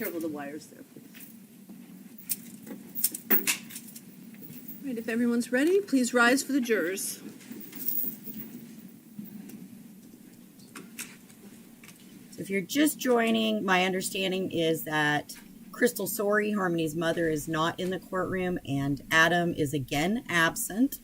careful of the wires there, please. All right, if everyone's ready, please rise for the jurors. If you're just joining, my understanding is that Crystal Sorey, Harmony's mother, is not in the courtroom, and Adam is again absent.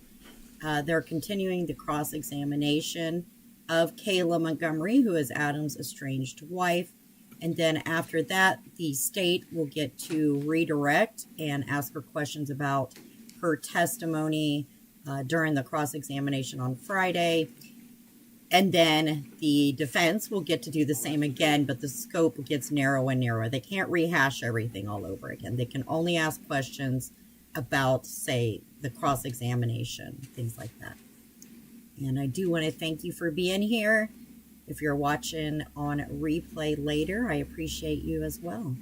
They're continuing the cross-examination of Kayla Montgomery, who is Adam's estranged wife. And then after that, the state will get to redirect and ask her questions about her testimony during the cross-examination on Friday. And then the defense will get to do the same again, but the scope gets narrower and narrower. They can't rehash everything all over again. They can only ask questions about, say, the cross-examination, things like that. And I do want to thank you for being here. If you're watching on replay later, I appreciate you as well.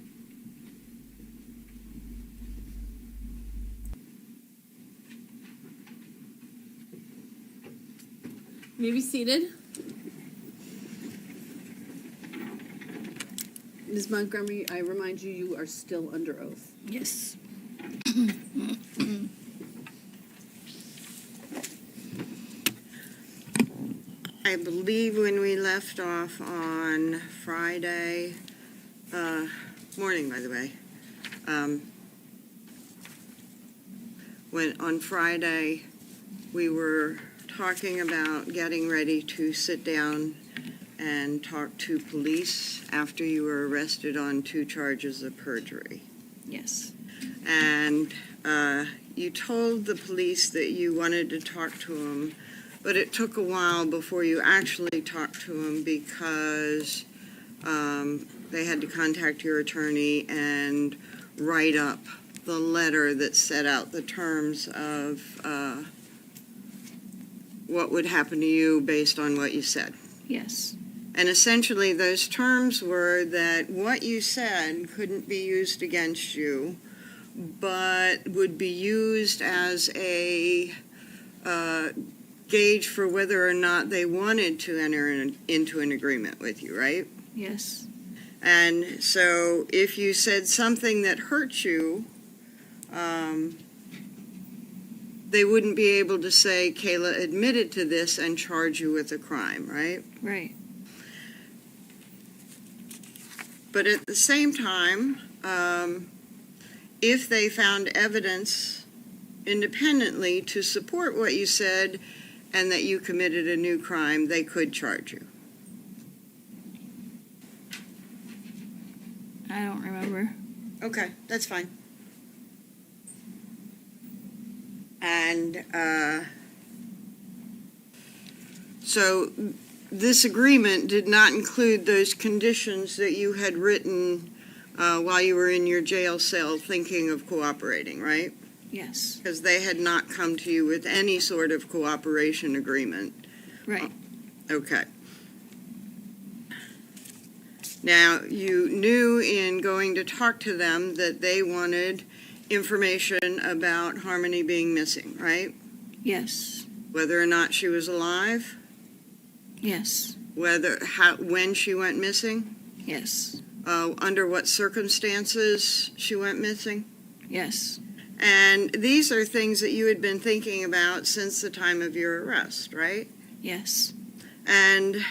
You may be seated. Ms. Montgomery, I remind you, you are still under oath. Yes. I believe when we left off on Friday morning, by the way, when on Friday we were talking about getting ready to sit down and talk to police after you were arrested on 2 charges of perjury. Yes. And you told the police that you wanted to talk to them, but it took a while before you actually talked to them because they had to contact your attorney and write up the letter that set out the terms of what would happen to you based on what you said. Yes. And essentially those terms were that what you said couldn't be used against you, but would be used as a gauge for whether or not they wanted to enter into an agreement with you, right? Yes. And so if you said something that hurt you, they wouldn't be able to say Kayla admitted to this and charge you with a crime, right? Right. But at the same time, if they found evidence independently to support what you said and that you committed a new crime, they could charge you. I don't remember. Okay, that's fine. And so this agreement did not include those conditions that you had written while you were in your jail cell thinking of cooperating, right? Yes. Because they had not come to you with any sort of cooperation agreement. Right. Okay. Now, you knew in going to talk to them that they wanted information about Harmony being missing, right? Yes. Whether or not she was alive, Yes. when she went missing, Yes. under what circumstances she went missing. Yes. And these are things that you had been thinking about since the time of your arrest, right? Yes. And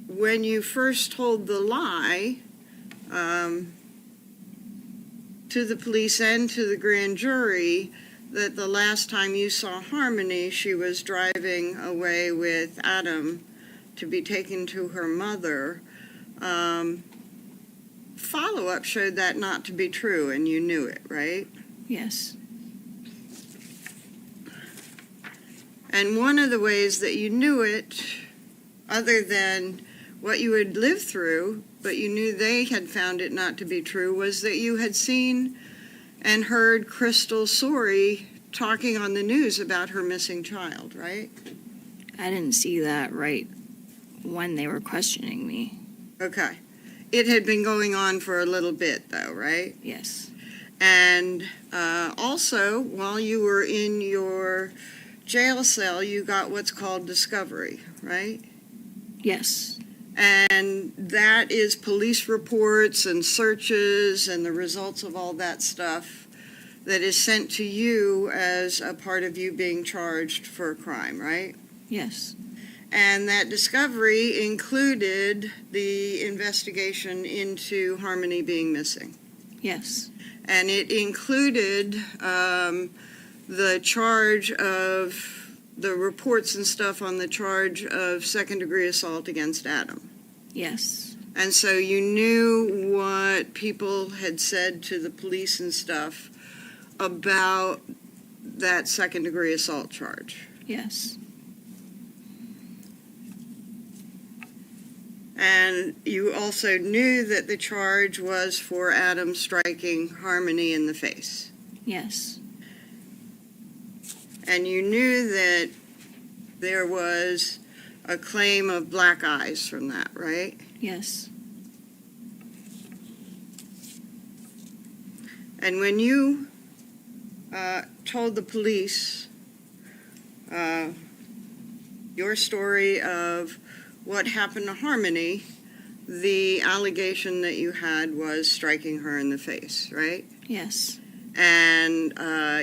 when you first told the lie to the police and to the grand jury that the last time you saw Harmony, she was driving away with Adam to be taken to her mother, follow-up showed that not to be true, and you knew it, right? Yes. And one of the ways that you knew it, other than what you had lived through, but you knew they had found it not to be true, was that you had seen and heard Crystal Sorey talking on the news about her missing child, right? I didn't see that right when they were questioning me. Okay. It had been going on for a little bit, though, right? Yes. And also, while you were in your jail cell, you got what's called discovery, right? Yes. And that is police reports and searches and the results of all that stuff that is sent to you as a part of you being charged for a crime, right? Yes. And that discovery included the investigation into Harmony being missing. Yes. And it included the charge of the reports and stuff on the charge of second-degree assault against Adam. Yes. And so you knew what people had said to the police and stuff about that second-degree assault charge. Yes. And you also knew that the charge was for Adam striking Harmony in the face. Yes. And you knew that there was a claim of black eyes from that, right? Yes. And when you told the police your story of what happened to Harmony, the allegation that you had was striking her in the face, right? Yes. And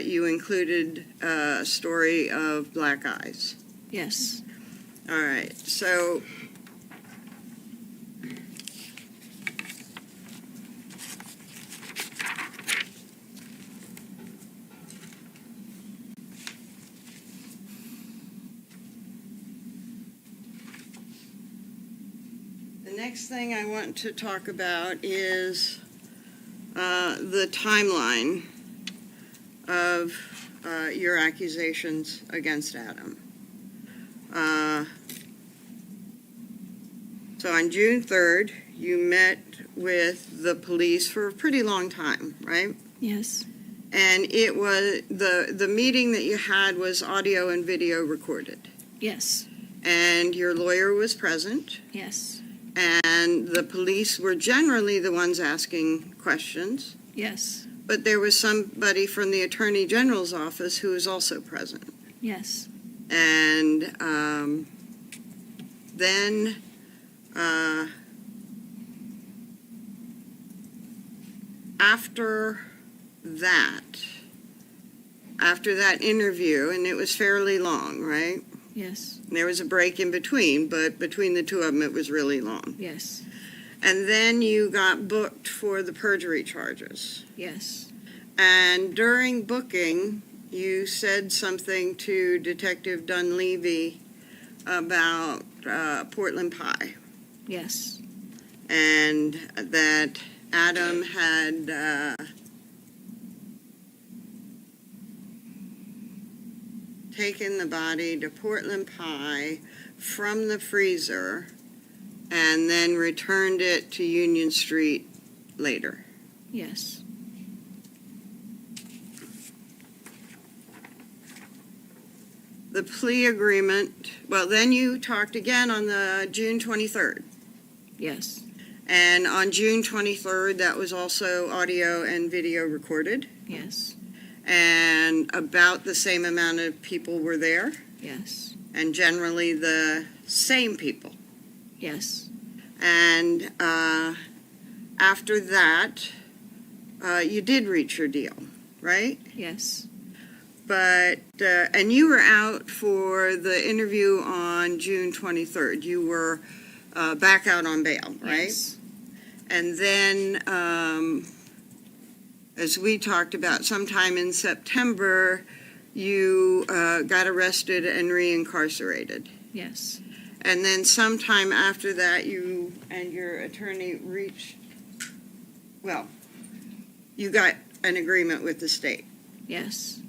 you included a story of black eyes. Yes. All right, so the next thing I want to talk about is the timeline of your accusations against Adam. So on June 3rd, you met with the police for a pretty long time, right? Yes. And it was, the meeting that you had was audio and video recorded. Yes. And your lawyer was present. Yes. And the police were generally the ones asking questions. Yes. But there was somebody from the Attorney General's office who was also present. Yes. And then after that interview, and it was fairly long, right? Yes. There was a break in between, but between the two of them, it was really long. Yes. And then you got booked for the perjury charges. Yes. And during booking, you said something to Detective Dunleavy about Portland pie, Yes. and that Adam had taken the body to Portland pie from the freezer and then returned it to Union Street later. Yes. The plea agreement, well, then you talked again on the June 23rd. Yes. And on June 23rd, that was also audio and video recorded. Yes. And about the same amount of people were there, Yes. and generally the same people. Yes. And after that, you did reach your deal, right? Yes. But, and you were out for the interview on June 23rd. You were back out on bail, right? Yes. And then, as we talked about, sometime in September, you got arrested and reincarcerated. Yes. And then sometime after that, you and your attorney reached, well, you got an agreement with the state. Yes.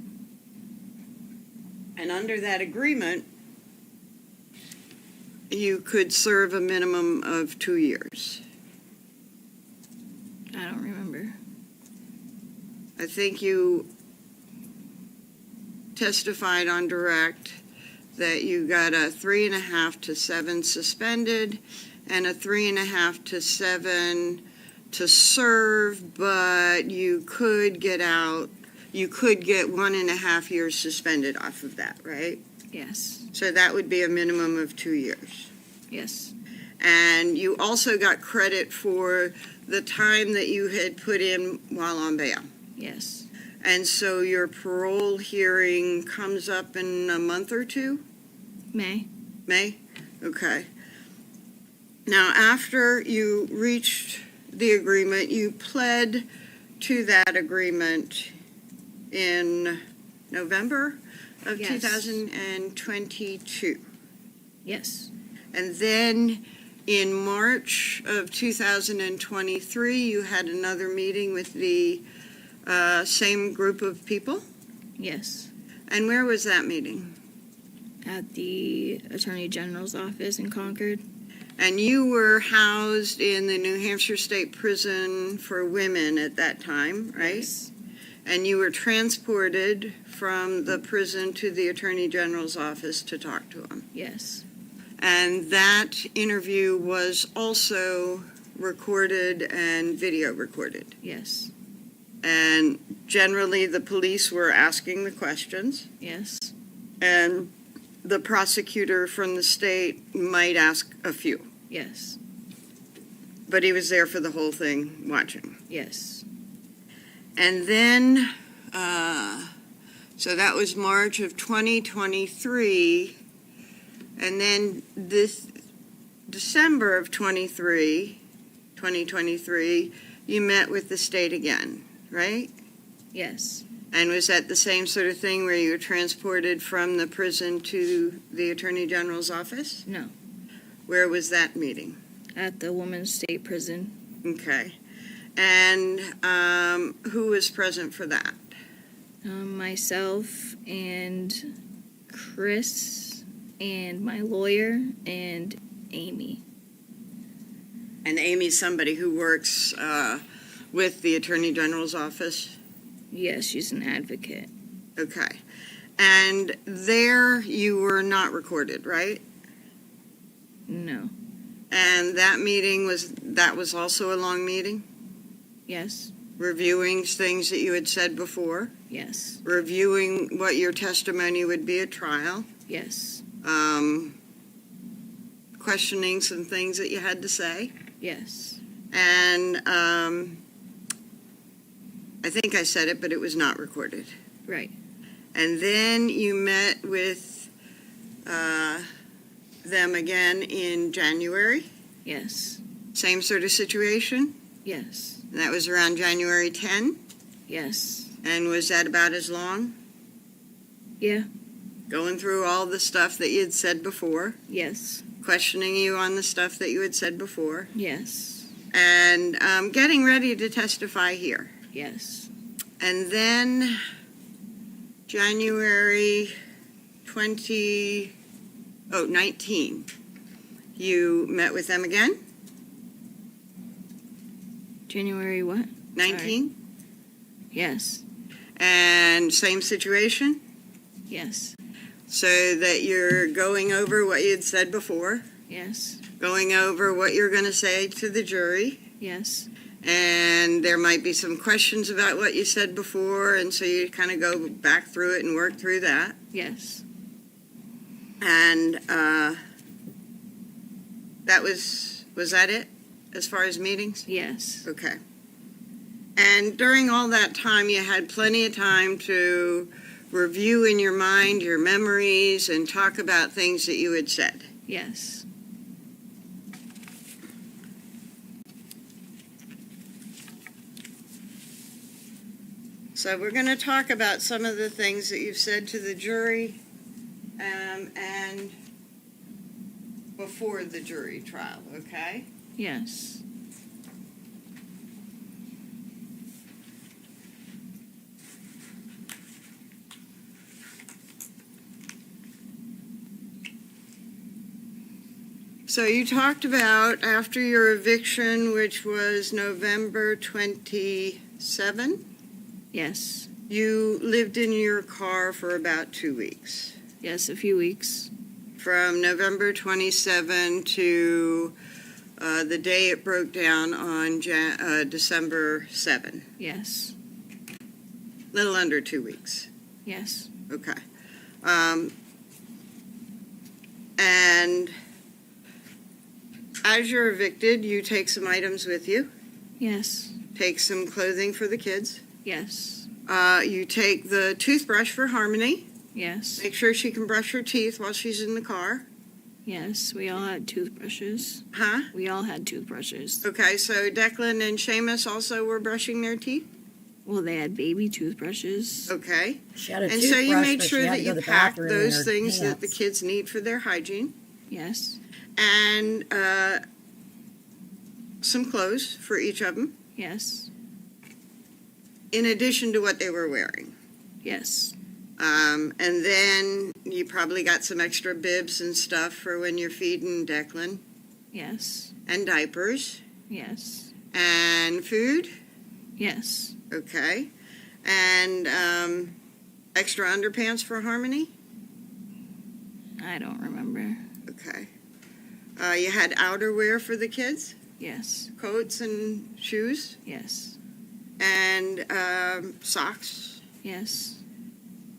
And under that agreement, you could serve a minimum of 2 years. I don't remember. I think you testified on direct that you got a 3.5 to 7 suspended and a 3.5 to 7 to serve, but you could get out, you could get 1.5 years suspended off of that, right? Yes. So that would be a minimum of 2 years. Yes. And you also got credit for the time that you had put in while on bail. Yes. And so your parole hearing comes up in a month or two? May. May? Okay. Now, after you reached the agreement, you pled to that agreement in November of Yes. 2022. Yes. And then in March of 2023, you had another meeting with the same group of people? Yes. And where was that meeting? At the Attorney General's office in Concord. And you were housed in the New Hampshire State Prison for Women at that time, right? Yes. And you were transported from the prison to the Attorney General's office to talk to him. Yes. And that interview was also recorded and video recorded. Yes. And generally, the police were asking the questions, Yes. and the prosecutor from the state might ask a few. Yes. But he was there for the whole thing, watching. Yes. And then, so that was March of 2023, and then this December of 2023, you met with the state again, right? Yes. And was that the same sort of thing where you were transported from the prison to the Attorney General's office? No. Where was that meeting? At the Women's State Prison. Okay. And who was present for that? Myself and Chris and my lawyer and Amy. And Amy's somebody who works with the Attorney General's office? Yes, she's an advocate. Okay. And there you were not recorded, right? No. And that meeting was also a long meeting? Yes. Reviewing things that you had said before? Yes. Reviewing what your testimony would be at trial? Yes. Questioning some things that you had to say? Yes. And I think I said it, but it was not recorded. Right. And then you met with them again in January? Yes. Same sort of situation? Yes. And that was around January 10? Yes. And was that about as long? Yeah. Going through all the stuff that you had said before? Yes. Questioning you on the stuff that you had said before? Yes. And getting ready to testify here. Yes. And then January 19, you met with them again? January what? 19? Yes. And same situation? Yes. So that you're going over what you had said before, Yes. going over what you're going to say to the jury, Yes. and there might be some questions about what you said before, and so you kind of go back through it and work through that. Yes. And was that it as far as meetings? Yes. Okay. And during all that time, you had plenty of time to review in your mind your memories and talk about things that you had said. Yes. So we're going to talk about some of the things that you've said to the jury and before the jury trial, okay? Yes. So you talked about after your eviction, which was November 27, Yes. you lived in your car for about 2 weeks. Yes, a few weeks. From November 27 to the day it broke down on December 7. Yes. Little under 2 weeks. Yes. Okay. And As you're evicted, you take some items with you. Yes. Take some clothing for the kids. Yes. You take the toothbrush for Harmony. Yes. Make sure she can brush her teeth while she's in the car. Yes. We all had toothbrushes. Huh? We all had toothbrushes. Okay, so Declan and Seamus also were brushing their teeth? Well, they had baby toothbrushes. Okay. She had a And toothbrush, so you made but sure she had that to go you to the packed bathroom in those her things that the pants. kids need for their hygiene. Yes. And some clothes for each of them, Yes. in addition to what they were wearing. Yes. And then you probably got some extra bibs and stuff for when you're feeding Declan, Yes. and diapers, Yes. and food, Yes. okay, and extra underpants for Harmony, I don't remember. okay. You had outerwear for the kids, Yes. coats and shoes, Yes. and socks. Yes.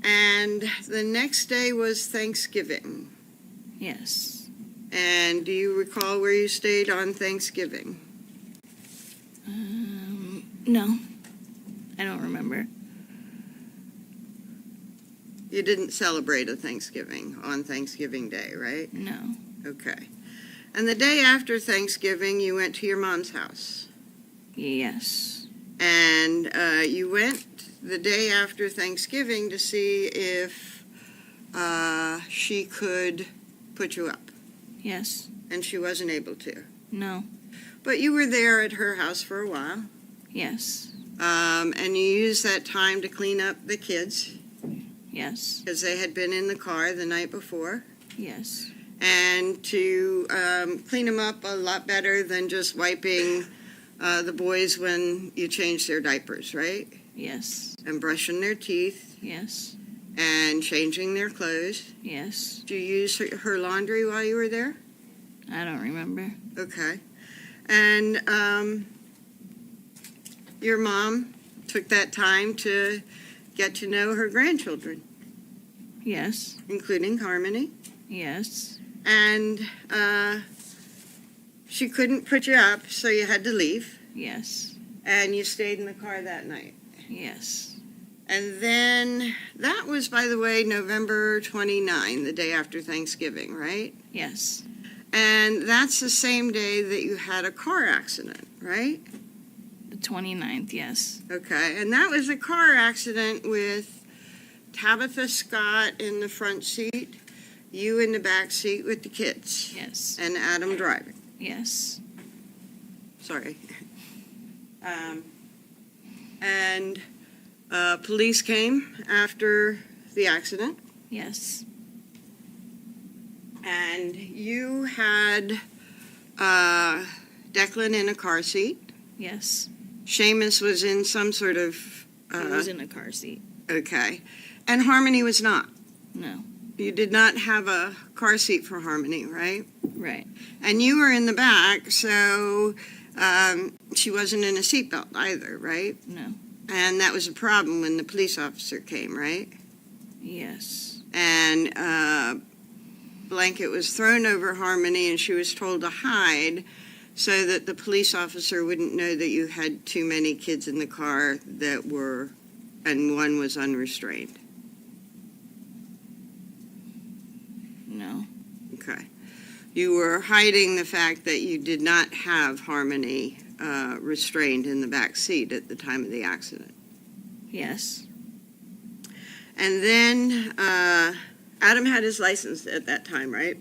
And the next day was Thanksgiving. Yes. And do you recall where you stayed on Thanksgiving? No. I don't remember. You didn't celebrate a Thanksgiving on Thanksgiving Day, right? No. Okay. And the day after Thanksgiving, you went to your mom's house. Yes. And you went the day after Thanksgiving to see if she could put you up. Yes. And she wasn't able to. No. But you were there at her house for a while. Yes. And you used that time to clean up the kids Yes. because they had been in the car the night before. Yes. And to clean them up a lot better than just wiping the boys when you changed their diapers, right? Yes. And brushing their teeth Yes. and changing their clothes. Yes. Did you use her laundry while you were there? I don't remember. Okay. And your mom took that time to get to know her grandchildren, Yes. including Harmony. Yes. And she couldn't put you up, so you had to leave. Yes. And you stayed in the car that night. Yes. And then, that was, by the way, November 29, the day after Thanksgiving, right? Yes. And that's the same day that you had a car accident, right? The 29th, yes. Okay, and that was a car accident with Tabitha Scott in the front seat, you in the back seat with the kids, Yes. and Adam driving. Yes. Sorry. And police came after the accident, Yes. and you had Declan in a car seat. Yes. Seamus was in some sort of, He was in a car seat. okay, and Harmony was not. No. You did not have a car seat for Harmony, right? Right. And you were in the back, so she wasn't in a seatbelt either, right? No. And that was a problem when the police officer came, right? Yes. And a blanket was thrown over Harmony, and she was told to hide so that the police officer wouldn't know that you had too many kids in the car that were, and one was unrestrained. No. Okay. You were hiding the fact that you did not have Harmony restrained in the back seat at the time of the accident. Yes. And then Adam had his license at that time, right?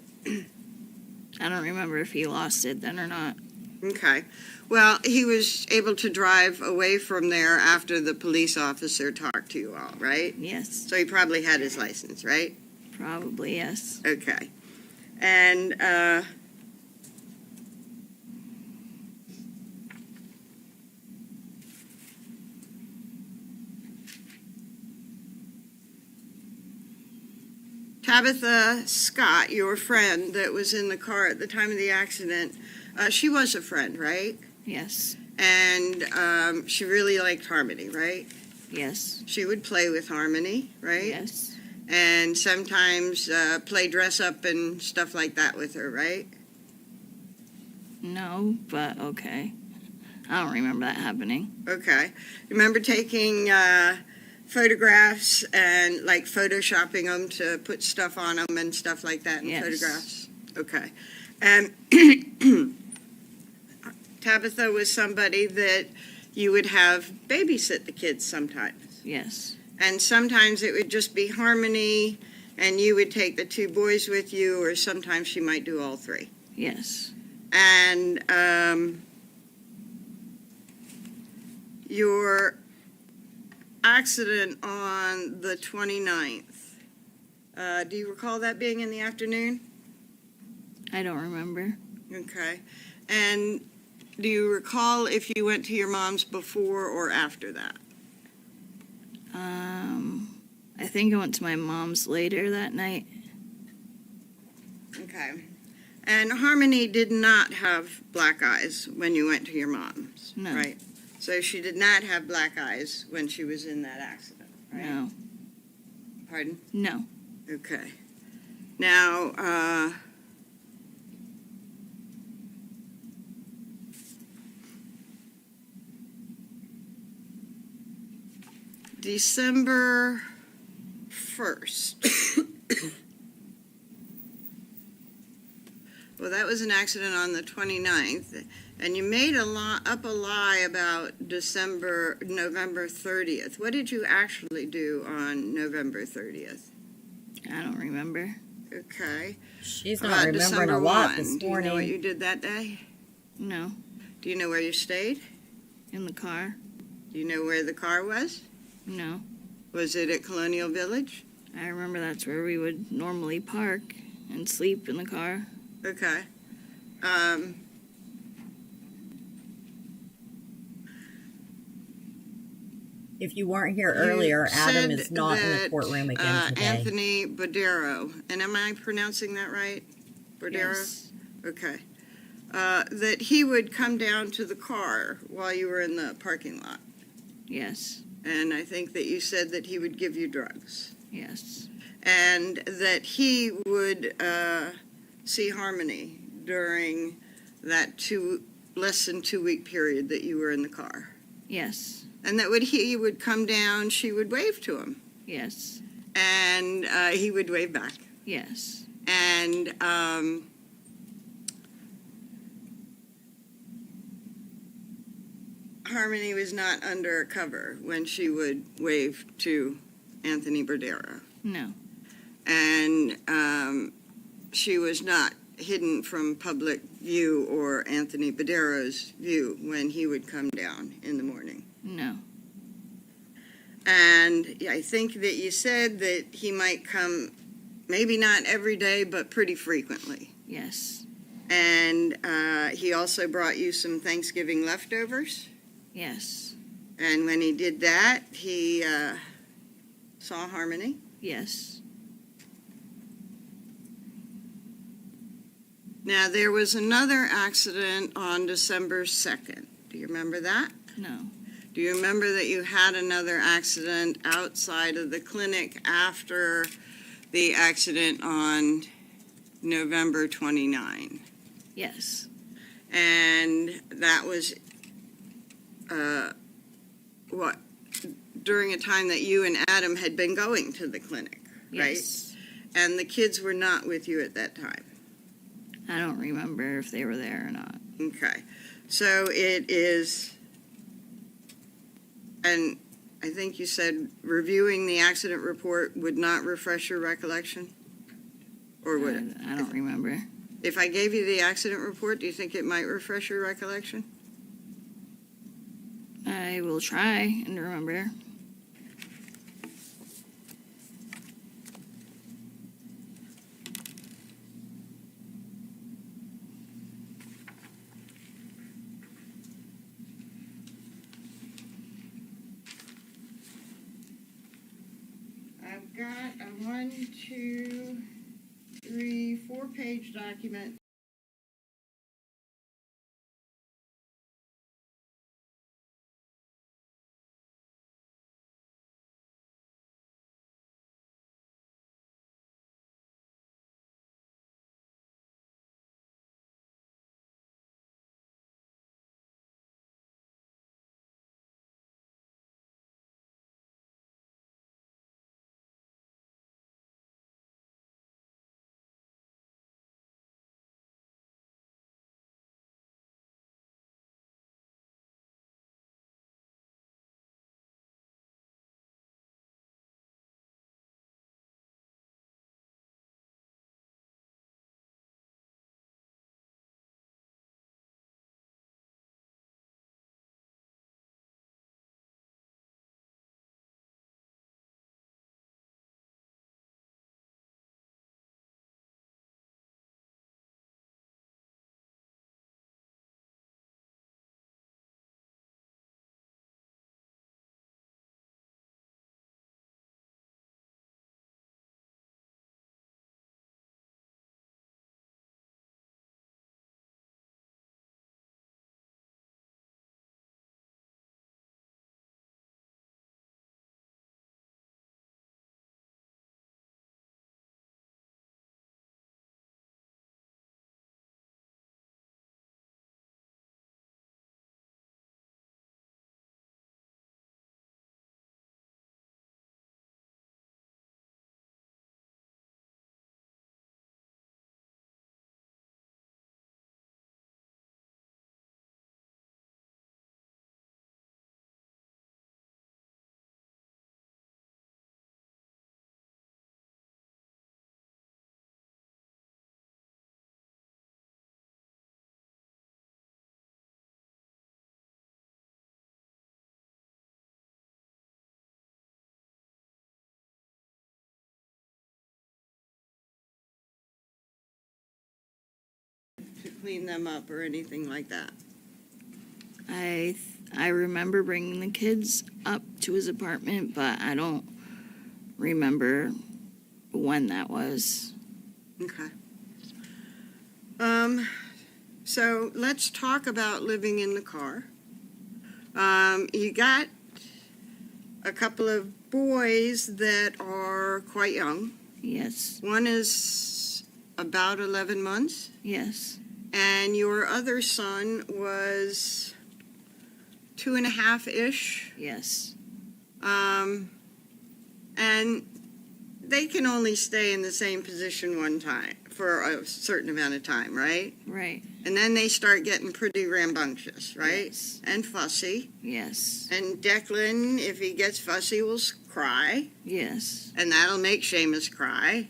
I don't remember if he lost it then or not. Okay. Well, he was able to drive away from there after the police officer talked to you all, right? Yes. So he probably had his license, right? Probably, yes. Okay. And Tabitha Scott, your friend that was in the car at the time of the accident, she was a friend, right? Yes. And she really liked Harmony, right? Yes. She would play with Harmony, right? Yes. And sometimes play dress up and stuff like that with her, right? No, but okay. I don't remember that happening. Okay. Remember taking photographs and like photoshopping them to put stuff on them and stuff like that in Yes. photographs? Okay. And Tabitha was somebody that you would have babysit the kids sometimes. Yes. And sometimes it would just be Harmony and you would take the two boys with you, or sometimes she might do all three. Yes. And your accident on the 29th, do you recall that being in the afternoon? I don't remember. Okay. And do you recall if you went to your mom's before or after that? I think I went to my mom's later that night. Okay. And Harmony did not have black eyes when you went to your mom's, No. right? So she did not have black eyes when she was in that accident, right? No. Pardon? No. Okay. Now, December 1st. Well, that was an accident on the 29th, and you made up a lie about November 30th. What did you actually do on November 30th? I don't remember. Okay. She's How not about remembering December a lot 1? this Do you know what morning. you did that day? No. Do you know where you stayed? In the car? Do you know where the car was? No. Was it at Colonial Village? I remember that's where we would normally park and sleep in the car. Okay. If you weren't here You earlier, Adam said is not in the that, courtroom again today. Anthony Bodero, and am I pronouncing that right? Bodero? Yes. Okay. That he would come down to the car while you were in the parking lot. Yes. And I think that you said that he would give you drugs. Yes. And that he would see Harmony during that less than 2 week period that you were in the car. Yes. And that he would come down, she would wave to him. Yes. And he would wave back. Yes. And Harmony was not under cover when she would wave to Anthony Berdera. No. And she was not hidden from public view or Anthony Berdera's view when he would come down in the morning. No. And I think that you said that he might come, maybe not every day, but pretty frequently. Yes. And he also brought you some Thanksgiving leftovers. Yes. And when he did that, he saw Harmony. Yes. Now, there was another accident on December 2nd. Do you remember that? No. Do you remember that you had another accident outside of the clinic after the accident on November 29? Yes. And that was during a time that you and Adam had been going to the clinic, right? Yes. And the kids were not with you at that time. I don't remember if they were there or not. Okay. So it is, and I think you said reviewing the accident report would not refresh your recollection? Or would it? I don't remember. If I gave you the accident report, do you think it might refresh your recollection? I will try and remember. I've got a 4-page document clean them up or anything like that? I remember bringing the kids up to his apartment, but I don't remember when that was. Okay. So let's talk about living in the car. You got a couple of boys that are quite young. Yes, One is about 11 months, yes, and your other son was 2.5-ish. yes, And they can only stay in the same position one time for a certain amount of time, right? right, And then they start getting pretty rambunctious, right? Yes. And fussy. yes, And Declan, if he gets fussy, will cry. yes. And that'll make Seamus cry.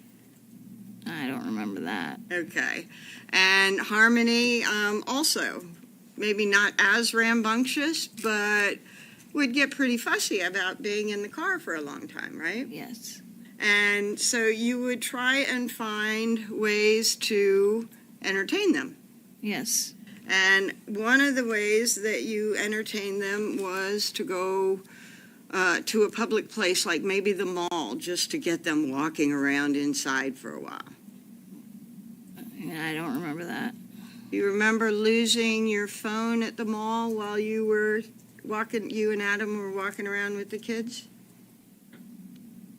I don't remember that. Okay. And Harmony, also, maybe not as rambunctious, but would get pretty fussy about being in the car for a long time, right? Yes, And so you would try and find ways to entertain them. yes, And one of the ways that you entertained them was to go to a public place like maybe the mall, just to get them walking around inside for a while. I don't remember that. You remember losing your phone at the mall while you were walking, you and Adam were walking around with the kids?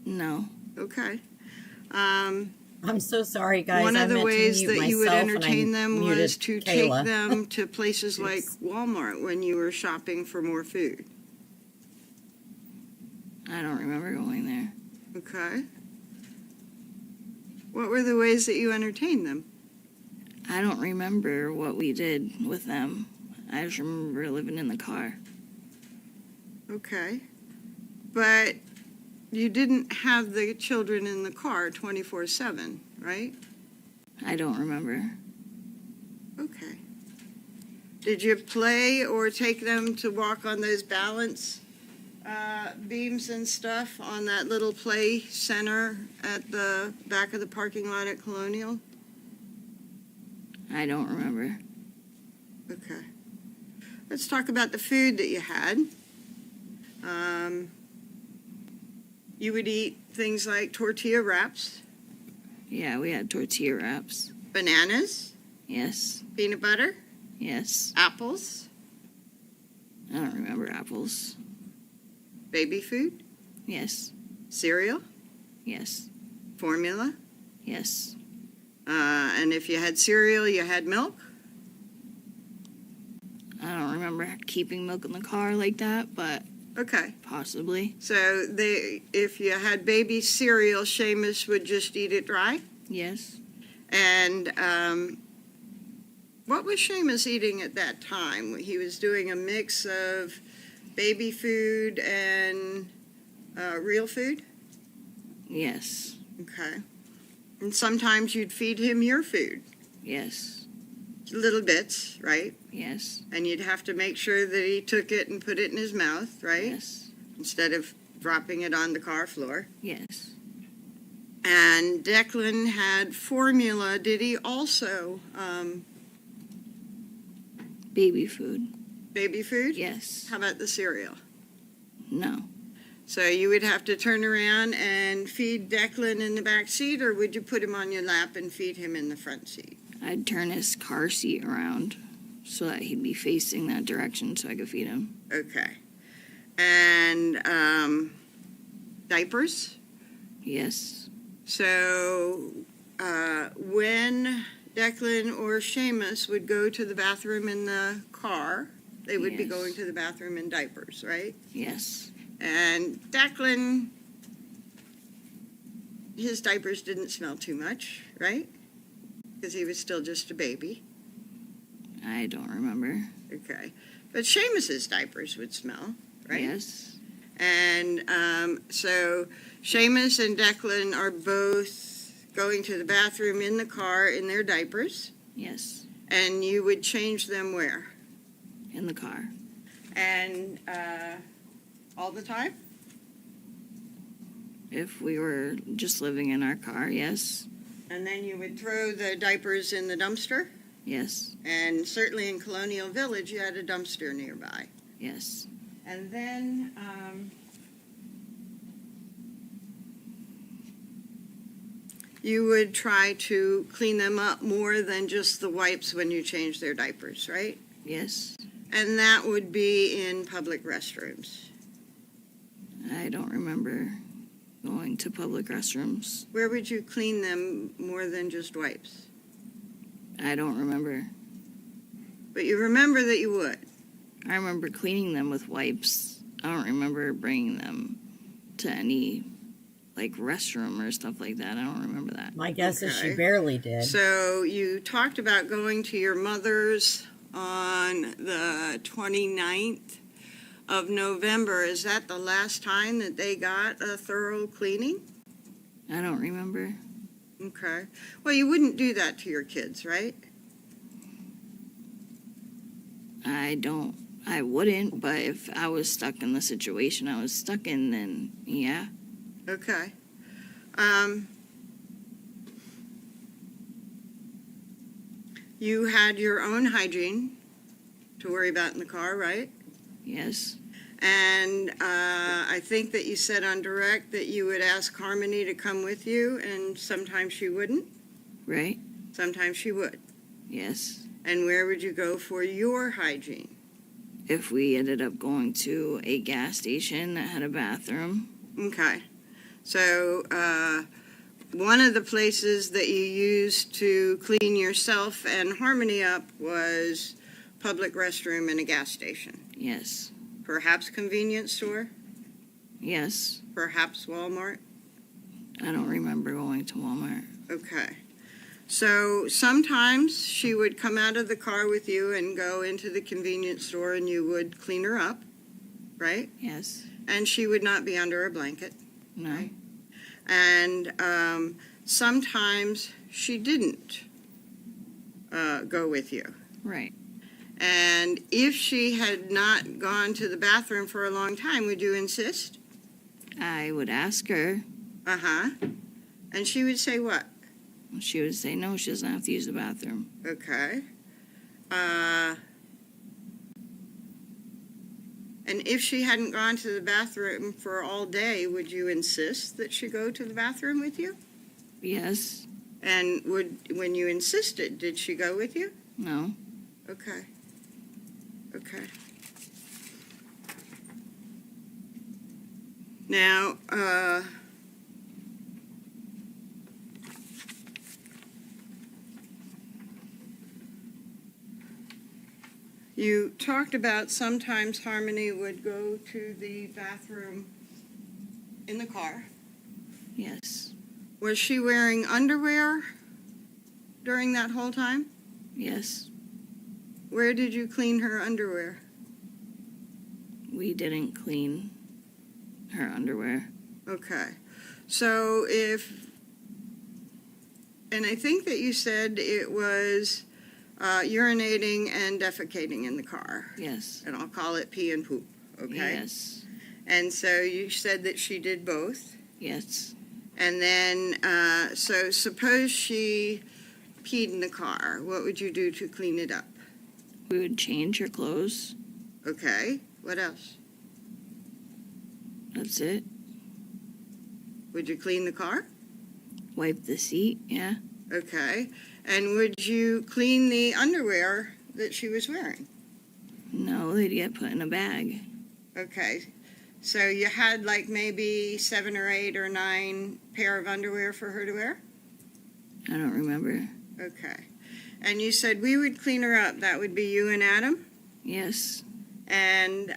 No, Okay. I'm so sorry, guys. One I of the meant to ways mute that you would myself and I entertain them was muted to Kayla. take them to places like Walmart when you were shopping for more food. I don't remember going there. Okay. What were the ways that you entertained them? I don't remember what we did with them. I just remember living in the car. Okay. But you didn't have the children in the car 24/7, right? I don't remember. Okay. Did you play or take them to walk on those balance beams and stuff on that little play center at the back of the parking lot at Colonial? I don't remember. Okay. Let's talk about the food that you had. You would eat things like tortilla wraps, Yeah, we had tortilla wraps. bananas, Yes, peanut butter, yes. apples, I don't remember apples. baby food, Yes, cereal, yes, formula. yes. And if you had cereal, you had milk. I don't remember keeping milk in the car like that, but Okay. possibly. So if you had baby cereal, Seamus would just eat it dry. Yes. And what was Seamus eating at that time? He was doing a mix of baby food and real food? Yes. Okay. And sometimes you'd feed him your food, Yes. little bits, right? Yes. And you'd have to make sure that he took it and put it in his mouth, right? Yes. Instead of dropping it on the car floor. Yes. And Declan had formula. Did he also Baby food. baby food? Yes. How about the cereal? No. So you would have to turn around and feed Declan in the back seat, or would you put him on your lap and feed him in the front seat? I'd turn his car seat around so that he'd be facing that direction so I could feed him. Okay. And diapers? Yes. So when Declan or Seamus would go to the bathroom in the car, they would be Yes. going to the bathroom in diapers, right? Yes. And Declan, his diapers didn't smell too much, right? Because he was still just a baby. I don't remember. Okay. But Seamus's diapers would smell, right? Yes. And so Seamus and Declan are both going to the bathroom in the car in their diapers, Yes. and you would change them where? In the car. And all the time? If we were just living in our car, yes. And then you would throw the diapers in the dumpster? Yes. And certainly in Colonial Village, you had a dumpster nearby. Yes. And then, you would try to clean them up more than just the wipes when you change their diapers, right? Yes. And that would be in public restrooms. I don't remember going to public restrooms. Where would you clean them more than just wipes? I don't remember. But you remember that you would. I remember cleaning them with wipes. I don't remember bringing them to any, like, restroom or stuff like that. I don't remember that. My guess is she Okay. barely did. So you talked about going to your mother's on the 29th of November. Is that the last time that they got a thorough cleaning? I don't remember. Okay. Well, you wouldn't do that to your kids, right? I wouldn't, but if I was stuck in the situation I was stuck in, then yeah. Okay. You had your own hygiene to worry about in the car, right? Yes. And I think that you said on direct that you would ask Harmony to come with you, and sometimes she wouldn't, Right? sometimes she would. Yes. And where would you go for your hygiene? If we ended up going to a gas station that had a bathroom. Okay. So one of the places that you used to clean yourself and Harmony up was public restroom and a gas station. Yes. Perhaps convenience store, Yes. perhaps Walmart. I don't remember going to Walmart. Okay. So sometimes she would come out of the car with you and go into the convenience store and you would clean her up, right? Yes. And she would not be under a blanket. No. Right. And sometimes she didn't go with you. Right. And if she had not gone to the bathroom for a long time, would you insist? I would ask her. Uh-huh. And she would say what? She would say no, she doesn't have to use the bathroom. Okay. And if she hadn't gone to the bathroom for all day, would you insist that she go to the bathroom with you? Yes. And when you insisted, did she go with you? No. Okay. Okay. Now, you talked about sometimes Harmony would go to the bathroom in the car. Yes. Was she wearing underwear during that whole time? Yes. Where did you clean her underwear? We didn't clean her underwear. Okay. So and I think that you said it was urinating and defecating in the car. Yes. And I'll call it pee and poop, okay? Yes. And so you said that she did both. Yes. And then, so suppose she peed in the car. What would you do to clean it up? We would change her clothes. Okay. What else? That's it. Would you clean the car? Wipe the seat. Yeah. Okay. And would you clean the underwear that she was wearing? No, they'd get put in a bag. Okay. So you had like maybe 7 or 8 or 9 pair of underwear for her to wear? I don't remember. Okay. And you said we would clean her up. That would be you and Adam? Yes. And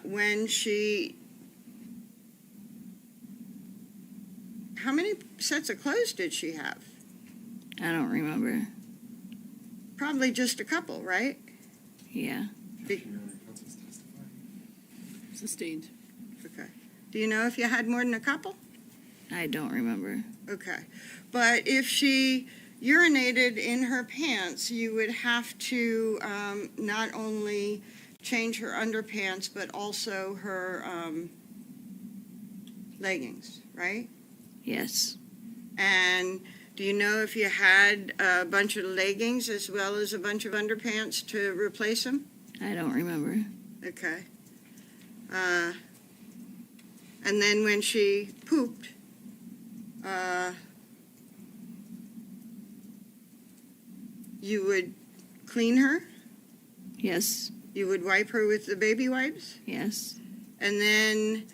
when she... How many sets of clothes did she have? I don't remember. Probably just a couple, right? Yeah. Sustained. Okay. Do you know if you had more than a couple? I don't remember. Okay. But if she urinated in her pants, you would have to not only change her underpants, but also her leggings, right? Yes. And Do you know if you had a bunch of leggings as well as a bunch of underpants to replace them? I don't remember. Okay. And then when she pooped, you would clean her? Yes. You would wipe her with the baby wipes? Yes. And then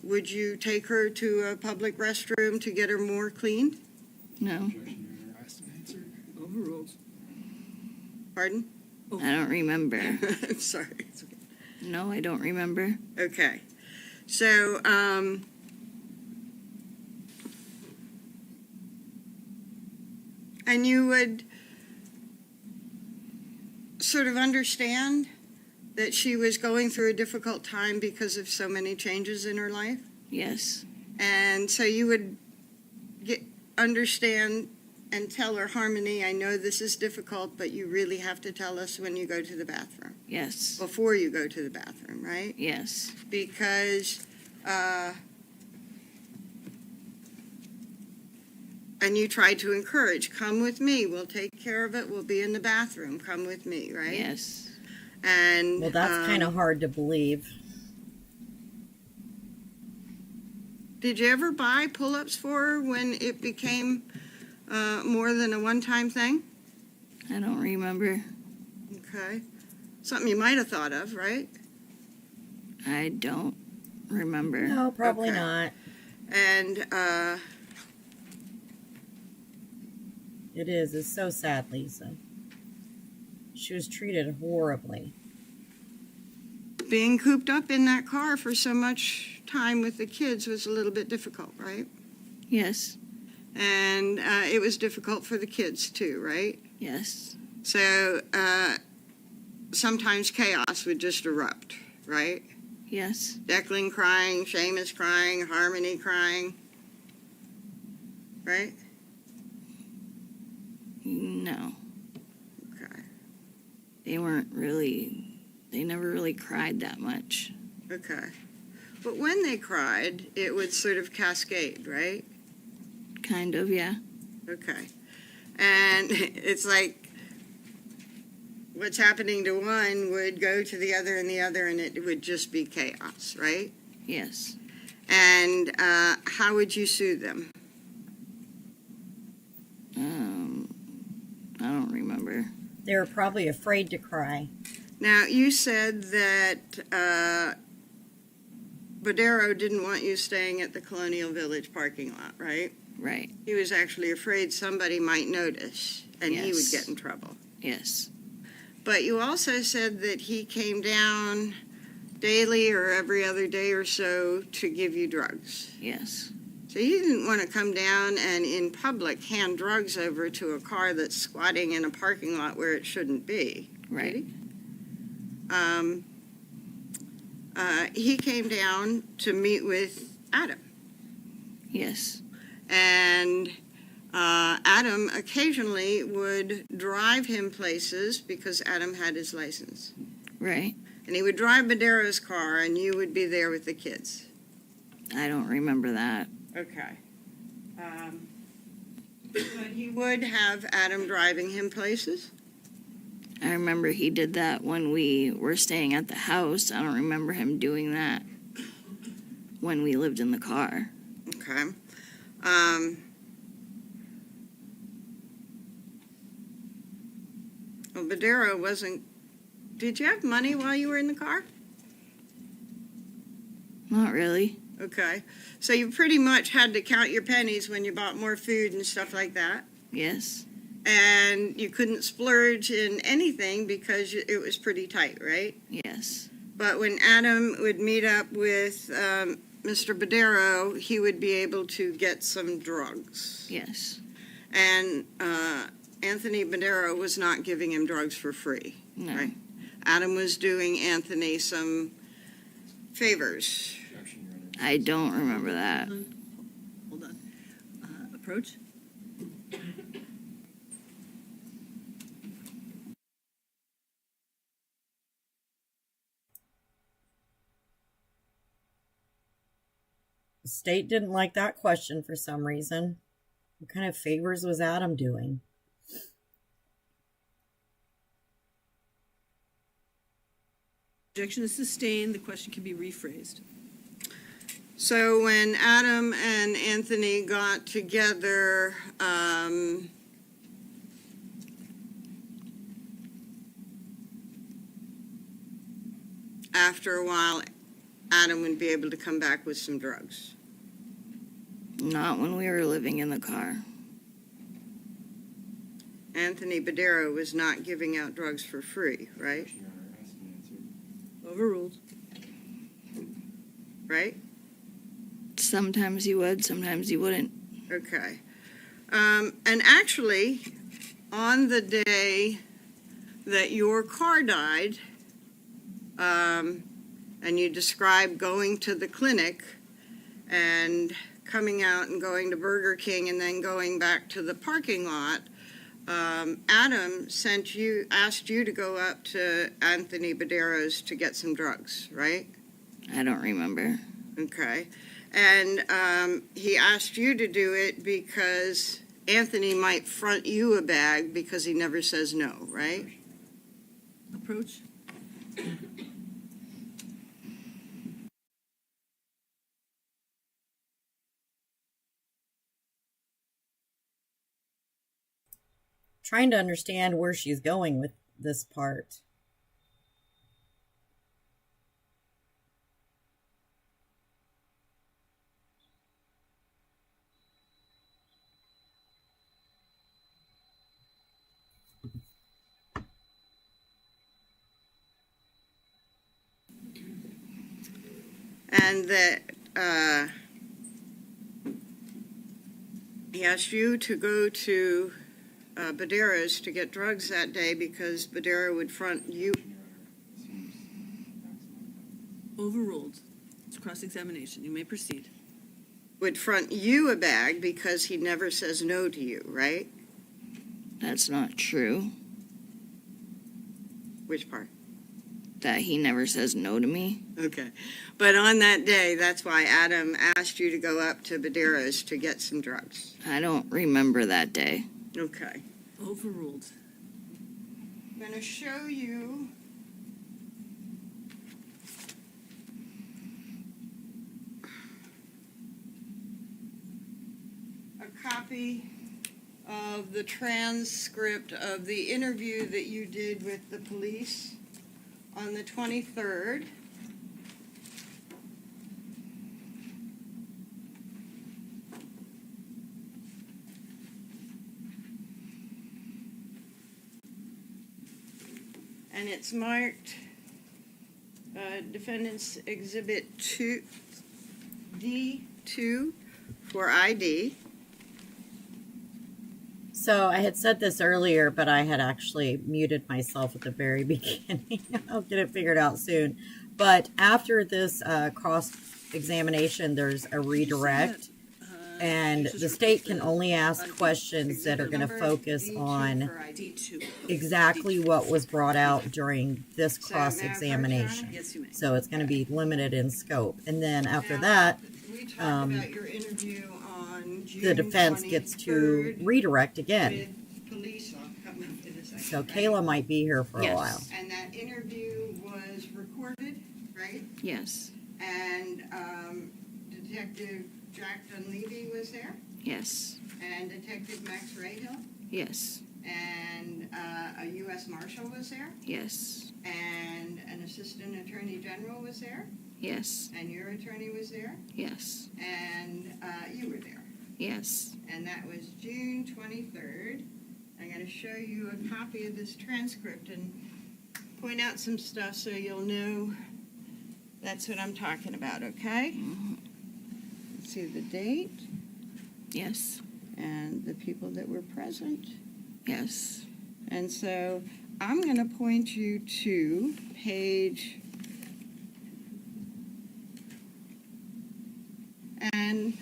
would you take her to a public restroom to get her more cleaned? No. Objection, Your Honor. Asked and answered. Overruled. Pardon? I don't remember. I'm sorry. It's okay. No, I don't remember. Okay. So, and you would sort of understand that she was going through a difficult time because of so many changes in her life? Yes. And so you would understand and tell her, Harmony, I know this is difficult, but you really have to tell us when you go to the bathroom. Yes. Before you go to the bathroom, right? Yes. Because, and you tried to encourage, come with me, we'll take care of it, we'll be in the bathroom, come with me, right? Yes. And Well, that's kind of hard to believe. did you ever buy pull-ups for her when it became more than a one-time thing? I don't remember. Okay. Something you might have thought of, right? I don't remember. No, probably Okay. not. And It is. It's so sad, Lisa. She was treated horribly. being cooped up in that car for so much time with the kids was a little bit difficult, right? Yes. And it was difficult for the kids too, right? Yes. So sometimes chaos would just erupt, right? Yes. Declan crying, Seamus crying, Harmony crying, right? No. Okay. They never really cried that much. Okay. But when they cried, it would sort of cascade, right? Kind of, yeah. Okay. And it's like what's happening to one would go to the other, and it would just be chaos, right? Yes. And how would you sue them? I don't remember. They were probably afraid to cry. Now, you said that Badero didn't want you staying at the Colonial Village parking lot, right? Right. He was actually afraid somebody might notice and he would Yes. get in trouble. Yes. But you also said that he came down daily or every other day or so to give you drugs. Yes. So he didn't want to come down and in public hand drugs over to a car that's squatting in a parking lot where it shouldn't be. Right. He came down to meet with Adam. Yes. And Adam occasionally would drive him places because Adam had his license. Right. And he would drive Badero's car and you would be there with the kids. I don't remember that. Okay. But he would have Adam driving him places? I remember he did that when we were staying at the house. I don't remember him doing that when we lived in the car. Okay. Well, Badero wasn't... Did you have money while you were in the car? Not really. Okay. So you pretty much had to count your pennies when you bought more food and stuff like that. Yes. And you couldn't splurge in anything because it was pretty tight, right? Yes. But when Adam would meet up with Mr. Badero, he would be able to get some drugs. Yes. And Anthony Badero was not giving him drugs for free. No. Right. Adam was doing Anthony some favors. Objection, Your Honor. I don't remember that. Hold on. Approach. The state didn't like that question for some reason. What kind of favors was Adam doing? Objection is sustained. The question can be rephrased. So when Adam and Anthony got together, after a while, Adam would be able to come back with some drugs. Not when we were living in the car. Anthony Badero was not giving out drugs for free, right? Your Honor, asked and answered. Overruled. Right? Sometimes he would, sometimes he wouldn't. Okay. And actually, on the day that your car died, and you described going to the clinic and coming out and going to Burger King and then going back to the parking lot, Adam asked you to go up to Anthony Badero's to get some drugs, right? I don't remember. Okay. And he asked you to do it because Anthony might front you a bag because he never says no, right? Approach. Trying to understand where she's going with this part. And that he asked you to go to Badero's to get drugs that day because Badero would front you. Your Honor, seems maximum. Overruled. It's cross-examination. You may proceed. Would front you a bag because he never says no to you, right? That's not true. Which part? That he never says no to me. Okay. But on that day, that's why Adam asked you to go up to Badero's to get some drugs. I don't remember that day. Okay. Overruled. I'm going to show you a copy of the transcript of the interview that you did with the police on the 23rd. And it's marked Defendant's Exhibit 2, D2 for ID. So I had said this earlier, but I had actually muted myself at the very beginning. I'll get it figured out soon. But after this cross-examination, there's a redirect, and the state can only ask questions that are going to focus on D2. exactly what was brought out during this cross-examination. Yes, you may. So it's going to be limited in scope. And then after Now, that, we talked about your interview on June the defense gets to 23rd redirect again. with police. I'll come up to the second. So right? Kayla might be here for a Yes. while. And that interview was recorded, right? Yes. And Detective Jack Dunleavy was there, Yes. and Detective Max Rayhill, Yes. and a U.S. Marshal was there, Yes. and an Assistant Attorney General was there, Yes. and your attorney was there, Yes. and you were there. Yes. And that was June 23rd. I'm going to show you a copy of this transcript and point out some stuff so you'll know that's what I'm talking about, okay? Let's see the date Yes. and the people that were present. Yes. And so I'm going to point you to page, and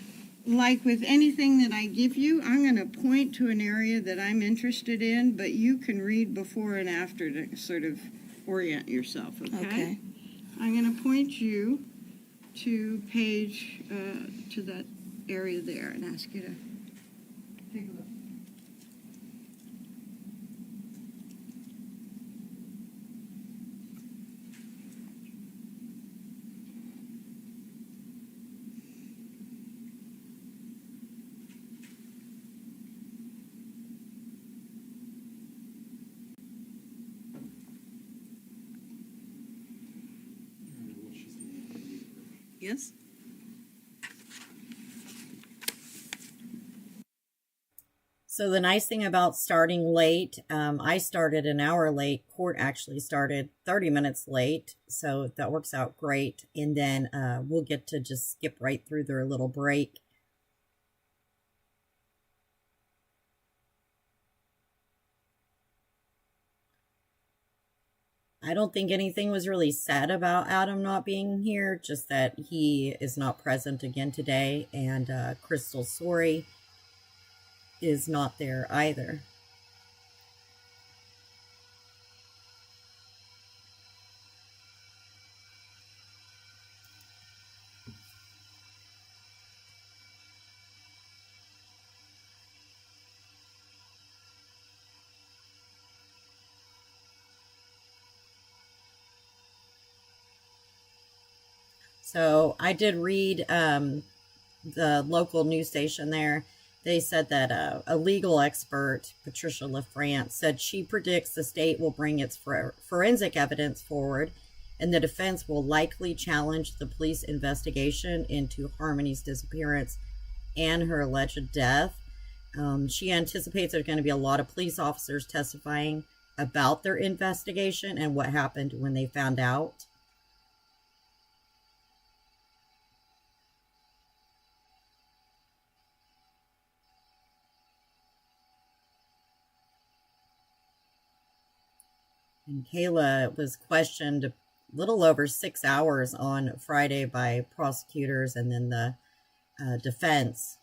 like with anything that I give you, I'm going to point to an area that I'm interested in, but you can read before and after to sort of orient yourself, Okay. I'm going to point you to page, to that area there and ask you to take a look. Yes? So the nice thing about starting late, I started an hour late. Court actually started 30 minutes late, so that works out great. And then we'll get to just skip right through their little break. I don't think anything was really said about Adam not being here, just that he is not present again today, and Crystal Sorry is not there either. So I did read the local news station there. They said that a legal expert, Patricia LaFrance, said she predicts the state will bring its forensic evidence forward, and the defense will likely challenge the police investigation into Harmony's disappearance and her alleged death. She anticipates there's going to be a lot of police officers testifying about their investigation and what happened when they found out. And Kayla was questioned a little over 6 hours on Friday by prosecutors and then the defense.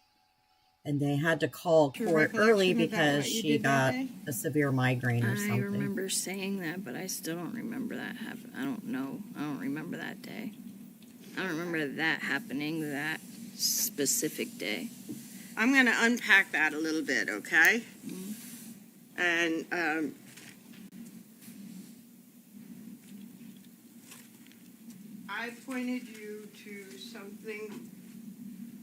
And they had to call court early because she got a severe migraine or something. I remember saying that, but I still don't remember that happen. I don't know. I don't remember that day. I don't remember that happening that specific day. I'm going to unpack that a little bit, okay? And I pointed you to something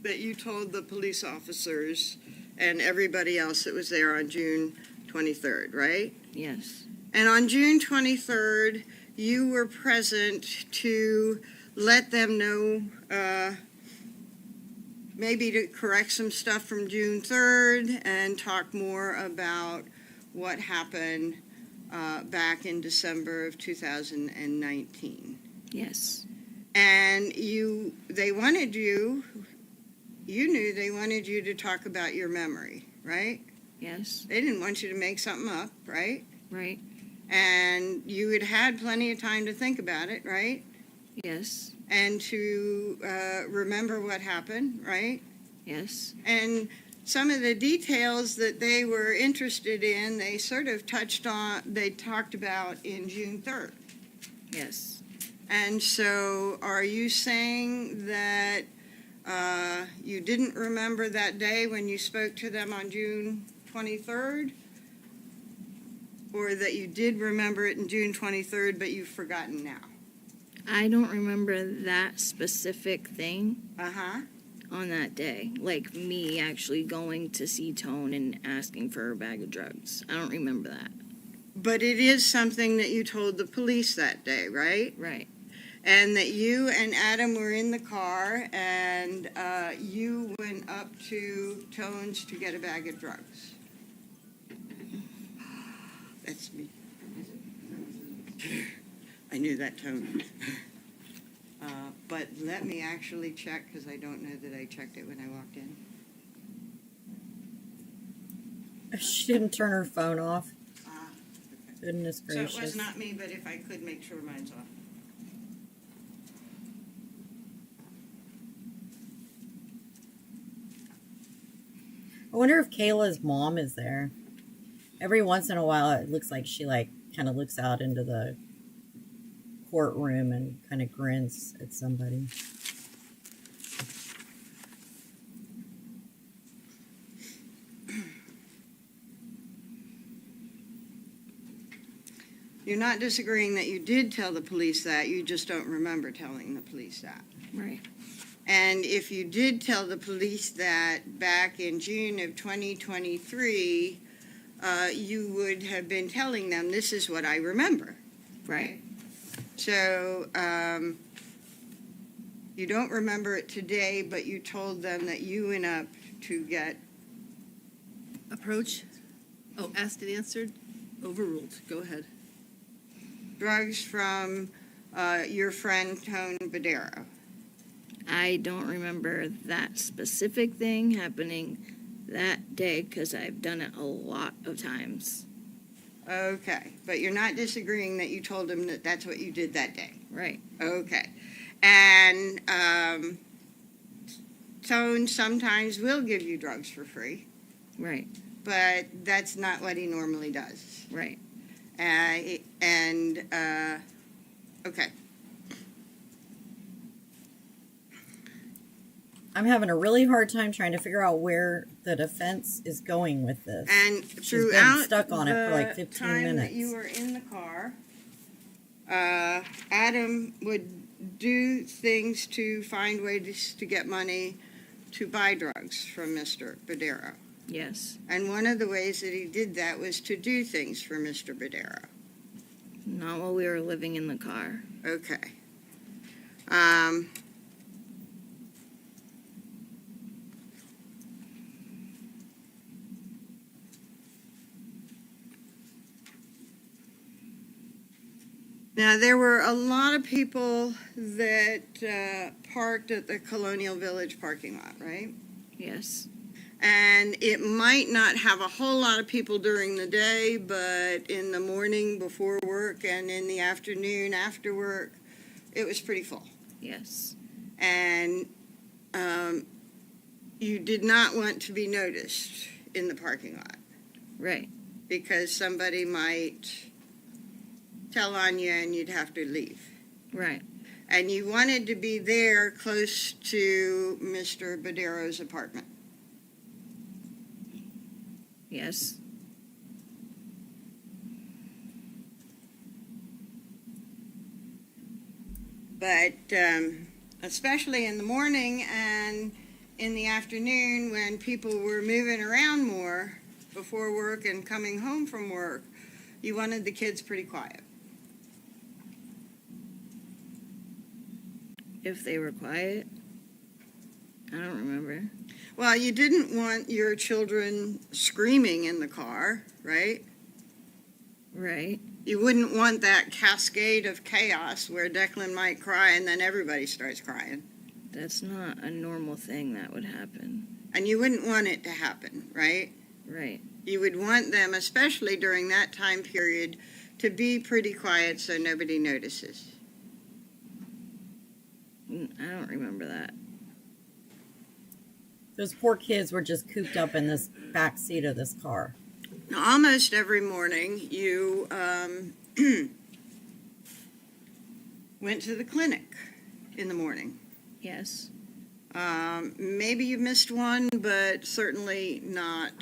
that you told the police officers and everybody else that was there on June 23rd, right? Yes. And on June 23rd, you were present to let them know, maybe to correct some stuff from June 3rd and talk more about what happened back in December of 2019. Yes. And they wanted you knew they wanted you to talk about your memory, right? Yes. They didn't want you to make something up, right? Right. And you had had plenty of time to think about it, right? Yes. And to remember what happened, right? Yes. And some of the details that they were interested in, they sort of they talked about in June 3rd. Yes. And so are you saying that you didn't remember that day when you spoke to them on June 23rd? Or that you did remember it in June 23rd, but you've forgotten now? I don't remember that specific thing Uh-huh. on that day. Like me actually going to see Tone and asking for a bag of drugs. I don't remember that. But it is something that you told the police that day, right? Right. And that you and Adam were in the car and you went up to Tone's to get a bag of drugs. That's me. I knew that tone. But let me actually check, because I don't know that I checked it when I walked in. She didn't turn her phone off. Okay. Goodness So gracious. it was not me, but if I could make sure mine's off. I wonder if Kayla's mom is there. Every once in a while, it looks like she kind of looks out into the courtroom and kind of grins at somebody. You're not disagreeing that you did tell the police that, you just don't remember telling the police that. Right. And if you did tell the police that back in June of 2023, you would have been telling them, this is what I remember. Right. So, you don't remember it today, but you told them that you went up to get, Approach. Oh, asked and answered. Overruled. Go ahead. drugs from your friend Tone Badero. I don't remember that specific thing happening that day because I've done it a lot of times. Okay, but you're not disagreeing that you told him that that's what you did that day. Right. Okay. And Tone sometimes will give you drugs for free, Right. but that's not what he normally does. Right. Okay. I'm having a really hard time trying to figure out where the defense is going with this. And She's throughout been stuck on it for like the 15 time minutes. that you were in the car, Adam would do things to find ways to get money to buy drugs from Mr. Badero. Yes. And one of the ways that he did that was to do things for Mr. Badero. Not while we were living in the car. Okay. Now, there were a lot of people that parked at the Colonial Village parking lot, right? Yes. And it might not have a whole lot of people during the day, but in the morning before work and in the afternoon after work, it was pretty full. Yes. And you did not want to be noticed in the parking lot Right. because somebody might tell on you and you'd have to leave. Right. And you wanted to be there close to Mr. Badero's apartment. Yes. But especially in the morning and in the afternoon when people were moving around more before work and coming home from work, you wanted the kids pretty quiet. If they were quiet. I don't remember. Well, you didn't want your children screaming in the car, right? Right. You wouldn't want that cascade of chaos where Declan might cry and then everybody starts crying. That's not a normal thing that would happen. And you wouldn't want it to happen, right? Right. You would want them, especially during that time period, to be pretty quiet so nobody notices. I don't remember that. Those poor kids were just cooped up in this back seat of this car. Almost every morning, you went to the clinic in the morning. Yes. Maybe you missed one, but certainly not.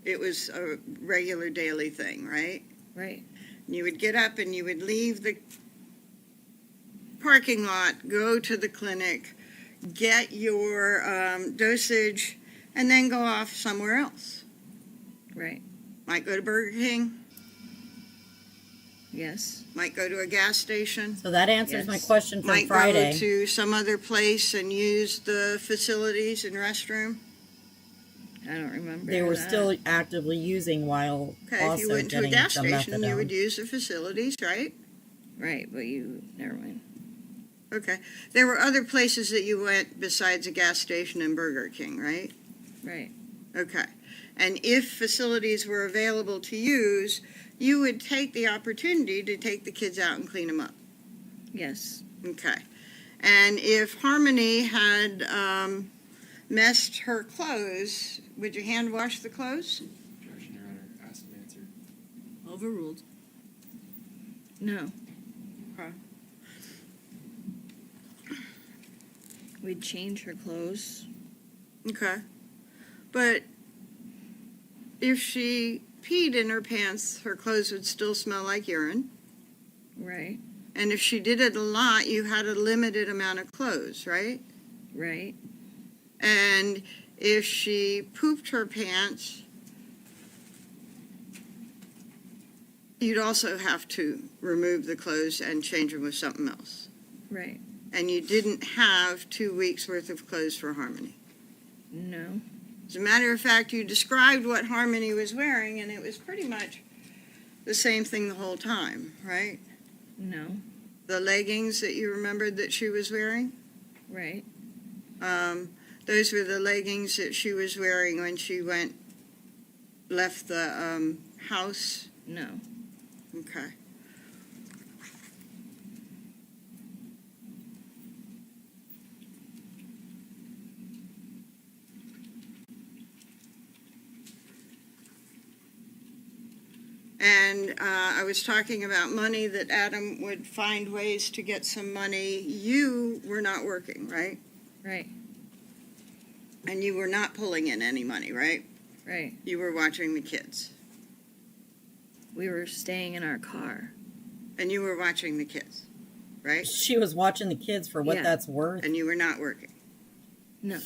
It was a regular daily thing, right? Right. You would get up and you would leave the parking lot, go to the clinic, get your dosage, and then go off somewhere else. Right. Might go to Burger King, Yes. might go to a gas station, So that answers my Yes. question from might Friday. go to some other place and use the facilities and restroom. I don't remember. They were that. still actively using while Okay, also if you went to a getting gas the station, you would methadone. use the facilities, right? Right, but you never mind. Okay. There were other places that you went besides a gas station and Burger King, right? Right. Okay. And if facilities were available to use, you would take the opportunity to take the kids out and clean them up. Yes. Okay. And if Harmony had messed her clothes, would you hand wash the clothes? Objection, Your Honor. Asked and answered. Overruled. No. Okay. We'd change her clothes. Okay. But if she peed in her pants, her clothes would still smell like urine. Right. And if she did it a lot, you had a limited amount of clothes, right? Right. And if she pooped her pants, you'd also have to remove the clothes and change them with something else. Right. And you didn't have 2 weeks' worth of clothes for Harmony. No. As a matter of fact, you described what Harmony was wearing, and it was pretty much the same thing the whole time, right? No. The leggings that you remembered that she was wearing, Right. those were the leggings that she was wearing when she left the house. No. Okay. And I was talking about money, that Adam would find ways to get some money. You were not working, right? Right. And you were not pulling in any money, right? Right. You were watching the kids. We were staying in our car. And you were watching the kids, right? She was watching the kids for what Yeah. that's worth. And you were not working. No.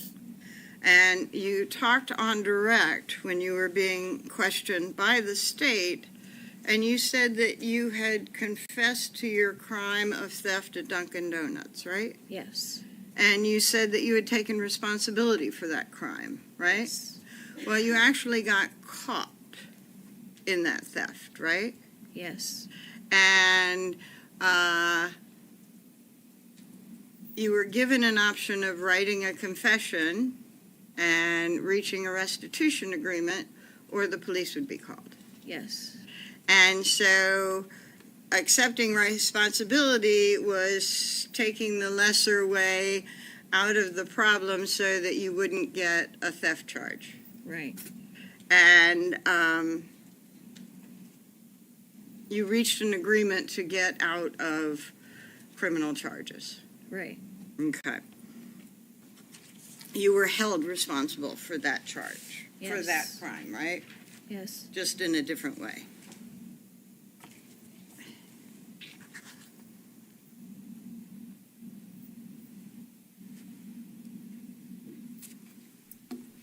And you talked on direct when you were being questioned by the state, and you said that you had confessed to your crime of theft at Dunkin' Donuts, right? Yes. And you said that you had taken responsibility for that crime, right? Yes. Well, you actually got caught in that theft, right? Yes. And you were given an option of writing a confession and reaching a restitution agreement, or the police would be called. Yes. And so accepting responsibility was taking the lesser way out of the problem so that you wouldn't get a theft charge. Right. And you reached an agreement to get out of criminal charges. Right. Okay. You were held responsible for that charge, for Yes. that crime, right? Yes. Just in a different way.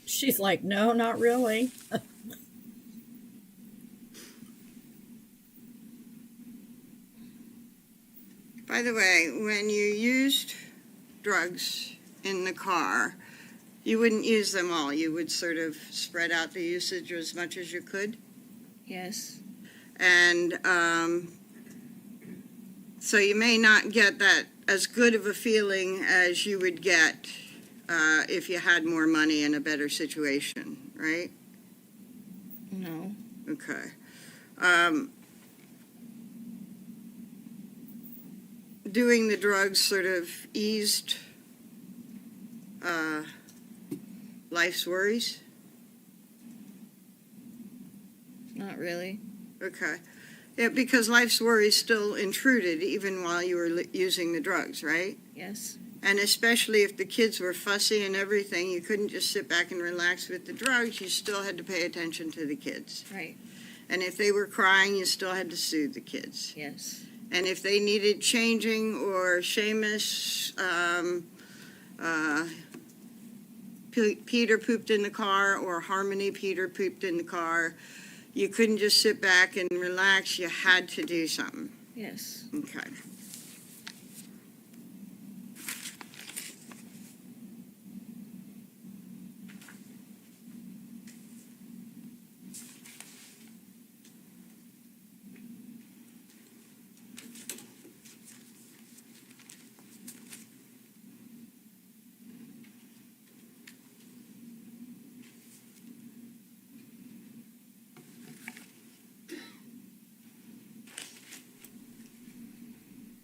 She's like, no, not really. By the way, when you used drugs in the car, you wouldn't use them all. You would sort of spread out the usage as much as you could. Yes. And so you may not get that as good of a feeling as you would get if you had more money and a better situation, right? No. Okay. Doing the drugs sort of eased life's worries? Not really. Okay. Yeah, because life's worries still intruded even while you were using the drugs, right? Yes. And especially if the kids were fussy and everything, you couldn't just sit back and relax with the drugs. You still had to pay attention to the kids. Right. And if they were crying, you still had to soothe the kids. Yes. And if they needed changing, or Seamus, Peter pooped in the car, or Harmony, Peter pooped in the car, you couldn't just sit back and relax. You had to do something. Yes. Okay.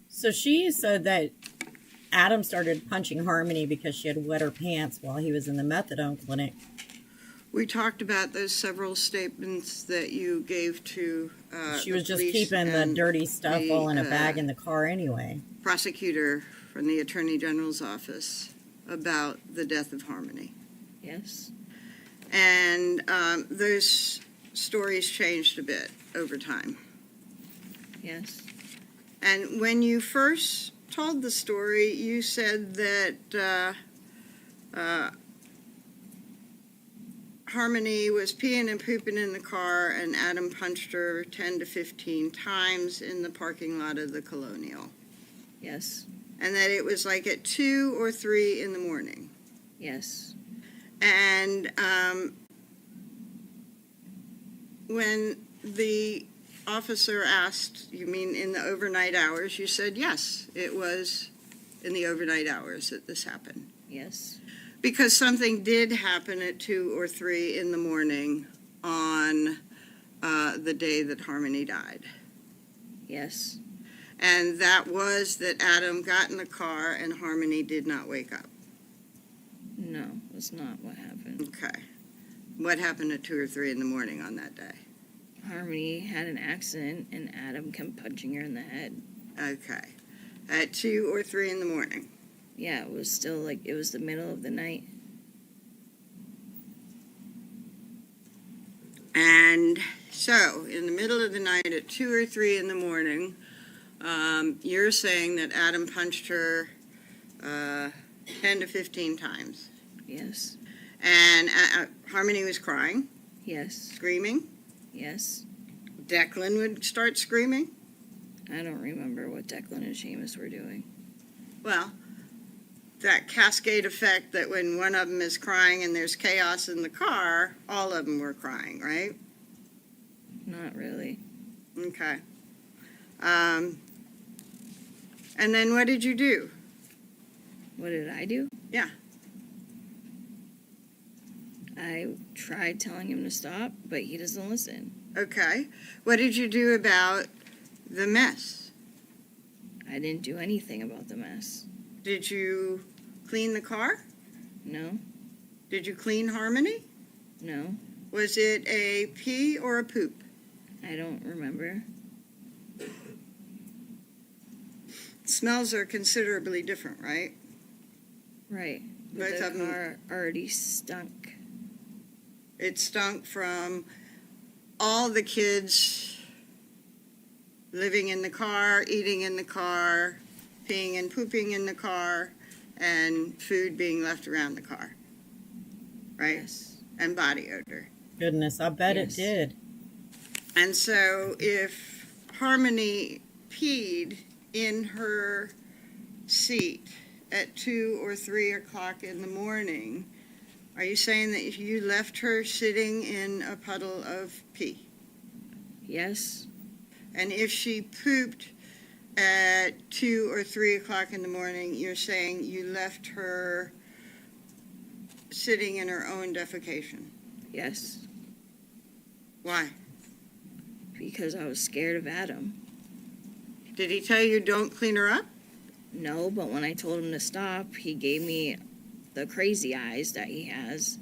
So she said that Adam started punching Harmony because she had wet her pants while he was in the methadone clinic. We talked about those several statements that you gave to She the was just police keeping the and dirty stuff the, all in a bag in the car anyway. prosecutor from the Attorney General's office about the death of Harmony. Yes. And those stories changed a bit over time. Yes. And when you first told the story, you said that Harmony was peeing and pooping in the car, and Adam punched her 10 to 15 times in the parking lot of the Colonial. Yes. And that it was like at 2 or 3 in the morning. Yes. And when the officer asked, you mean in the overnight hours, you said yes, it was in the overnight hours that this happened. Yes. Because something did happen at 2 or 3 in the morning on the day that Harmony died. Yes. And that was that Adam got in the car and Harmony did not wake up. No, that's not what happened. Okay. What happened at 2 or 3 in the morning on that day? Harmony had an accident and Adam kept punching her in the head. Okay. At 2 or 3 in the morning. Yeah, it was still like, it was the middle of the night. And so, in the middle of the night at 2 or 3 in the morning, you're saying that Adam punched her 10 to 15 times. Yes. And Harmony was crying, Yes. screaming. Yes. Declan would start screaming. I don't remember what Declan and Seamus were doing. Well, that cascade effect that when one of them is crying and there's chaos in the car, all of them were crying, right? Not really. Okay. And then what did you do? What did I do? Yeah. I tried telling him to stop, but he doesn't listen. Okay. What did you do about the mess? I didn't do anything about the mess. Did you clean the car? No. Did you clean Harmony? No. Was it a pee or a poop? I don't remember. Smells are considerably different, right? Right. Both But of the 'em- car already stunk. It stunk from all the kids living in the car, eating in the car, peeing and pooping in the car, and food being left around the car, right? Yes. And body odor. Goodness, I bet Yes. it did. And so if Harmony peed in her seat at 2 or 3 o'clock in the morning, are you saying that you left her sitting in a puddle of pee? Yes. And if she pooped at 2 or 3 o'clock in the morning, you're saying you left her sitting in her own defecation? Yes. Why? Because I was scared of Adam. Did he tell you don't clean her up? No, but when I told him to stop, he gave me the crazy eyes that he has,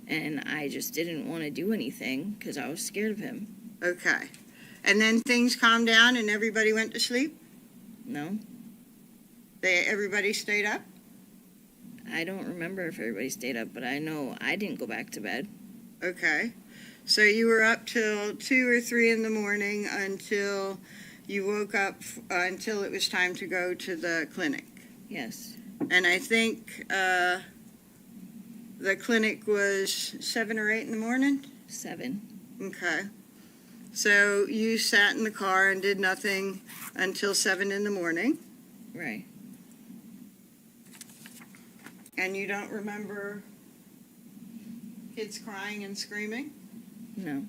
and I just didn't want to do anything because I was scared of him. Okay. And then things calmed down and everybody went to sleep? No? Everybody stayed up? I don't remember if everybody stayed up, but I know I didn't go back to bed. Okay. So you were up till 2 or 3 in the morning until you woke up, until it was time to go to the clinic. Yes. And I think the clinic was 7 or 8 in the morning? 7. Okay. So you sat in the car and did nothing until 7 in the morning, Right. and you don't remember kids crying and screaming? No.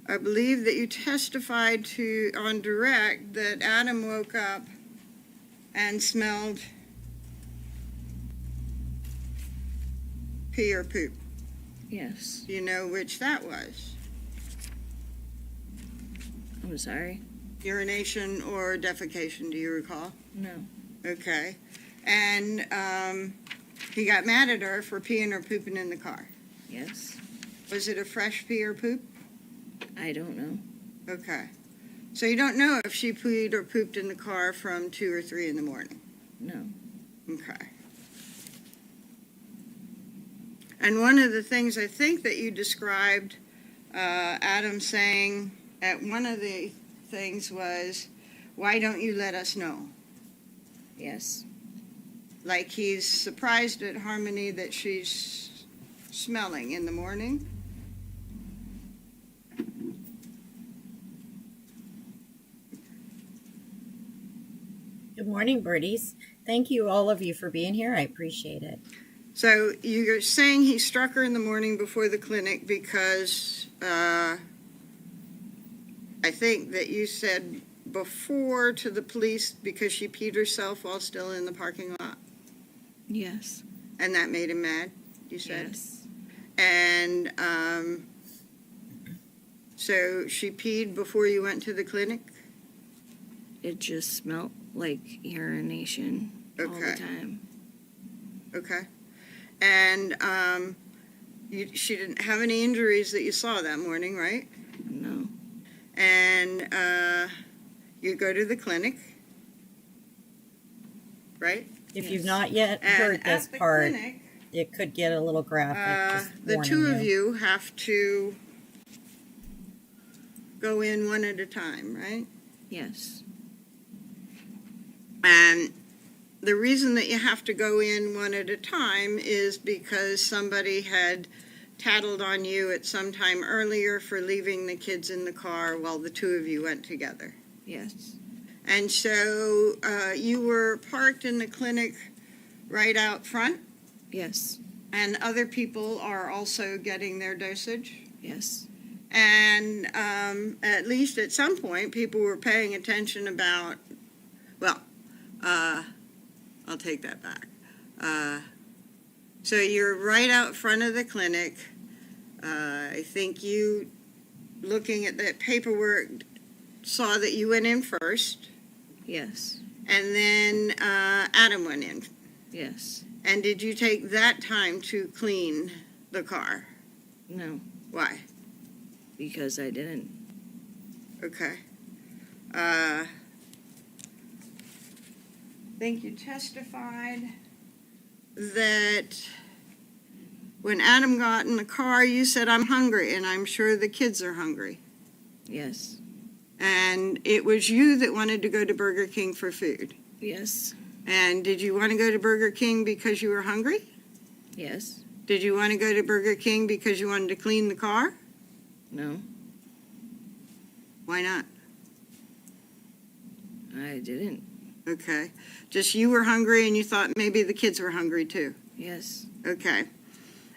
I believe that you testified on direct that Adam woke up and smelled pee or poop. Yes. Do you know which that was? I'm sorry. Urination or defecation, do you recall? No. Okay. And he got mad at her for peeing or pooping in the car. Yes. Was it a fresh pee or poop? I don't know. Okay. So you don't know if she peed or pooped in the car from 2 or 3 in the morning? No. Okay. And one of the things I think that you described, Adam saying at one of the things was, why don't you let us know? Yes. Like he's surprised at Harmony that she's smelling in the morning. Good morning, birdies. Thank you, all of you, for being here. I appreciate it. So you're saying he struck her in the morning before the clinic because I think that you said before to the police because she peed herself while still in the parking lot, Yes. and that made him mad, you said? Yes. And so she peed before you went to the clinic? It just smelled like urination all the Okay. time. Okay. And she didn't have any injuries that you saw that morning, right? No. And you go to the clinic, right? If Yes. you've not yet And heard this at the part, clinic, it could get a little graphic. Just the warning two of you have to go in one at a time, right? Yes. And the reason that you have to go in one at a time is because somebody had tattled on you at some time earlier for leaving the kids in the car while the two of you went together. Yes. And so you were parked in the clinic right out front, Yes. and other people are also getting their dosage. Yes. And at least at some point, people were paying attention about, well, I'll take that back. So you're right out front of the clinic. I think you, looking at that paperwork, saw that you went in first, Yes. and then Adam went in. Yes. And did you take that time to clean the car? No. Why? Because I didn't. Okay. I think you testified that when Adam got in the car, you said, "I'm hungry, and I'm sure the kids are hungry." Yes. And it was you that wanted to go to Burger King for food. Yes. And did you want to go to Burger King because you were hungry? Yes. Did you want to go to Burger King because you wanted to clean the car? No. Why not? I didn't. Okay. Just you were hungry and you thought maybe the kids were hungry too. Yes. Okay.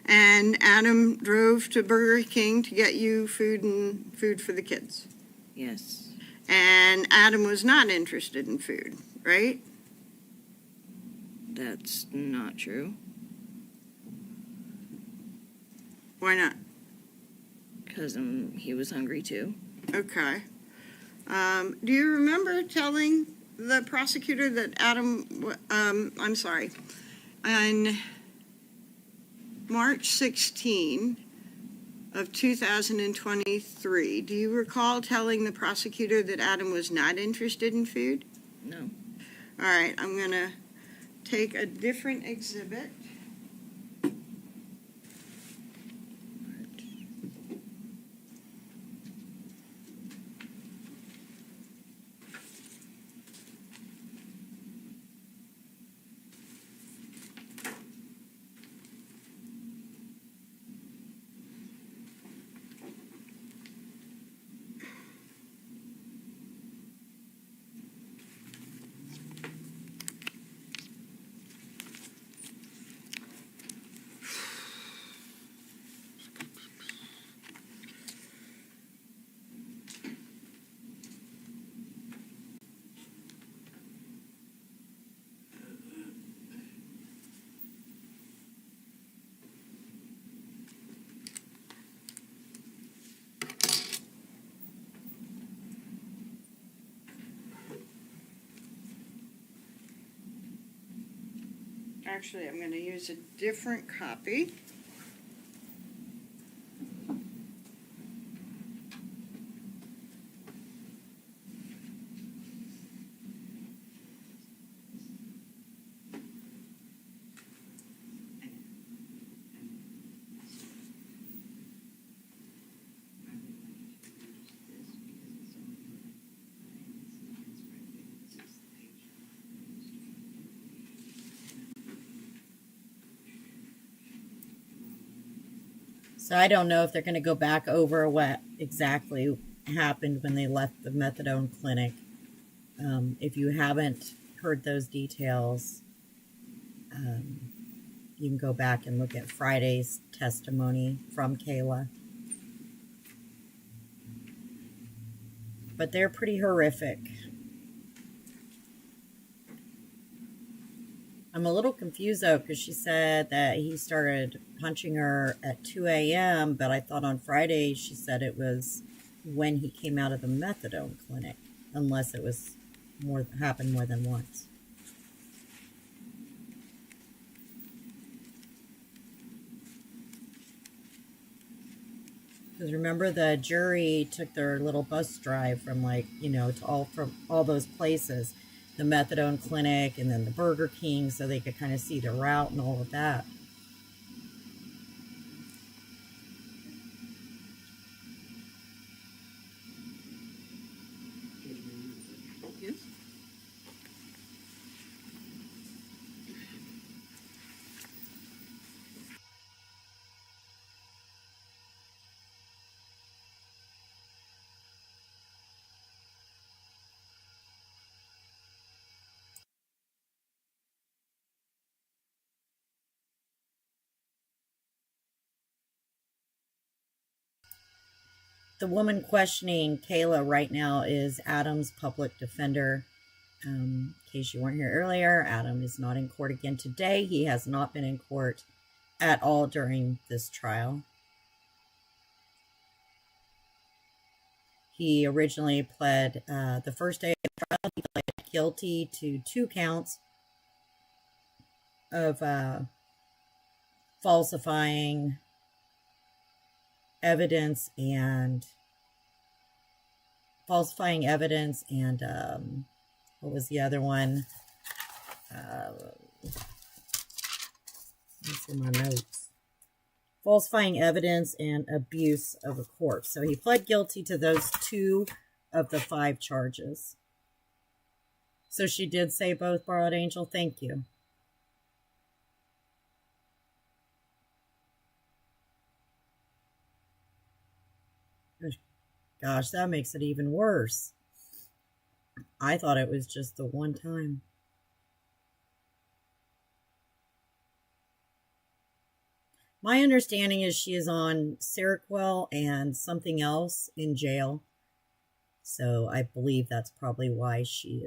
And Adam drove to Burger King to get you food and food for the kids. Yes. And Adam was not interested in food, right? That's not true. Why not? Because he was hungry too. Okay. Do you remember telling the prosecutor that Adam, I'm sorry, on March 16 of 2023, do you recall telling the prosecutor that Adam was not interested in food? No. All right, I'm going to take a different exhibit. Actually, I'm going to use a different copy. So I don't know if they're going to go back over what exactly happened when they left the methadone clinic. If you haven't heard those details, you can go back and look at Friday's testimony from Kayla. But they're pretty horrific. I'm a little confused though, because she said that he started punching her at 2 a.m., but I thought on Friday she said it was when he came out of the methadone clinic, unless it was happened more than once. Because remember, the jury took their little bus drive from from all those places, the methadone clinic and then the Burger King, so they could kind of see the route and all of that. Yes? The woman questioning Kayla right now is Adam's public defender. In case you weren't here earlier, Adam is not in court again today. He has not been in court at all during this trial. He originally pled, the first day of the trial, he pled guilty to 2 counts of falsifying evidence and what was the other one? Let's see my notes. Falsifying evidence and abuse of a corpse. So he pled guilty to those 2 of the 5 charges. So she did say both, Borrowed Angel. Thank you. Gosh, that makes it even worse. I thought it was just the one time. My understanding is she is on Seroquel and something else in jail. So I believe that's probably why she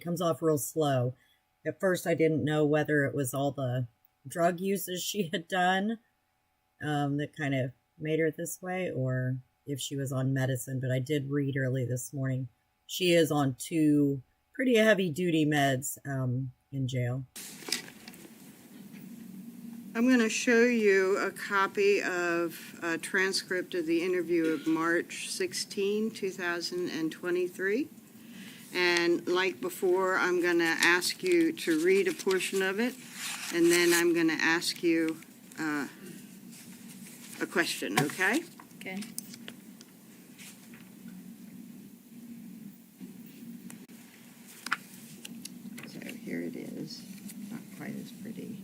comes off real slow. At first I didn't know whether it was all the drug uses she had done that kind of made her this way, or if she was on medicine, but I did read early this morning she is on 2 pretty heavy duty meds in jail. I'm going to show you a copy of a transcript of the interview of March 16, 2023. And like before, I'm going to ask you to read a portion of it, and then I'm going to ask you a question, okay? Okay. So here it is. Not quite as pretty.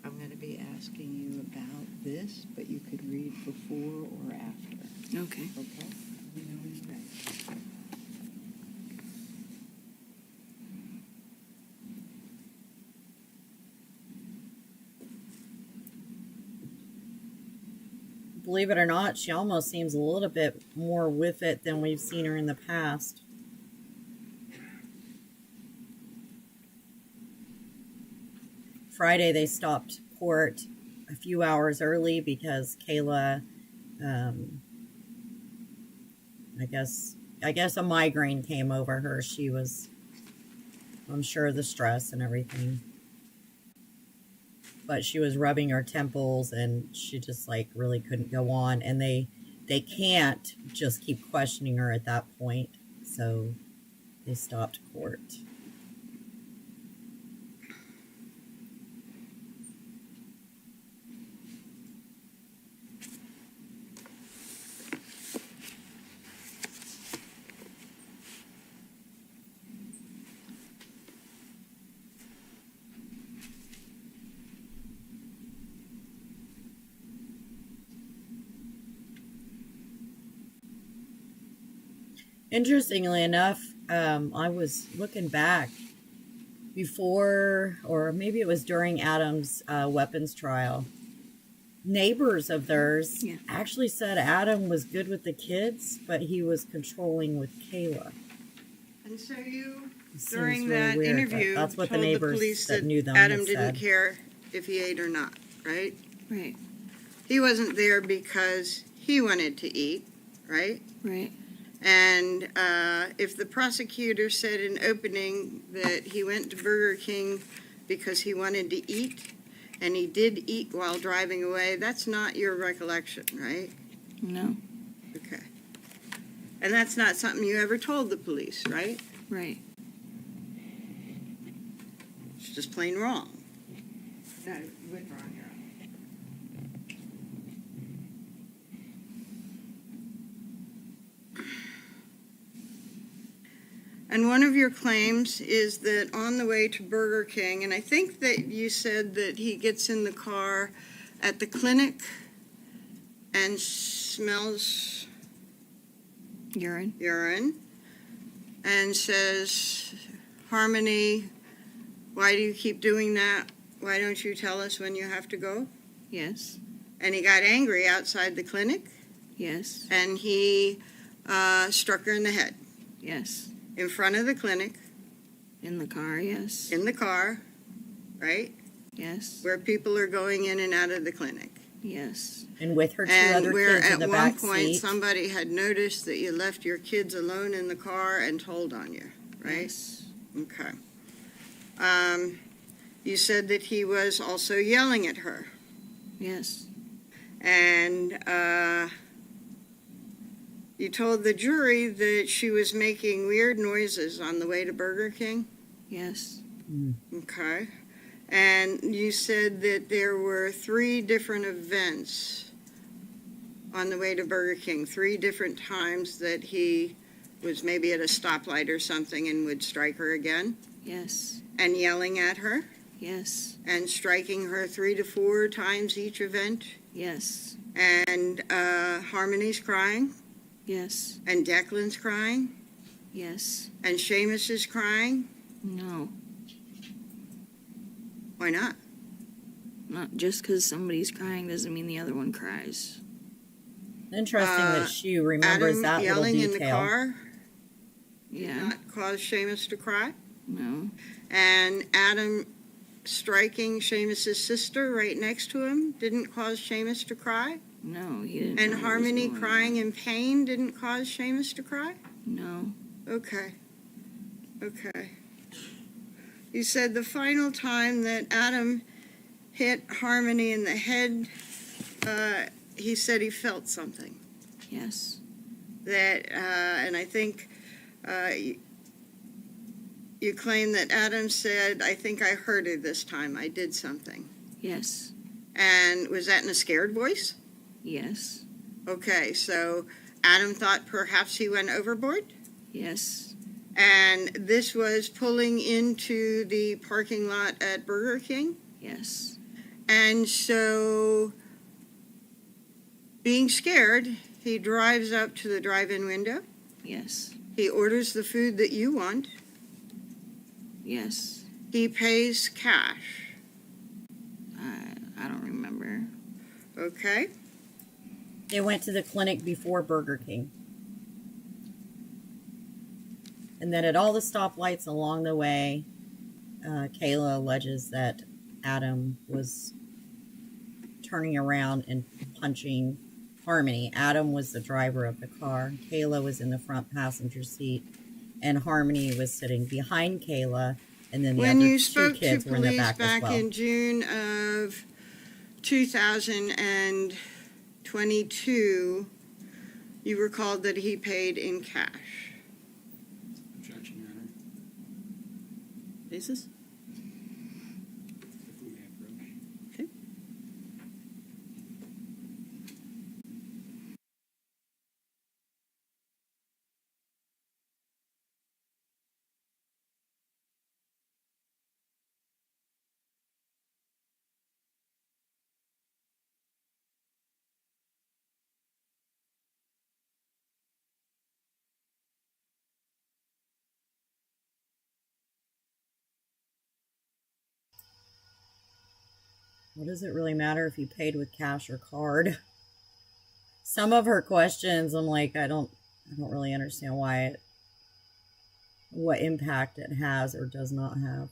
I'm going to be asking you about this, but you could read before or after. Okay. Okay? We know when you're ready. Believe it or not, she almost seems a little bit more with it than we've seen her in the past. Friday, they stopped court a few hours early because Kayla, I guess a migraine came over her. She was, I'm sure, the stress and everything. But she was rubbing her temples and she just really couldn't go on. And they can't just keep questioning her at that point. So they stopped court. Interestingly enough, I was looking back before, or maybe it was during Adam's weapons trial. Neighbors of theirs Yeah. actually said Adam was good with the kids, but he was controlling with Kayla. And so you, Seems during really that weird, but interview, that's what the told the neighbors police that that knew them Adam had didn't said. care if he ate or not, right? Right. He wasn't there because he wanted to eat, right? Right. And if the prosecutor said in opening that he went to Burger King because he wanted to eat, and he did eat while driving away, that's not your recollection, right? No. Okay. And that's not something you ever told the police, right? Right. It's just plain wrong. No, withdraw, Your Honor. And one of your claims is that on the way to Burger King, and I think that you said that he gets in the car at the clinic and smells Urine. urine and says, Harmony, why do you keep doing that? Why don't you tell us when you have to go? Yes. And he got angry outside the clinic Yes. and he struck her in the head Yes. in front of the clinic, In the car. Yes. in the car, right? Yes. Where people are going in and out of the clinic. Yes. And with her two And other where kids in at the one back point seat. somebody had noticed that you left your kids alone in the car and told on you, right? Yes. Okay. You said that he was also yelling at her. Yes. And you told the jury that she was making weird noises on the way to Burger King. Yes. Okay. And you said that there were 3 different events on the way to Burger King, 3 different times that he was maybe at a stoplight or something and would strike her again, Yes. and yelling at her, Yes. and striking her 3 to 4 times each event, Yes. and Harmony's crying, Yes. and Declan's crying, Yes. and Seamus is crying. No. Why not? Not just because somebody's crying doesn't mean the other one cries. Interesting that she remembers Adam that little yelling in the detail. car Yeah. not cause Seamus to cry, No. and Adam striking Seamus's sister right next to him didn't cause Seamus to cry, No. He didn't. and know what was Harmony going crying in pain didn't cause Seamus to cry. on. No. Okay. Okay. You said the final time that Adam hit Harmony in the head, he said he felt something. Yes. That, and I think you claim that Adam said, I think I heard her this time. I did something. Yes. And was that in a scared voice? Yes. Okay, so Adam thought perhaps he went overboard? Yes. And this was pulling into the parking lot at Burger King? Yes. And so, being scared, he drives up to the drive-in window. Yes. He orders the food that you want. Yes. He pays cash. I don't remember. Okay? They went to the clinic before Burger King. And then at all the stoplights along the way, Kayla alleges that Adam was turning around and punching Harmony. Adam was the driver of the car. Kayla was in the front passenger seat. And Harmony was sitting behind Kayla. And then the When other you two spoke to kids were in the police back as back well. in June of 2022, you recalled that he paid in cash. Objection, Your Honor. Basis? What does it really matter if you paid with cash or card? Some of her questions, I'm like, I don't really understand what impact it has or does not have.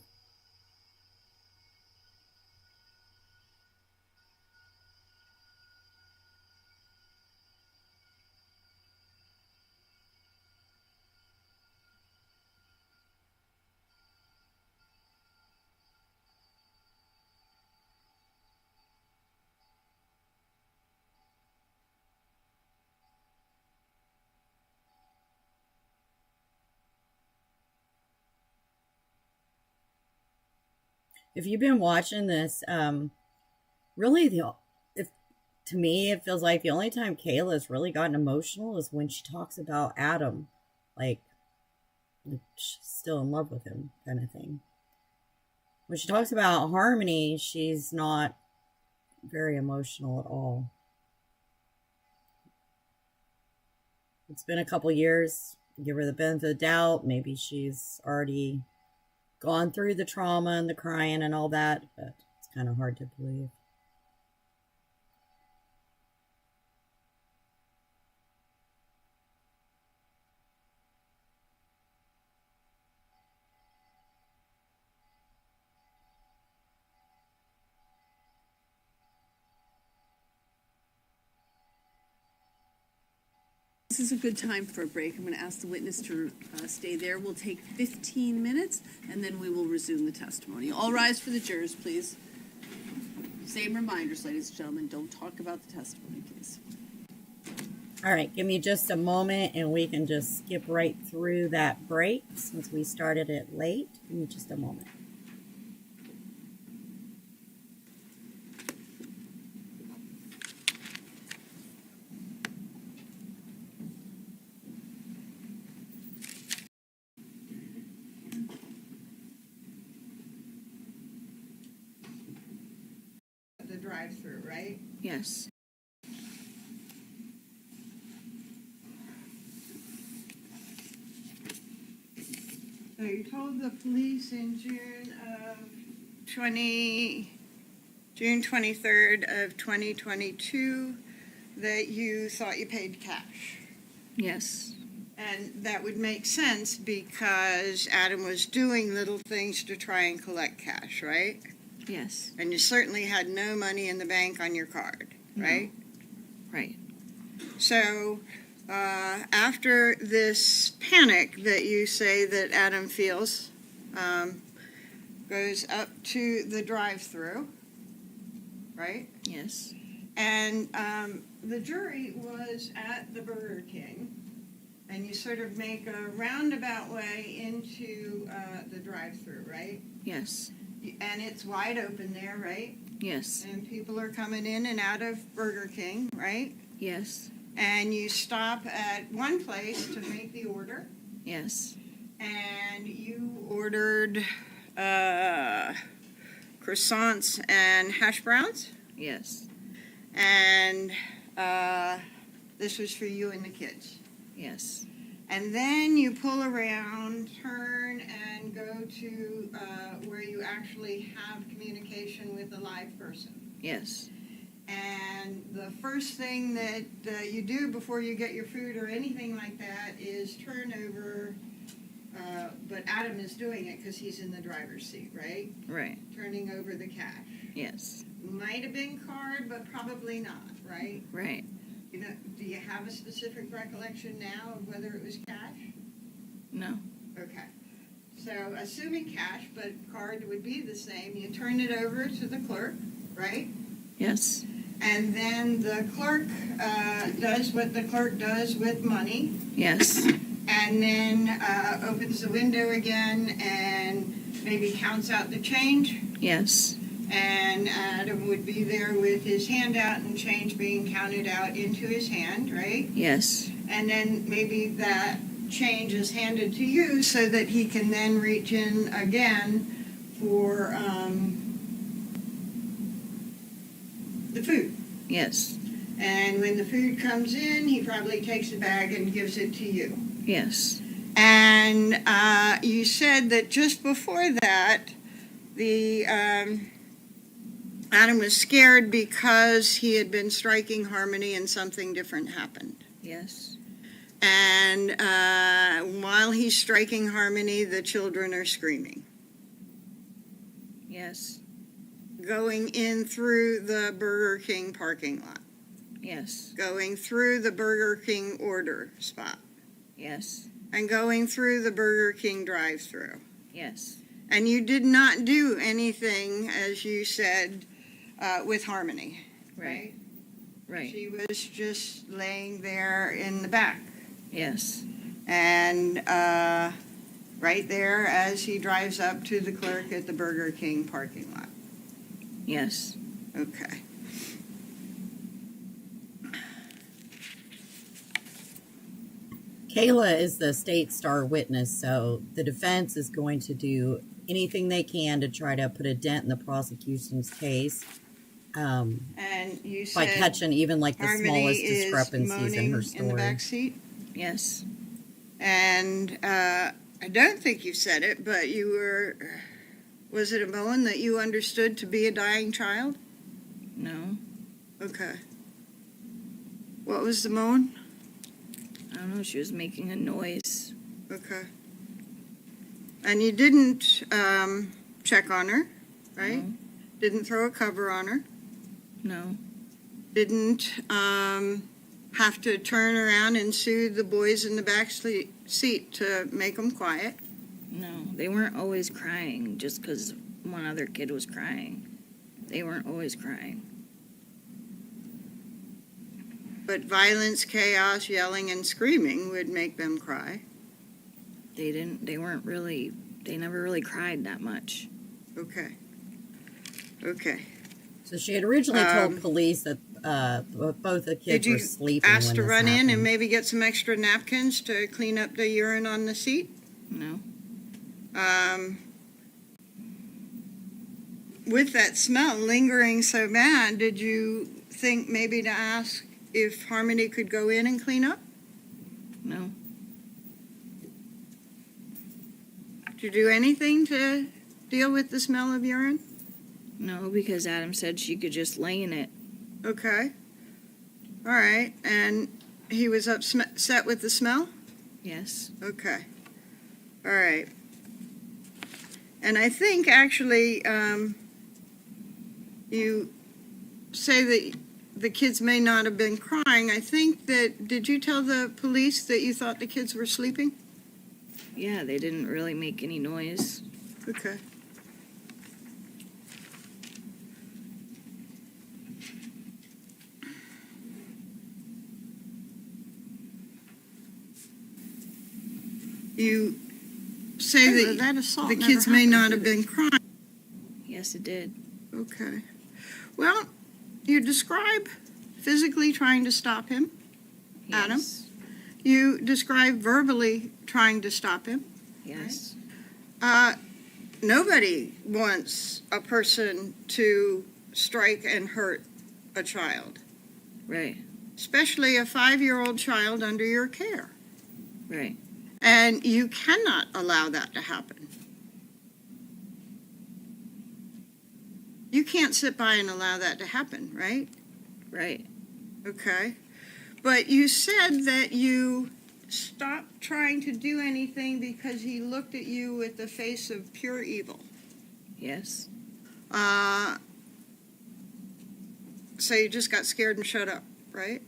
If you've been watching this, really to me it feels like the only time Kayla's really gotten emotional is when she talks about Adam, like she's still in love with him, kind of thing. When she talks about Harmony, she's not very emotional at all. It's been a couple years. Give her the benefit of the doubt. Maybe she's already gone through the trauma and the crying and all that, but it's kind of hard to believe. This is a good time for a break. I'm going to ask the witness to stay there. We'll take 15 minutes, and then we will resume the testimony. All rise for the jurors, please. Same reminders, ladies and gentlemen. Don't talk about the testimony, please. All right, give me just a moment, and we can just skip right through that break since we started it late. Give me just a moment. The drive-through, right? Yes. So you told the police in June 23rd of 2022 that you thought you paid cash. Yes. And that would make sense because Adam was doing little things to try and collect cash, right? Yes. And you certainly had no money in the bank on your card, right? No. Right. So after this panic that you say that Adam feels, goes up to the drive-through, right? Yes. And the jury was at the Burger King, and you sort of make a roundabout way into the drive-through, right? Yes. And it's wide open there, right? Yes. And people are coming in and out of Burger King, right? Yes. And you stop at one place to make the order, Yes. and you ordered croissants and hash browns, Yes. and this was for you and the kids. Yes. And then you pull around, turn, and go to where you actually have communication with a live person. Yes. And the first thing that you do before you get your food or anything like that is turn over, but Adam is doing it because he's in the driver's seat, right? Right. Turning over the cash. Yes. Might have been card, but probably not, right? Right. You know, do you have a specific recollection now of whether it was cash? No. Okay. So assuming cash, but card would be the same, you turn it over to the clerk, right? Yes. And then the clerk does what the clerk does with money, Yes. and then opens the window again and maybe counts out the change. Yes. And Adam would be there with his hand out and change being counted out into his hand, right? Yes. And then maybe that change is handed to you so that he can then reach in again for the food. Yes. And when the food comes in, he probably takes the bag and gives it to you. Yes. And you said that just before that, the Adam was scared because he had been striking Harmony and something different happened. Yes. And while he's striking Harmony, the children are screaming. Yes. Going in through the Burger King parking lot. Yes. Going through the Burger King order spot. Yes. And going through the Burger King drive-thru. Yes. And you did not do anything, as you said, with Harmony. Right. Right. She was just laying there in the back. Yes. And right there as he drives up to the clerk at the Burger King parking lot. Yes. Okay. Kayla is the state star witness, so the defense is going to do anything they can to try to put a dent in the prosecution's case And you by said catching even like the Harmony smallest is discrepancies in her moaning in the back story. seat. Yes. And I don't think you said it, but you were, was it a moan that you understood to be a dying child? No. Okay. What was the moan? I don't know. She was making a noise. Okay. And you didn't check on her, right? No. Didn't throw a cover on her? No. Didn't have to turn around and soothe the boys in the back seat to make them quiet? No. They weren't always crying just because one other kid was crying. They weren't always crying. But violence, chaos, yelling, and screaming would make them cry. They never really cried that much. Okay. Okay. So she had originally told police that both the kids Did you were sleeping ask when to this run in happened. and maybe get some extra napkins to clean up the urine on the seat? No. With that smell lingering so bad, did you think maybe to ask if Harmony could go in and clean up? No. Did you do anything to deal with the smell of urine? No, because Adam said she could just lay in it. Okay. All right. And he was upset with the smell? Yes. Okay. All right. And I think actually you say that the kids may not have been crying. I think that, did you tell the police that you thought the kids were sleeping? Yeah, they didn't really make any noise. Okay. You say that the kids may not have been crying. Yes, it did. Okay. Well, you describe physically trying to stop him. Adam? Yes. You describe verbally trying to stop him. Yes. Nobody wants a person to strike and hurt a child, Right. especially a 5-year-old child under your care. Right. And you cannot allow that to happen. You can't sit by and allow that to happen, right? Right. Okay. But you said that you stopped trying to do anything because he looked at you with the face of pure evil. Yes. So you just got scared and shut up, right?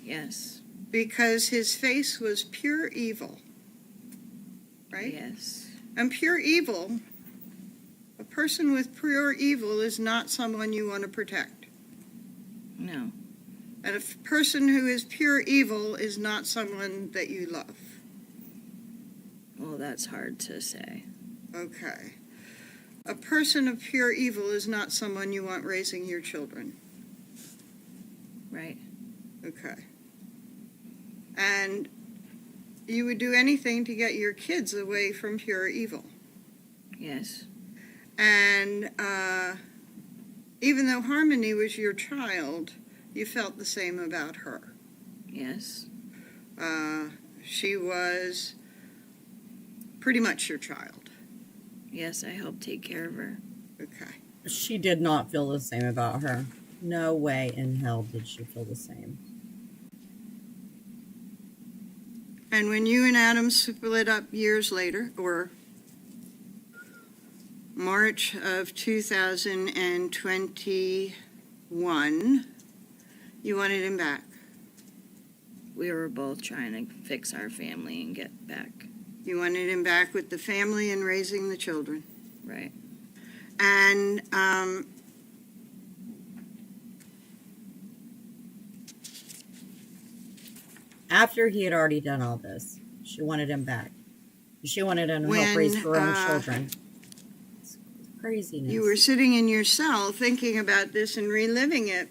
Yes. Because his face was pure evil, right? Yes. And pure evil, a person with pure evil is not someone you want to protect. No. And a person who is pure evil is not someone that you love. Well, that's hard to say. Okay. A person of pure evil is not someone you want raising your children. Right. Okay. And you would do anything to get your kids away from pure evil. Yes. And even though Harmony was your child, you felt the same about her. Yes. She was pretty much your child. Yes, I helped take care of her. Okay. She did not feel the same about her. No way in hell did she feel the same. And when you and Adam split up years later, or March of 2021, you wanted him back. We were both trying to fix our family and get back. You wanted him back with the family and raising the children. Right. And After he had already done all this, she wanted him back. She wanted him to When, help raise her own children. It's craziness. you were sitting in your cell thinking about this and reliving it,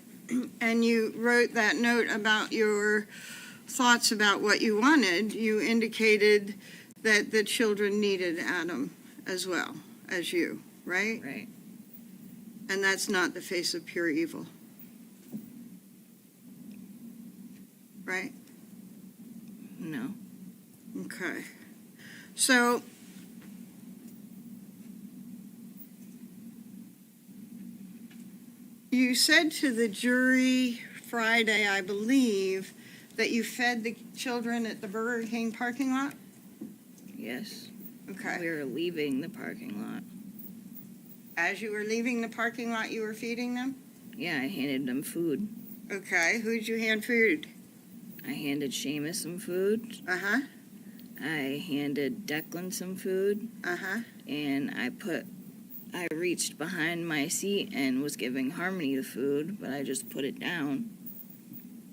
and you wrote that note about your thoughts about what you wanted. You indicated that the children needed Adam as well as you, right? Right. And that's not the face of pure evil. Right? No. Okay. So, you said to the jury Friday, I believe, that you fed the children at the Burger King parking lot? Yes. Okay. We were leaving the parking lot. As you were leaving the parking lot, you were feeding them? Yeah, I handed them food. Okay. Who'd you hand food? I handed Seamus some food. Uh-huh. I handed Declan some food. Uh-huh. And I reached behind my seat and was giving Harmony the food, but I just put it down,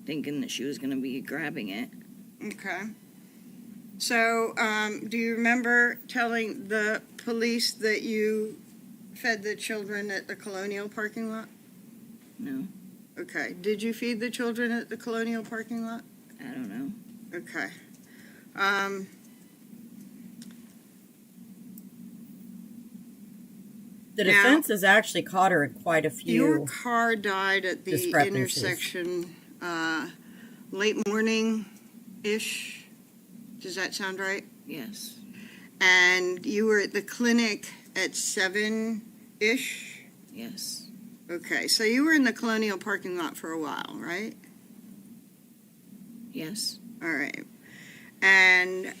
thinking that she was going to be grabbing it. Okay. So, do you remember telling the police that you fed the children at the Colonial parking lot? No, Okay. Did you feed the children at the Colonial parking lot? I don't know. Okay. The Now- defense has actually caught her in quite a Your few. car died at the Discrepancies. intersection late morning-ish. Does that sound right? Yes, And you were at the clinic at 7-ish? yes, Okay, so you were in the Colonial parking lot for a while, right? yes, All right. And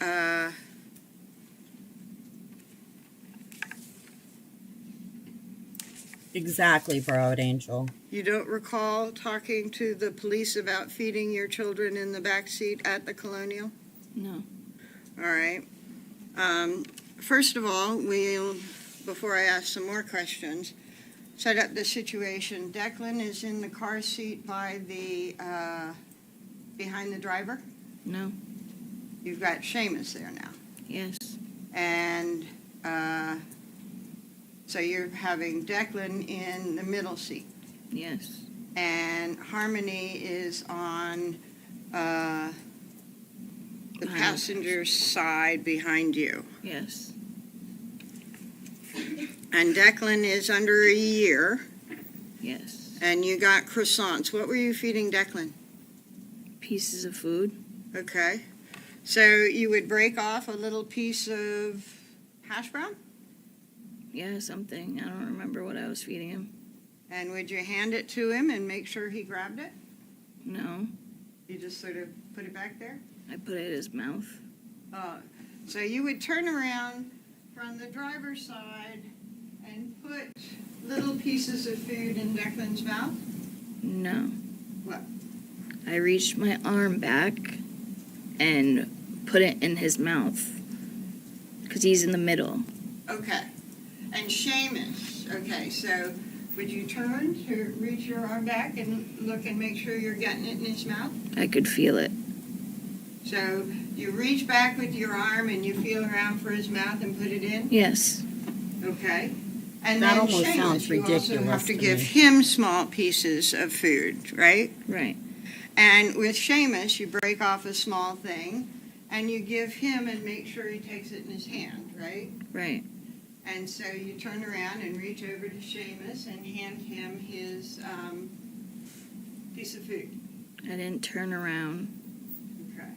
Exactly, Broward Angel. you don't recall talking to the police about feeding your children in the back seat at the Colonial? no, All right. First of all, we'll, before I ask some more questions, set up the situation. Declan is in the car seat by the, behind the driver. no, You've got Seamus there now. yes, And so you're having Declan in the middle seat. yes, And Harmony is on the Behind. passenger side behind you. yes, And Declan is under a year, yes. and you got croissants. What were you feeding Declan? Pieces of food. Okay. So you would break off a little piece of hash brown? Yeah, something. I don't remember what I was feeding him. And would you hand it to him and make sure he grabbed it? No, You just sort of put it back there? I put it in his mouth. So you would turn around from the driver's side and put little pieces of food in Declan's mouth? No. What? I reached my arm back and put it in his mouth because he's in the middle. Okay. And Seamus, okay, so would you turn to reach your arm back and look and make sure you're getting it in his mouth? I could feel it. So you reach back with your arm and you feel around for his mouth and put it in? Yes, Okay. And That then almost Seamus, sounds you also ridiculous have to to give me. him small pieces of food, right? right, And with Seamus, you break off a small thing and you give him and make sure he takes it in his hand, right? right, And so you turn around and reach over to Seamus and hand him his piece of food. I didn't turn around Okay.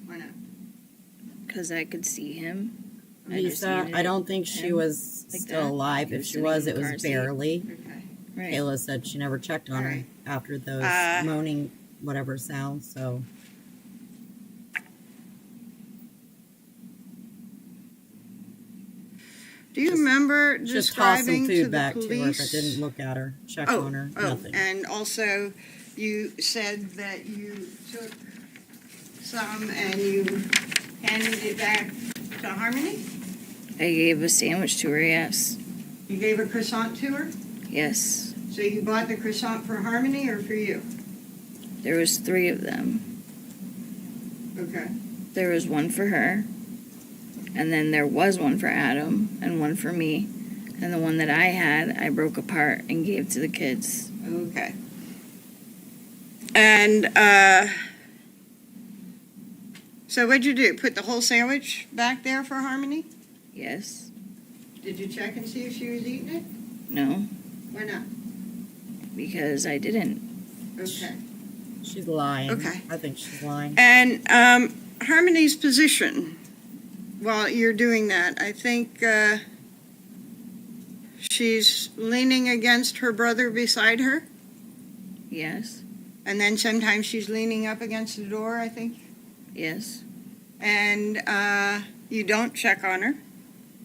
Why not? because I could see him. I just Lisa, needed I don't think she him was like still that. alive. He If was she sitting was, in it the was car seat. barely. Okay. Right. Kayla said she never checked on her Alright. after those Uh, moaning whatever sounds, so. Do you Just- remember Just tossed some describing to food the back to her, police? but didn't look at her, check Oh, on her, oh, nothing. and also you said that you took some and you handed it back to Harmony? I gave a sandwich to her, yes. You gave a croissant to her? Yes. So you bought the croissant for Harmony or for you? There was 3 of them. Okay. There was one for her, and then there was one for Adam, and one for me. And the one that I had, I broke apart and gave to the kids. Okay. And, so what'd you do? Put the whole sandwich back there for Harmony? Yes. Did you check and see if she was eating it? No, Why not? because I didn't. Okay. She's lying. Okay. I think she's lying. And Harmony's position while you're doing that, I think she's leaning against her brother beside her, Yes. and then sometimes she's leaning up against the door, I think. Yes. And you don't check on her,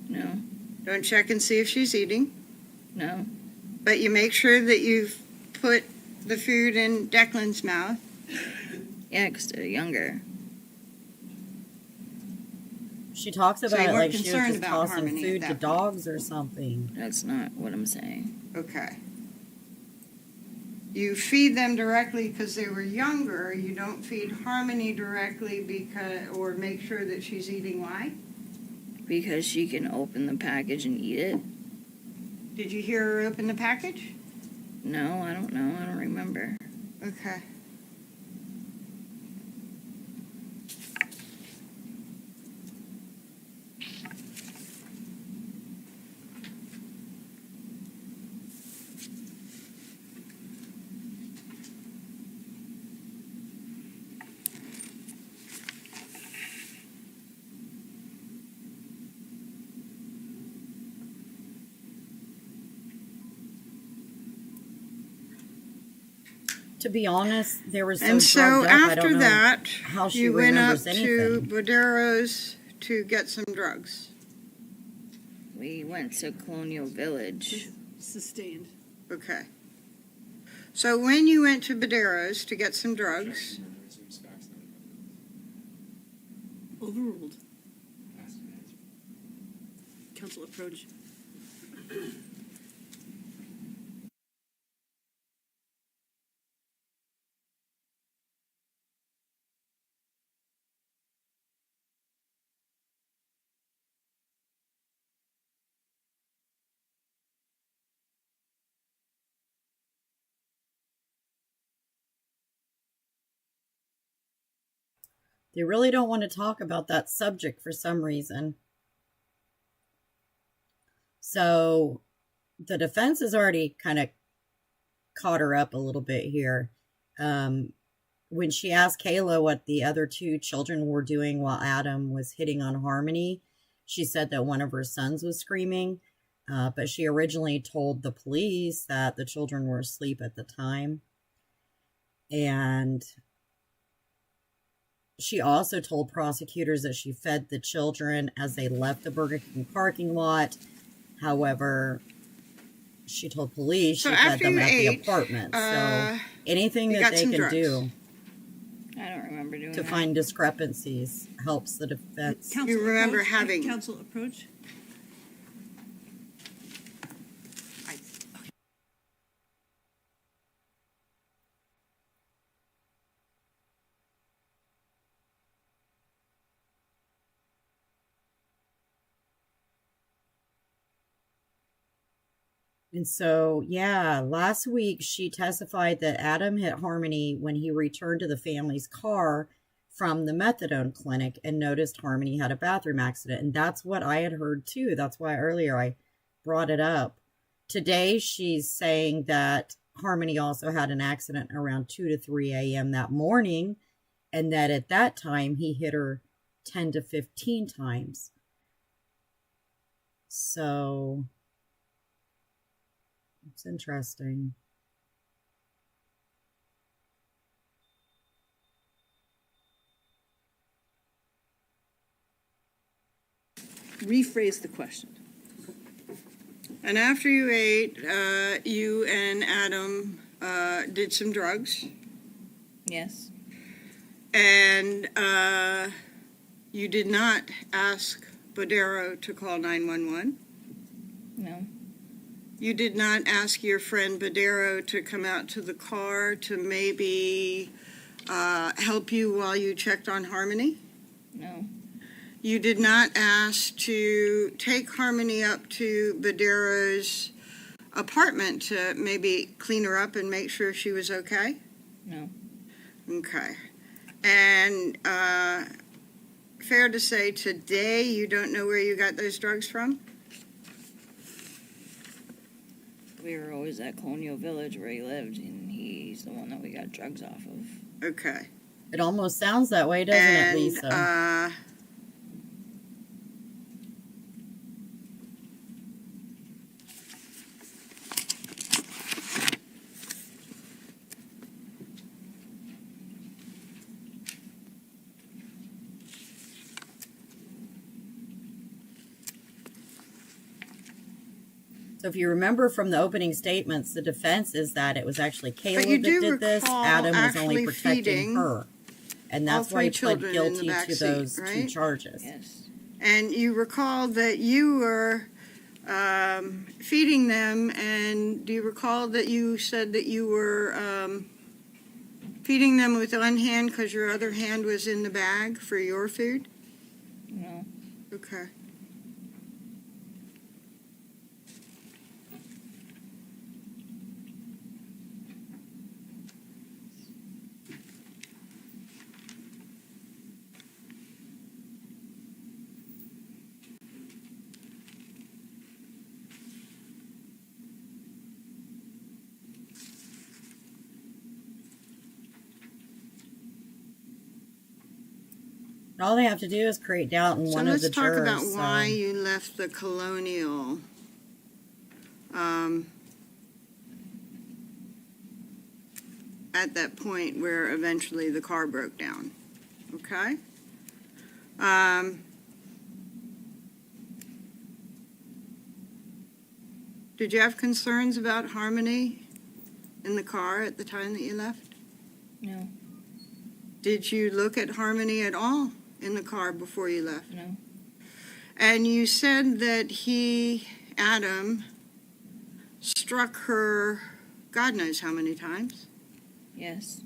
No. don't check and see if she's eating, No. but you make sure that you've put the food in Declan's mouth. Yeah, because they're younger. She talks So about you it weren't like she was concerned just about tossing Harmony at food to that point? dogs or something. That's not what I'm saying. Okay. You feed them directly because they were younger. You don't feed Harmony directly because, or make sure that she's eating. Why? Because she can open the package and eat it. Did you hear her open the package? No, I don't know. I don't remember. Okay. To be honest, they were so And so drugged up, I after don't know that, how she you went up remembers to anything. Bodero's to get some drugs. We went to Colonial Village. Sustained. Okay. So when you went to Bodero's to get some drugs, Overruled. Council approach. They really don't want to talk about that subject for some reason. So the defense has already kind of caught her up a little bit here. When she asked Kayla what the other 2 children were doing while Adam was hitting on Harmony, she said that one of her sons was screaming, but she originally told the police that the children were asleep at the time. And she also told prosecutors that she fed the children as they left the Burger King parking lot. However, she told police So she fed after them you at the ate, apartment. So anything you that got they some can drugs. do I don't remember doing to that. find discrepancies helps the defense. Council You remember approach. having- Council approach. And so, yeah, last week she testified that Adam hit Harmony when he returned to the family's car from the methadone clinic and noticed Harmony had a bathroom accident. And that's what I had heard too. That's why earlier I brought it up. Today she's saying that Harmony also had an accident around 2 to 3 a.m. that morning, and that at that time he hit her 10 to 15 times. So it's interesting. Rephrase the question. And after you ate, you and Adam did some drugs, Yes. and you did not ask Bodero to call 911. No. You did not ask your friend Bodero to come out to the car to maybe help you while you checked on Harmony. No. You did not ask to take Harmony up to Bodero's apartment to maybe clean her up and make sure she was okay? No. Okay. And fair to say today you don't know where you got those drugs from? We were always at Colonial Village where he lived, and he's the one that we got drugs off of. Okay. It almost sounds that way, doesn't it, And Lisa? So if you remember from the opening statements, the defense is that it was actually Kayla you that do did this. recall Adam was only actually protecting feeding her. And all that's why he three pled children in the guilty back to seat, those two right? charges. Yes. And you recall that you were feeding them, and do you recall that you said that you were feeding them with one hand because your other hand was in the bag for your food? No. Okay. All they have to do is create doubt in So one of let's the talk jurors. about why so. you left the Colonial. At that point where eventually the car broke down. Okay? Did you have concerns about Harmony in the car at the time that you left? No. Did you look at Harmony at all in the car before you left? No. And you said that he, Adam, struck her God knows how many times, Yes.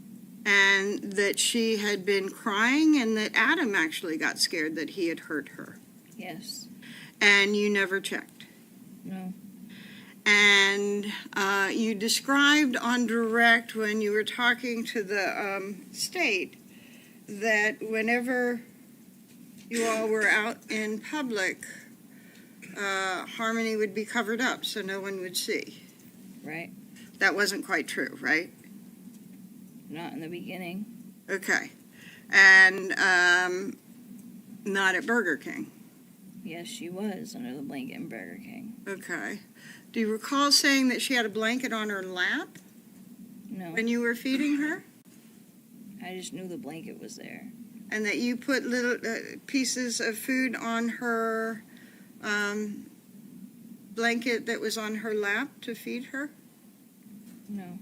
and that she had been crying, and that Adam actually got scared that he had hurt her. Yes. And you never checked. No. And you described on direct when you were talking to the state that whenever you all were out in public, Harmony would be covered up so no one would see. Right. That wasn't quite true, right? Not in the beginning. Okay. And not at Burger King. Yes, she was under the blanket in Burger King. Okay. Do you recall saying that she had a blanket on her lap No. when you were feeding her? I just knew the blanket was there. And that you put little pieces of food on her blanket that was on her lap to feed her? No.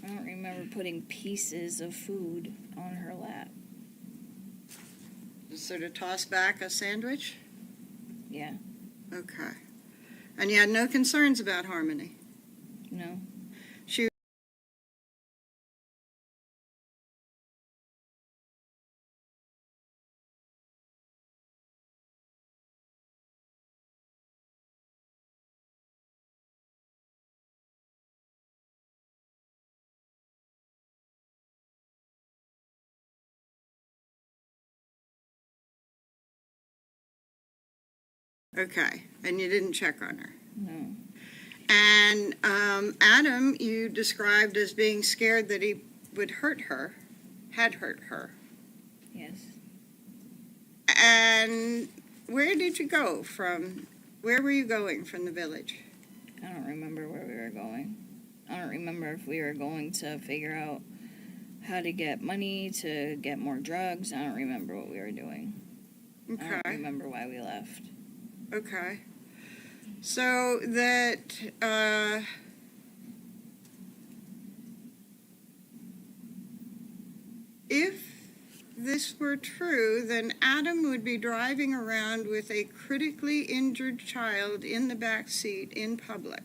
I don't remember putting pieces of food on her lap. Sort of toss back a sandwich? Yeah. Okay. And you had no concerns about Harmony? No. She Okay, and you didn't check on her. No. And Adam, you described as being scared that he would hurt her, had hurt her. Yes. And where did you go from? Where were you going from the village? I don't remember where we were going. I don't remember if we were going to figure out how to get money to get more drugs. I don't remember what we were doing. I Okay. don't remember why we left. Okay. So that if this were true, then Adam would be driving around with a critically injured child in the back seat in public.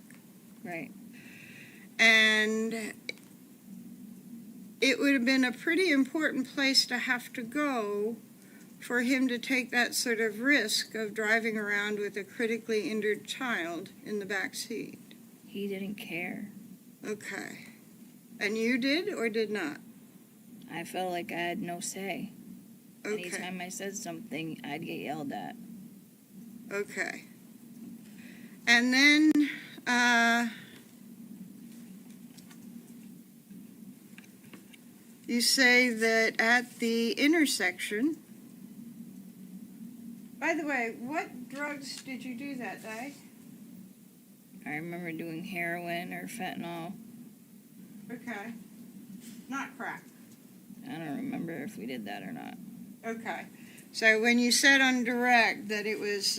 Right. And it would have been a pretty important place to have to go for him to take that sort of risk of driving around with a critically injured child in the back seat. He didn't care. Okay. And you did or did not? I felt like I had no say. Okay. Anytime I said something, I'd get yelled at. Okay. And then, you say that at the intersection. By the way, what drugs did you do that day? I remember doing heroin or fentanyl. Okay. Not crack. I don't remember if we did that or not. Okay. So when you said on direct that it was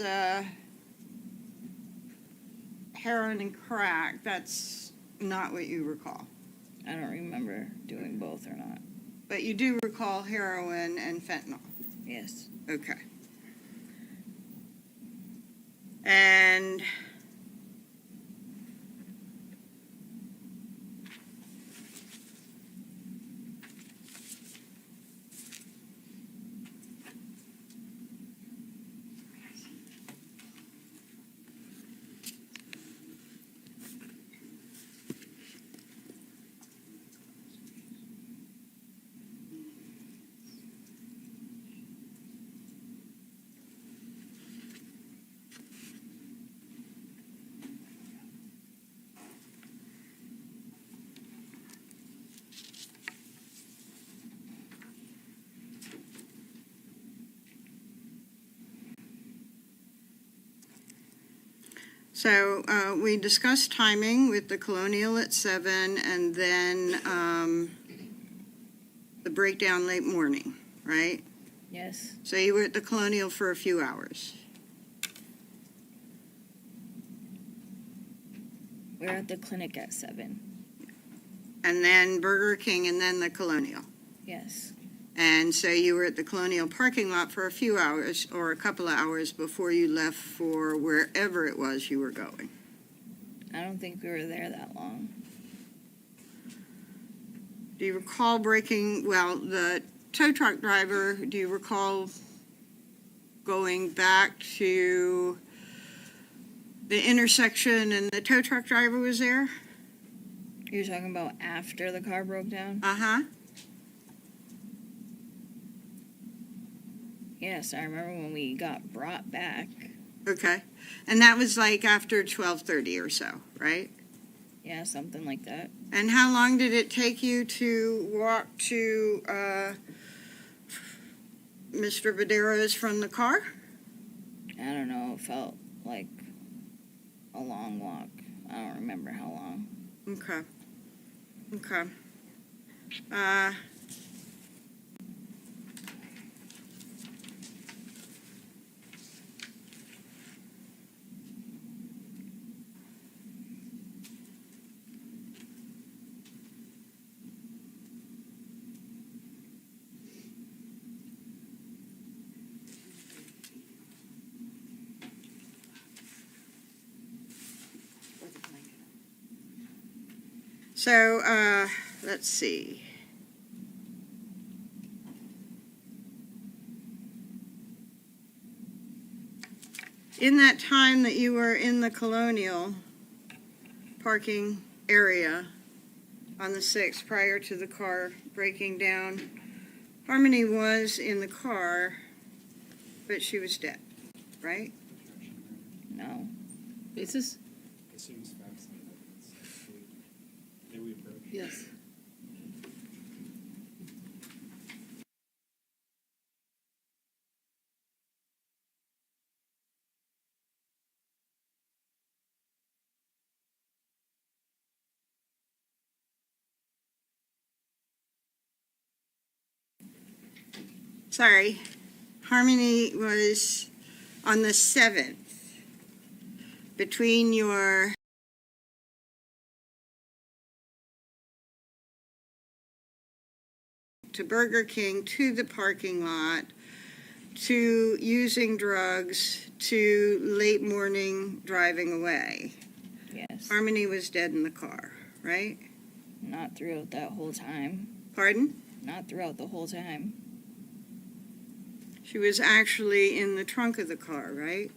heroin and crack, that's not what you recall. I don't remember doing both or not. But you do recall heroin and fentanyl. Yes. Okay. And so we discussed timing with the Colonial at 7 and then the breakdown late morning, right? Yes. So you were at the Colonial for a few hours. We were at the clinic at 7. And then Burger King and then the Colonial. Yes. And so you were at the Colonial parking lot for a few hours or a couple of hours before you left for wherever it was you were going. I don't think we were there that long. Do you recall the tow truck driver, do you recall going back to the intersection and the tow truck driver was there? You're talking about after the car broke down? Uh-huh. Yes, I remember when we got brought back. Okay. And that was like after 12:30 or so, right? Yeah, something like that. And how long did it take you to walk to Mr. Vadero's from the car? I don't know, it felt like a long walk. I don't remember how long. Okay. Okay. So, let's see. In that time that you were in the Colonial parking area on the 6th prior to the car breaking down, Harmony was in the car, but she was dead, right? No. Basis? Assumes facts and evidence. May we approach? Yes. sorry, Harmony was on the 7th between your to Burger King, to the parking lot, to using drugs, to late morning driving away. Yes. Harmony was dead in the car, right? Not throughout that whole time. Pardon? Not throughout the whole time. She was actually in the trunk of the car, right?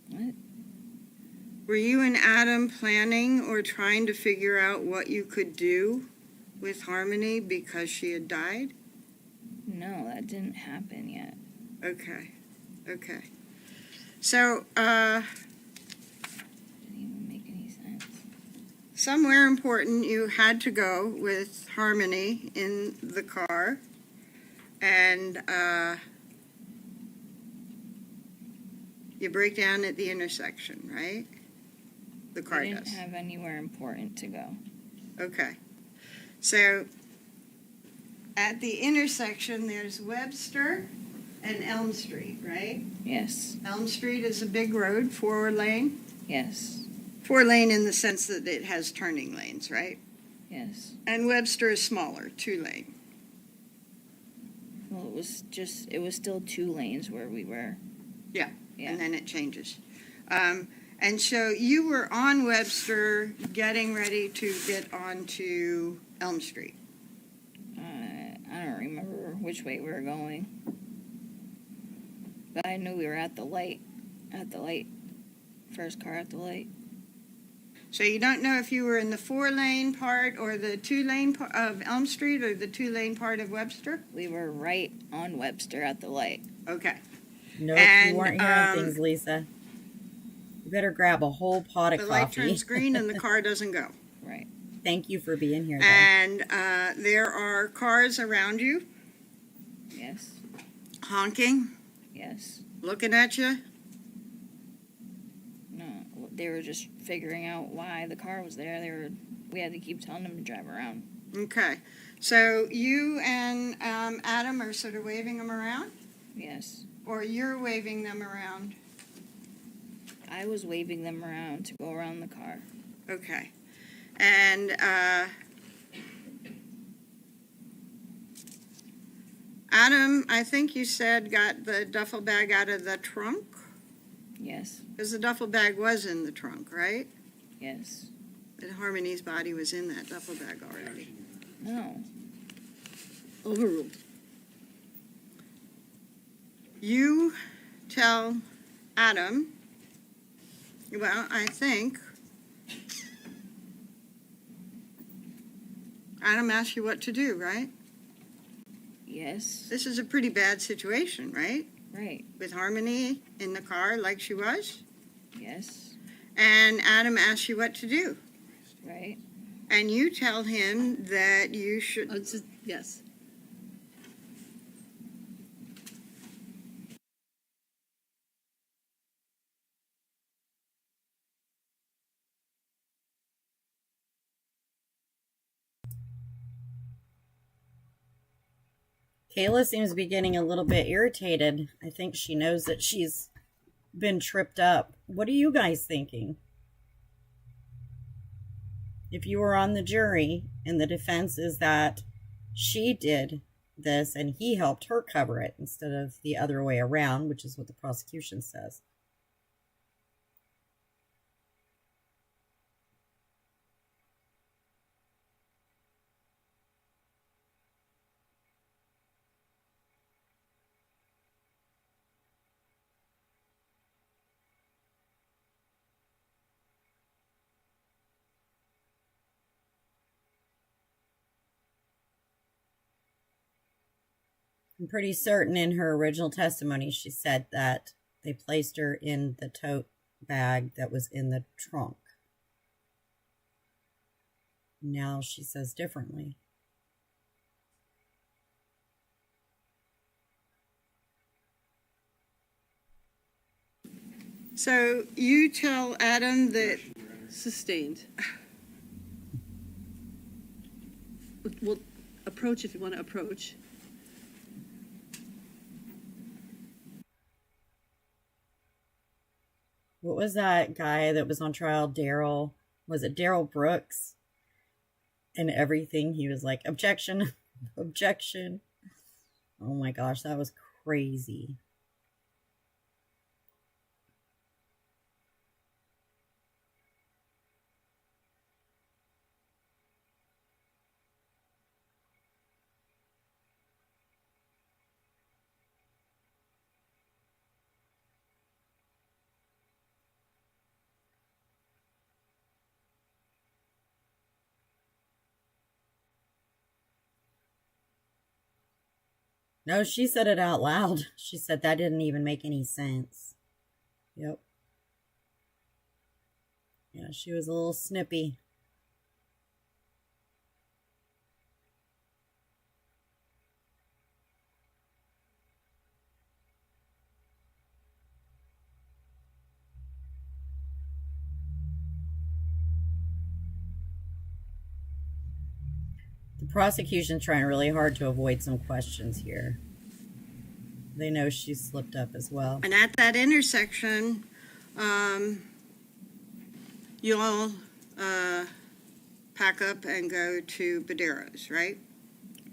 What? Were you and Adam planning or trying to figure out what you could do with Harmony because she had died? No, that didn't happen yet. Okay. So, Didn't even make any sense. somewhere important you had to go with Harmony in the car, and you break down at the intersection, right? The car I didn't does. have anywhere important to go. Okay. So, at the intersection, there's Webster and Elm Street, right? Yes. Elm Street is a big road, 4-lane. Yes. 4-lane in the sense that it has turning lanes, right? Yes. And Webster is smaller, 2-lane. Well, it was still 2 lanes where we were. Yeah. Yeah. And then it changes. And so you were on Webster getting ready to get onto Elm Street. I don't remember which way we were going. But I knew we were at the light. First car at the light. So you don't know if you were in the 4-lane part or the 2-lane part of Elm Street or the 2-lane part of Webster? We were right on Webster at the light. Okay. Nope, And, you weren't hearing things, Lisa. You better grab a whole pot of The coffee. light turns green and the car doesn't go. Right. Thank you for being here, though. And there are cars around you, Yes. honking, Yes. looking at you. No, they were just figuring out why the car was there. We had to keep telling them to drive around. Okay. So you and Adam are sort of waving them around? Yes. Or you're waving them around? I was waving them around to go around the car. Okay. And Adam, I think you said, got the duffel bag out of the trunk? Yes. Because the duffel bag was in the trunk, right? Yes. And Harmony's body was in that duffel bag already. No. Overruled. You tell Adam, well, I think Adam asked you what to do, right? Yes. This is a pretty bad situation, right? Right. With Harmony in the car like she was. Yes. And Adam asked you what to do. Right. And you tell him that you should. Yes. Kayla seems to be getting a little bit irritated. I think she knows that she's been tripped up. What are you guys thinking? If you were on the jury and the defense is that she did this and he helped her cover it instead of the other way around, which is what the prosecution says. I'm pretty certain in her original testimony she said that they placed her in the tote bag that was in the trunk. Now she says differently. So you tell Adam that. Sustained. Well, approach if you want to approach. What was that guy that was on trial? Daryl. Was it Daryl Brooks? And everything. He was like, objection, objection. Oh my gosh, that was crazy. No, she said it out loud. She said that didn't even make any sense. Yep. Yeah, she was a little snippy. The prosecution's trying really hard to avoid some questions here. They know she's slipped up as well. And at that intersection, you'll pack up and go to Badero's, right?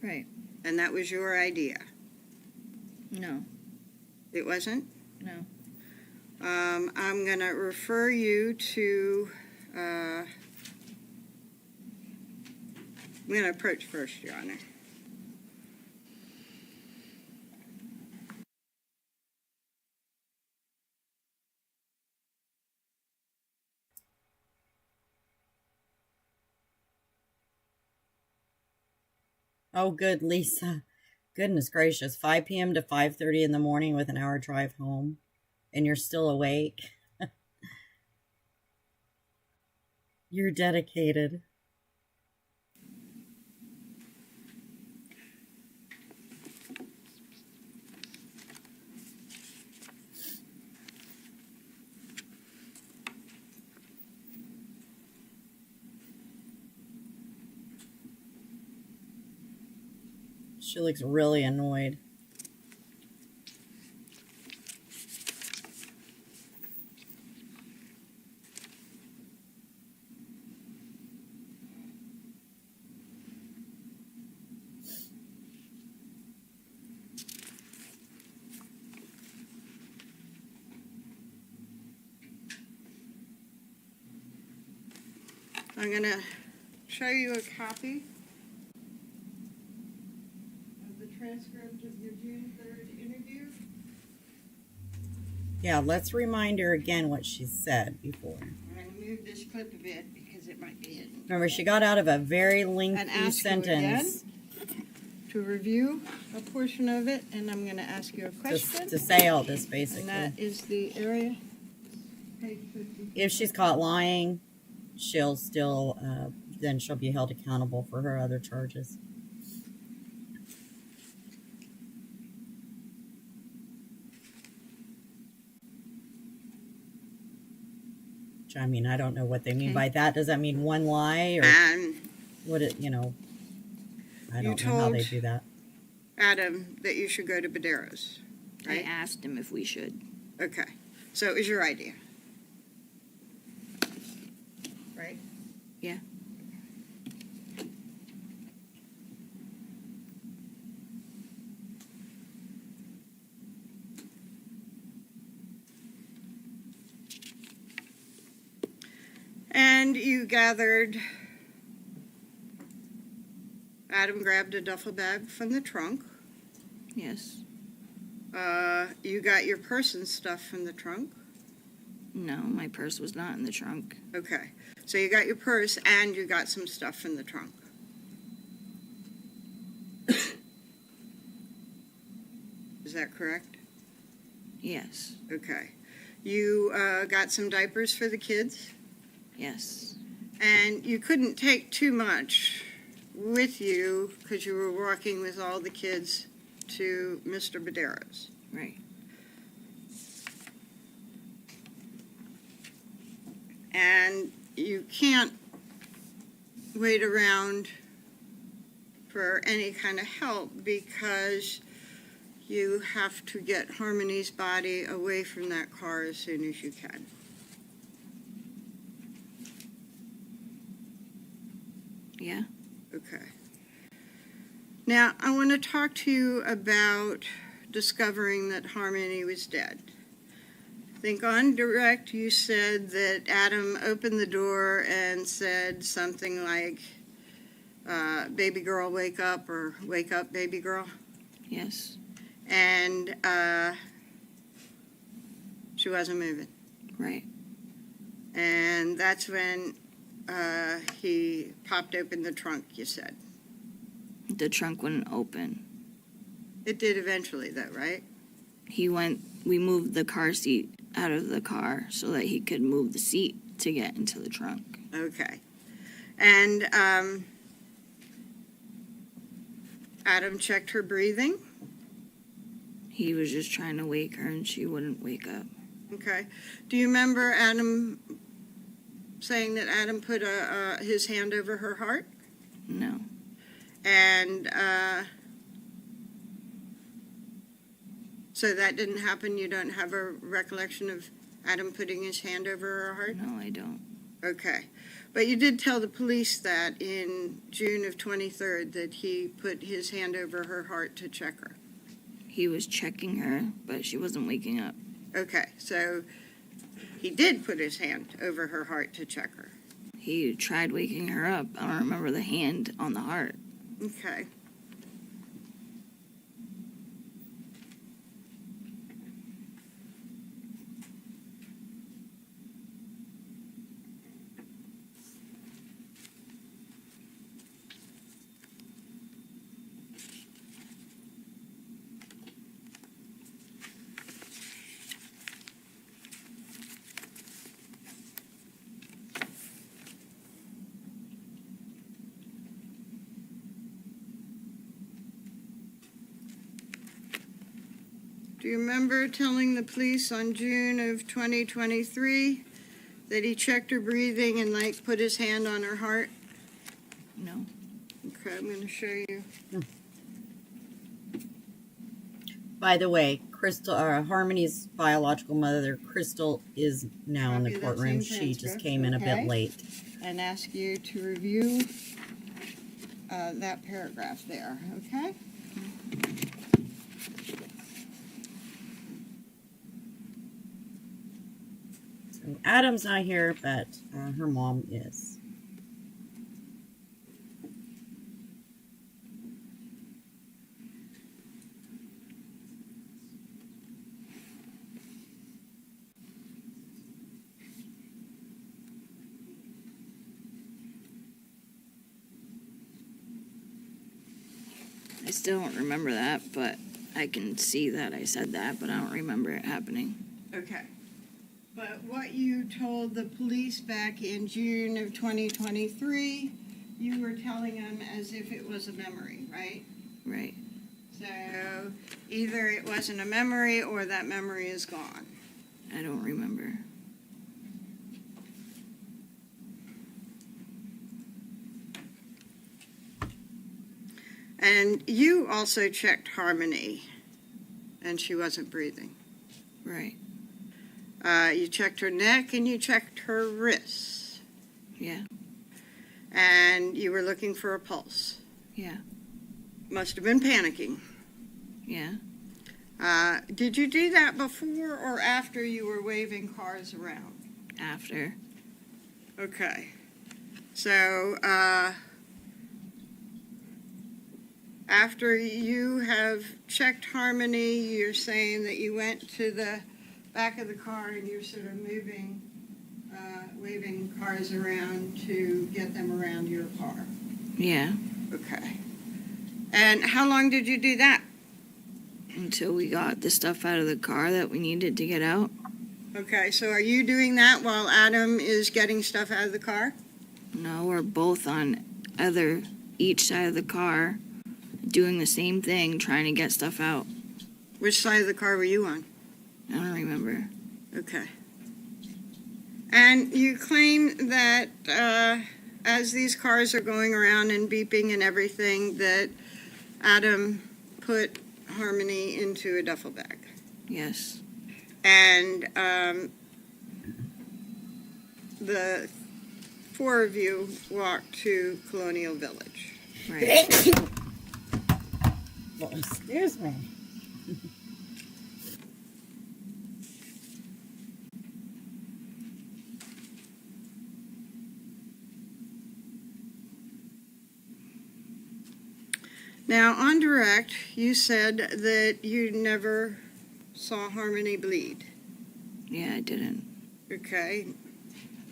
Right. And that was your idea. No. It wasn't? No. I'm going to refer you to, I'm going to approach first, Your Honor. Oh, good, Lisa. Goodness gracious. 5 p.m. to 5:30 in the morning with an hour drive home. And you're still awake. You're dedicated. She looks really annoyed. I'm going to show you a copy of the transcript of your June 3rd interview. Yeah, let's remind her again what she said before. I'm going to move this clip a bit because it might be hidden. Remember, she got out of a very And lengthy ask you again sentence to review a portion of it, and I'm going to ask you a question. to say all this, And basically. that is the area. Page 50. If she's caught lying, she'll still, then she'll be held accountable for her other charges. Which, I mean, I don't know what they mean Okay. by that. Does that mean one lie or And what it, I You don't know how they told- do that. Adam, that you should go to Badero's, I right? asked him if we should. Okay, so it was your idea. Right? Yeah. And you gathered, Adam grabbed a duffel bag from the trunk. Yes. You got your purse and stuff from the trunk. No, my purse was not in the trunk. Okay, so you got your purse and you got some stuff from the trunk. Is that correct? Yes. Okay. You got some diapers for the kids, Yes. and you couldn't take too much with you because you were walking with all the kids to Mr. Badero's. Right. And you can't wait around for any kind of help because you have to get Harmony's body away from that car as soon as you can. Yeah. Okay. Now, I want to talk to you about discovering that Harmony was dead. I think on direct you said that Adam opened the door and said something like, baby girl, wake up, or wake up, baby girl. Yes. And she wasn't moving. Right. And that's when he popped open the trunk, you said. The trunk wouldn't open. It did eventually, though, right? We moved the car seat out of the car so that he could move the seat to get into the trunk. Okay. And Adam checked her breathing. He was just trying to wake her and she wouldn't wake up. Okay. Do you remember Adam saying that Adam put his hand over her heart? No. And so that didn't happen? You don't have a recollection of Adam putting his hand over her heart? No, I don't. Okay. But you did tell the police that in June of 23rd that he put his hand over her heart to check her. He was checking her, but she wasn't waking up. Okay, so he did put his hand over her heart to check her. He tried waking her up. I don't remember the hand on the heart. Okay. Do you remember telling the police on June of 2023 that he checked her breathing and, like, put his hand on her heart? No. Okay, I'm going to show you. By the way, Crystal, Harmony's biological mother, Crystal, is now in Copy the of that courtroom. same She just transcript, came in a okay. bit late. And ask you to review that paragraph there, okay? So Adam's not here, but her mom is. I still don't remember that, but I can see that I said that, but I don't remember it happening. Okay. But what you told the police back in June of 2023, you were telling them as if it was a memory, right? Right. So either it wasn't a memory or that memory is gone. I don't remember. And you also checked Harmony, and she wasn't breathing. Right. You checked her neck and you checked her wrists. Yeah. And you were looking for a pulse. Yeah. Must have been panicking. Yeah. Did you do that before or after you were waving cars around? After. Okay. So, after you have checked Harmony, you're saying that you went to the back of the car and you're sort of moving, waving cars around to get them around your car. Yeah. Okay. And how long did you do that? Until we got the stuff out of the car that we needed to get out. Okay, so are you doing that while Adam is getting stuff out of the car? No, we're both on each side of the car, doing the same thing, trying to get stuff out. Which side of the car were you on? I don't remember. Okay. And you claim that as these cars are going around and beeping and everything, that Adam put Harmony into a duffel bag. Yes. And the four of you walked to Colonial Village. Right. Well, excuse me. Now, on direct, you said that you never saw Harmony bleed. Yeah, I didn't. Okay.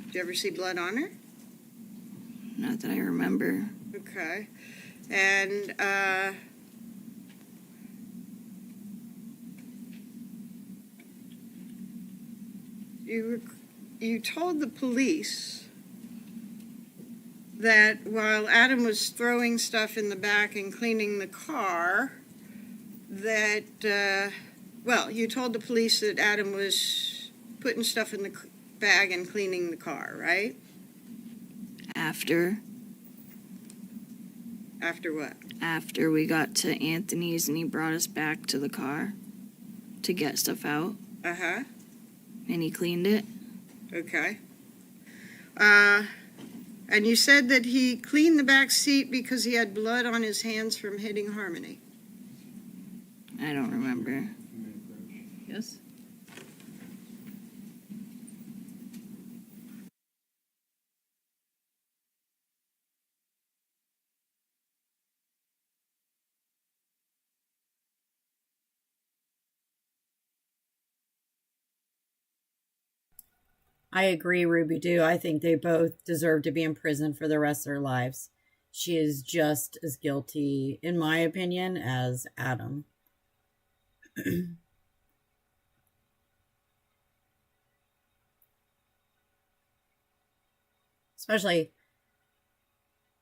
Did you ever see blood on her? Not that I remember. Okay. And you told the police that while Adam was throwing stuff in the back and cleaning the car, that, you told the police that Adam was putting stuff in the bag and cleaning the car, right? After After what? after we got to Anthony's and he brought us back to the car to get stuff out Uh-huh. and he cleaned it. Okay. And you said that he cleaned the back seat because he had blood on his hands from hitting Harmony. I don't remember. Yes? I agree, Ruby Doo. I think they both deserve to be in prison for the rest of their lives. She is just as guilty, in my opinion, as Adam. Especially,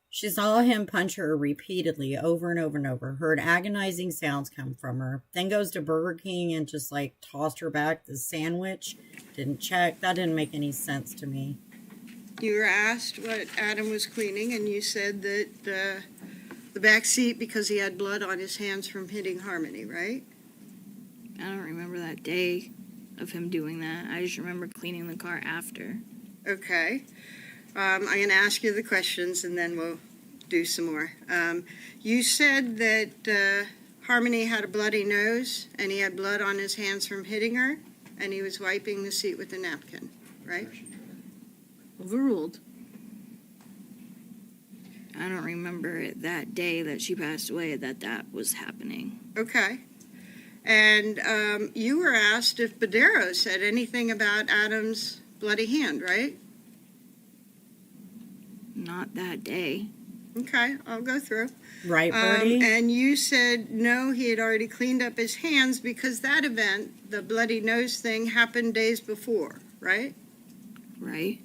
she saw him punch her repeatedly over and over and over. Heard agonizing sounds come from her. Then goes to Burger King and just like tossed her back the sandwich. Didn't check. That didn't make any sense to me. You were asked what Adam was cleaning, and you said that the back seat because he had blood on his hands from hitting Harmony, right? I don't remember that day of him doing that. I just remember cleaning the car after. Okay. I'm going to ask you the questions, and then we'll do some more. You said that Harmony had a bloody nose, and he had blood on his hands from hitting her, and he was wiping the seat with a napkin, right? Overruled. I don't remember it that day that she passed away that was happening. Okay. And you were asked if Badero said anything about Adam's bloody hand, right? Not that day. Okay, I'll go through. Right, Bertie? And you said no, he had already cleaned up his hands because that event, the bloody nose thing, happened days before, right? Right?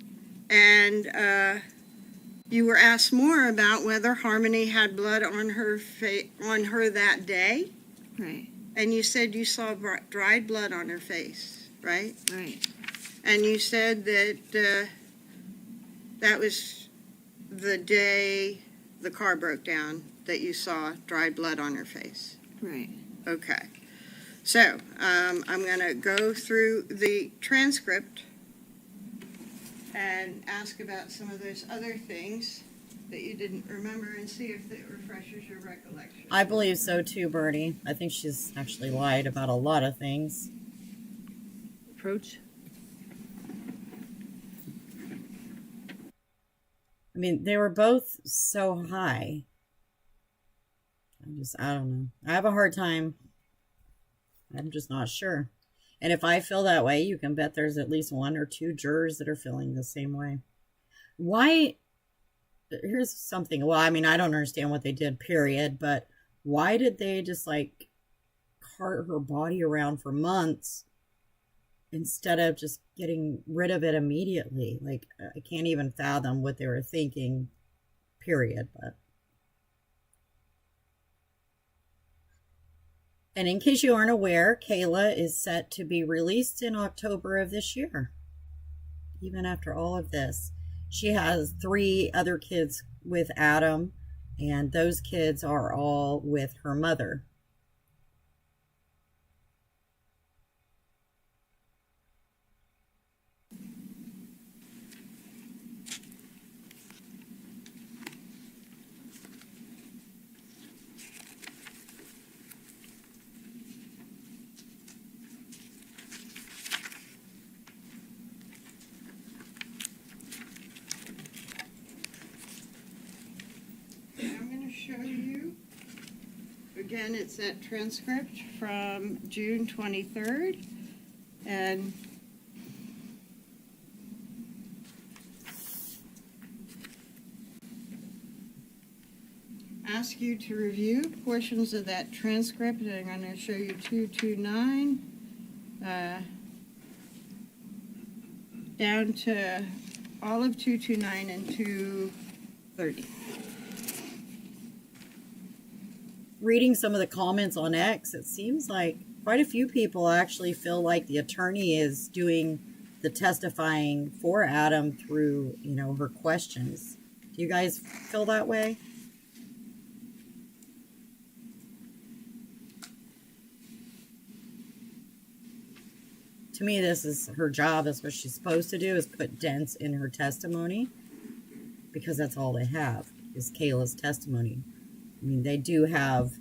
And you were asked more about whether Harmony had blood on her on her that day, Right. and you said you saw dried blood on her face, right? Right. And you said that that was the day the car broke down, that you saw dried blood on her face. Right. Okay. So, I'm going to go through the transcript and ask about some of those other things that you didn't remember and see if it refreshes your recollection. I believe so too, Bertie. I think she's actually lied about a lot of things. Approach. I mean, they were both so high. I don't know. I have a hard time. I'm just not sure. And if I feel that way, you can bet there's at least one or two jurors that are feeling the same way. Why? Here's something. Well, I mean, I don't understand what they did, period. But why did they just like cart her body around for months instead of just getting rid of it immediately? Like, I can't even fathom what they were thinking, period. But and in case you aren't aware, Kayla is set to be released in October of this year. Even after all of this, she has 3 other kids with Adam, and those kids are all with her mother. again, it's that transcript from June 23rd, and ask you to review portions of that transcript, and I'm going to show you 229 down to all of 229 and 230. Reading some of the comments on X, it seems like quite a few people actually feel like the attorney is doing the testifying for Adam through, her questions. Do you guys feel that way? To me, this is her job. That's what she's supposed to do, is put dents in her testimony, because that's all they have is Kayla's testimony. I mean, they do have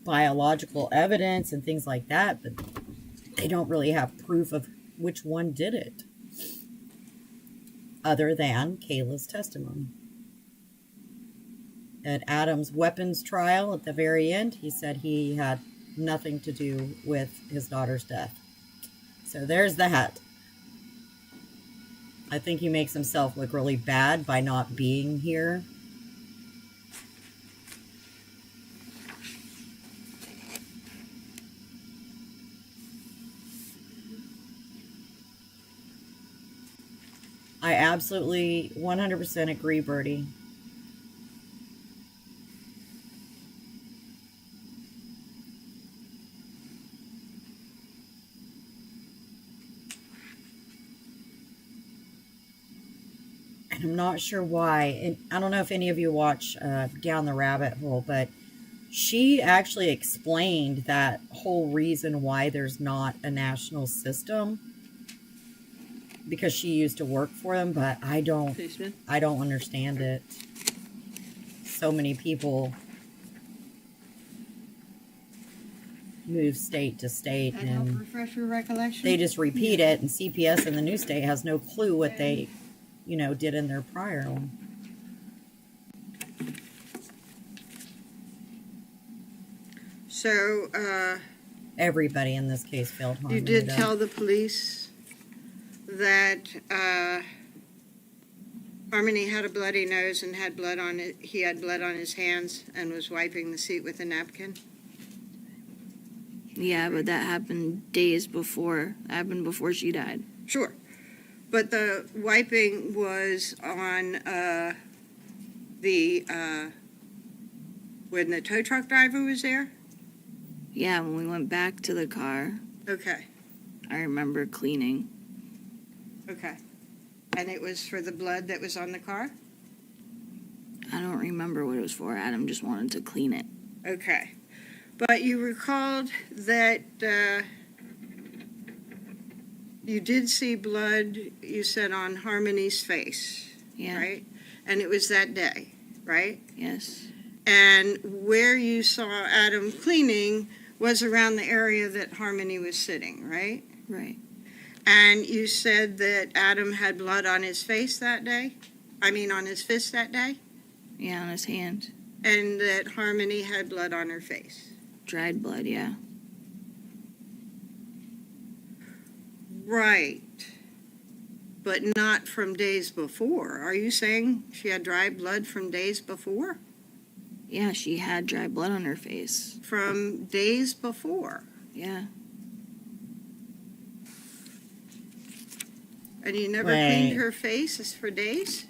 biological evidence and things like that, but they don't really have proof of which one did it, other than Kayla's testimony. At Adam's weapons trial at the very end, he said he had nothing to do with his daughter's death. So there's that. I think he makes himself look really bad by not being here. I absolutely 100% agree, Bertie. And I'm not sure why. And I don't know if any of you watch Down the Rabbit Hole, but she actually explained that whole reason why there's not a national system, because she used to work for them, but I don't understand it. So many people move state to state, That help and refresh your recollection? they just repeat it, and CPS in the new state has no clue what they, did in their prior one. So, Everybody in this case failed harmony. you did though. tell the police that Harmony had a bloody nose and had blood on it. He had blood on his hands and was wiping the seat with a napkin. Yeah, but that happened days before. That happened before she died. Sure. But the wiping was on when the tow truck driver was there? Yeah, when we went back to the car, Okay, I remember cleaning. okay. And it was for the blood that was on the car? I don't remember what it was for. Adam just wanted to clean it. Okay. But you recalled that you did see blood, you said, on Harmony's face, Yeah. right? And it was that day, right? Yes. And where you saw Adam cleaning was around the area that Harmony was sitting, right? Right. And you said that Adam had blood on his face that day? I mean, on his fist that day? Yeah, on his hand. And that Harmony had blood on her face? Dried blood, yeah. Right. But not from days before. Are you saying she had dry blood from days before? Yeah, she had dry blood on her face. From days before? Yeah. And you never Wait. cleaned her face for days?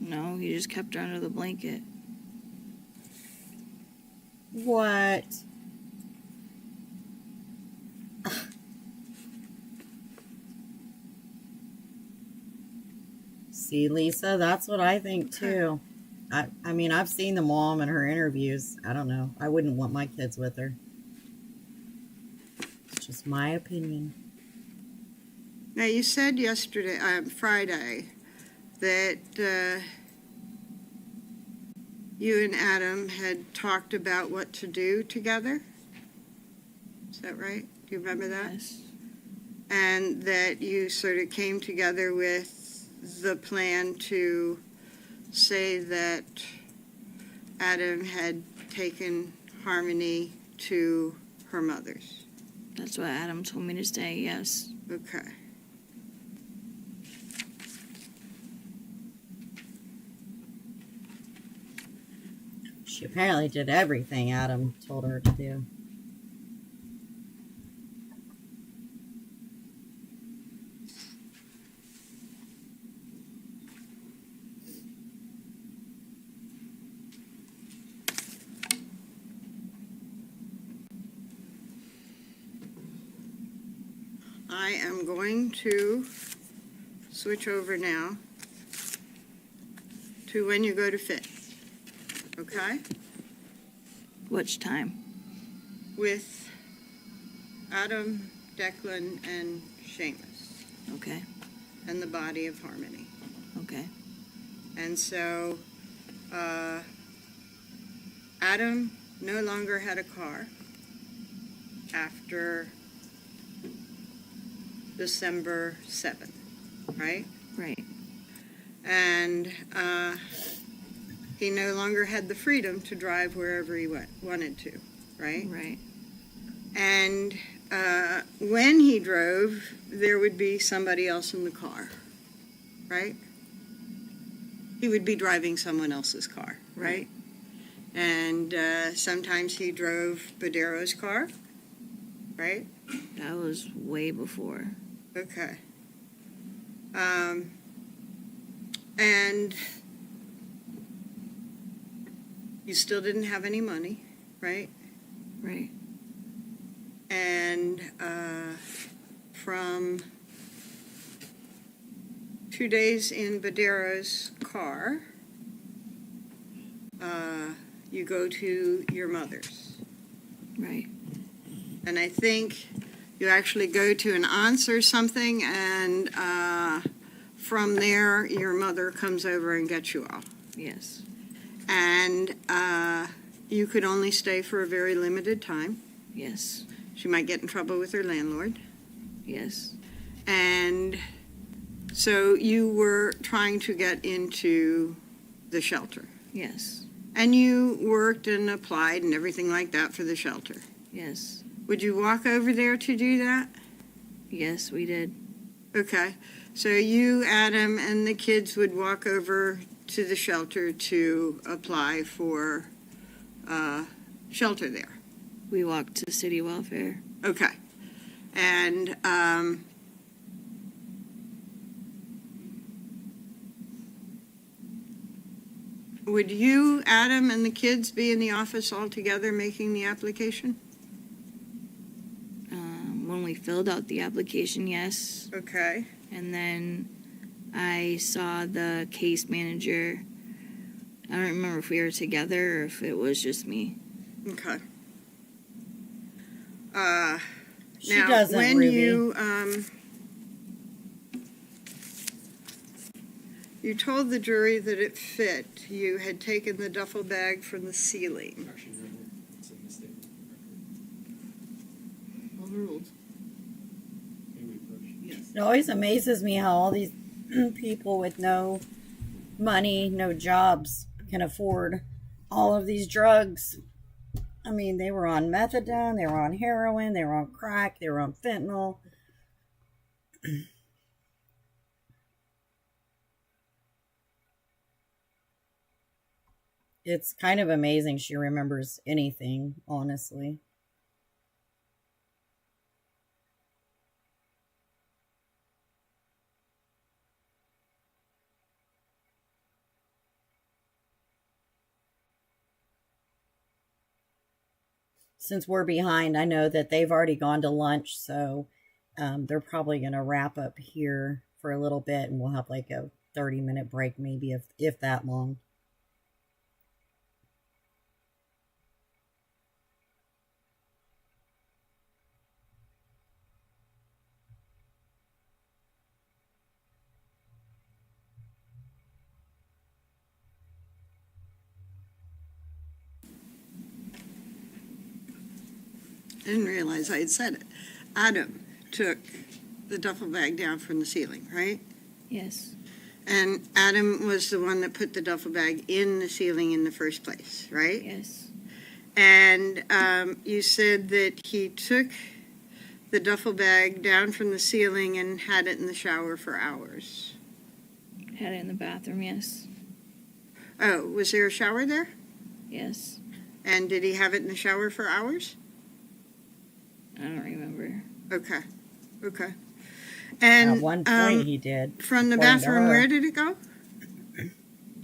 No, he just kept her under the blanket. What? See, Lisa, that's what I think too. I mean, I've seen the mom in her interviews. I don't know. I wouldn't want my kids with her. It's just my opinion. Now, you said Friday, that you and Adam had talked about what to do together. Is that right? Do you remember that? Yes. And that you sort of came together with the plan to say that Adam had taken Harmony to her mother's? That's what Adam told me to say, yes. Okay. She apparently did everything Adam told her to do. I am going to switch over now to when you go to fit. Okay? Which time? With Adam, Declan, and Seamus, Okay, and the body of Harmony. okay, And so, Adam no longer had a car after December 7th, right? right, And he no longer had the freedom to drive wherever he wanted to, right? right, And when he drove, there would be somebody else in the car, right? He would be driving someone else's car, right? And sometimes he drove Badero's car, right? that was way before. Okay. And you still didn't have any money, right? Right, And from 2 days in Badero's car, you go to your mother's. right, And I think you actually go to an aunt's or something, and from there, your mother comes over and gets you off. yes, And you could only stay for a very limited time. yes, She might get in trouble with her landlord. yes, And so you were trying to get into the shelter. yes, And you worked and applied and everything like that for the shelter. yes, Would you walk over there to do that? yes, we did. Okay. So you, Adam, and the kids would walk over to the shelter to apply for shelter there. We walked to city welfare. Okay. And would you, Adam, and the kids be in the office all together making the application? When we filled out the application, yes. Okay. And then I saw the case manager. I don't remember if we were together or if it was just me. Okay. She Now, doesn't, when Ruby. you told the jury that it fit, you had taken the duffel bag from the ceiling. Actually, no, it's a mistake. Overruled. May we approach? Yes. It always amazes me how all these people with no money, no jobs, can afford all of these drugs. I mean, they were on methadone, they were on heroin, they were on crack, they were on fentanyl. It's kind of amazing she remembers anything, honestly. Since we're behind, I know that they've already gone to lunch, so they're probably going to wrap up here for a little bit, and we'll have like a 30-minute break, maybe, if that long. I didn't realize I had said it. Adam took the duffel bag down from the ceiling, right? Yes, And Adam was the one that put the duffel bag in the ceiling in the first place, right? yes, And you said that he took the duffel bag down from the ceiling and had it in the shower for hours. Had it in the bathroom, yes. Oh, was there a shower there? Yes. And did he have it in the shower for hours? I don't remember. Okay, okay. And At one point he did. from the according to bathroom, her. where did it go?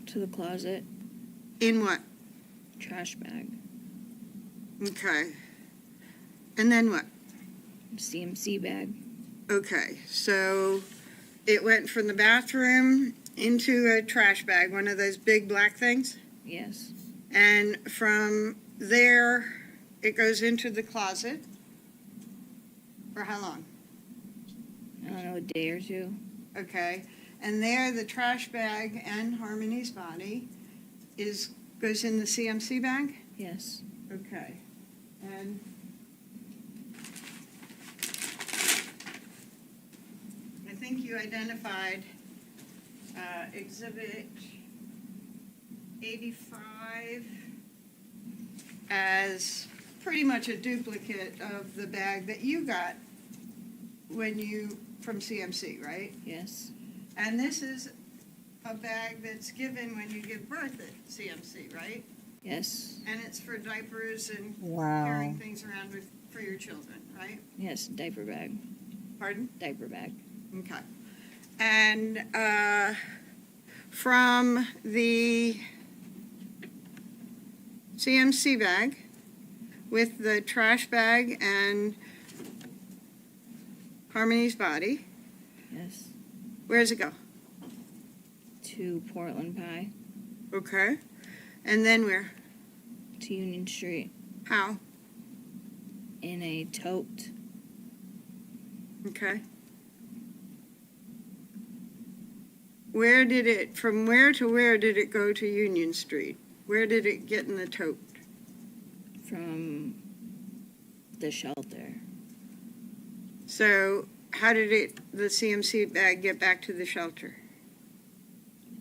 To the closet. In what? Trash bag. Okay. And then what? CMC bag. Okay, so it went from the bathroom into a trash bag, one of those big black things, Yes. and from there it goes into the closet. For how long? I don't know, a day or two. Okay, and there the trash bag and Harmony's body goes in the CMC bag? Yes. Okay, and I think you identified Exhibit 85 as pretty much a duplicate of the bag that you got from CMC, right? Yes. And this is a bag that's given when you give birth at CMC, right? Yes. And it's for diapers and Wow. carrying things around for your children, right? Yes, diaper bag. Pardon? Diaper bag. Okay. And from the CMC bag with the trash bag and Harmony's body, Yes. where does it go? To Portland Pie. Okay. And then where? To Union Street. How? In a tote. Okay. From where to where did it go to Union Street? Where did it get in the tote? From the shelter. So how did the CMC bag get back to the shelter?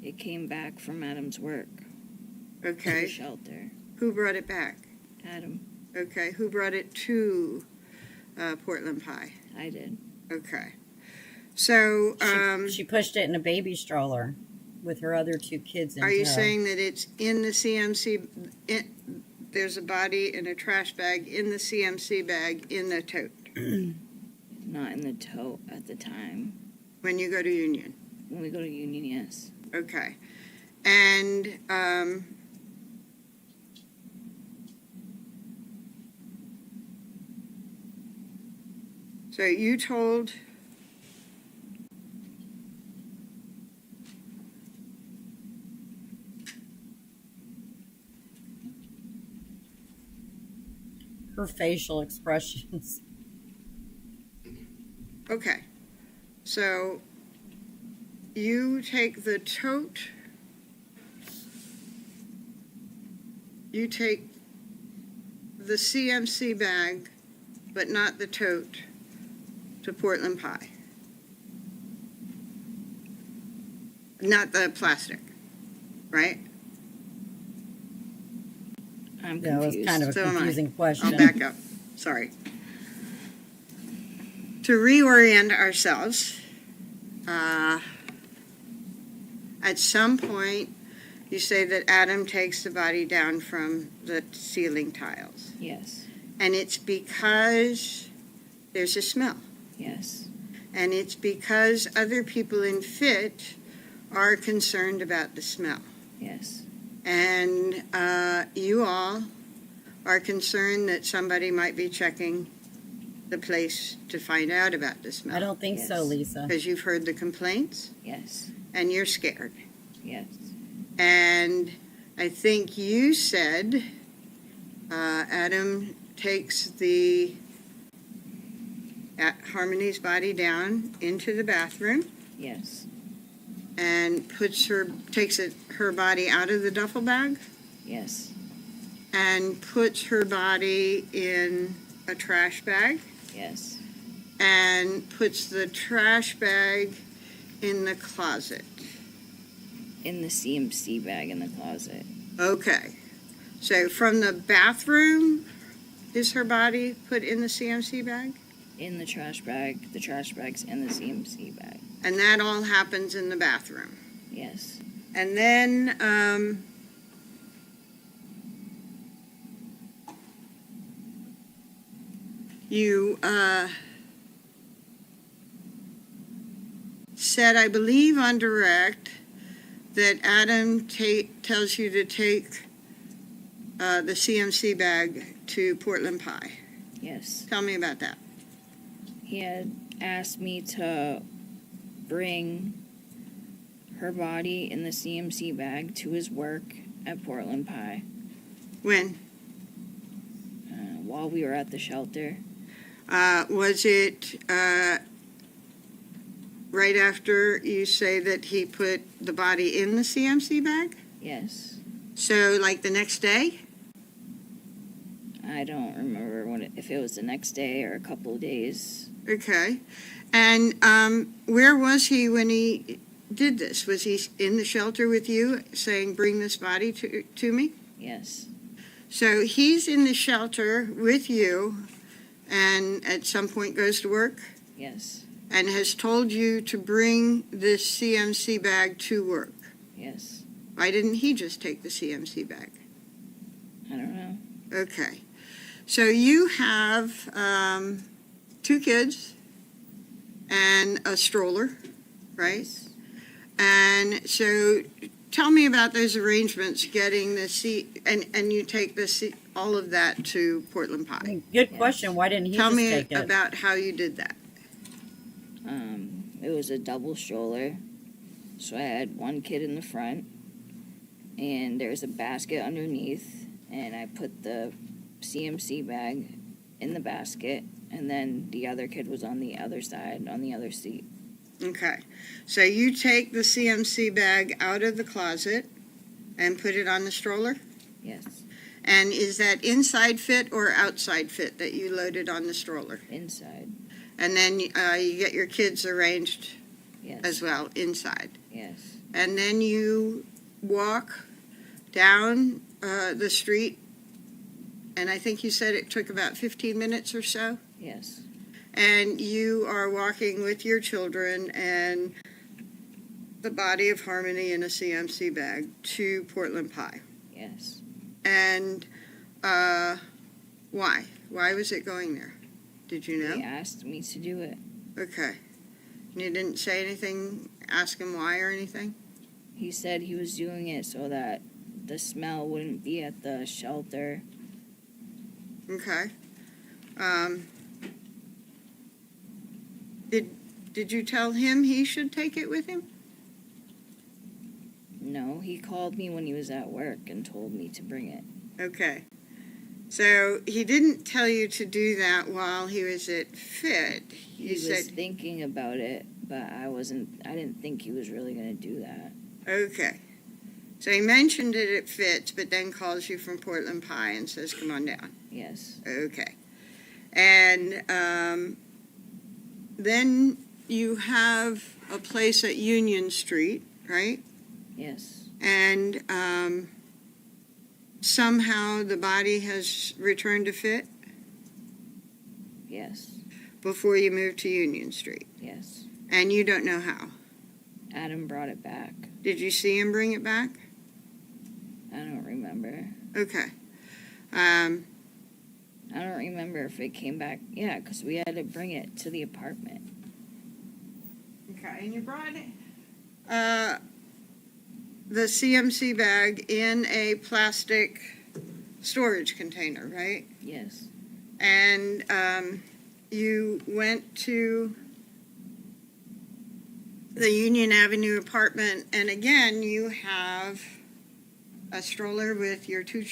It came back from Adam's work. To the Okay. shelter. Who brought it back? Adam. Okay. Who brought it to Portland Pie? I did. Okay. So She pushed it in a baby stroller with her other two kids in are you tow. saying that it's in the CMC, there's a body in a trash bag in the CMC bag in the tote Not in the tote at the time. when you go to Union? When we go to Union, yes. Okay. And so you told Her facial expressions. okay. So you take the tote, you take the CMC bag, but not the tote, to Portland Pie. Not the plastic, right? I'm That was confused. kind of a So am I. confusing question. I'll back up. Sorry. To reorient ourselves, at some point, you say that Adam takes the body down from the ceiling tiles. Yes. And it's because there's a smell. Yes. And it's because other people in FIT are concerned about the smell. Yes. And you all are concerned that somebody might be checking the place to find out about the smell. I don't think so, Yes. Lisa. Because you've heard the complaints Yes. and you're scared. Yes. And I think you said Adam takes Harmony's body down into the bathroom Yes. and takes her body out of the duffel bag Yes. and puts her body in a trash bag Yes. and puts the trash bag in the closet. In the CMC bag in the closet. Okay. So from the bathroom, is her body put in the CMC bag? In the trash bag, the trash bag's in the CMC bag. And that all happens in the bathroom. Yes. And then, you, said, I believe on direct, that Adam tells you to take, the CMC bag to Portland Pie. Yes. Tell me about that. He had asked me to bring her body in the CMC bag to his work at Portland Pie When? while we were at the shelter. Was it, right after you say that he put the body in the CMC bag? Yes. So, like the next day? I don't remember if it was the next day or a couple of days. Okay. And where was he when he did this? Was he in the shelter with you saying, bring this body to me? Yes. So he's in the shelter with you and at some point goes to work Yes. and has told you to bring this CMC bag to work. Yes. Why didn't he just take the CMC bag? I don't know. Okay. So you have 2 kids and a stroller, right? Yes. And so tell me about those arrangements, getting the and you take all of that to Portland Pie. Good Yes. question. Why didn't he Tell just me take it? about how you did that. It was a double stroller. So I had one kid in the front, and there's a basket underneath, and I put the CMC bag in the basket, and then the other kid was on the other side, on the other seat. Okay. So you take the CMC bag out of the closet and put it on the stroller? Yes. And is that inside fit or outside fit that you loaded on the stroller? Inside. And then you get your kids arranged Yes. as well inside. Yes. And then you walk down the street, and I think you said it took about 15 minutes or so. Yes. And you are walking with your children and the body of Harmony in a CMC bag to Portland Pie. Yes. And why? Why was it going there? Did you He know? asked me to do it. Okay. You didn't say anything, ask him why or anything? He said he was doing it so that the smell wouldn't be at the shelter. Okay. Did you tell him he should take it with him? No, he called me when he was at work and told me to bring it. Okay. So he didn't tell you to do that while he was at FIT. He You was said, thinking about it, but I didn't think he was really going to do that. okay. So he mentioned it at FIT, but then calls you from Portland Pie and says, come on down. Yes. Okay. And then you have a place at Union Street, right? Yes. And somehow the body has returned to FIT Yes. before you move to Union Street. Yes. And you don't know how. Adam brought it back. Did you see him bring it back? I don't remember. Okay. I don't remember if it came back. Yeah, because we had to bring it to the apartment. Okay, and you brought it? The CMC bag in a plastic storage container, right? Yes. And you went to the Union Avenue apartment, and again, you have a stroller with your 2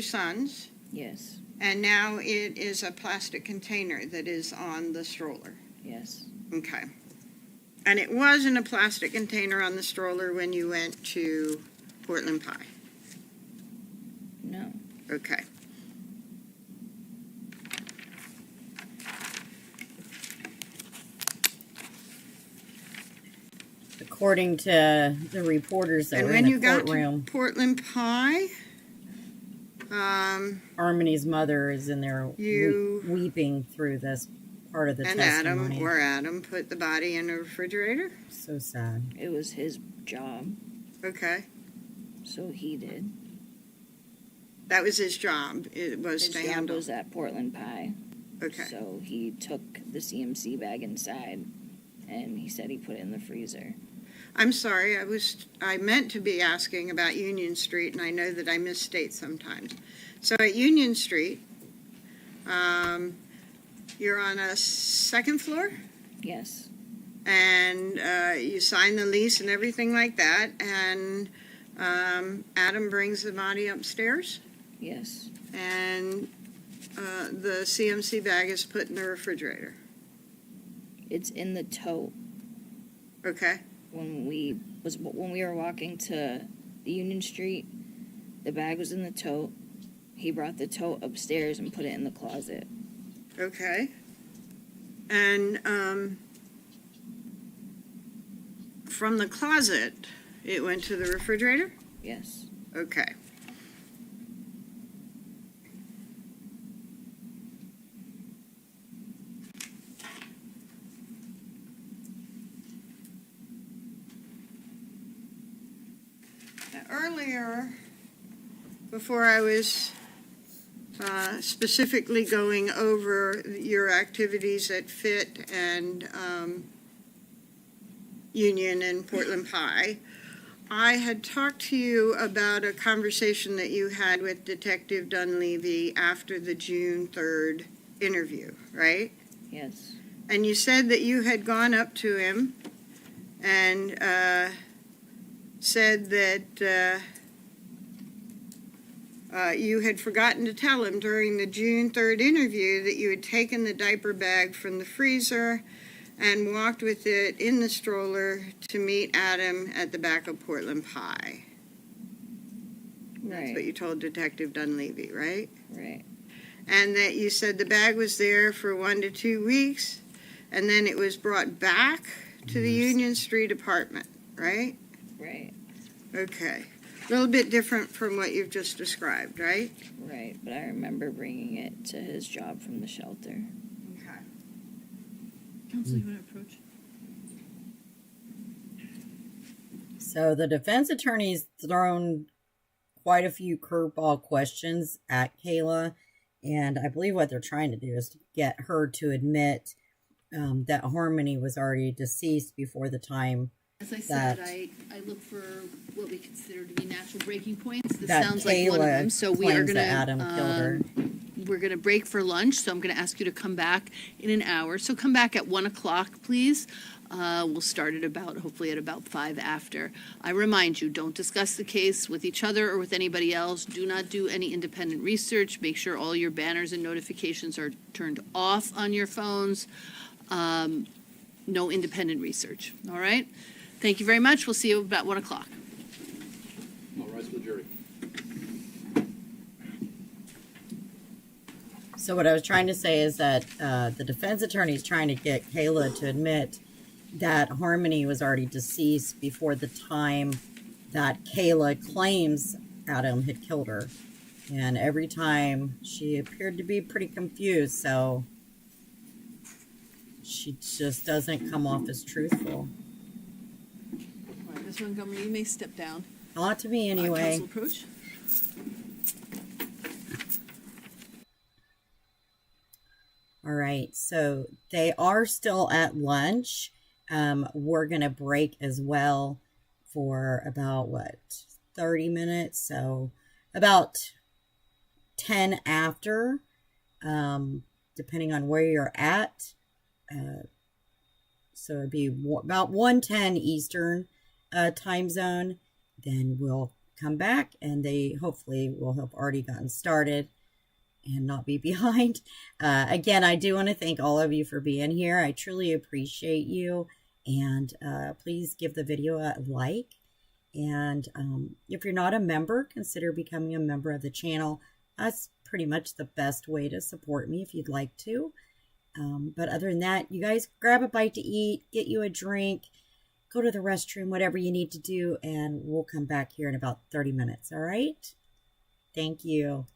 sons, Yes. and now it is a plastic container that is on the stroller. Yes. Okay. And it wasn't a plastic container on the stroller when you went to Portland Pie. No. Okay. According to the reporters that And were when in you the got courtroom. to Portland Pie, Harmony's mother is in there You- weeping through this part of the And testimony. Adam put the body in a refrigerator? So sad. It was his job, Okay. so he did. That was his job. It was His to job handle. was at Portland Pie. Okay. So he took the CMC bag inside, and he said he put it in the freezer. I'm sorry. I meant to be asking about Union Street, and I know that I misstate sometimes. So at Union Street, you're on a second floor, Yes, and you sign the lease and everything like that, and Adam brings the body upstairs, yes, and the CMC bag is put in the refrigerator. it's in the tote. Okay. When we were walking to the Union Street, the bag was in the tote. He brought the tote upstairs and put it in the closet. Okay. And from the closet, it went to the refrigerator? Yes. Okay. Now, earlier, before I was specifically going over your activities at FIT and Union and Portland Pie, I had talked to you about a conversation that you had with Detective Dunleavy after the June 3rd interview, right? Yes. And you said that you had gone up to him and said that you had forgotten to tell him during the June 3rd interview that you had taken the diaper bag from the freezer and walked with it in the stroller to meet Adam at the back of Portland Pie. That's what Right. you told Detective Dunleavy, right? Right. And that you said the bag was there for 1 to 2 weeks, and then it was brought back to the Union Street apartment, right? Right. Okay. A little bit different from what you've just described, right? Right. But I remember bringing it to his job from the shelter. Okay. Counsel, you want to approach? So the defense attorney's thrown quite a few curveball questions at Kayla, and I believe what they're trying to do is to get her to admit that Harmony was already deceased before the time As I said, that- I look for what we consider to be natural breaking points. This that sounds like one of them. Kayla So we are claims gonna that Adam killed her. We're gonna break for lunch. So I'm gonna ask you to come back in an hour. So come back at 1 o'clock, please. We'll start at hopefully at about 5 after. I remind you, don't discuss the case with each other or with anybody else. Do not do any independent research. Make sure all your banners and notifications are turned off on your phones. No independent research, all right? Thank you very much. We'll see you about 1 o'clock. All rise for the jury. So what I was trying to say is that the defense attorney is trying to get Kayla to admit that Harmony was already deceased before the time that Kayla claims Adam had killed her. And every time she appeared to be pretty confused, so she just doesn't come off as truthful. All right, Ms. Montgomery, you may step down. Not to me anyway. Counsel approach. All right, so they are still at lunch. We're going to break as well for about, 30 minutes? So about 10 after, depending on where you're at. So it'd be about 1:10 Eastern time zone. Then we'll come back and they hopefully will have already gotten started and not be behind. Again, I do want to thank all of you for being here. I truly appreciate you. And please give the video a like. And if you're not a member, consider becoming a member of the channel. That's pretty much the best way to support me if you'd like to. But other than that, you guys grab a bite to eat, get you a drink, go to the restroom, whatever you need to do, and we'll come back here in about 30 minutes. All right? Thank you.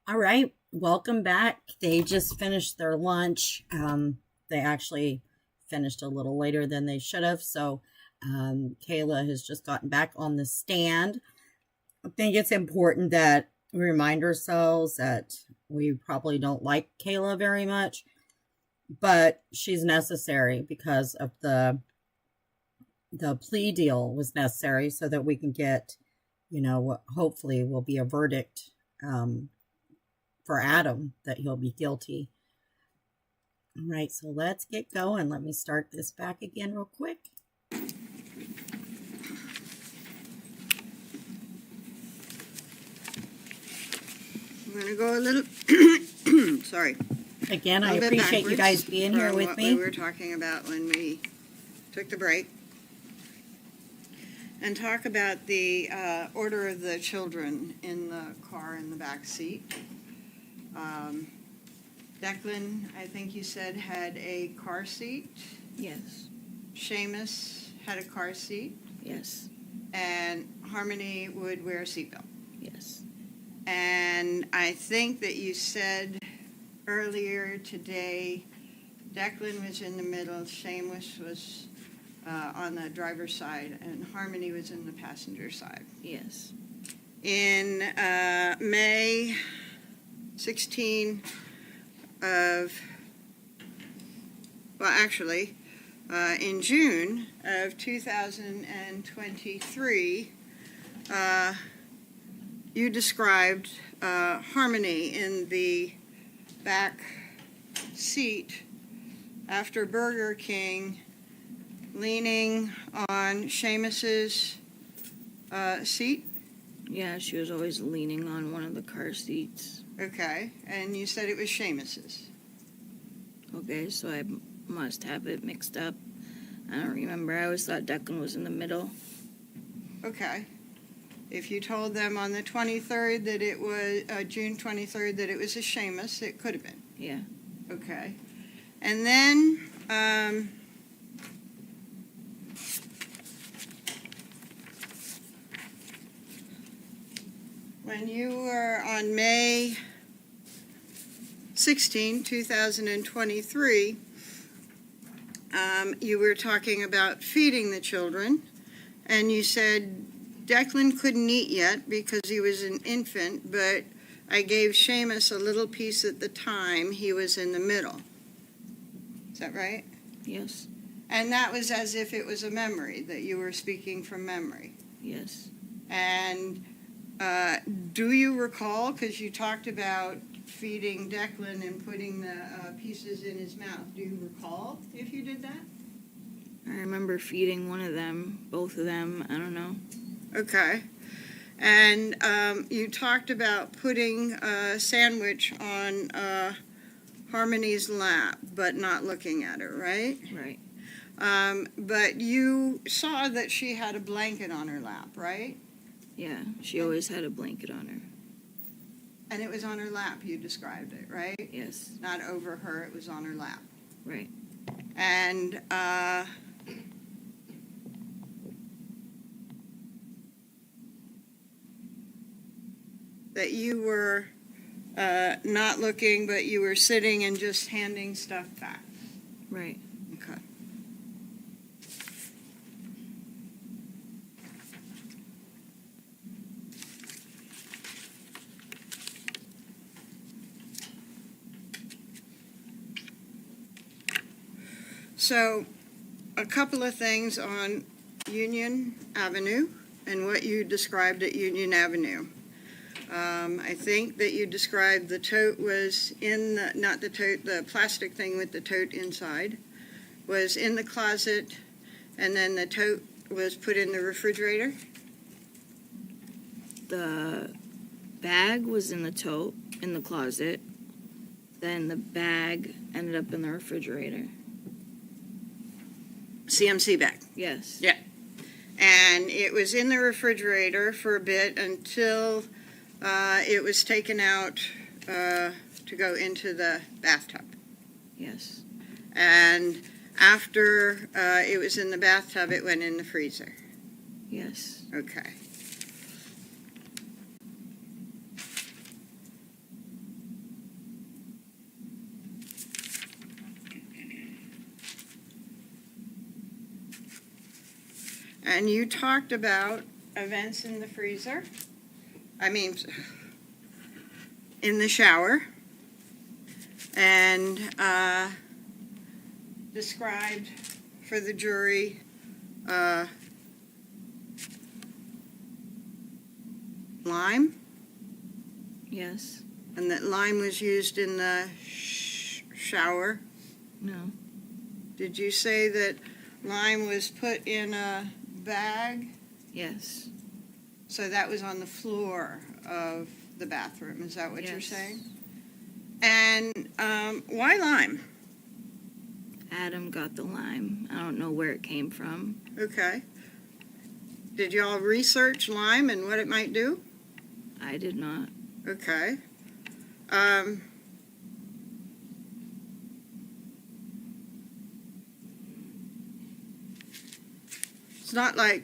All right, welcome back. They just finished their lunch. They actually finished a little later than they should have. So Kayla has just gotten back on the stand. I think it's important that we remind ourselves that we probably don't like Kayla very much, but she's necessary because of the plea deal was necessary so that we can get, what hopefully will be a verdict for Adam that he'll be guilty. All right, so let's get going. Let me start this back again real quick. I'm going to go a little, sorry. Again, I A little bit appreciate you guys backwards being here from with what me. we were talking about when we took the break. And talk about the order of the children in the car in the back seat. Declan, I think you said, had a car seat. Yes. Seamus had a car seat. Yes. And Harmony would wear a seatbelt. Yes. And I think that you said earlier today, Declan was in the middle, Seamus was on the driver's side, and Harmony was in the passenger side. Yes. In May 16 of, well, actually, in June of 2023, you described Harmony in the back seat after Burger King, leaning on Seamus's seat. Yeah, she was always leaning on one of the car seats. Okay, and you said it was Seamus's. Okay, so I must have it mixed up. I don't remember. I always thought Declan was in the middle. Okay. If you told them on the 23rd that it was, June 23rd, that it was a Seamus, it could have been. Yeah. Okay. And then, when you were on May 16, 2023, you were talking about feeding the children, and you said Declan couldn't eat yet because he was an infant, but I gave Seamus a little piece at the time he was in the middle. Is that right? Yes. And that was as if it was a memory, that you were speaking from memory. Yes. And do you recall, because you talked about feeding Declan and putting the pieces in his mouth, do you recall if you did that? I remember feeding one of them, both of them, I don't know. Okay. And you talked about putting a sandwich on Harmony's lap, but not looking at her, right? Right. But you saw that she had a blanket on her lap, right? Yeah, she always had a blanket on her. And it was on her lap, you described it, right? Yes. Not over her, it was on her lap. Right. And that you were not looking, but you were sitting and just handing stuff back. Right. Okay. So, a couple of things on Union Avenue and what you described at Union Avenue. I think that you described the tote was in the, not the tote, the plastic thing with the tote inside was in the closet, and then the tote was put in the refrigerator. The bag was in the tote, in the closet. Then the bag ended up in the refrigerator. CMC bag. Yes. Yeah. And it was in the refrigerator for a bit until it was taken out to go into the bathtub. Yes. And after it was in the bathtub, it went in the freezer. Yes. Okay. And you talked about events in the freezer. I mean, in the shower. And described for the jury lime. Yes. And that lime was used in the shower. No. Did you say that lime was put in a bag? Yes. So that was on the floor of the bathroom, is that what you're Yes. saying? And why lime? Adam got the lime. I don't know where it came from. Okay. Did y'all research lime and what it might do? I did not. Okay. It's not like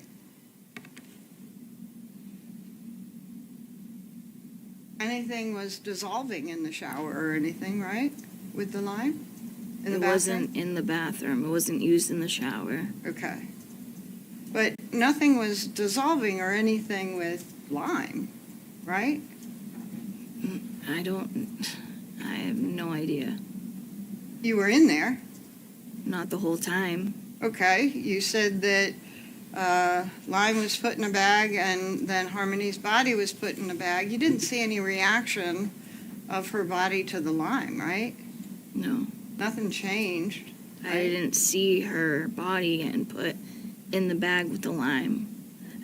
anything was dissolving in the shower or anything, right? With the lime? In the It bathroom? wasn't in the bathroom. It wasn't used in the shower. Okay. But nothing was dissolving or anything with lime, right? I have no idea. You were in there. Not the whole time. Okay, you said that lime was put in a bag and then Harmony's body was put in a bag. You didn't see any reaction of her body to the lime, right? No. Nothing changed. I didn't see her body getting put in the bag with the lime.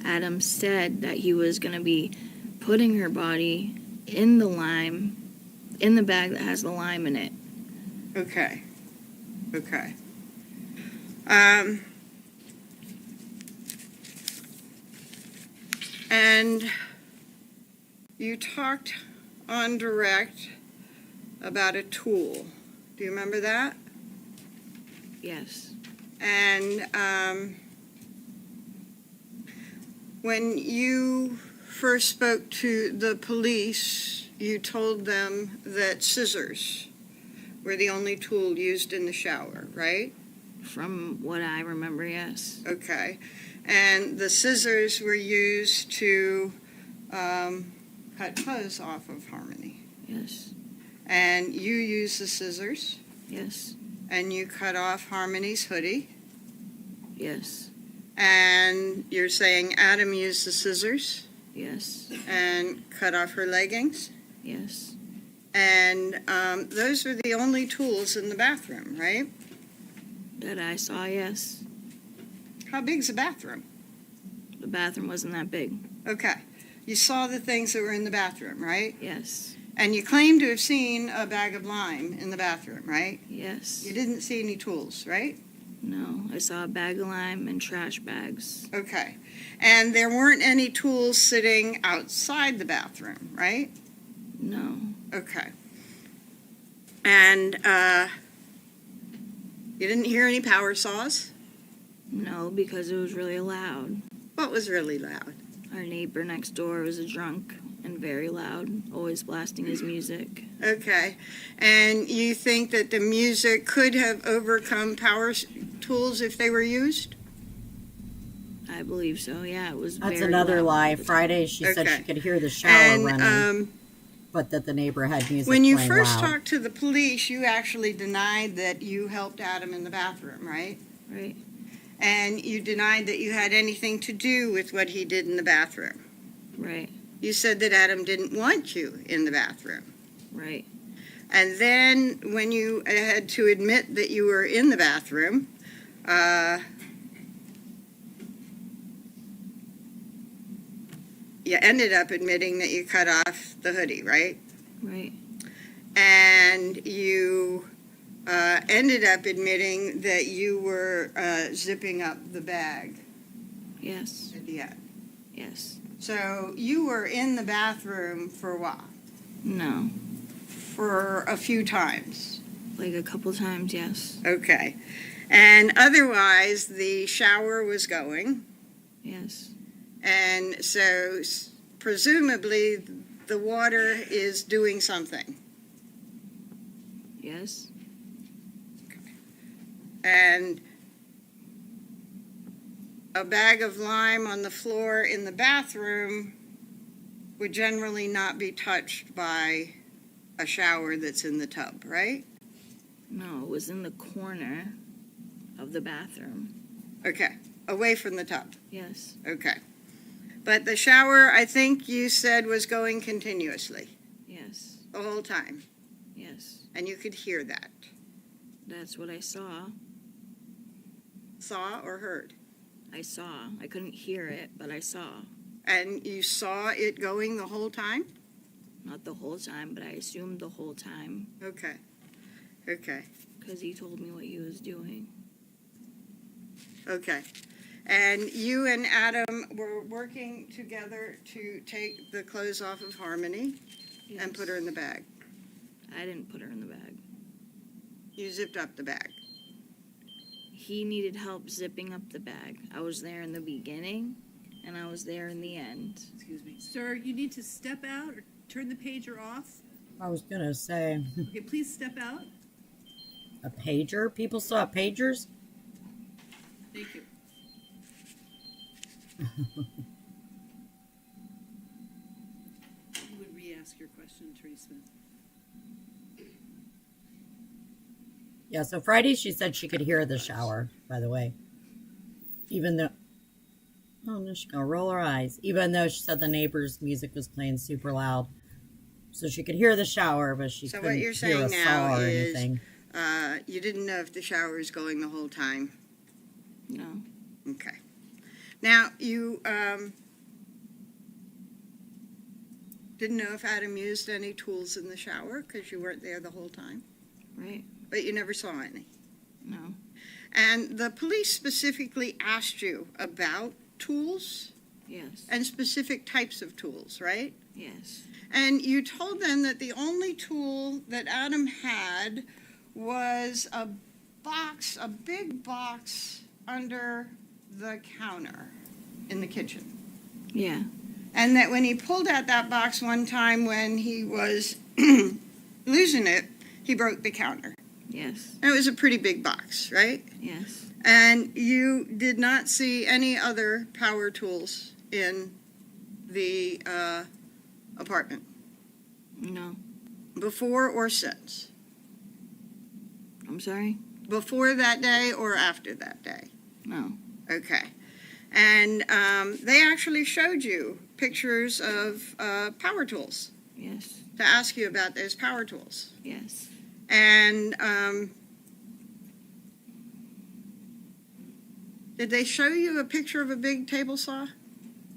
Adam said that he was going to be putting her body in the lime, in the bag that has the lime in it. Okay. Okay. And you talked on direct about a tool. Do you remember that? Yes. And when you first spoke to the police, you told them that scissors were the only tool used in the shower, right? From what I remember, yes. Okay. And the scissors were used to cut clothes off of Harmony. Yes. And you used the scissors, Yes. and you cut off Harmony's hoodie. Yes. And you're saying Adam used the scissors Yes. and cut off her leggings? Yes. And those were the only tools in the bathroom, right? That I saw, yes. How big's the bathroom? The bathroom wasn't that big. Okay. You saw the things that were in the bathroom, right? Yes. And you claim to have seen a bag of lime in the bathroom, right? Yes. You didn't see any tools, right? No. I saw a bag of lime and trash bags. Okay. And there weren't any tools sitting outside the bathroom, right? No. Okay. And you didn't hear any power saws? No, because it was really loud. What was really loud? Our neighbor next door was a drunk and very loud, always blasting his music. Okay. And you think that the music could have overcome power tools if they were used? I believe so, yeah. It was That's very another loud lie. all the time. Friday, she said Okay. she could hear the shower And running, but that the neighbor had music when you playing first loud. talked to the police, you actually denied that you helped Adam in the bathroom, right? Right. And you denied that you had anything to do with what he did in the bathroom. Right. You said that Adam didn't want you in the bathroom. Right. And then when you had to admit that you were in the bathroom, you ended up admitting that you cut off the hoodie, right? Right. And you ended up admitting that you were zipping up the bag Yes. at the end. Yes. So you were in the bathroom for a while, No. for a few times. Like a couple times, yes. Okay. And otherwise, the shower was going. Yes. And so presumably the water is doing something. a bag of lime on the floor in the bathroom would generally not be touched by a shower that's in the tub, right? No, it was in the corner of the bathroom. Okay, away from the tub. Yes. Okay. But the shower, I think you said, was going continuously Yes. the whole time, Yes. and you could hear that. That's what I saw. Saw or heard? I saw. I couldn't hear it, but I saw. And you saw it going the whole time? Not the whole time, but I assumed the whole time Okay. Okay. because he told me what he was doing. Okay. And you and Adam were working together to take the clothes off of Harmony Yes. and put her in the bag. I didn't put her in the bag. You zipped up the bag. He needed help zipping up the bag. I was there in the beginning, and I was there in the end. Excuse me. Sir, you need to step out or turn the pager off. I was gonna say Okay, please step out. a pager. People still have pagers. Thank you. You would re-ask your question, Attorney Smith. Yeah. So Friday, she said she could hear the shower. By the way, even though, oh no, she's gonna roll her eyes. Even though she said the neighbor's music was playing super loud, so she could hear the shower, but she So what couldn't you're hear a saying saw now or is- anything. You didn't know if the shower was going the whole time. No. Okay. Now, you didn't know if Adam used any tools in the shower because you weren't there the whole time, Right? but you never saw any. No. And the police specifically asked you about tools Yes. and specific types of tools, right? Yes. And you told them that the only tool that Adam had was a box, a big box under the counter in the kitchen. Yeah. And that when he pulled out that box one time when he was losing it, he broke the counter. Yes. And it was a pretty big box, right? Yes. And you did not see any other power tools in the apartment, No. before or since? I'm sorry? Before that day or after that day? No. Okay. And they actually showed you pictures of power tools Yes. to ask you about those power tools. Yes. And did they show you a picture of a big table saw?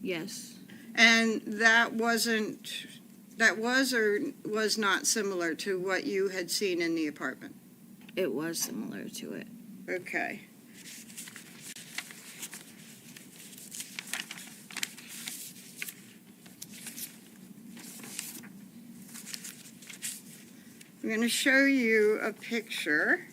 Yes. And that was or was not similar to what you had seen in the apartment? It was similar to it. Okay. I'm going to show you a picture.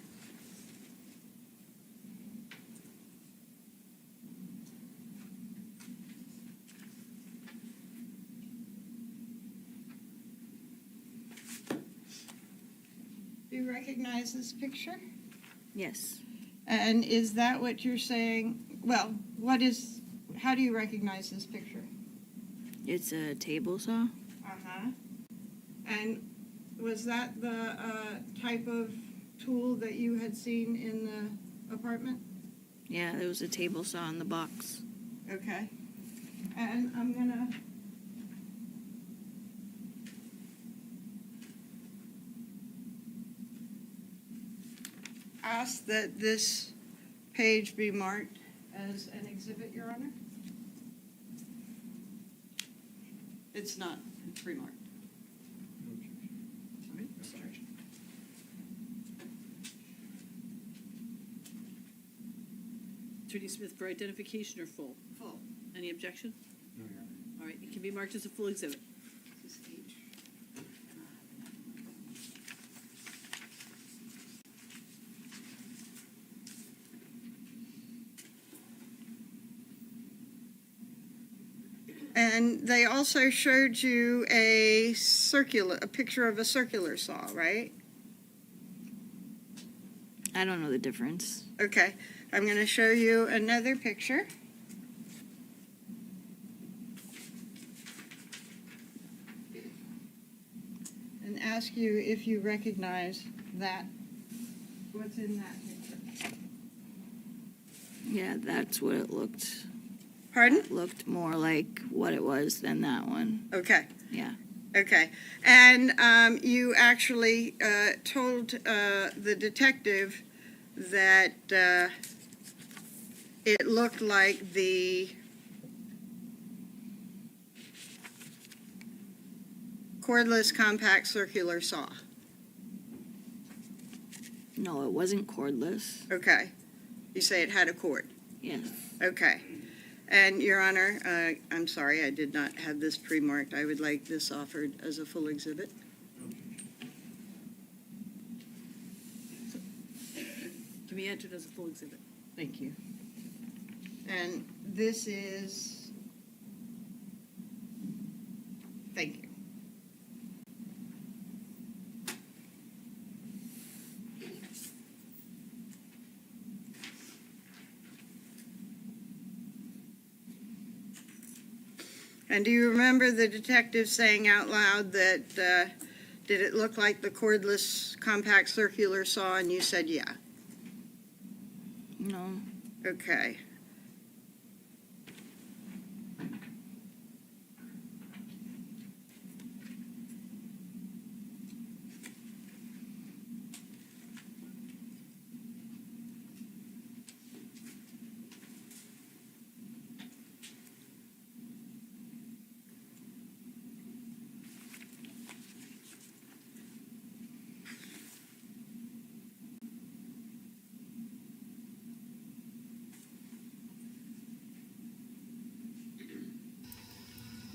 Do you recognize this picture? Yes. And is that what you're saying? Well, how do you recognize this picture? It's a table saw. Uh-huh. And was that the type of tool that you had seen in the apartment? Yeah, there was a table saw in the box. Okay. And I'm gonna ask that this page be marked as an exhibit, Your Honor. It's not, it's remarked. No objection. Attorney Smith, for identification or full? Full. Any objection? No, Your Honor. All right, it can be marked as a full exhibit. This page. And they also showed you a picture of a circular saw, right? I don't know the difference. Okay, I'm going to show you another picture. and ask you if you recognize that, what's in that picture. Yeah, that's what it looked. Pardon? It looked more like what it was than that one. Okay. Yeah. Okay. And you actually told the detective that it looked like the cordless compact circular saw. No, it wasn't cordless. Okay. You say it had a cord. Yes. Okay. And, Your Honor, I'm sorry, I did not have this pre-marked. I would like this offered as a full exhibit. To be entered as a full exhibit. Thank you. And this is, thank you. And do you remember the detective saying out loud that, did it look like the cordless compact circular saw? And you said, yeah. No. Okay.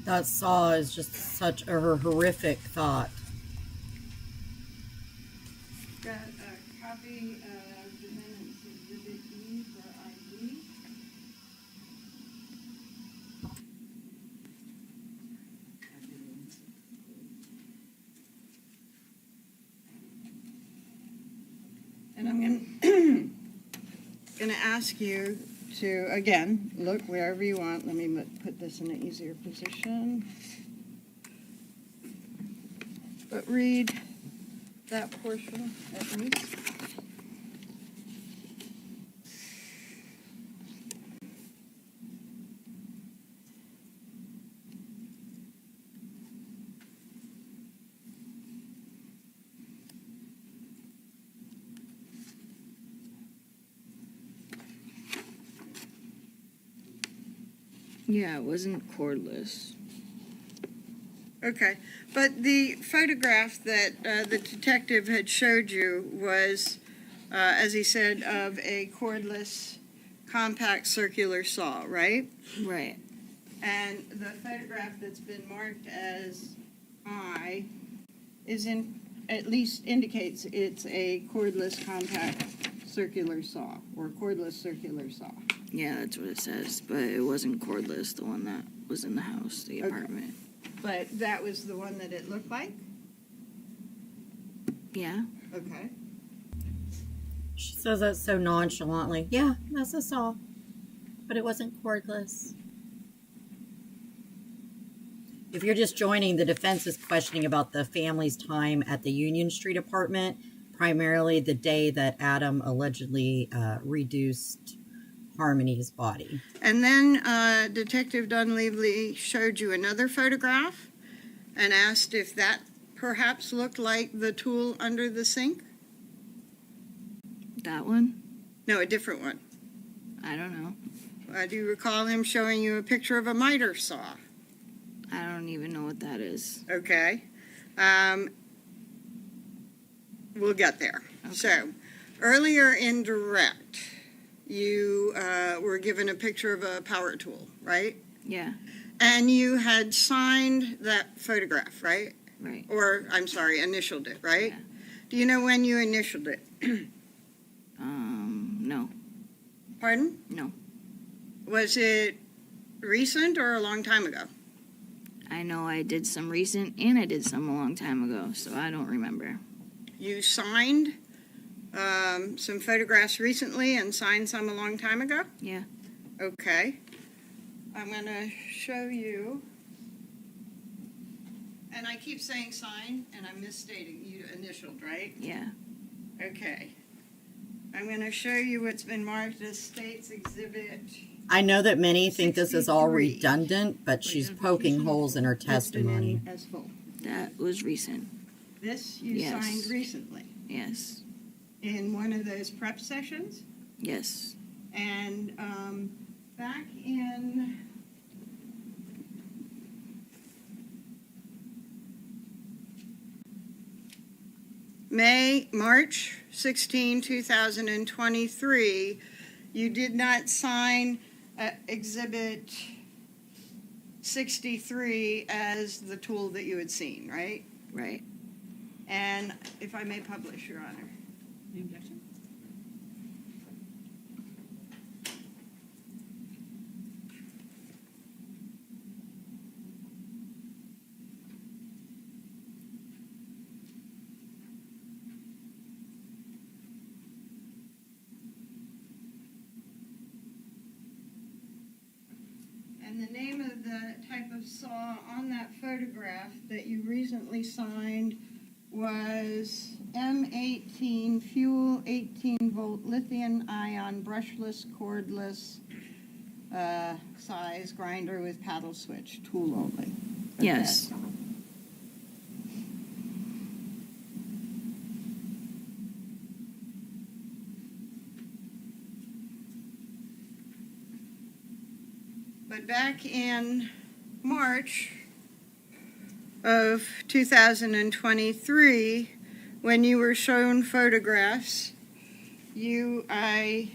That saw is just such a horrific thought. Got a copy of Defendant's Exhibit E for ID. And I'm gonna ask you to, again, look wherever you want. Let me put this in an easier position. But read that portion at least. Yeah, it wasn't cordless. Okay, but the photograph that the detective had showed you was, as he said, of a cordless compact circular saw, right? Right. And the photograph that's been marked as I is in, at least indicates it's a cordless compact circular saw, or cordless circular saw. Yeah, that's what it says. But it wasn't cordless, the one that was in the house, the Okay. apartment. But that was the one that it looked like? Yeah. Okay. She says that so nonchalantly. Yeah, that's a saw. But it wasn't cordless. If you're just joining, the defense is questioning about the family's time at the Union Street apartment, primarily the day that Adam allegedly reduced Harmony's body. And then Detective Dunleavy showed you another photograph and asked if that perhaps looked like the tool under the sink? That one? No, a different one. I don't know. Do you recall him showing you a picture of a miter saw? I don't even know what that is. Okay. We'll get there. Okay. So, earlier in direct, you were given a picture of a power tool, right? Yeah. And you had signed that photograph, right? Right. Or, I'm sorry, initialed it, right? Yeah. Do you know when you initialed it? No. Pardon? No. Was it recent or a long time ago? I know I did some recent and I did some a long time ago, so I don't remember. You signed some photographs recently and signed some a long time ago? Yeah. Okay. I'm going to show you And I keep saying sign, and I'm misstating, you initialed, right? Yeah. Okay. I'm gonna show you what's been marked as State's Exhibit. I know that many think this is all 63. redundant, but she's poking holes in her testimony. Listed in as full. That was recent. This you Yes. signed recently, Yes. in one of those prep sessions, Yes. and, back in March 16, 2023, you did not sign Exhibit 63 as the tool that you had seen, right? Right. And if I may publish, Your Honor. Any objection? And the name of the type of saw on that photograph that you recently signed was M18 Fuel 18-volt lithium-ion brushless, cordless, size grinder with paddle switch, tool only. Okay. Yes. But back in March of 2023, when you were shown photographs, you identified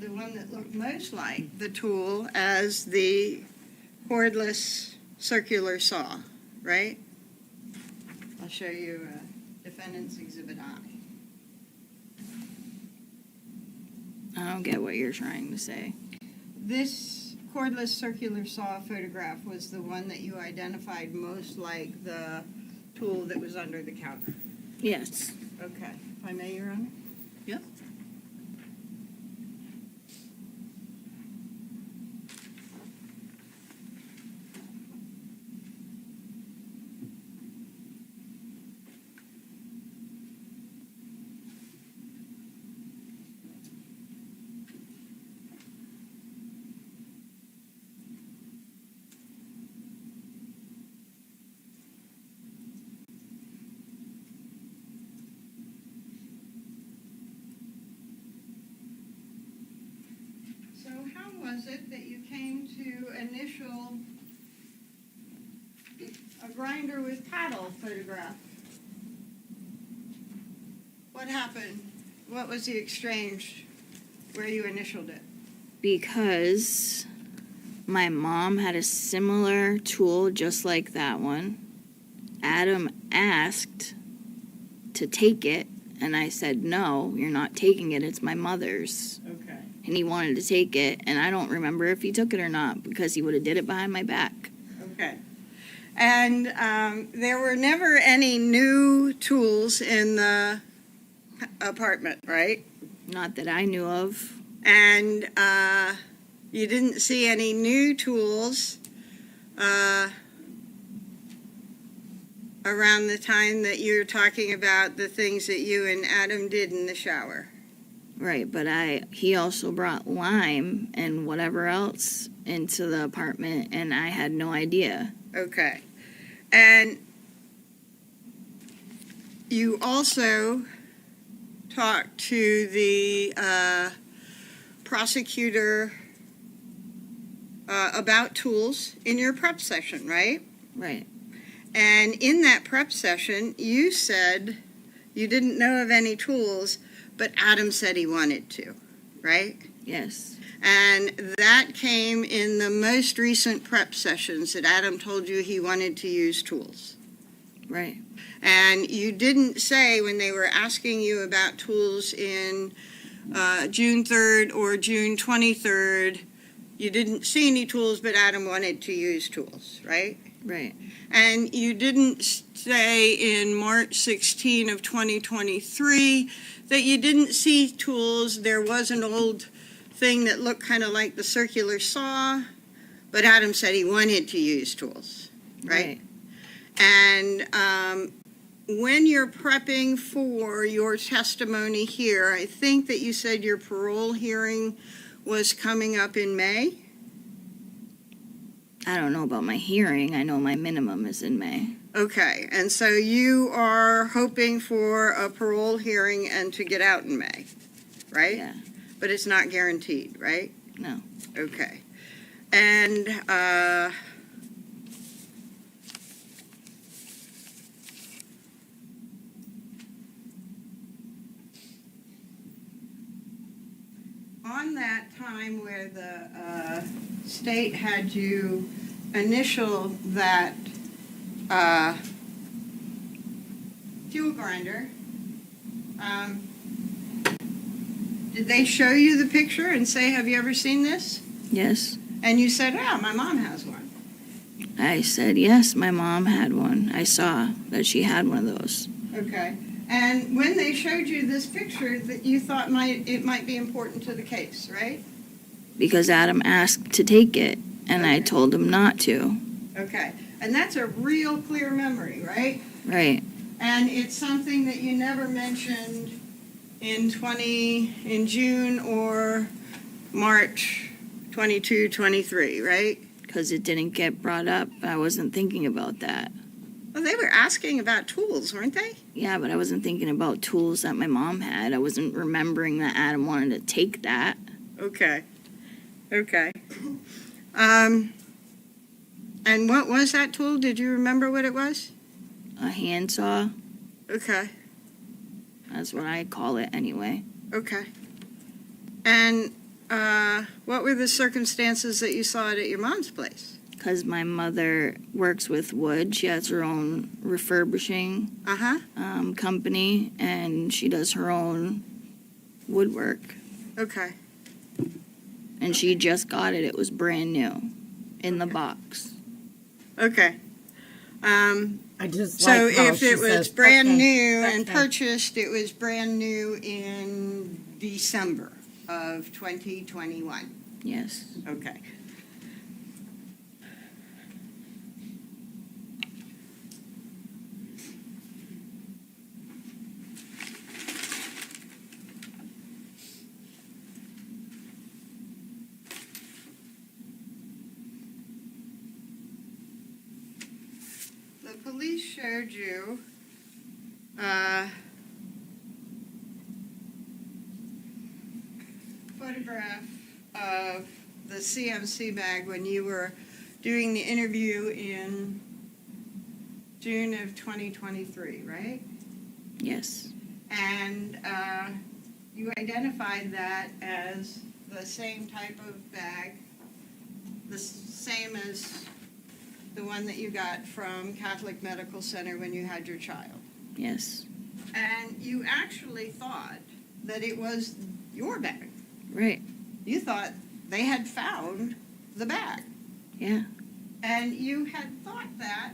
the one that looked most like the tool as the cordless circular saw, right? I'll show you Defendant's Exhibit I. I don't get what you're trying to say. This cordless circular saw photograph was the one that you identified most like the tool that was under the counter. Yes. Okay. If I may, Your Honor? Yep. So how was it that you came to initial a grinder with paddle photograph? What happened? What was the exchange where you initialed it? Because my mom had a similar tool just like that one. Adam asked to take it, and I said, no, you're not taking it, it's my mother's. Okay. And he wanted to take it, and I don't remember if he took it or not, because he would have did it behind my back. Okay. And there were never any new tools in the apartment, right? Not that I knew of. And you didn't see any new tools around the time that you're talking about the things that you and Adam did in the shower. Right, but he also brought lime and whatever else into the apartment, and I had no idea. Okay. And you also talked to the prosecutor about tools in your prep session, right? Right. And in that prep session, you said you didn't know of any tools, but Adam said he wanted to, right? Yes. And that came in the most recent prep sessions that Adam told you he wanted to use tools. Right. And you didn't say when they were asking you about tools in June 3rd or June 23rd, you didn't see any tools, but Adam wanted to use tools, right? Right. And you didn't say in March 16 of 2023 that you didn't see tools. There was an old thing that looked kind of like the circular saw, but Adam said he wanted to use tools, right? And when you're prepping for your testimony here, I think that you said your parole hearing was coming up in May? I don't know about my hearing. I know my minimum is in May. Okay, and so you are hoping for a parole hearing and to get out in May, right? Yeah. But it's not guaranteed, right? No. Okay. And on that time where the state had you initial that fuel grinder, did they show you the picture and say, have you ever seen this? Yes. And you said, oh, my mom has one. I said, yes, my mom had one. I saw that she had one of those. Okay. And when they showed you this picture, that you thought it might be important to the case, right? Because Adam asked to take it, and I Okay. told him not to. Okay. And that's a real clear memory, right? Right. And it's something that you never mentioned in June or March 22, 23, right? Because it didn't get brought up. I wasn't thinking about that. Well, they were asking about tools, weren't they? Yeah, but I wasn't thinking about tools that my mom had. I wasn't remembering that Adam wanted to take that. Okay. Okay. And what was that tool? Did you remember what it was? A handsaw. Okay. That's what I call it anyway. Okay. And what were the circumstances that you saw it at your mom's place? Because my mother works with wood. She has her own refurbishing Uh-huh. company, and she does her own woodwork. Okay. And she just got it. It was brand new in the box. Okay. I just So like how if she it was says, brand "Okay, new and okay." purchased, it was brand new in December of 2021. Yes. Okay. The police showed you photograph of the CMC bag when you were doing the interview in June of 2023, right? Yes. And you identified that as the same type of bag, the same as the one that you got from Catholic Medical Center when you had your child. Yes. And you actually thought that it was your bag. Right. You thought they had found the bag. Yeah. And you had thought that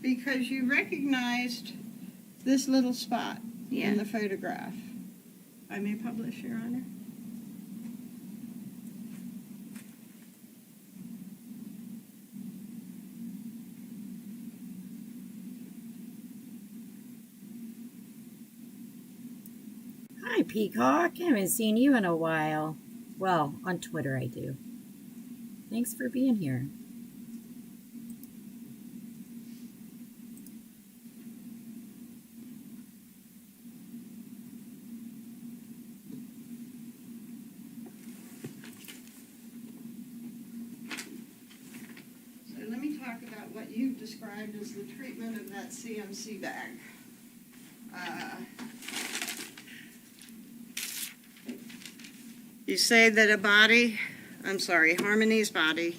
because you recognized this little spot Yeah. in the photograph. I may publish, Your Honor. Hi, Peacock. I haven't seen you in a while. Well, on Twitter I do. Thanks for being here. So let me talk about what you've described as the treatment of that CMC bag. You say that Harmony's body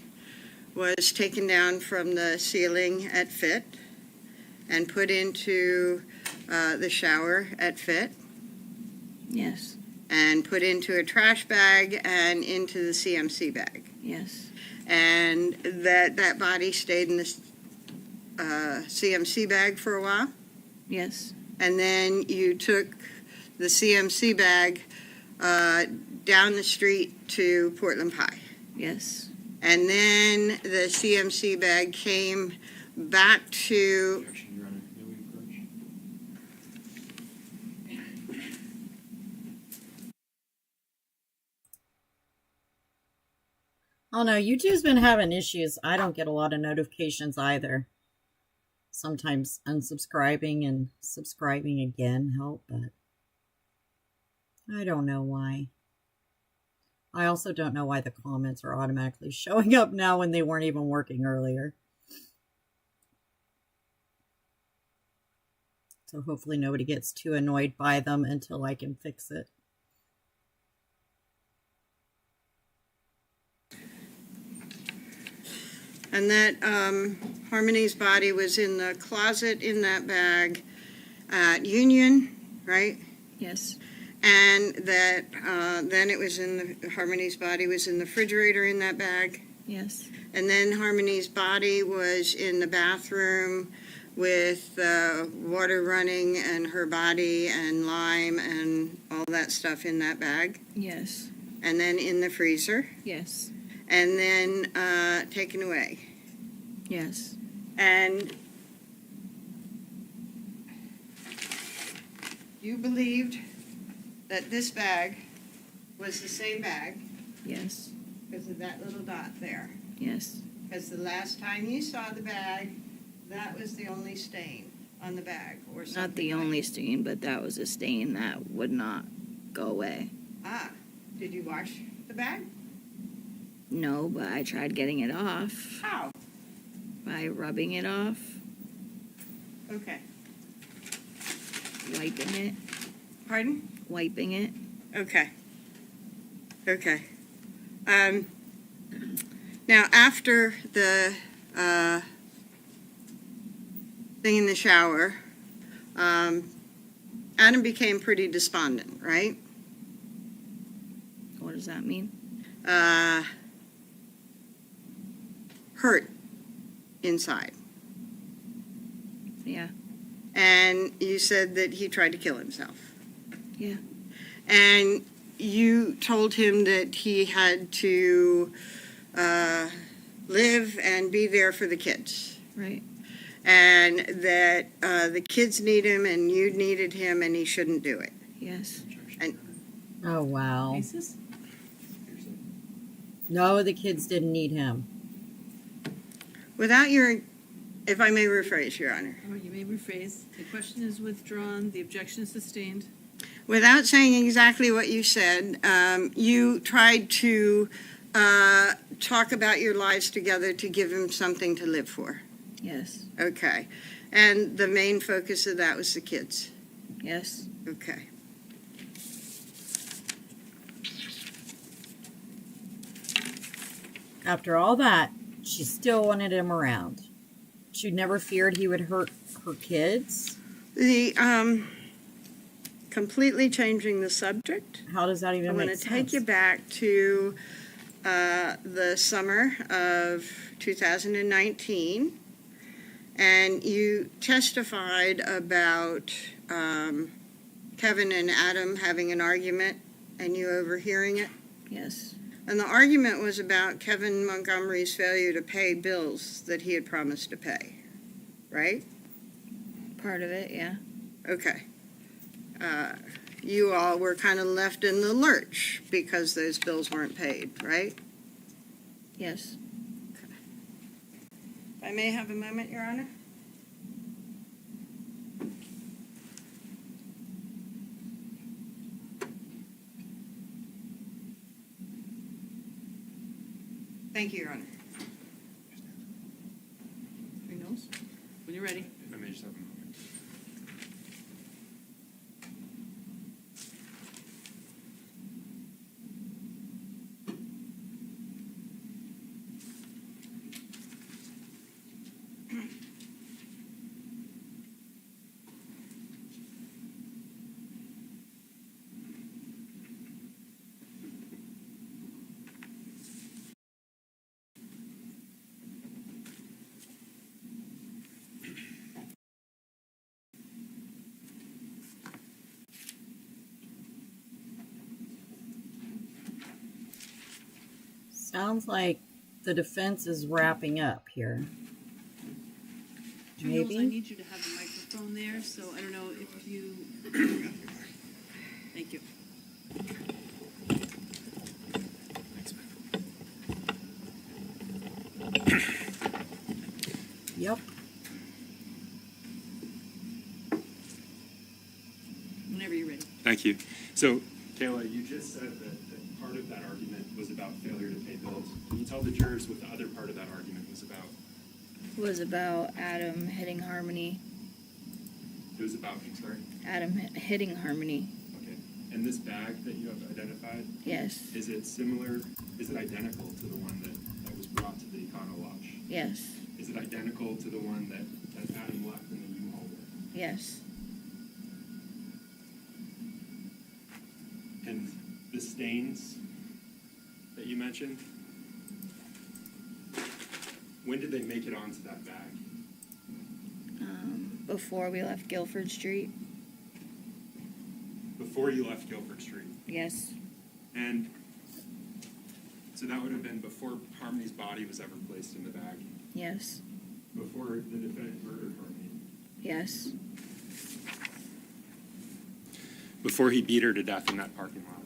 was taken down from the ceiling at Fit and put into the shower at Fit Yes. and put into a trash bag and into the CMC bag. Yes. And that body stayed in the CMC bag for a while. Yes. And then you took the CMC bag down the street to Portland Pie. Yes. And then the CMC bag came back to, Objection, Your Honor. May we approach? Oh no, YouTube's been having issues. I don't get a lot of notifications either. Sometimes unsubscribing and subscribing again help, but I don't know why. I also don't know why the comments are automatically showing up now when they weren't even working earlier. So hopefully nobody gets too annoyed by them until I can fix it. and that Harmony's body was in the closet in that bag at Union, right? Yes. And that then it was in the, Harmony's body was in the refrigerator in that bag. Yes. And then Harmony's body was in the bathroom with water running and her body and lime and all that stuff in that bag. Yes. And then in the freezer. Yes. And then taken away. Yes. And you believed that this bag was the same bag Yes. because of that little dot there. Yes. Because the last time you saw the bag, that was the only stain on the bag or something. Not the like only stain, but that was a stain that would not go away. Ah, did you wash the bag? No, but I tried getting it off How? by rubbing it off, Okay. wiping it, Pardon? wiping it. Okay. Okay. Now, after the thing in the shower, Adam became pretty despondent, right? What does that mean? Hurt inside. Yeah. And you said that he tried to kill himself. Yeah. And you told him that he had to live and be there for the kids. Right. And that the kids need him and you needed him and he shouldn't do it. Yes. Objection, Your Honor. Oh, wow. Basis? Hearsay. No, the kids didn't need him. Without your, if I may rephrase, Your Honor, All right, you may rephrase. The question is withdrawn, the objection is sustained. without saying exactly what you said, you tried to talk about your lives together to give him something to live for. Yes. Okay. And the main focus of that was the kids. Yes. Okay. After all that, she still wanted him around. She never feared he would hurt her kids. The completely changing the subject. How does that even I make want to sense? take you back to the summer of 2019, and you testified about Kevin and Adam having an argument and you overhearing it. Yes. And the argument was about Kevin Montgomery's failure to pay bills that he had promised to pay, right? Part of it, yeah. Okay. You all were kind of left in the lurch because those bills weren't paid, right? Yes. If I may have a moment, Your Honor? Thank you, Your Honor. Your nose? When you're ready. If I may just have a moment. Sounds like the defense is wrapping up here. Jules, I Maybe. need you to have a microphone there, so I don't know if you. Thank you. Yep. Whenever you're ready. Thank you. So, Kayla, you just said that part of that argument was about failure to pay bills. Can you tell the jurors what the other part of that argument was about? Was about Adam hitting Harmony. It was about, sorry? Adam hitting Harmony. Okay. And this bag that you have identified, Yes. is it similar, is it identical to the one that was brought to the Econo Lodge? Yes. Is it identical to the one that Adam left in the U-Haul with? Yes. And the stains that you mentioned, when did they make it onto that bag? Before we left Guilford Street. Before you left Guilford Street. Yes. And so that would have been before Harmony's body was ever placed in the bag, Yes. before the defendant murdered Harmony, Yes. before he beat her to death in that parking lot.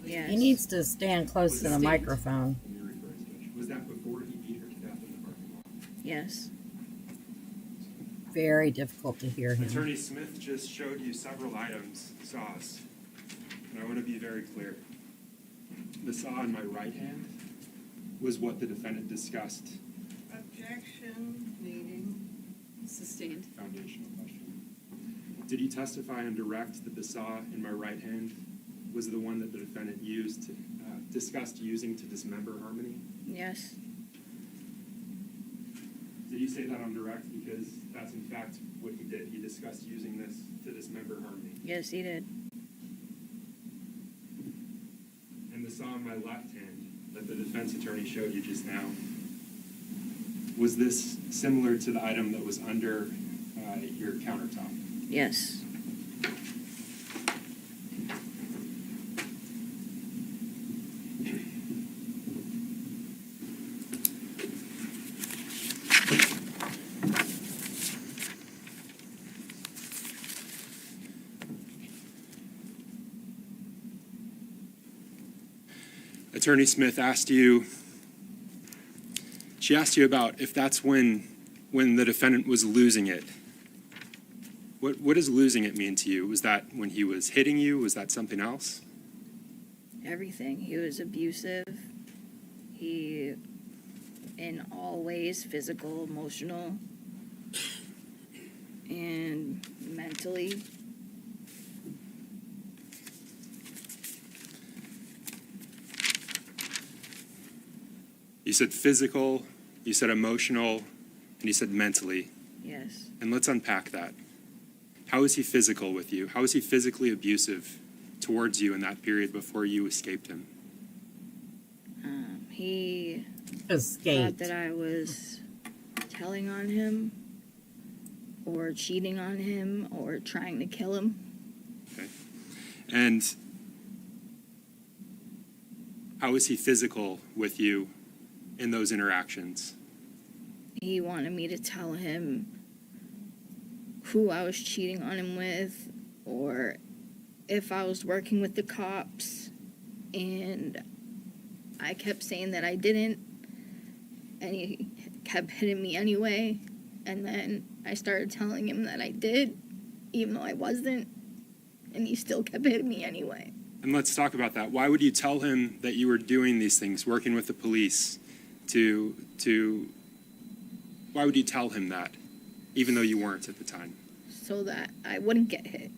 Yes. He needs to stand close to the microphone. Let me rephrase, Judge. Was that before he beat her to death in the parking lot? Yes. Very difficult to hear him. Attorney Smith just showed you several items, saws, and I want to be very clear. The saw in my right hand was what the defendant discussed. Objection, meeting. Sustained. Foundational question. Did he testify on direct that the saw in my right hand was the one that the defendant used, discussed using to dismember Harmony? Yes. Did you say that on direct? Because that's in fact what he did. He discussed using this to dismember Harmony. Yes, he did. And the saw in my left hand that the defense attorney showed you just now, was this similar to the item that was under your countertop? Yes. Attorney Smith asked you, she asked you about if that's when the defendant was losing it. What does losing it mean to you? Was that when he was hitting you? Was that something else? Everything. He was abusive. He, in all ways, physical, emotional, and mentally. You said physical, you said emotional, and you said mentally. Yes. And let's unpack that. How is he physical with you? How is he physically abusive towards you in that period before you escaped him? He Escaped. thought that I was telling on him, or cheating on him, or trying to kill him. Okay. And how is he physical with you in those interactions? He wanted me to tell him who I was cheating on him with, or if I was working with the cops, and I kept saying that I didn't, and he kept hitting me anyway, and then I started telling him that I did, even though I wasn't, and he still kept hitting me anyway. And let's talk about that. Why would you tell him that you were doing these things, working with the police, why would you tell him that, even though you weren't at the time? So that I wouldn't get hit.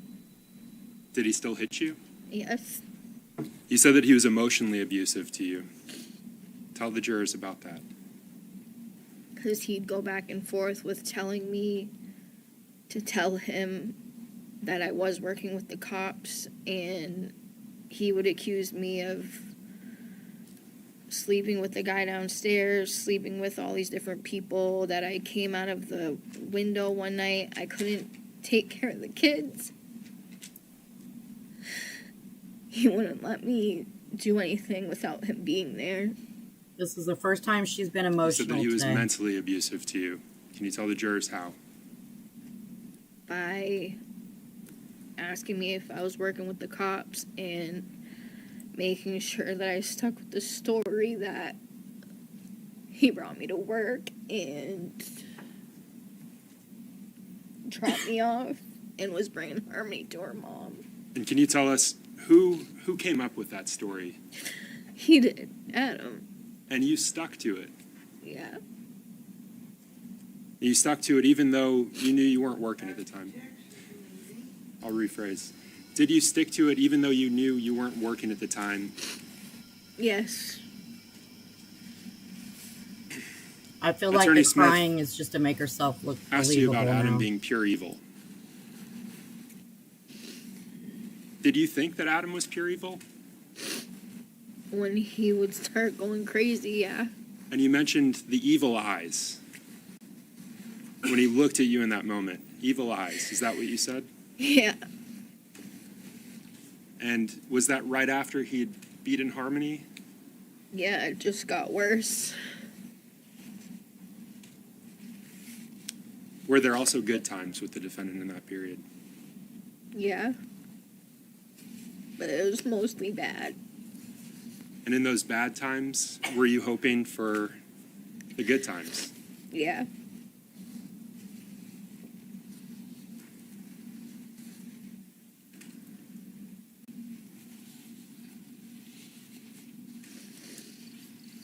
Did he still hit you? Yes. You said that he was emotionally abusive to you. Tell the jurors about that. Because he'd go back and forth with telling me to tell him that I was working with the cops, and he would accuse me of sleeping with the guy downstairs, sleeping with all these different people, that I came out of the window one night. I couldn't take care of the kids. He wouldn't let me do anything without him being there. This is the first time she's been You said emotional that he was today. mentally abusive to you. Can you tell the jurors how? By asking me if I was working with the cops and making sure that I stuck with the story that he brought me to work and dropped me off and was bringing Harmony to her mom. And can you tell us who came up with that story? He did, Adam. And you stuck to it. Yeah. You stuck to it even though you knew you weren't working at the time. I'll rephrase. Did you stick to it even though you knew you weren't working at the time? Yes. I feel like Attorney the Smith crying is just to make herself look Asked you believable about Adam now. being pure evil. Did you think that Adam was pure evil? When he would start going crazy, yeah. And you mentioned the evil eyes. When he looked at you in that moment. Evil eyes. Is that what you said? Yeah. And was that right after he had beaten Harmony? Yeah, it just got worse. Were there also good times with the defendant in that period? Yeah. But it was mostly bad. And in those bad times, were you hoping for the good times? Yeah.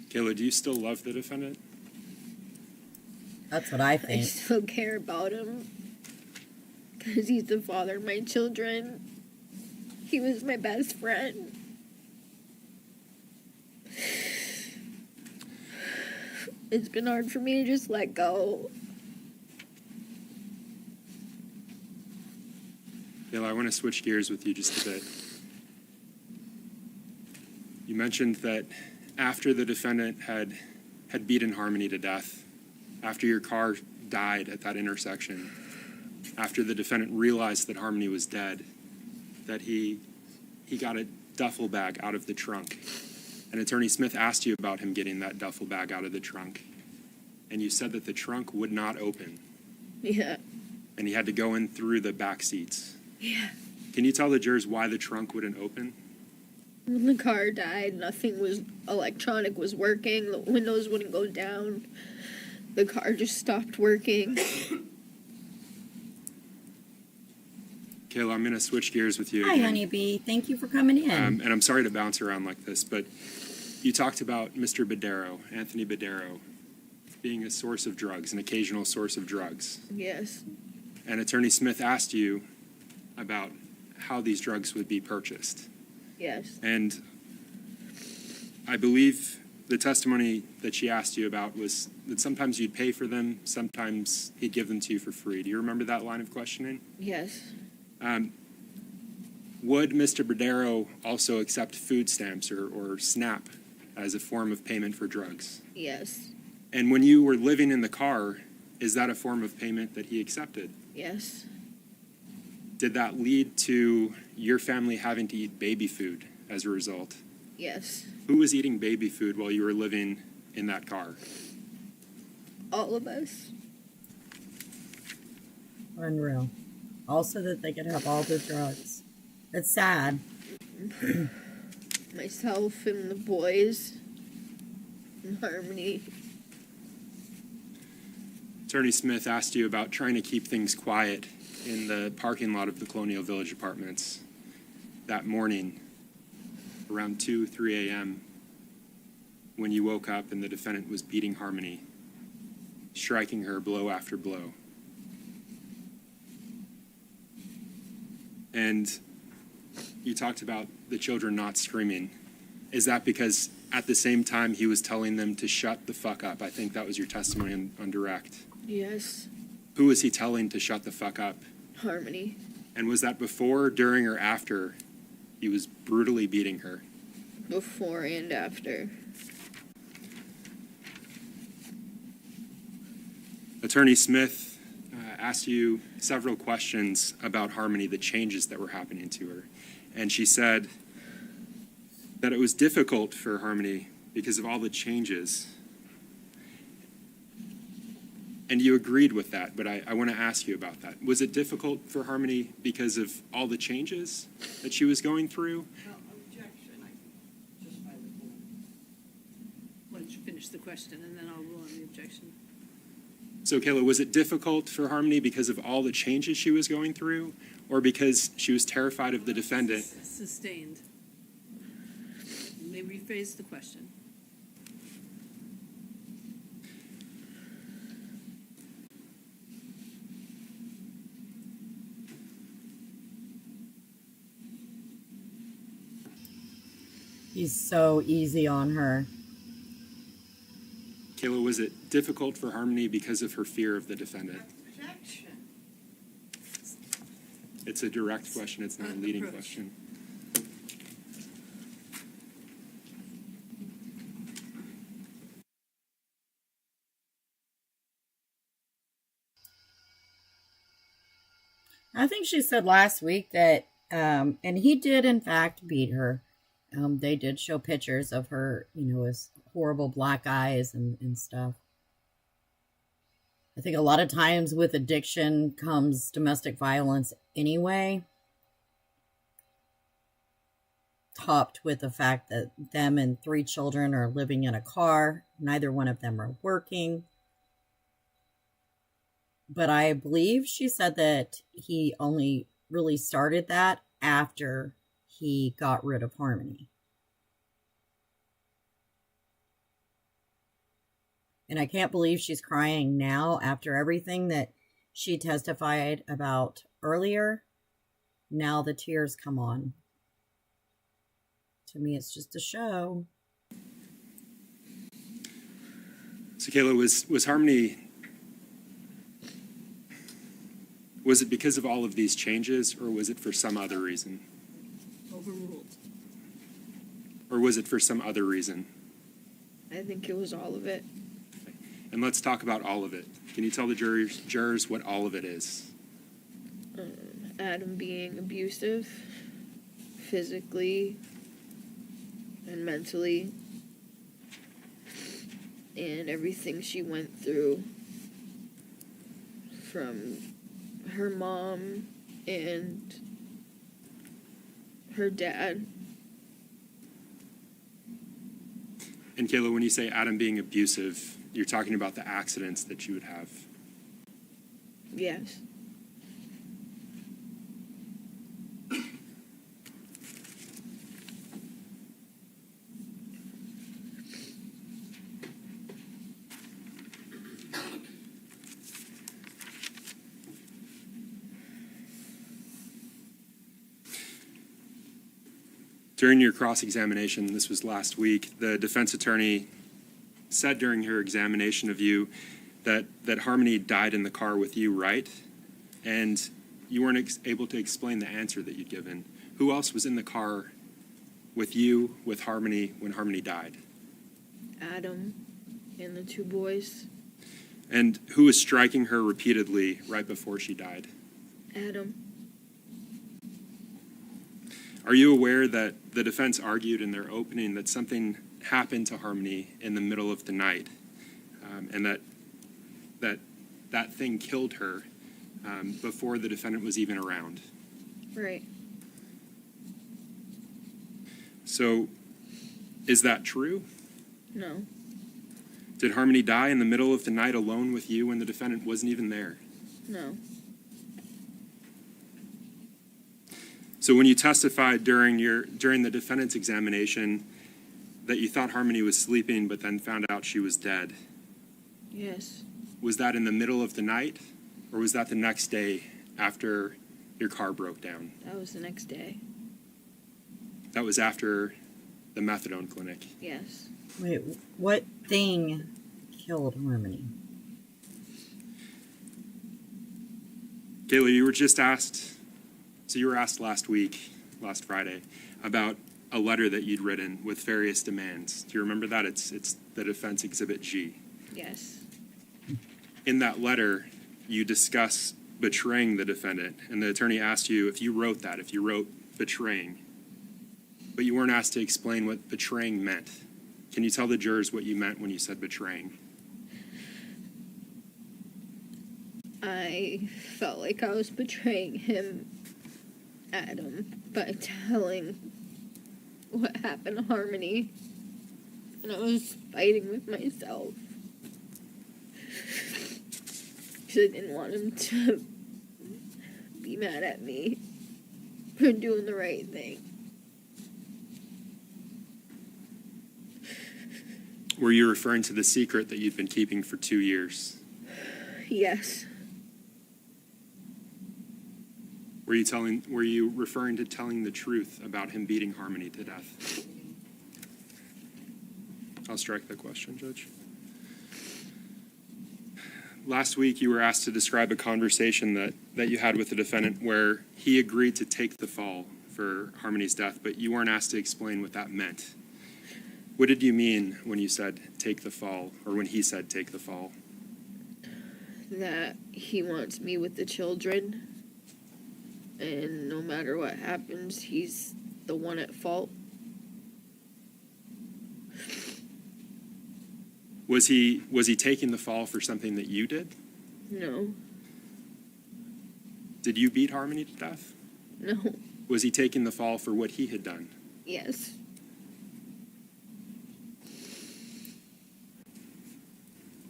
Kayla, do you still love the defendant? That's what I I think. still care about him. Because he's the father of my children. He was my best friend. It's been hard for me to just let go. Kayla, I want to switch gears with you just a bit. You mentioned that after the defendant had beaten Harmony to death, after your car died at that intersection, after the defendant realized that Harmony was dead, that he got a duffel bag out of the trunk. And Attorney Smith asked you about him getting that duffel bag out of the trunk. And you said that the trunk would not open. Yeah. And he had to go in through the back seats. Yeah. Can you tell the jurors why the trunk wouldn't open? When the car died, nothing was electronic was working. The windows wouldn't go down. The car just stopped working. Kayla, I'm going to switch gears with you Hi, again. honeybee. Thank you for coming in. And I'm sorry to bounce around like this, but you talked about Mr. Badero, Anthony Badero, being a source of drugs, an occasional source of drugs. Yes. And Attorney Smith asked you about how these drugs would be purchased. Yes. And I believe the testimony that she asked you about was that sometimes you'd pay for them, sometimes he'd give them to you for free. Do you remember that line of questioning? Yes. Would Mr. Badero also accept food stamps or SNAP as a form of payment for drugs? Yes. And when you were living in the car, is that a form of payment that he accepted? Yes. Did that lead to your family having to eat baby food as a result? Yes. Who was eating baby food while you were living in that car? All of us. Unreal. Also that they could have all the drugs. It's sad. Myself and the boys. And Harmony. Attorney Smith asked you about trying to keep things quiet in the parking lot of the Colonial Village Apartments that morning around 2, 3 a.m. when you woke up and the defendant was beating Harmony, striking her blow after blow. And you talked about the children not screaming. Is that because at the same time he was telling them to shut the fuck up? I think that was your testimony on direct. Yes. Who was he telling to shut the fuck up? Harmony. And was that before, during, or after he was brutally beating her? Before and after. Attorney Smith asked you several questions about Harmony, the changes that were happening to her. And she said that it was difficult for Harmony because of all the changes. And you agreed with that, but I want to ask you about that. Was it difficult for Harmony because of all the changes that she was going through? Objection, I just filed a rule. Why don't you finish the question and then I'll rule on the objection. So, Kayla, was it difficult for Harmony because of all the changes she was going through, or because she was terrified of the defendant? Sustained. You may rephrase the question. He's so easy on her. Kayla, was it difficult for Harmony because of her fear of the defendant? Objection. It's a direct question, it's not a leading Approach. question. I think she said last week that, and he did in fact beat her. They did show pictures of her, with horrible black eyes and stuff. I think a lot of times with addiction comes domestic violence anyway, topped with the fact that them and 3 children are living in a car. Neither one of them are working. But I believe she said that he only really started that after he got rid of Harmony. And I can't believe she's crying now after everything that she testified about earlier. Now the tears come on. To me, it's just a show. So, Kayla, was Harmony, was it because of all of these changes, or was it for some other reason? Overruled. Or was it for some other reason? I think it was all of it. And let's talk about all of it. Can you tell the jurors what all of it is? Adam being abusive, physically and mentally, and everything she went through from her mom and her dad. And Kayla, when you say Adam being abusive, you're talking about the accidents that you would have. Yes. During your cross-examination, this was last week, the defense attorney said during her examination of you that Harmony died in the car with you, right? And you weren't able to explain the answer that you'd given. Who else was in the car with you, with Harmony, when Harmony died? Adam and the 2 boys. And who was striking her repeatedly right before she died? Adam. Are you aware that the defense argued in their opening that something happened to Harmony in the middle of the night, and that thing killed her before the defendant was even around? Right. So, is that true? No. Did Harmony die in the middle of the night alone with you when the defendant wasn't even there? No. So when you testified during the defendant's examination that you thought Harmony was sleeping but then found out she was dead, Yes. was that in the middle of the night, or was that the next day after your car broke down? That was the next day. That was after the methadone clinic. Yes. Wait, what thing killed Harmony? Kayla, you were just asked, so you were asked last Friday, about a letter that you'd written with various demands. Do you remember that? It's the defense exhibit G. Yes. In that letter, you discuss betraying the defendant, and the attorney asked you if you wrote betraying, but you weren't asked to explain what betraying meant. Can you tell the jurors what you meant when you said betraying? I felt like I was betraying him, Adam, by telling what happened to Harmony. And I was fighting with myself. Because I didn't want him to be mad at me for doing the right thing. Were you referring to the secret that you'd been keeping for 2 years? Yes. Were you referring to telling the truth about him beating Harmony to death? I'll strike that question, Judge. Last week, you were asked to describe a conversation that you had with the defendant where he agreed to take the fall for Harmony's death, but you weren't asked to explain what that meant. What did you mean when you said take the fall, or when he said take the fall? That he wants me with the children. And no matter what happens, he's the one at fault. Was he taking the fall for something that you did? No. Did you beat Harmony to death? No. Was he taking the fall for what he had done? Yes.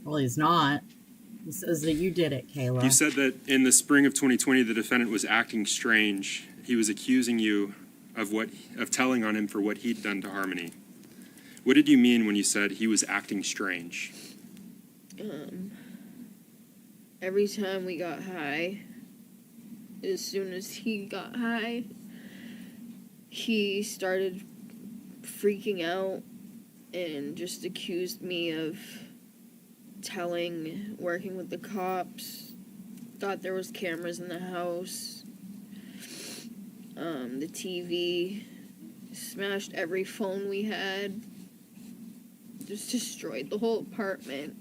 Well, he's not. He says that you did it, Kayla. You said that in the spring of 2020, the defendant was acting strange. He was accusing you of telling on him for what he'd done to Harmony. What did you mean when you said he was acting strange? Every time we got high, as soon as he got high, he started freaking out and just accused me of working with the cops, thought there was cameras in the house, the TV, smashed every phone we had, just destroyed the whole apartment.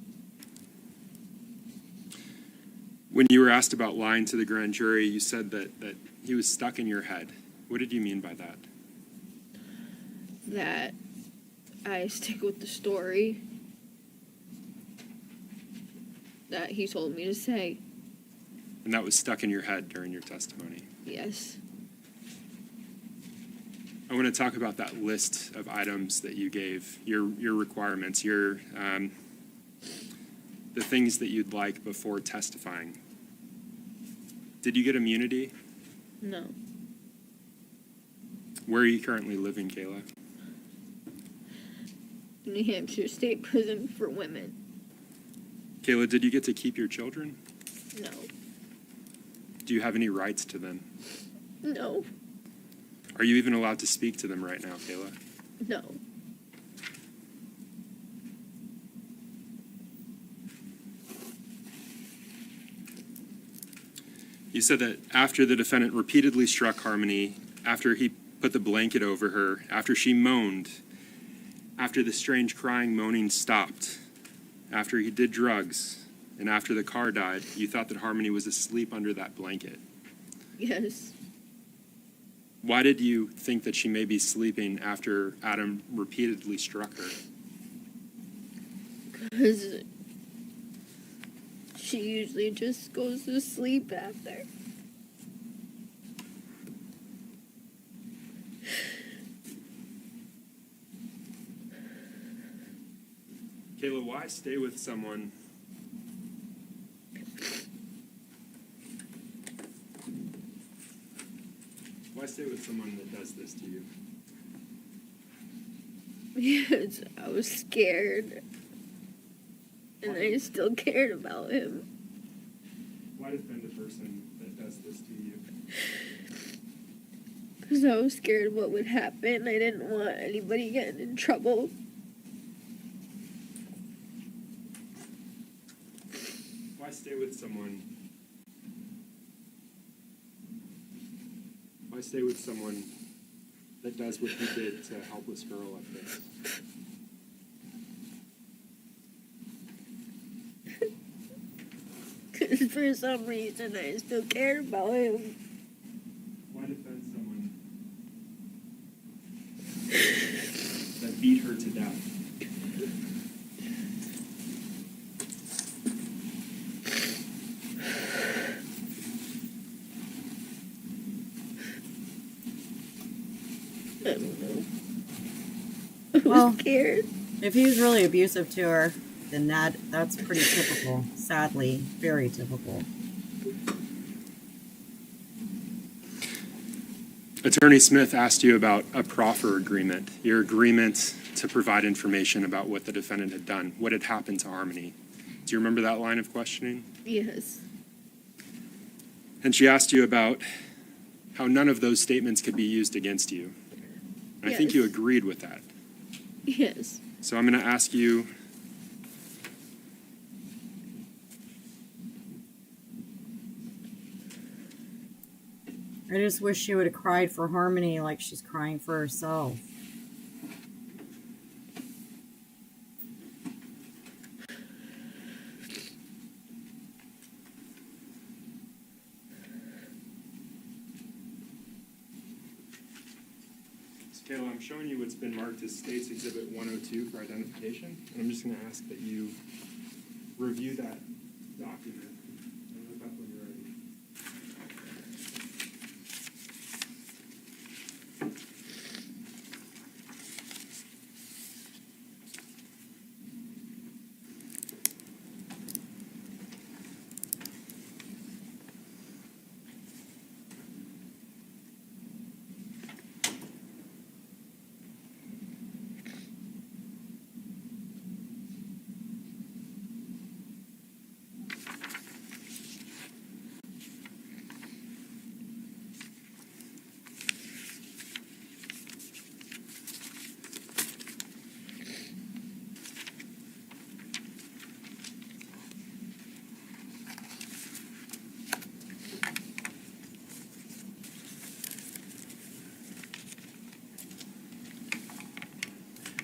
When you were asked about lying to the grand jury, you said that he was stuck in your head. What did you mean by that? That I stick with the story that he told me to say. And that was stuck in your head during your testimony. Yes. I want to talk about that list of items that you gave, your requirements, the things that you'd like before testifying. Did you get immunity? No. Where are you currently living, Kayla? New Hampshire State Prison for Women. Kayla, did you get to keep your children? No. Do you have any rights to them? No. Are you even allowed to speak to them right now, Kayla? No. You said that after the defendant repeatedly struck Harmony, after he put the blanket over her, after she moaned, after the strange crying, moaning stopped, after he did drugs, and after the car died, you thought that Harmony was asleep under that blanket. Yes. Why did you think that she may be sleeping after Adam repeatedly struck her? Because she usually just goes to sleep after. Kayla, why stay with someone? Why stay with someone that does this to you? Because I was scared. And I still cared about him. Why defend a person that does this to you? Because I was scared what would happen. I didn't want anybody getting in trouble. Why stay with someone? Why stay with someone that does what he did to a helpless girl like this? Because for some reason I still cared about him. Why defend someone that beat her to death? don't know. I was Well- scared. If he was really abusive to her, then that's pretty typical. Sadly, very typical. Attorney Smith asked you about a proffer agreement, your agreement to provide information about what the defendant had done, what had happened to Harmony. Do you remember that line of questioning? Yes. And she asked you about how none of those statements could be used against you. And I think you Yes. agreed with that. Yes. So I'm going to ask you, I just wish she would have cried for Harmony like she's crying for herself. Kayla, I'm showing you what's been marked as State's Exhibit 102 for identification, and I'm just going to ask that you review that document and look up when you're ready.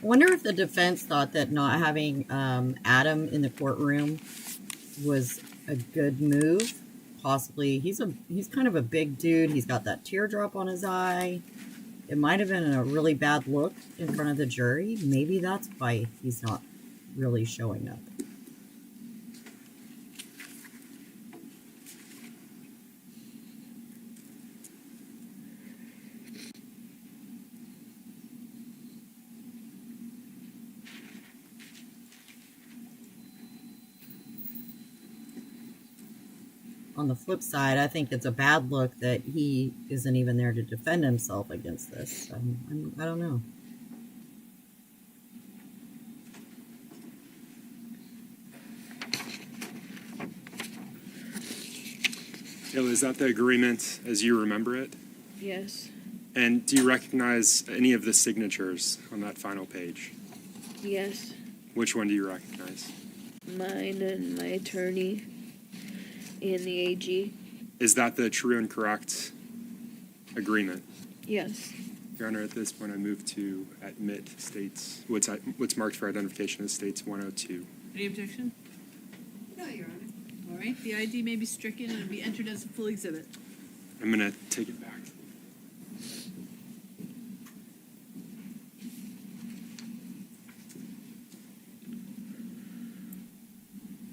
I wonder if the defense thought that not having Adam in the courtroom was a good move. Possibly, he's kind of a big dude. He's got that teardrop on his eye. It might have been a really bad look in front of the jury. Maybe that's why he's not really showing up. On the flip side, I think it's a bad look that he isn't even there to defend himself against this. I don't know. Kayla, is that the agreement as you remember it? Yes. And do you recognize any of the signatures on that final page? Yes. Which one do you recognize? Mine and my attorney and the AG. Is that the true and correct agreement? Yes. Your Honor, at this point, I move to admit States, what's marked for identification as States 102. Any objection? No, Your Honor. All right, the ID may be stricken and be entered as a full exhibit. I'm going to take it back.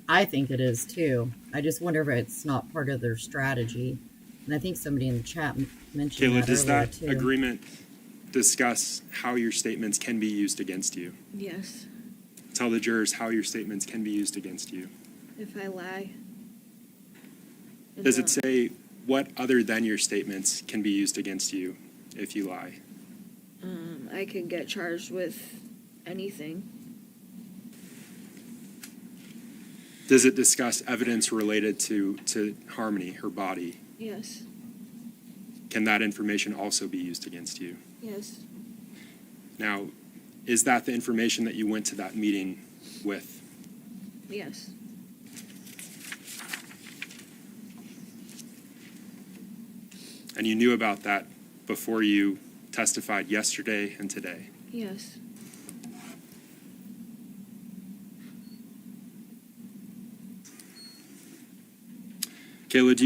I think it is too. I just wonder if it's not part of their strategy. And I think somebody in the chat mentioned Kayla, that does earlier that too. agreement discuss how your statements can be used against you? Yes. Tell the jurors how your statements can be used against you. If I lie. And Does it not- say what other than your statements can be used against you if you lie? I could get charged with anything. Does it discuss evidence related to Harmony, her body? Yes. Can that information also be used against you? Yes. Now, is that the information that you went to that meeting with? Yes. And you knew about that before you testified yesterday and today? Yes. Kayla, do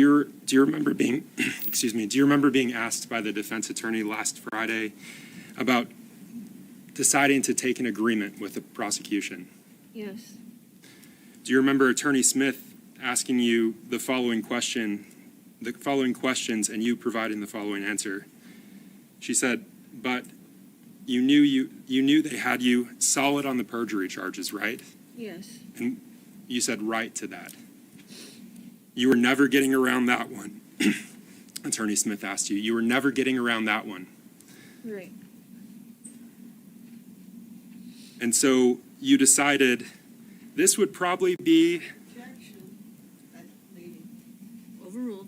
you remember being, do you remember being asked by the defense attorney last Friday about deciding to take an agreement with the prosecution? Yes. Do you remember Attorney Smith asking you the following questions, and you providing the following answer? She said, but you knew they had you solid on the perjury charges, right? Yes. And you said right to that. You were never getting around that one. Attorney Smith asked you. You were never getting around that one. Right. And so you decided this would probably be, Overruled.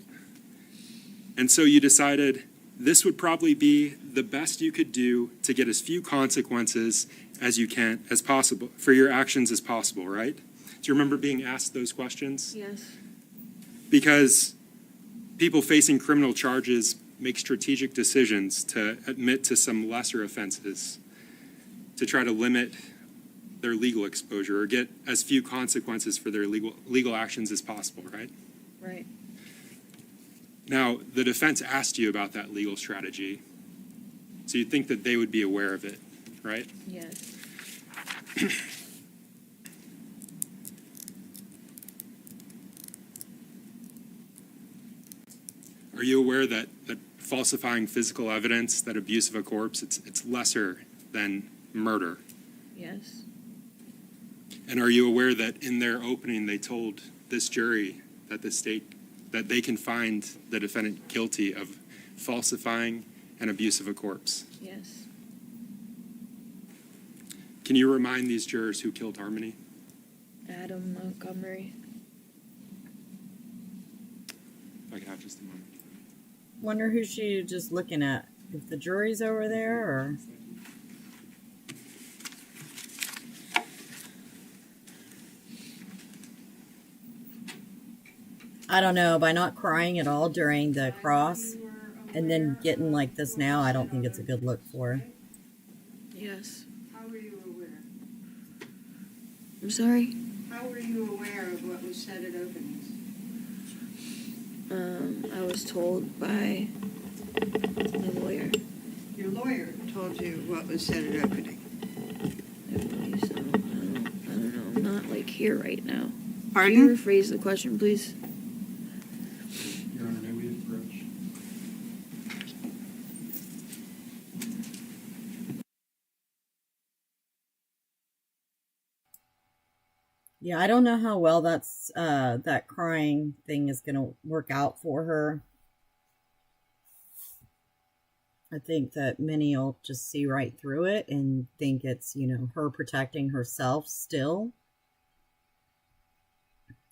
and so you decided this would probably be the best you could do to get as few consequences as you can, as possible, for your actions as possible, right? Do you remember being asked those questions? Yes. Because people facing criminal charges make strategic decisions to admit to some lesser offenses to try to limit their legal exposure or get as few consequences for their legal actions as possible, right? Right. Now, the defense asked you about that legal strategy, so you'd think that they would be aware of it, right? Yes. Are you aware that falsifying physical evidence, that abuse of a corpse, it's lesser than murder? Yes. And are you aware that in their opening they told this jury that that they can find the defendant guilty of falsifying and abuse of a corpse? Yes. Can you remind these jurors who killed Harmony? Adam Montgomery. If I could have just a moment. Wonder who she just looking at. If the jury's over there, or I don't know. By not crying at all during the cross, and then getting like this now, I don't think it's a good look for her. Yes. How were you aware? I'm sorry. How were you aware of what was said at openings? I was told by my lawyer. Your lawyer told you what was said at opening. I believe so. I don't know. I'm not like here right now. Can Pardon? you rephrase the question, please? Your Honor, may we approach? Yeah, I don't know how well that crying thing is gonna work out for her. I think that many will just see right through it and think it's, her protecting herself still.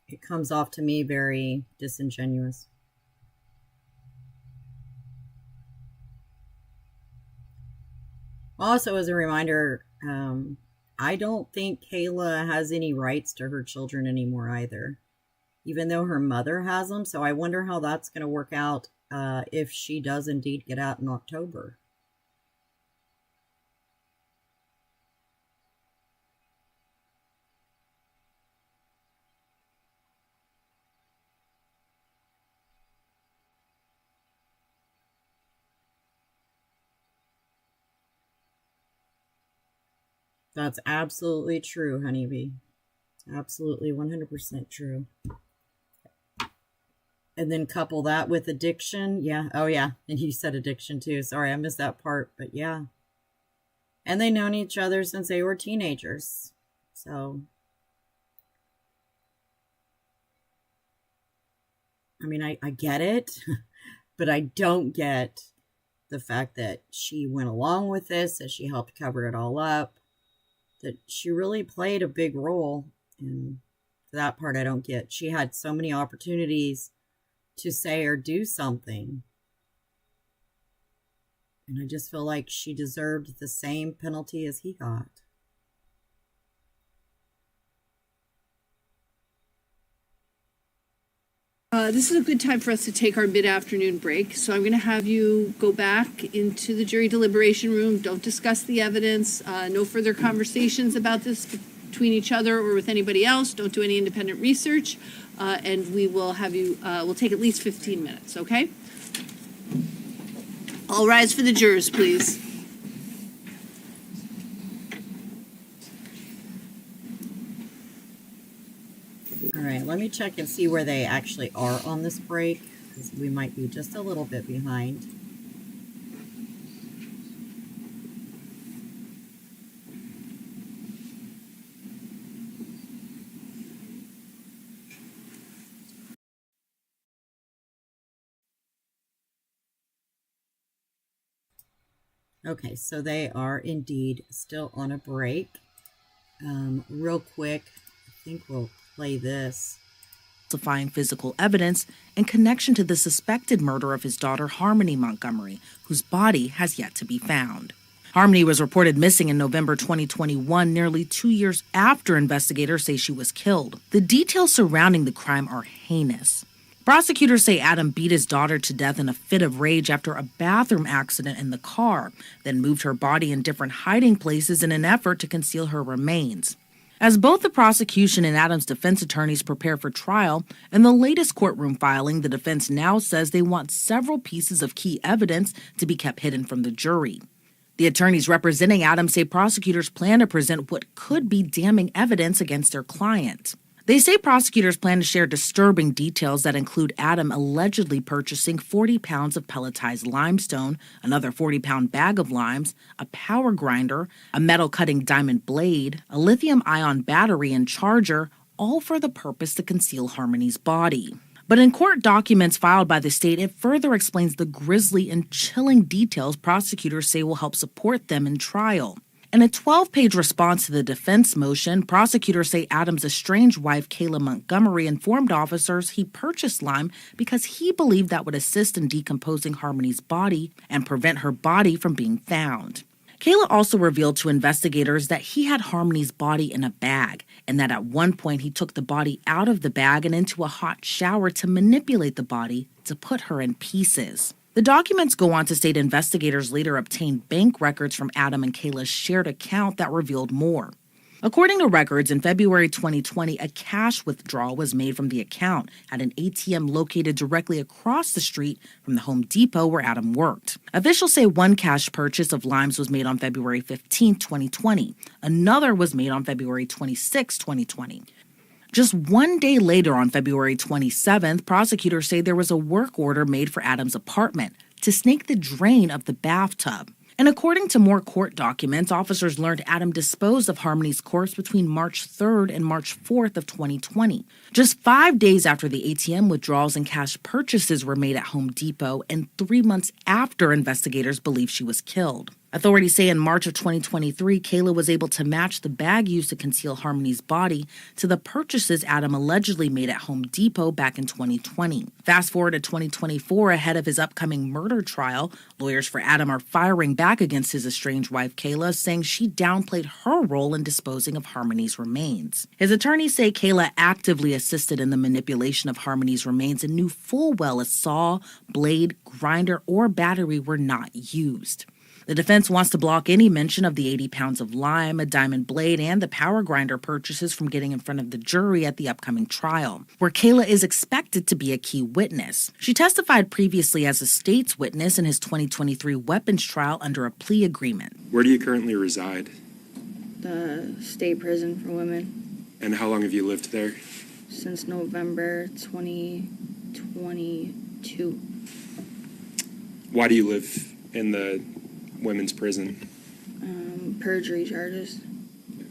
It comes off to me very disingenuous. Also, as a reminder, I don't think Kayla has any rights to her children anymore either, even though her mother has them. So I wonder how that's going to work out if she does indeed get out in October. That's absolutely true, honeybee. Absolutely 100% true. And then couple that with addiction. Yeah. Oh, yeah. And you said addiction too. Sorry, I missed that part. But yeah. And they've known each other since they were teenagers. So, I mean, I get it. But I don't get the fact that she went along with this, that she helped cover it all up, that she really played a big role. And that part I don't get. She had so many opportunities to say or do something. And I just feel like she deserved the same penalty as he got. This is a good time for us to take our mid-afternoon break. So I'm going to have you go back into the jury deliberation room. Don't discuss the evidence. No further conversations about this between each other or with anybody else. Don't do any independent research. And we will have you, we'll take at least 15 minutes, okay? All rise for the jurors, please. All right, let me check and see where they actually are on this break, because we might be just a little bit behind. Okay, so they are indeed still on a break. Real quick, I think we'll play this. Falsifying physical evidence in connection to the suspected murder of his daughter Harmony Montgomery, whose body has yet to be found. Harmony was reported missing in November 2021, nearly 2 years after investigators say she was killed. The details surrounding the crime are heinous. Prosecutors say Adam beat his daughter to death in a fit of rage after a bathroom accident in the car, then moved her body in different hiding places in an effort to conceal her remains. As both the prosecution and Adam's defense attorneys prepare for trial, in the latest courtroom filing, the defense now says they want several pieces of key evidence to be kept hidden from the jury. The attorneys representing Adam say prosecutors plan to present what could be damning evidence against their client. They say prosecutors plan to share disturbing details that include Adam allegedly purchasing 40 pounds of pelletized limestone, another 40-pound bag of limes, a power grinder, a metal-cutting diamond blade, a lithium-ion battery and charger, all for the purpose to conceal Harmony's body. But in court documents filed by the state, it further explains the grisly and chilling details prosecutors say will help support them in trial. In a 12-page response to the defense motion, prosecutors say Adam's estranged wife, Kayla Montgomery, informed officers he purchased lime because he believed that would assist in decomposing Harmony's body and prevent her body from being found. Kayla also revealed to investigators that he had Harmony's body in a bag and that at one point he took the body out of the bag and into a hot shower to manipulate the body to put her in pieces. The documents go on to state investigators later obtained bank records from Adam and Kayla's shared account that revealed more. According to records, in February 2020, a cash withdrawal was made from the account at an ATM located directly across the street from the Home Depot where Adam worked. Officials say one cash purchase of limes was made on February 15, 2020. Another was made on February 26, 2020. Just 1 day later, on February 27th, prosecutors say there was a work order made for Adam's apartment to snake the drain of the bathtub. And according to more court documents, officers learned Adam disposed of Harmony's corpse between March 3rd and March 4th of 2020. Just 5 days after the ATM withdrawals and cash purchases were made at Home Depot, and 3 months after investigators believe she was killed. Authorities say in March of 2023, Kayla was able to match the bag used to conceal Harmony's body to the purchases Adam allegedly made at Home Depot back in 2020. Fast forward to 2024, ahead of his upcoming murder trial, lawyers for Adam are firing back against his estranged wife, Kayla, saying she downplayed her role in disposing of Harmony's remains. His attorneys say Kayla actively assisted in the manipulation of Harmony's remains and knew full well a saw, blade, grinder, or battery were not used. The defense wants to block any mention of the 80 pounds of lime, a diamond blade, and the power grinder purchases from getting in front of the jury at the upcoming trial, where Kayla is expected to be a key witness. She testified previously as a state's witness in his 2023 weapons trial under a plea agreement. Where do you currently reside? The state prison for women. And how long have you lived there? Since November 2022. Why do you live in the women's prison? Perjury charges.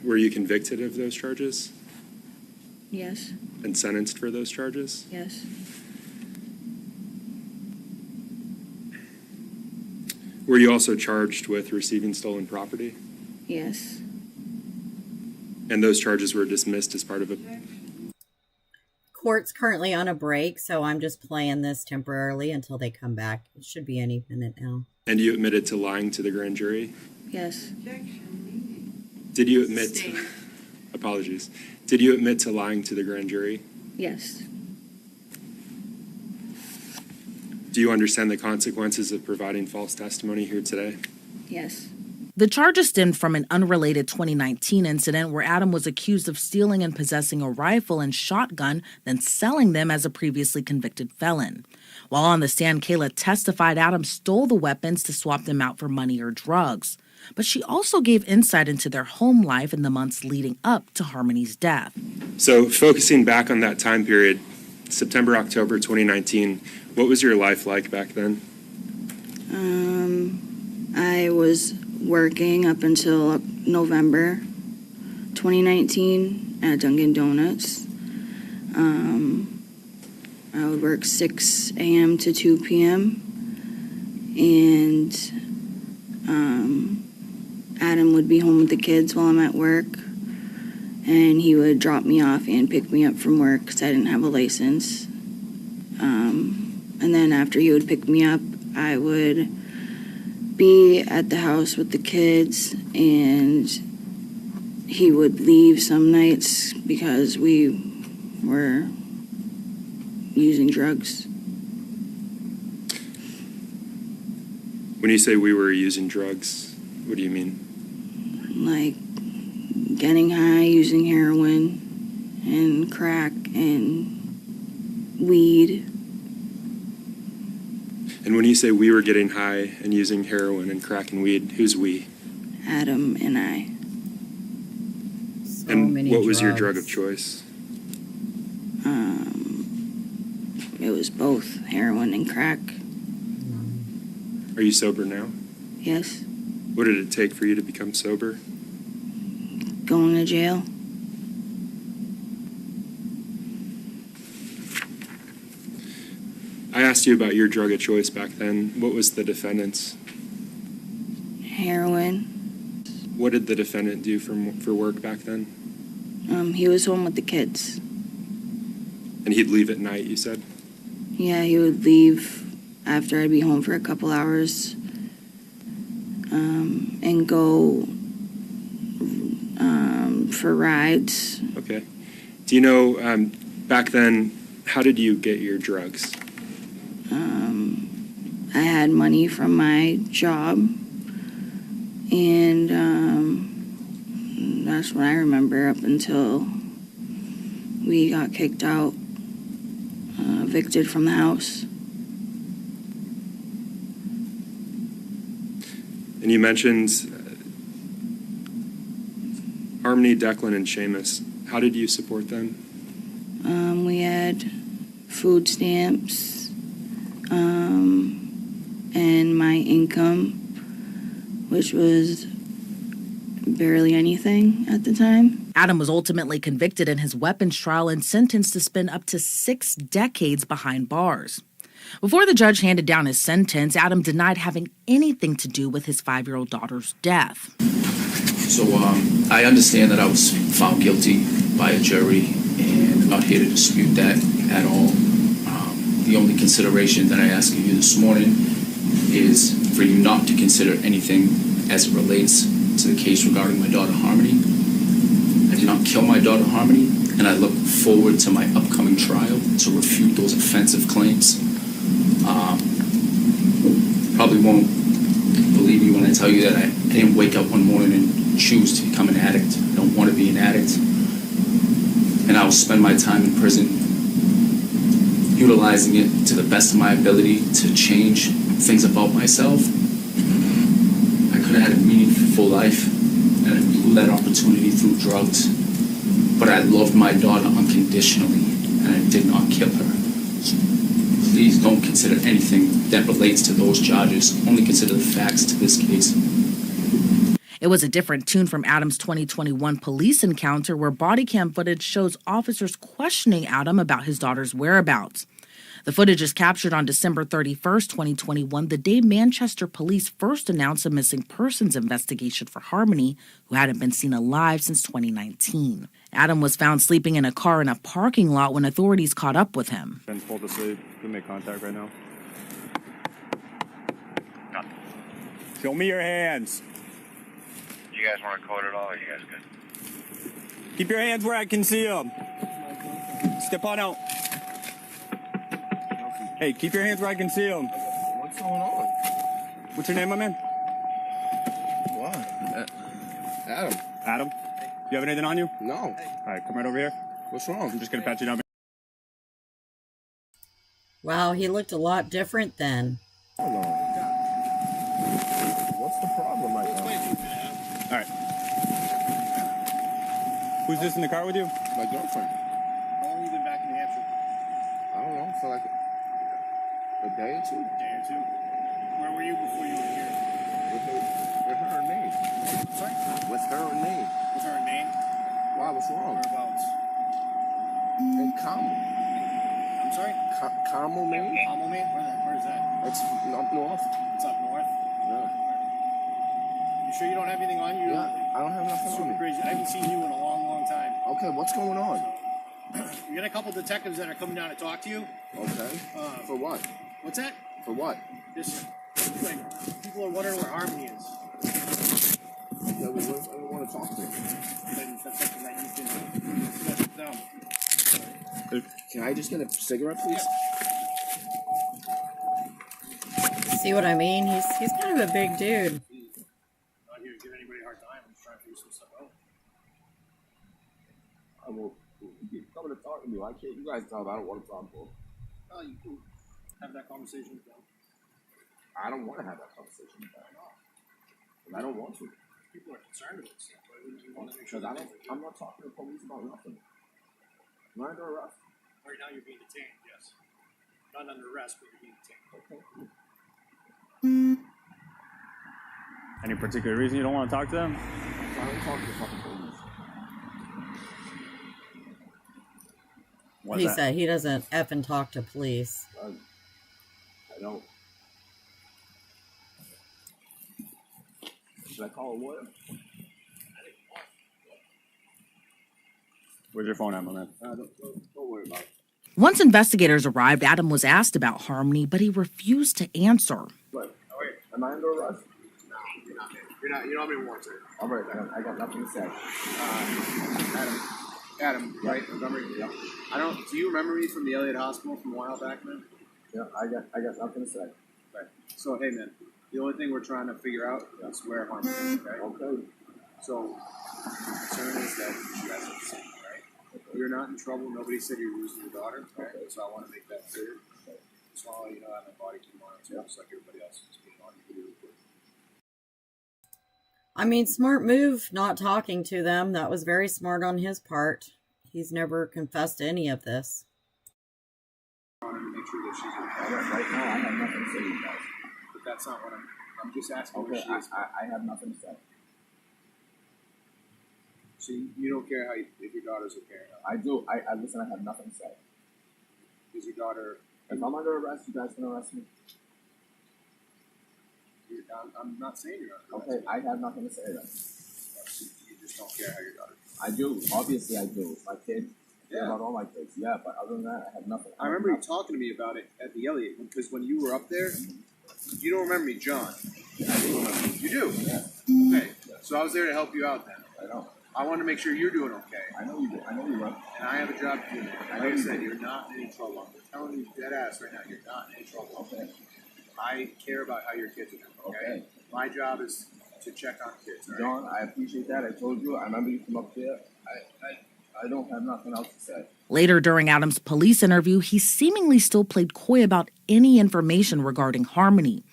Were you convicted of those charges Yes. and sentenced for those charges? Yes. Were you also charged with receiving stolen property? Yes. And those charges were dismissed as part of a... Court's currently on a break, so I'm just playing this temporarily until they come back. It should be any minute now. And you admitted to lying to the grand jury? Yes. Did you admit Stay. Apologies. Did you admit to lying to the grand jury? Yes. Do you understand the consequences of providing false testimony here today? Yes. The charges stemmed from an unrelated 2019 incident where Adam was accused of stealing and possessing a rifle and shotgun, then selling them as a previously convicted felon. While on the stand, Kayla testified Adam stole the weapons to swap them out for money or drugs. But she also gave insight into their home life in the months leading up to Harmony's death. So focusing back on that time period, September, October 2019, what was your life like back then? I was working up until November 2019 at Dunkin' Donuts. I would work 6 a.m. to 2 p.m. and Adam would be home with the kids while I'm at work, and he would drop me off and pick me up from work because I didn't have a license. And then after he would pick me up, I would be at the house with the kids, and he would leave some nights because we were using drugs. When you say we were using drugs, what do you mean? Like getting high, using heroin and crack and weed. And when you say we were getting high and using heroin and crack and weed, who's we? Adam and I. So And many what was your drugs. drug of choice? It was both heroin and crack. Are you sober now? Yes. What did it take for you to become sober? Going to jail. I asked you about your drug of choice back then. What was the defendant's? Heroin. What did the defendant do for work back then? He was home with the kids. And he'd leave at night, you said? Yeah, he would leave after I'd be home for a couple hours, and go for rides. Okay. Do you know, back then, how did you get your drugs? I had money from my job, and that's what I remember up until we got kicked out, evicted from the house. And you mentioned Harmony, Declan, and Seamus. How did you support them? We had food stamps, and my income, which was barely anything at the time. Adam was ultimately convicted in his weapons trial and sentenced to spend up to 6 decades behind bars. Before the judge handed down his sentence, Adam denied having anything to do with his 5-year-old daughter's death. So I understand that I was found guilty by a jury, and I'm not here to dispute that at all. The only consideration that I ask of you this morning is for you not to consider anything as it relates to the case regarding my daughter Harmony. I did not kill my daughter Harmony, and I look forward to my upcoming trial to refute those offensive claims. Probably won't believe me when I tell you that I didn't wake up one morning and choose to become an addict. I don't want to be an addict. And I will spend my time in prison utilizing it to the best of my ability to change things about myself. I could have had a meaningful life, and I blew that opportunity through drugs. But I loved my daughter unconditionally, and I did not kill her. So please don't consider anything that relates to those charges. Only consider the facts to this case. It was a different tune from Adam's 2021 police encounter where body cam footage shows officers questioning Adam about his daughter's whereabouts. The footage is captured on December 31st, 2021, the day Manchester police first announced a missing persons investigation for Harmony, who hadn't been seen alive since 2019. Adam was found sleeping in a car in a parking lot when authorities caught up with him. Ben's pulled asleep. We make contact right now. Show me your hands. You guys want to code at all, or you guys good? Keep your hands where I can see them. Step on out. Hey, keep your hands where I can see them. What's going on? What's your name, my man? What? Adam. Adam? You have anything on you? No. All right, come right over here. What's wrong? I'm just going to pat you down. Wow, he looked a lot different then. Hold on. What's the problem right now? All right. Who's this in the car with you? My girlfriend. How long have you been back in New Hampshire? I don't know, for like a day or two. A day or two. Where were you before you were here? With her name. Sorry? With her name. With her name? Why, what's wrong? Whereabouts? In Carmel. I'm sorry? Carmel, Maine? Carmel, Maine? Where is that? It's up north. It's up north? Yeah. sure you don't have anything on you? Yeah, I don't have nothing on Super me. crazy. I haven't seen you in a long, long time. Okay, what's going on? We got a couple detectives that are coming down to talk to you. Okay. For what? What's that? For what? Just like people are wondering where Harmony is. Yeah, I don't want to talk to him. Then that's something that you can discuss with them. Can I just get a cigarette, please? See what I mean? He's kind of a big dude. Not here to give anybody a hard time. I'm just trying to figure some stuff out. I will. You keep coming to talk to me. Why can't you guys tell? I don't want to talk to him. Oh, you can have that conversation with them. I don't want to have that conversation with them. And I don't want to. People are concerned about stuff, but we want to make sure Because that I'm not talking to the police about nothing. I'm not under arrest. right now you're being detained, yes. Not under arrest, but you're being detained. Okay. Any particular reason you don't want to talk to them? I don't talk to the fucking police. What's He that? said he doesn't effing talk to police. I don't. Should I call a lawyer? Where's your phone at, my man? Don't worry about it. Once investigators arrived, Adam was asked about Harmony, but he refused to answer. What? Am I under arrest? No, you're not. You're not. You don't have any warrants, right? All right, I got nothing to say. Adam, right? Montgomery? Yeah. Do you remember me from the Elliott Hospital from a while back, man? Yeah, I got nothing to say. Right. So, hey, man, the only thing we're trying to figure out is where Harmony is, okay? Okay. So, the concern is that you guys are the same, right? You're not in trouble. Nobody said you're losing your daughter, right? Okay. So I want to make that clear. Just want to let you know that my body can monitor, just like everybody else is being on video recording. I mean, smart move not talking to them. That was very smart on his part. He's never confessed to any of this. I want to make sure that she's Right now, I have nothing to say to you guys. but that's not what I'm just asking Okay, where she is. I have nothing to say. So you don't care if your daughter's okay or not. I do. I listen. I have nothing to say. Is your daughter? If I'm under arrest, you guys can arrest me. I'm not saying you're not. Okay, I have nothing to say then. You just don't care how your daughter. I do. Obviously, I do. My kid. Yeah. About all my kids. Yeah, but other than that, I have nothing. I remember you talking to me about it at the Elliott because when you were up there, you don't remember me, John. I do remember. You do. Yeah. Okay. So I was there to help you out then. I know. I want to make sure you're doing okay. I know you do. I know you will. And I have a job to do. Like I said, you're not in any trouble. I'm telling you dead ass right now, you're not in any trouble. Okay. I care about how your kids are doing, okay? Okay. My job is to check on kids, all right? John, I appreciate that. I told you. I remember you from up there. I don't have nothing else to say. Later during Adam's police interview, he seemingly still played coy about any information regarding Harmony,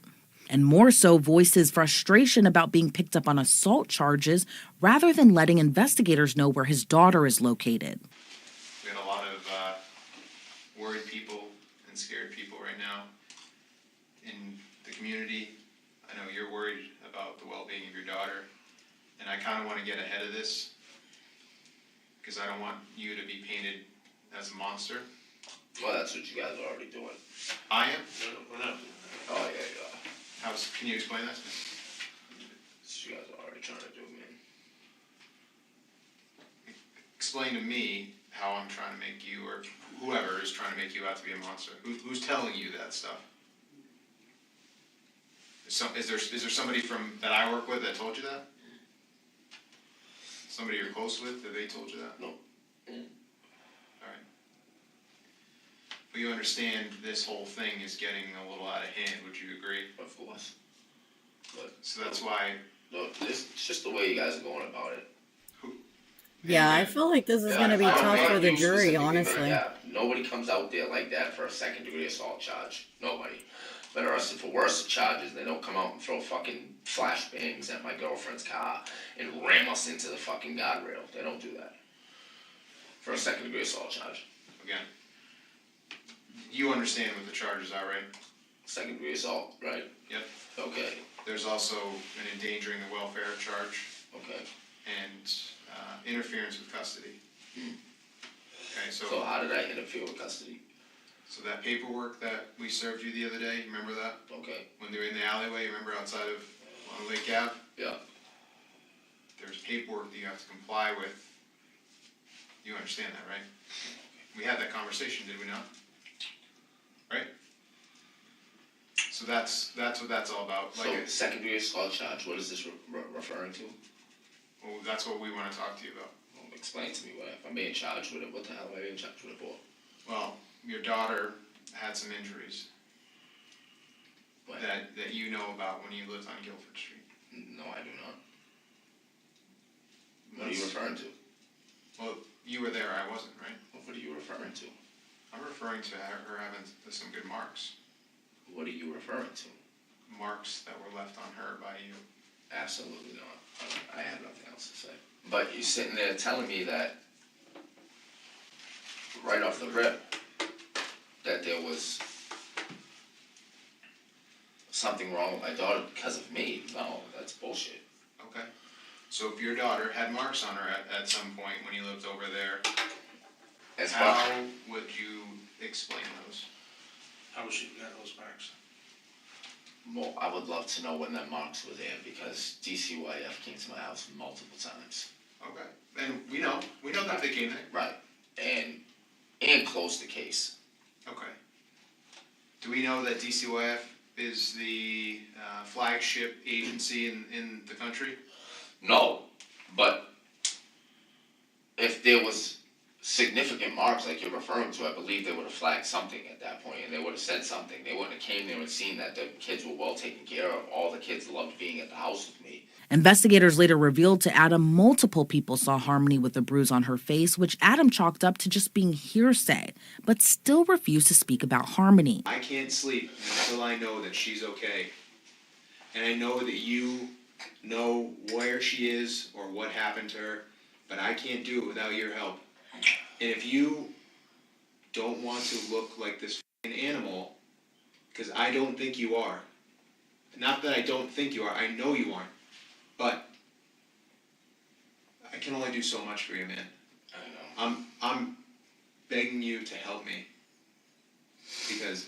and more so voiced his frustration about being picked up on assault charges rather than letting investigators know where his daughter is located. We have a lot of worried people and scared people right now in the community. I know you're worried about the well-being of your daughter, and I kind of want to get ahead of this because I don't want you to be painted as a monster. Well, that's what you guys are already doing. I am? No, we're not doing that. Oh, yeah. Can you explain that? That's what you guys are already trying to do, man. Explain to me how I'm trying to make you, or whoever is trying to make you out to be a monster. Who's telling you that stuff? Is there somebody that I work with that told you that? Somebody you're close with, that they told you that? No. Alright. But you understand this whole thing is getting a little out of hand, would you agree? Of course. But So that's why... look, it's just the way you guys are going about it. Yeah, I feel like this is going to be tough for the jury, honestly. Yeah, nobody comes out there like that for a second-degree assault charge. Nobody. Been arrested for worse charges. They don't come out and throw fucking flashbangs at my girlfriend's car and ram us into the fucking guardrail. They don't do that. For a second-degree assault charge. Again, you understand what the charges are, right? Second-degree assault, right? Yep. Okay. There's also an endangering the welfare charge. Okay. And interference with custody. Okay, So how did I interfere with custody? So that paperwork that we served you the other day, you remember that? Okay. When they were in the alleyway, remember outside of on Lake Ave? Yeah. paperwork that you have to comply with. You understand that, right? We had that conversation, did we not? Right? So that's what that's all about. So, secondary assault charge, what is this referring to? Well, that's what we want to talk to you about. Well, explain to me, what, if I'm being charged with it, what the hell am I being charged with it for? Well, your daughter had some injuries What? that you know about when you lived on Guilford Street. No, I do not. What are you referring to? Well, you were there, I wasn't, right? What are you referring to? I'm referring to her having some good marks. What are you referring to? Marks that were left on her by you. Absolutely not. I have nothing else to say. But you're sitting there telling me that, right off the rip, that there was something wrong with my daughter because of me. No, that's bullshit. Okay. So if your daughter had marks on her at some point when you lived over there, how would you explain those? How was she got those marks? Well, I would love to know when that marks were there because DCYF came to my house multiple times. Okay. And we know that they came there. Right. And closed the case. Okay. Do we know that DCYF is the flagship agency in the country? No, but if there was significant marks like you're referring to, I believe they would have flagged something at that point, and they would have said something. They wouldn't have came there and seen that the kids were well taken care of. All the kids loved being at the house with me. Investigators later revealed to Adam multiple people saw Harmony with a bruise on her face, which Adam chalked up to just being hearsay, but still refused to speak about Harmony. I can't sleep until I know that she's okay. And I know that you know where she is or what happened to her, but I can't do it without your help. And if you don't want to look like this f***ing animal, because I don't think you are. Not that I don't think you are, I know you aren't. But I can only do so much for you, man. I know. I'm begging you to help me. Because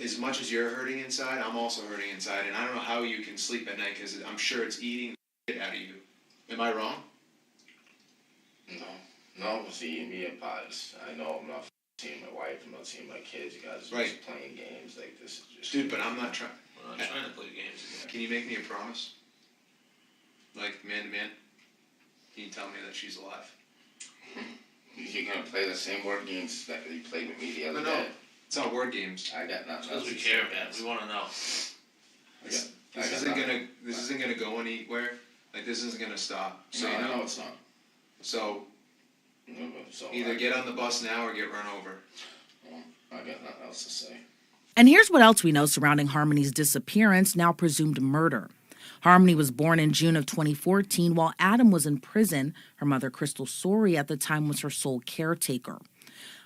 as much as you're hurting inside, I'm also hurting inside. And I don't know how you can sleep at night because I'm sure it's eating the shit out of you. Am I wrong? No, it's eating me in pies. I know I'm not seeing my wife, I'm not seeing my kids. You guys are just playing games. Like, this is just... Dude, but I'm not trying... We're not trying to play games. Can you make me a promise? Like, man to man? Can you tell me that she's alive? You're gonna play the same word games that you played with me the other day? No, it's not word games. I got nothing else Because we to say. care, man. We want to know. This isn't gonna go anywhere. Like, this isn't gonna stop. So No, you know. no, it's not. So So either get on the bus now or get run over. Well, I got nothing else to say. And here's what else we know surrounding Harmony's disappearance, now presumed murder. Harmony was born in June of 2014 while Adam was in prison. Her mother, Crystal Sorey, at the time was her sole caretaker.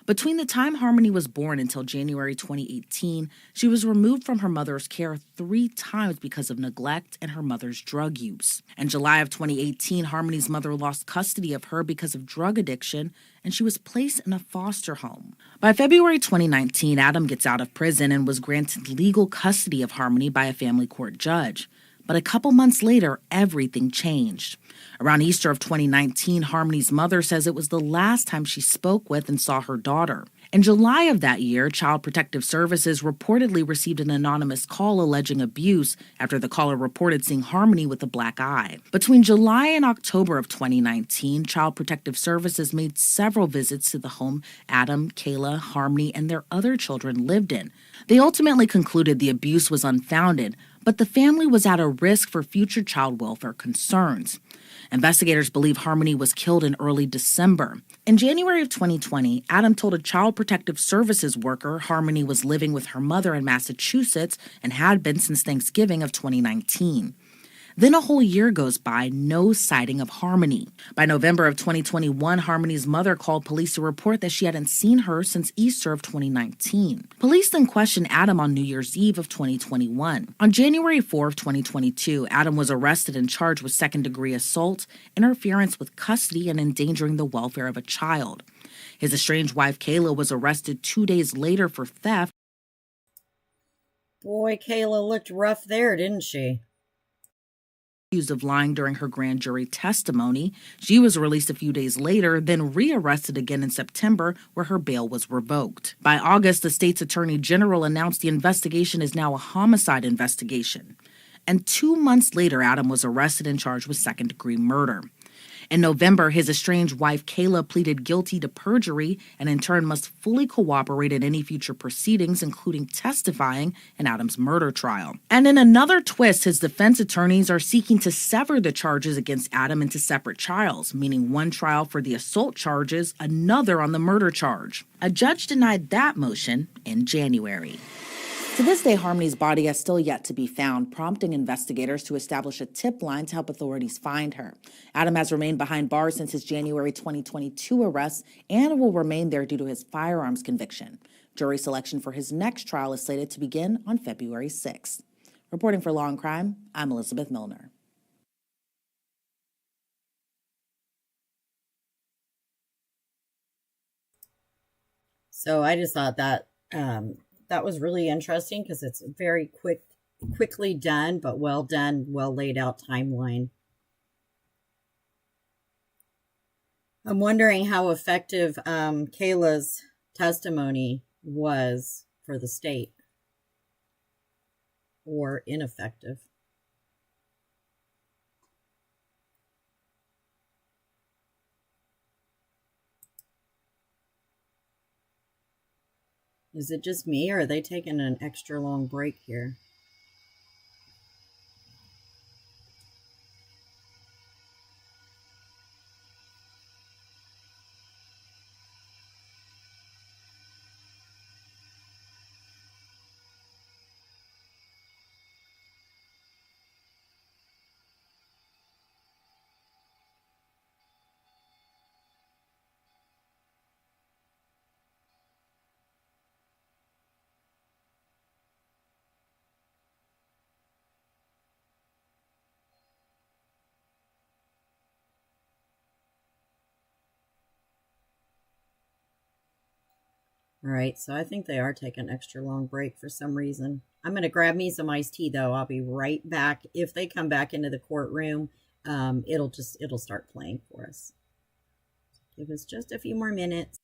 Between the time Harmony was born until January 2018, she was removed from her mother's care 3 times because of neglect and her mother's drug use. In July of 2018, Harmony's mother lost custody of her because of drug addiction, and she was placed in a foster home. By February 2019, Adam gets out of prison and was granted legal custody of Harmony by a family court judge. But a couple months later, everything changed. Around Easter of 2019, Harmony's mother says it was the last time she spoke with and saw her daughter. In July of that year, Child Protective Services reportedly received an anonymous call alleging abuse after the caller reported seeing Harmony with a black eye. Between July and October of 2019, Child Protective Services made several visits to the home Adam, Kayla, Harmony, and their other children lived in. They ultimately concluded the abuse was unfounded, but the family was at a risk for future child welfare concerns. Investigators believe Harmony was killed in early December. In January of 2020, Adam told a Child Protective Services worker Harmony was living with her mother in Massachusetts and had been since Thanksgiving of 2019. Then a whole year goes by, no sighting of Harmony. By November of 2021, Harmony's mother called police to report that she hadn't seen her since Easter of 2019. Police then questioned Adam on New Year's Eve of 2021. On January 4 of 2022, Adam was arrested and charged with second-degree assault, interference with custody, and endangering the welfare of a child. His estranged wife, Kayla, was arrested 2 days later for theft. Boy, Kayla looked rough there, didn't she? accused of lying during her grand jury testimony. She was released a few days later, then rearrested again in September, where her bail was revoked. By August, the state's attorney general announced the investigation is now a homicide investigation. And 2 months later, Adam was arrested and charged with second-degree murder. In November, his estranged wife, Kayla, pleaded guilty to perjury and in turn must fully cooperate in any future proceedings, including testifying in Adam's murder trial. And in another twist, his defense attorneys are seeking to sever the charges against Adam into separate trials, meaning one trial for the assault charges, another on the murder charge. A judge denied that motion in January. To this day, Harmony's body has still yet to be found, prompting investigators to establish a tip line to help authorities find her. Adam has remained behind bars since his January 2022 arrest and will remain there due to his firearms conviction. Jury selection for his next trial is slated to begin on February 6th. Reporting for Law and Crime, I'm Elizabeth Milner. So I just thought that that was really interesting because it's very quickly done, but well done, well laid out timeline. I'm wondering how effective Kayla's testimony was for the state, or ineffective. Is it just me, or are they taking an extra long break here? All right, so I think they are taking an extra long break for some reason. I'm going to grab me some iced tea, though. I'll be right back. If they come back into the courtroom, it'll start playing for us. Give us just a few more minutes.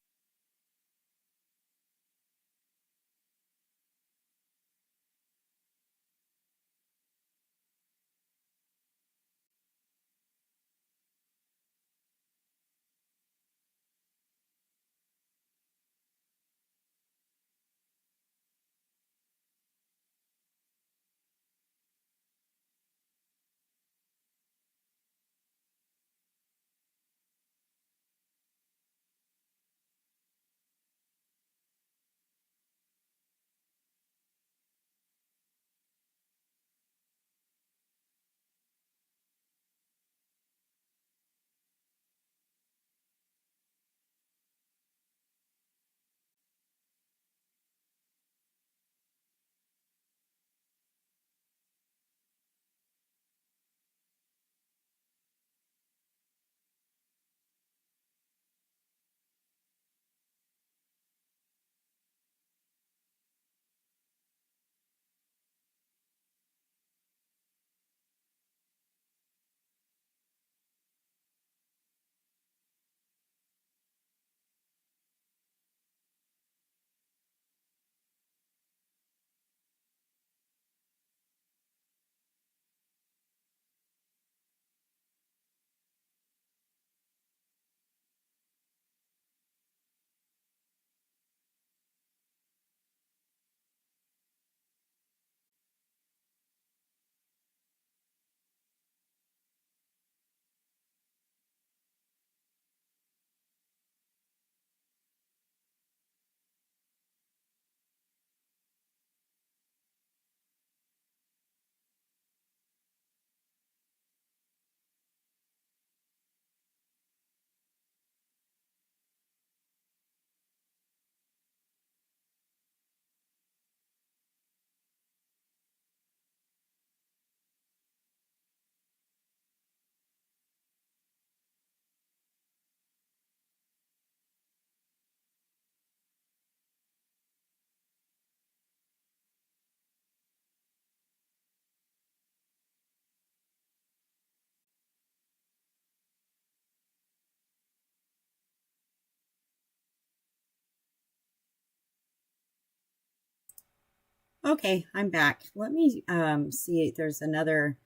Okay, I'm back. Let me see if there's another.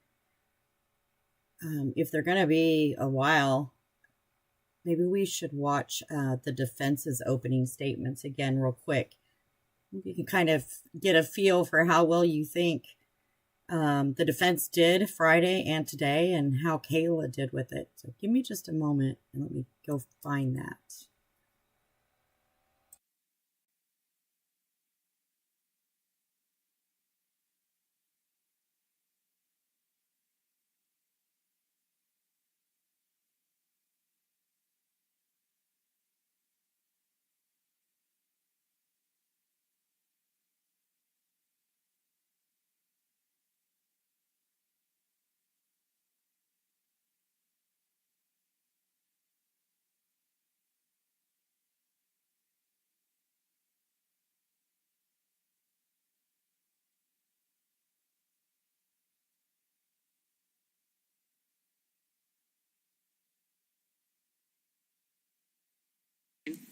If they're going to be a while, maybe we should watch the defense's opening statements again real quick. You can kind of get a feel for how well you think the defense did Friday and today and how Kayla did with it. So give me just a moment and let me go find that.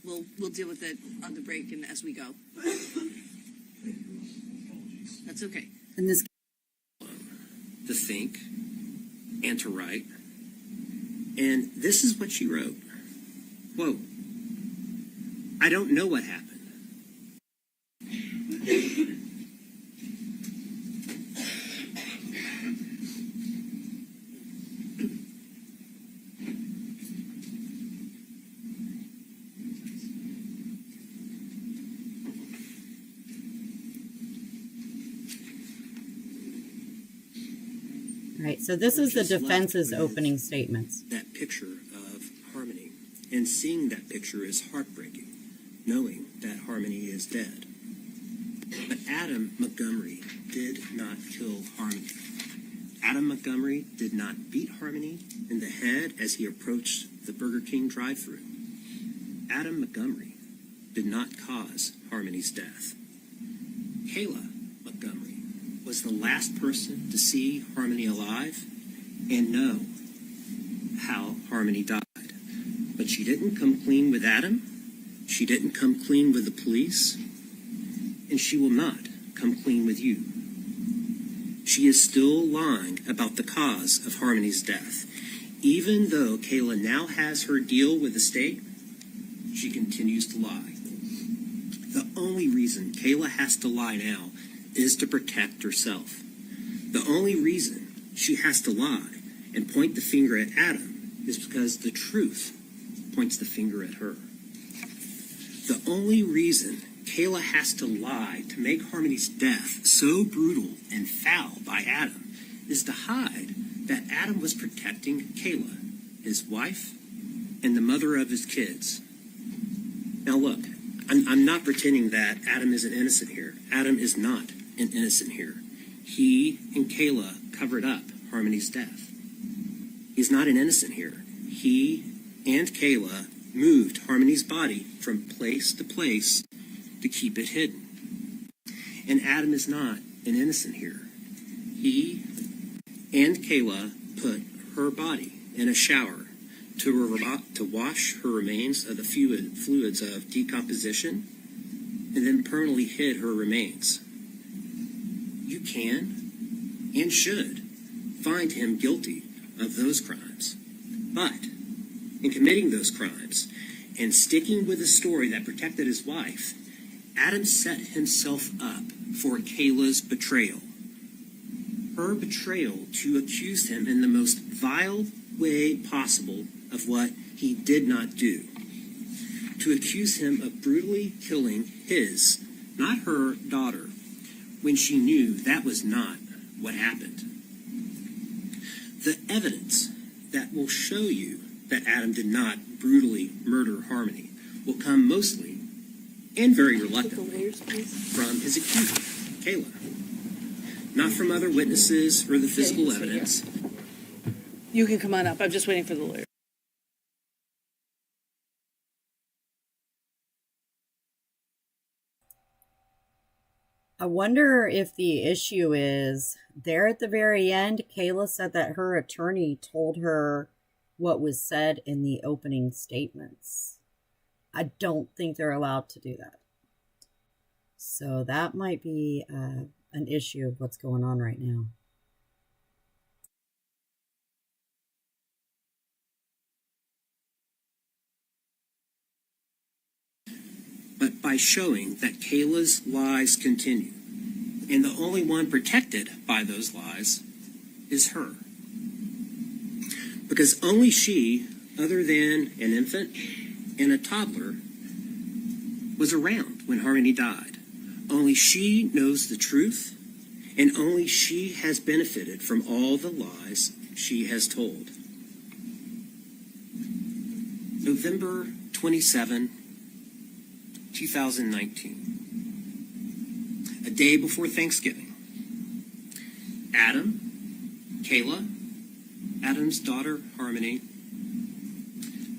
We'll deal with it on the break and as we go. That's okay. And this to think and to write. And this is what she wrote. Quote, I don't know what happened. All right, so this is the defense's opening statements. That picture of Harmony, and seeing that picture is heartbreaking, knowing that Harmony is dead. But Adam Montgomery did not kill Harmony. Adam Montgomery did not beat Harmony in the head as he approached the Burger King drive-thru. Adam Montgomery did not cause Harmony's death. Kayla Montgomery was the last person to see Harmony alive and know how Harmony died. But she didn't come clean with Adam. She didn't come clean with the police. And she will not come clean with you. She is still lying about the cause of Harmony's death. Even though Kayla now has her deal with the state, she continues to lie. The only reason Kayla has to lie now is to protect herself. The only reason she has to lie and point the finger at Adam is because the truth points the finger at her. The only reason Kayla has to lie to make Harmony's death so brutal and foul by Adam is to hide that Adam was protecting Kayla, his wife, and the mother of his kids. Now look, I'm not pretending that Adam isn't innocent here. Adam is not an innocent here. He and Kayla covered up Harmony's death. He's not an innocent here. He and Kayla moved Harmony's body from place to place to keep it hidden. And Adam is not an innocent here. He and Kayla put her body in a shower to wash her remains of the fluids of decomposition and then permanently hid her remains. You can and should find him guilty of those crimes. But in committing those crimes and sticking with a story that protected his wife, Adam set himself up for Kayla's betrayal. Her betrayal to accuse him in the most vile way possible of what he did not do. To accuse him of brutally killing his, not her, daughter, when she knew that was not what happened. The evidence that will show you that Adam did not brutally murder Harmony will come mostly, and very reluctantly, from his accuser, Kayla. Not from other witnesses or the physical evidence. You can come on up. I'm just waiting for the lawyer. I wonder if the issue is there at the very end. Kayla said that her attorney told her what was said in the opening statements. I don't think they're allowed to do that. So that might be an issue of what's going on right now. But by showing that Kayla's lies continue, and the only one protected by those lies is her. Because only she, other than an infant and a toddler, was around when Harmony died. Only she knows the truth, and only she has benefited from all the lies she has told. November 27, 2019. A day before Thanksgiving. Adam, Kayla, Adam's daughter Harmony,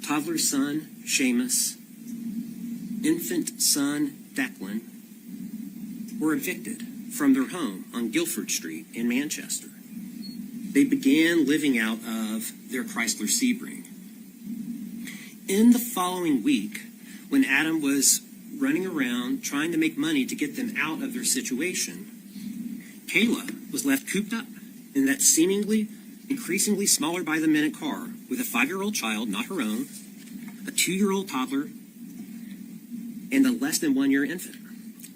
toddler son Seamus, infant son Declan were evicted from their home on Guilford Street in Manchester. They began living out of their Chrysler Sebring. In the following week, when Adam was running around trying to make money to get them out of their situation, Kayla was left cooped up in that seemingly increasingly smaller by the minute car with a 5-year-old child, not her own, a 2-year-old toddler, and a less than 1-year infant,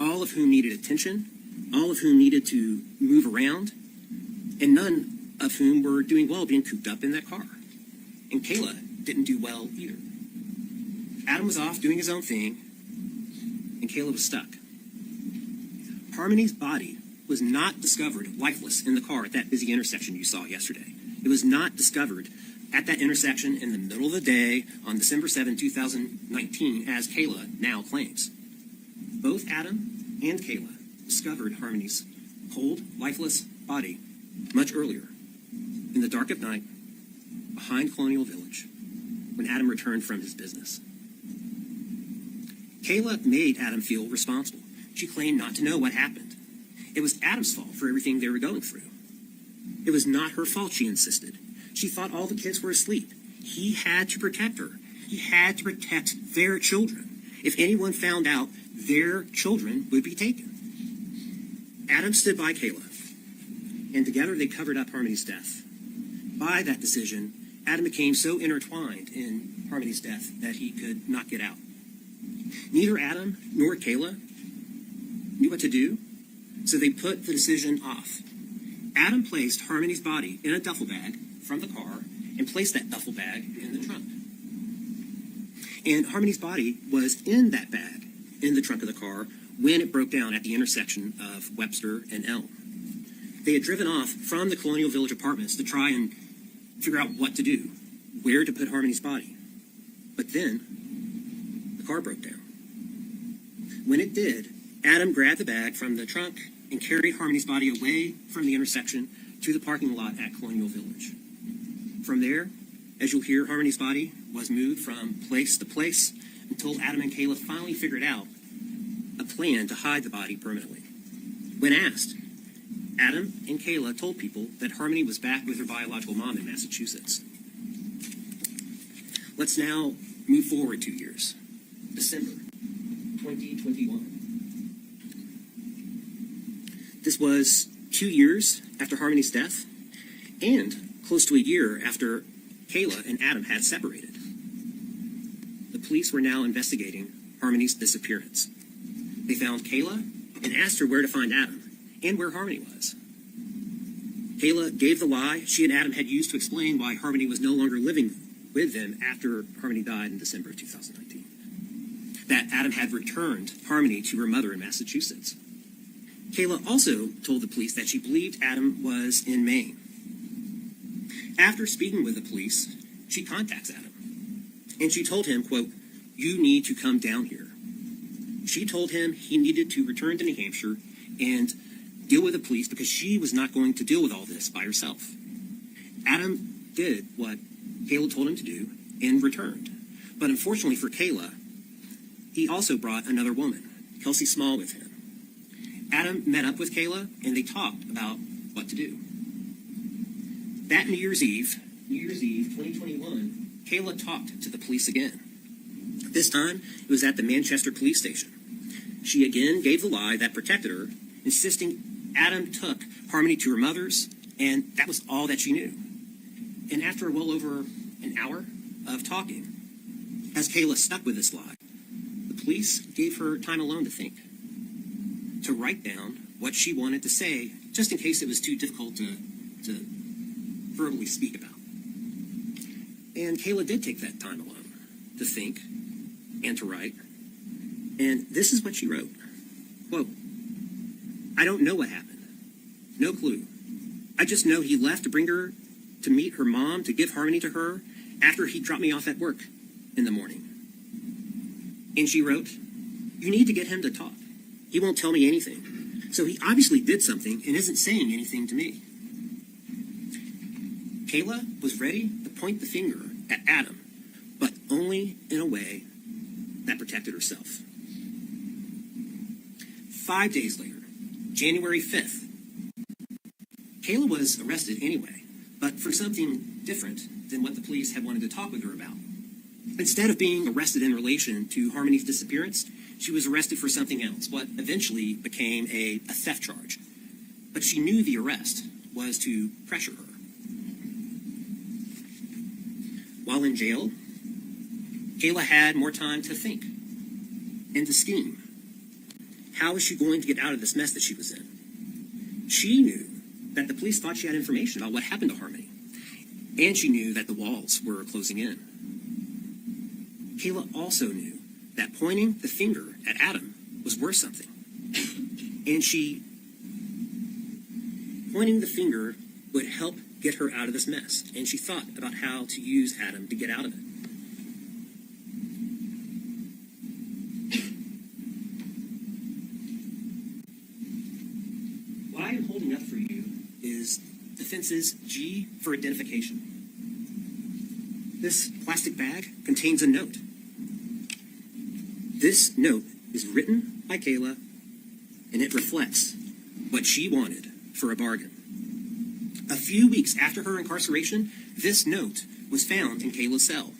all of whom needed attention, all of whom needed to move around, and none of whom were doing well being cooped up in that car. And Kayla didn't do well either. Adam was off doing his own thing, and Kayla was stuck. Harmony's body was not discovered lifeless in the car at that busy intersection you saw yesterday. It was not discovered at that intersection in the middle of the day on December 7, 2019, as Kayla now claims. Both Adam and Kayla discovered Harmony's cold, lifeless body much earlier, in the dark of night, behind Colonial Village, when Adam returned from his business. Kayla made Adam feel responsible. She claimed not to know what happened. It was Adam's fault for everything they were going through. It was not her fault, she insisted. She thought all the kids were asleep. He had to protect her. He had to protect their children. If anyone found out, their children would be taken. Adam stood by Kayla, and together they covered up Harmony's death. By that decision, Adam became so intertwined in Harmony's death that he could not get out. Neither Adam nor Kayla knew what to do, so they put the decision off. Adam placed Harmony's body in a duffel bag from the car and placed that duffel bag in the trunk. And Harmony's body was in that bag in the trunk of the car when it broke down at the intersection of Webster and Elm. They had driven off from the Colonial Village apartments to try and figure out what to do, where to put Harmony's body. But then the car broke down. When it did, Adam grabbed the bag from the trunk and carried Harmony's body away from the intersection to the parking lot at Colonial Village. From there, as you'll hear, Harmony's body was moved from place to place until Adam and Kayla finally figured out a plan to hide the body permanently. When asked, Adam and Kayla told people that Harmony was back with her biological mom in Massachusetts. Let's now move forward 2 years. December 2021. This was 2 years after Harmony's death and close to a year after Kayla and Adam had separated. The police were now investigating Harmony's disappearance. They found Kayla and asked her where to find Adam and where Harmony was. Kayla gave the lie she and Adam had used to explain why Harmony was no longer living with them after Harmony died in December of 2019. That Adam had returned Harmony to her mother in Massachusetts. Kayla also told the police that she believed Adam was in Maine. After speaking with the police, she contacts Adam, and she told him, quote, "You need to come down here." She told him he needed to return to New Hampshire and deal with the police because she was not going to deal with all this by herself. Adam did what Kayla told him to do and returned. But unfortunately for Kayla, he also brought another woman, Kelsey Small, with him. Adam met up with Kayla, and they talked about what to do. That New Year's Eve 2021, Kayla talked to the police again. This time, it was at the Manchester police station. She again gave the lie that protected her, insisting Adam took Harmony to her mother's, and that was all that she knew. And after well over an hour of talking, as Kayla stuck with this lie, the police gave her time alone to think, to write down what she wanted to say, just in case it was too difficult to verbally speak about. And Kayla did take that time alone to think and to write. And this is what she wrote. Quote, "I don't know what happened. No clue. I just know he left to bring her to meet her mom to give Harmony to her after he dropped me off at work in the morning." And she wrote, "You need to get him to talk. He won't tell me anything. So he obviously did something and isn't saying anything to me." Kayla was ready to point the finger at Adam, but only in a way that protected herself. 5 days later, January 5th, Kayla was arrested anyway, but for something different than what the police had wanted to talk with her about. Instead of being arrested in relation to Harmony's disappearance, she was arrested for something else, what eventually became a theft charge. But she knew the arrest was to pressure her. While in jail, Kayla had more time to think and to scheme. How was she going to get out of this mess that she was in? She knew that the police thought she had information about what happened to Harmony, and she knew that the walls were closing in. Kayla also knew that pointing the finger at Adam was worth something, and pointing the finger would help get her out of this mess, and she thought about how to use Adam to get out of it. What I am holding up for you is defense's G for identification. This plastic bag contains a note. This note is written by Kayla, and it reflects what she wanted for a bargain. A few weeks after her incarceration, this note was found in Kayla's cell.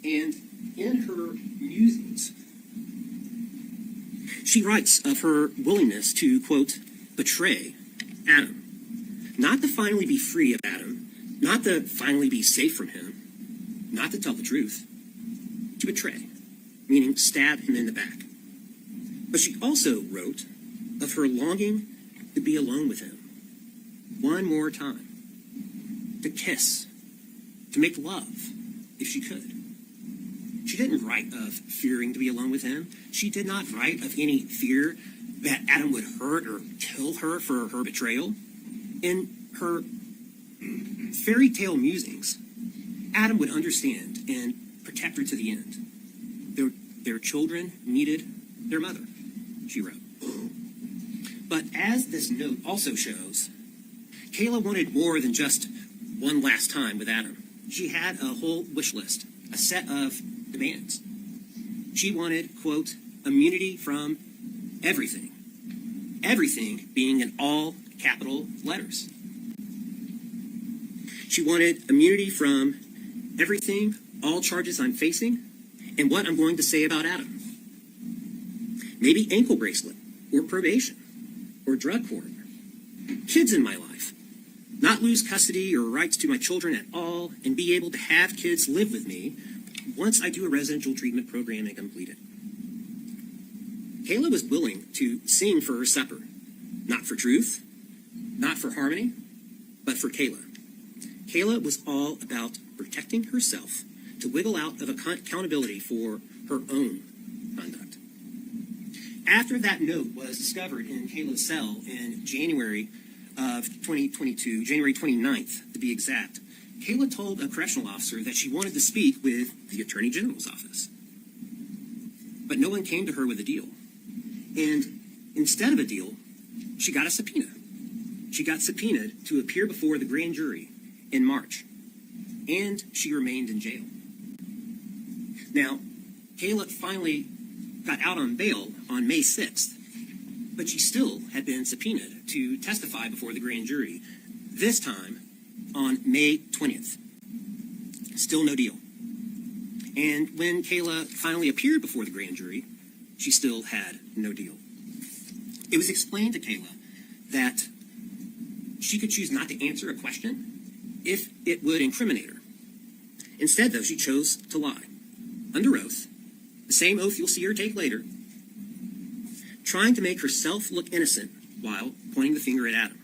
And in her musings, she writes of her willingness to, quote, betray Adam. Not to finally be free of Adam, not to finally be safe from him, not to tell the truth, to betray, meaning stab him in the back. But she also wrote of her longing to be alone with him one more time, to kiss, to make love if she could. She didn't write of fearing to be alone with him. She did not write of any fear that Adam would hurt or kill her for her betrayal. In her fairy tale musings, Adam would understand and protect her to the end. Their children needed their mother, she wrote. But as this note also shows, Kayla wanted more than just one last time with Adam. She had a whole wish list, a set of demands. She wanted, quote, immunity from everything. Everything being in all capital letters. She wanted immunity from everything, all charges I'm facing, and what I'm going to say about Adam. Maybe ankle bracelet, or probation, or drug court. Kids in my life. Not lose custody or rights to my children at all, and be able to have kids live with me once I do a residential treatment program and complete it. Kayla was willing to sing for her supper. Not for truth, not for harmony, but for Kayla. Kayla was all about protecting herself to wiggle out of accountability for her own conduct. After that note was discovered in Kayla's cell in January of 2022, January 29th to be exact, Kayla told a correctional officer that she wanted to speak with the Attorney General's office. But no one came to her with a deal. And instead of a deal, she got a subpoena. She got subpoenaed to appear before the grand jury in March, and she remained in jail. Now, Kayla finally got out on bail on May 6th, but she still had been subpoenaed to testify before the grand jury, this time on May 20th. Still no deal. And when Kayla finally appeared before the grand jury, she still had no deal. It was explained to Kayla that she could choose not to answer a question if it would incriminate her. Instead, though, she chose to lie, under oath, the same oath you'll see her take later, trying to make herself look innocent while pointing the finger at Adam.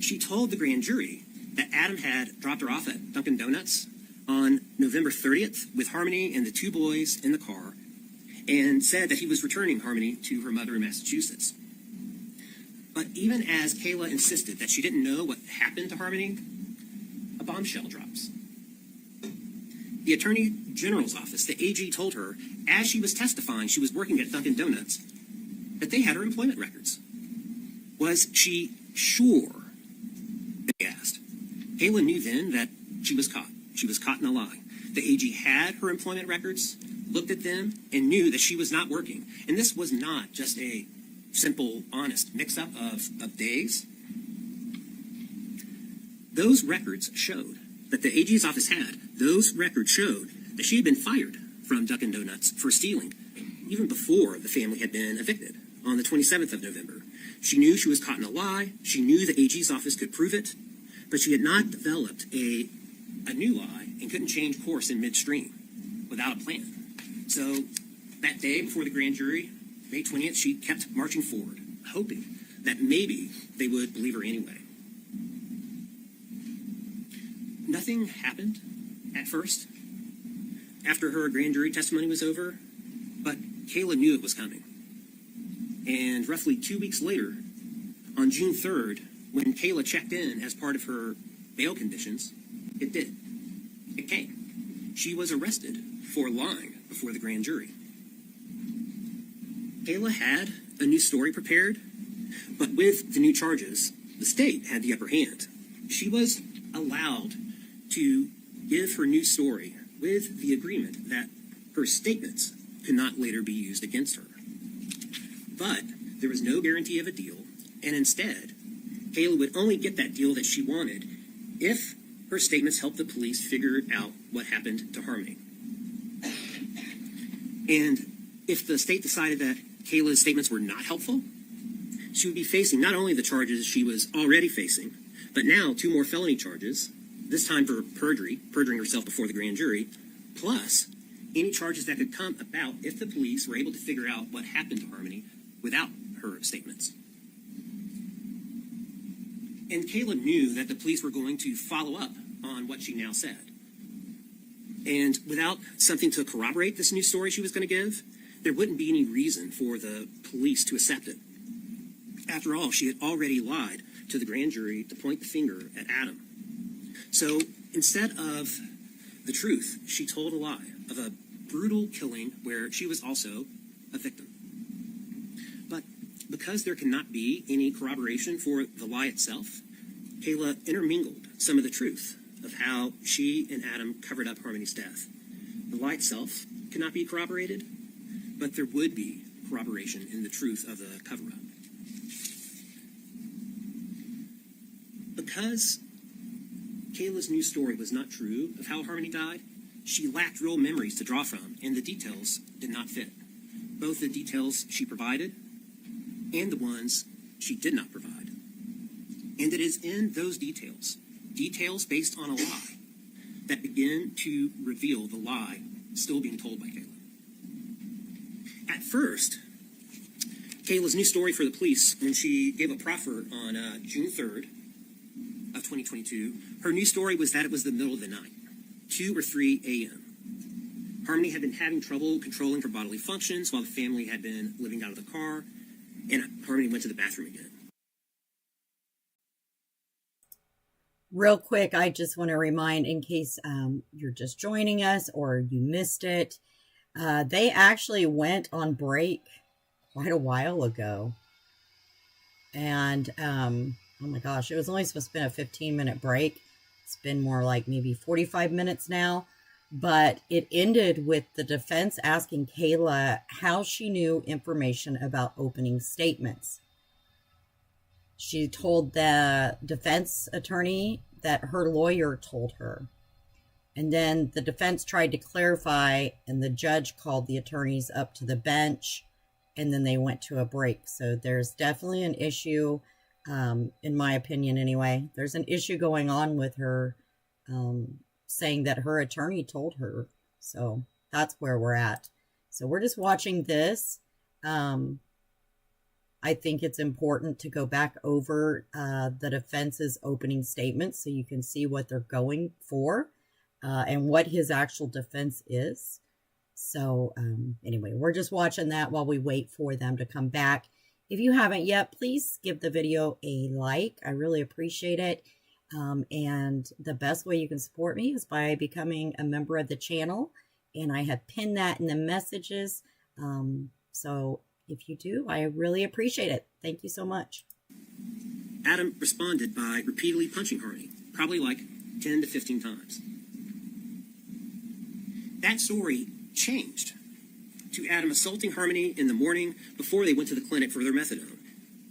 She told the grand jury that Adam had dropped her off at Dunkin' Donuts on November 30th with Harmony and the two boys in the car, and said that he was returning Harmony to her mother in Massachusetts. But even as Kayla insisted that she didn't know what happened to Harmony, a bombshell drops. The Attorney General's office, the AG, told her, as she was testifying she was working at Dunkin' Donuts, that they had her employment records. Was she sure? They asked. Kayla knew then that she was caught. She was caught in a lie. The AG had her employment records, looked at them, and knew that she was not working. And this was not just a simple, honest mix-up of days. Those records showed that the AG's office had. Those records showed that she had been fired from Dunkin' Donuts for stealing, even before the family had been evicted on the 27th of November. She knew she was caught in a lie. She knew the AG's office could prove it, but she had not developed a new lie and couldn't change course in midstream without a plan. So that day before the grand jury, May 20th, she kept marching forward, hoping that maybe they would believe her anyway. Nothing happened at first after her grand jury testimony was over, but Kayla knew it was coming. And roughly 2 weeks later, on June 3rd, when Kayla checked in as part of her bail conditions, it did. It came. She was arrested for lying before the grand jury. Kayla had a new story prepared, but with the new charges, the state had the upper hand. She was allowed to give her new story with the agreement that her statements could not later be used against her. But there was no guarantee of a deal, and instead, Kayla would only get that deal that she wanted if her statements helped the police figure out what happened to Harmony. And if the state decided that Kayla's statements were not helpful, she would be facing not only the charges she was already facing, but now 2 more felony charges, this time for perjuring herself before the grand jury, plus any charges that could come about if the police were able to figure out what happened to Harmony without her statements. And Kayla knew that the police were going to follow up on what she now said. And without something to corroborate this new story she was going to give, there wouldn't be any reason for the police to accept it. After all, she had already lied to the grand jury to point the finger at Adam. So instead of the truth, she told a lie of a brutal killing where she was also a victim. But because there cannot be any corroboration for the lie itself, Kayla intermingled some of the truth of how she and Adam covered up Harmony's death. The lie itself cannot be corroborated, but there would be corroboration in the truth of the cover-up. Because Kayla's new story was not true of how Harmony died, she lacked real memories to draw from, and the details did not fit. Both the details she provided and the ones she did not provide. And it is in those details based on a lie, that begin to reveal the lie still being told by Kayla. At first, Kayla's new story for the police, when she gave a proffer on June 3rd of 2022, her new story was that it was the middle of the night, 2 or 3 a.m. Harmony had been having trouble controlling her bodily functions while the family had been living out of the car, and Harmony went to the bathroom again. Real quick, I just want to remind, in case you're just joining us or you missed it, they actually went on break quite a while ago. And, oh my gosh, it was only supposed to be a 15-minute break. It's been more like maybe 45 minutes now. But it ended with the defense asking Kayla how she knew information about opening statements. She told the defense attorney that her lawyer told her. And then the defense tried to clarify, and the judge called the attorneys up to the bench and then they went to a break. So there's definitely an issue, in my opinion anyway. There's an issue going on with her saying that her attorney told her. So that's where we're at. So we're just watching this. I think it's important to go back over the defense's opening statement so you can see what they're going for and what his actual defense is. So anyway, we're just watching that while we wait for them to come back. If you haven't yet, please give the video a like. I really appreciate it. And the best way you can support me is by becoming a member of the channel. And I have pinned that in the messages. So if you do, I really appreciate it. Thank you so much. Adam responded by repeatedly punching Harmony, probably like 10 to 15 times. That story changed to Adam assaulting Harmony in the morning before they went to the clinic for their methadone.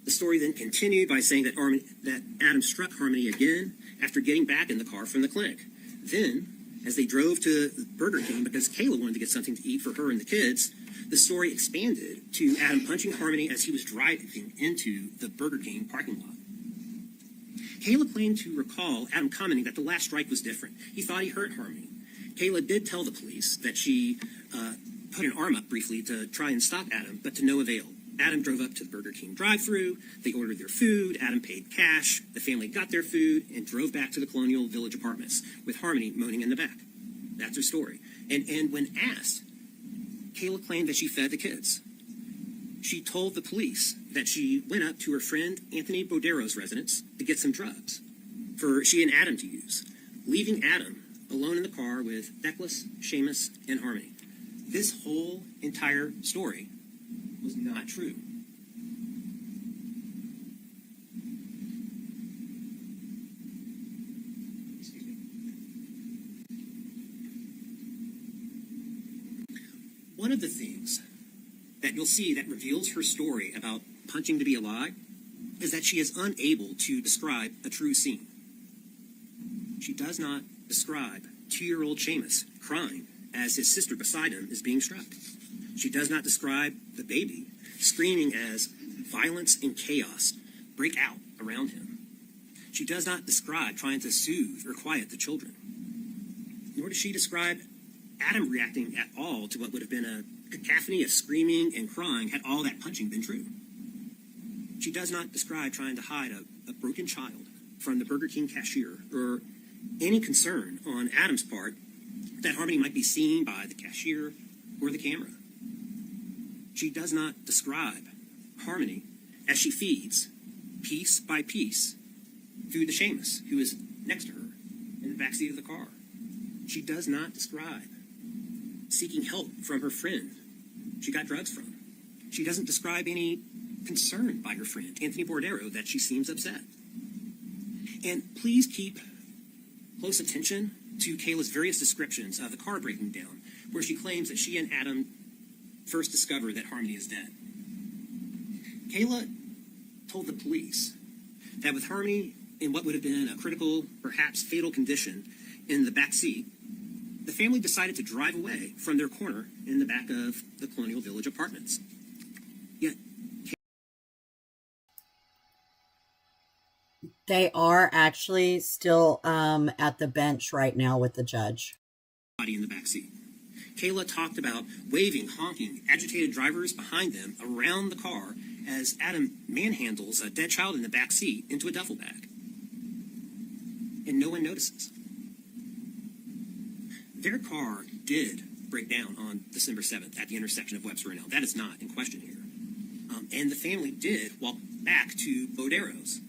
The story then continued by saying that Adam struck Harmony again after getting back in the car from the clinic. Then, as they drove to Burger King because Kayla wanted to get something to eat for her and the kids, the story expanded to Adam punching Harmony as he was driving into the Burger King parking lot. Kayla claimed to recall Adam commenting that the last strike was different. He thought he hurt Harmony. Kayla did tell the police that she put an arm up briefly to try and stop Adam, but to no avail. Adam drove up to the Burger King drive-thru. They ordered their food. Adam paid cash. The family got their food and drove back to the Colonial Village apartments with Harmony moaning in the back. That's her story. And when asked, Kayla claimed that she fed the kids. She told the police that she went up to her friend Anthony Bodero's residence to get some drugs for she and Adam to use, leaving Adam alone in the car with Nicholas, Seamus, and Harmony. This whole entire story was not true. Excuse me. One of the things that you'll see that reveals her story about punching to be a lie is that she is unable to describe a true scene. She does not describe 2-year-old Seamus crying as his sister beside him is being struck. She does not describe the baby screaming as violence and chaos break out around him. She does not describe trying to soothe or quiet the children. Nor does she describe Adam reacting at all to what would have been a cacophony of screaming and crying had all that punching been true. She does not describe trying to hide a broken child from the Burger King cashier or any concern on Adam's part that Harmony might be seen by the cashier or the camera. She does not describe Harmony as she feeds, piece by piece, food to Seamus, who is next to her in the backseat of the car. She does not describe seeking help from her friend she got drugs from. She doesn't describe any concern by her friend, Anthony Bordero, that she seems upset. And please keep close attention to Kayla's various descriptions of the car breaking down, where she claims that she and Adam first discovered that Harmony is dead. Kayla told the police that with Harmony in what would have been a critical, perhaps fatal condition in the back seat, the family decided to drive away from their corner in the back of the Colonial Village apartments. Yet, They are actually still at the bench right now with the judge. Body in the back seat. Kayla talked about waving, honking, agitated drivers behind them around the car as Adam manhandles a dead child in the back seat into a duffel bag. And no one notices. Their car did break down on December 7th at the intersection of Webster and Elm. That is not in question here. And the family did walk back to Bodero's.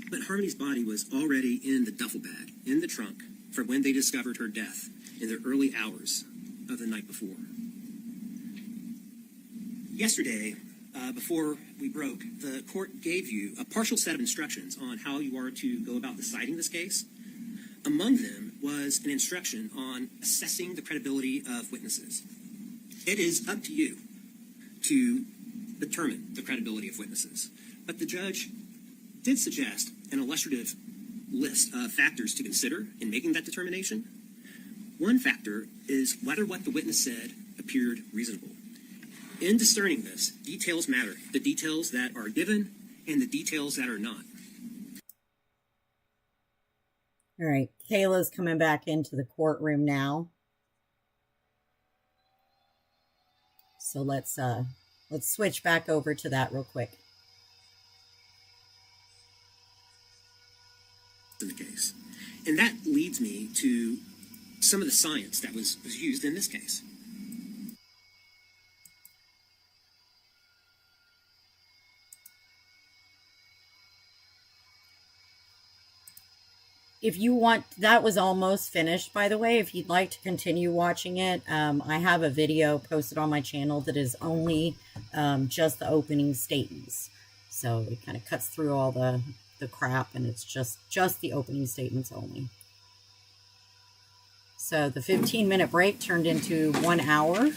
But Harmony's body was already in the duffel bag, in the trunk, for when they discovered her death in the early hours of the night before. Yesterday, before we broke, the court gave you a partial set of instructions on how you are to go about deciding this case. Among them was an instruction on assessing the credibility of witnesses. It is up to you to determine the credibility of witnesses. But the judge did suggest an illustrative list of factors to consider in making that determination. One factor is whether what the witness said appeared reasonable. In discerning this, details matter. The details that are given and the details that are not. All right, Kayla's coming back into the courtroom now. So let's switch back over to that real quick. In the case. And that leads me to some of the science that was used in this case. If you want, that was almost finished, by the way. If you'd like to continue watching it, I have a video posted on my channel that is only just the opening statements. So it kind of cuts through all the crap, and it's just the opening statements only. So the 15-minute break turned into 1 hour,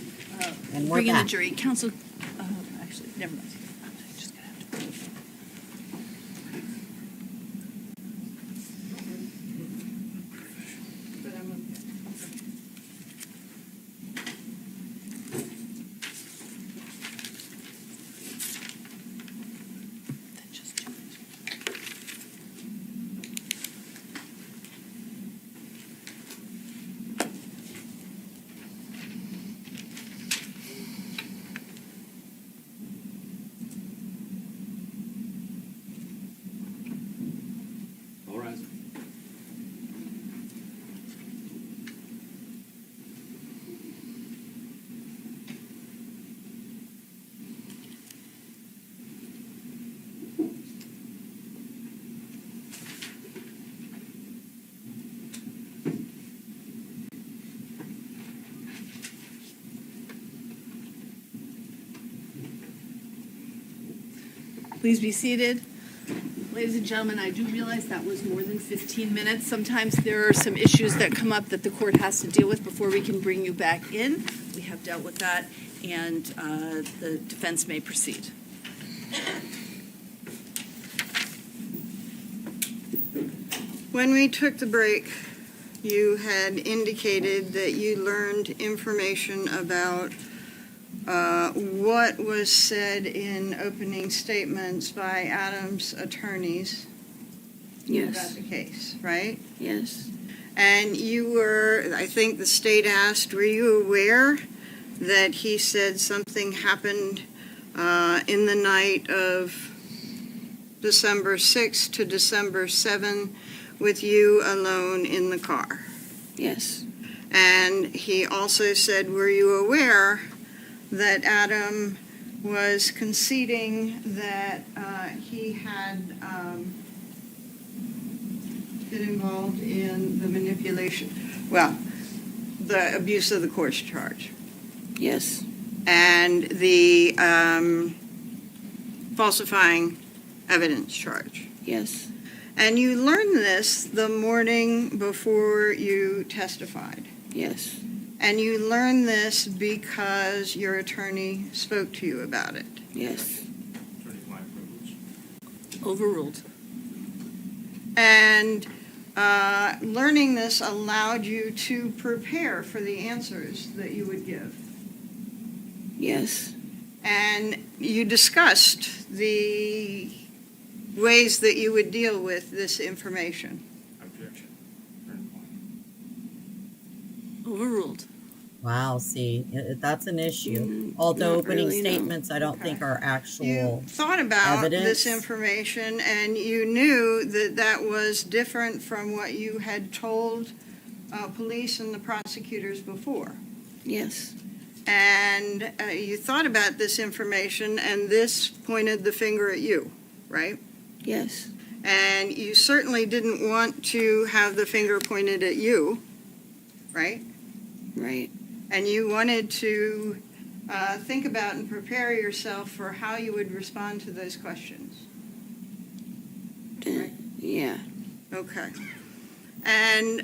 and we're Bring in back. the jury. Counsel, actually, never mind. Just gonna have to. All rise. Please be seated. Ladies and gentlemen, I do realize that was more than 15 minutes. Sometimes there are some issues that come up that the court has to deal with before we can bring you back in. We have dealt with that, and the defense may proceed. When we took the break, you had indicated that you learned information about what was said in opening statements by Adam's attorneys about the case, right? Yes. And you were, I think the state asked, were you aware that he said something happened in the night of December 6th to December 7th with you alone in the car? Yes. And he also said, were you aware that Adam was conceding that he had been involved in the manipulation, the abuse of the course charge? Yes. And the falsifying evidence charge? Yes. And you learned this the morning before you testified? Yes. And you learned this because your attorney spoke to you about it? Yes. Overruled. And learning this allowed you to prepare for the answers that you would give? Yes. And you discussed the ways that you would deal with this information? Objection. Overruled. Wow, see, that's an issue. Although not opening really, no. statements, I don't think are actual You thought about evidence. this information, and you knew that that was different from what you had told police and the prosecutors before. Yes. And you thought about this information, and this pointed the finger at you, right? Yes. And you certainly didn't want to have the finger pointed at you, right? Right. And you wanted to think about and prepare yourself for how you would respond to those questions. Right? Yeah. Okay. And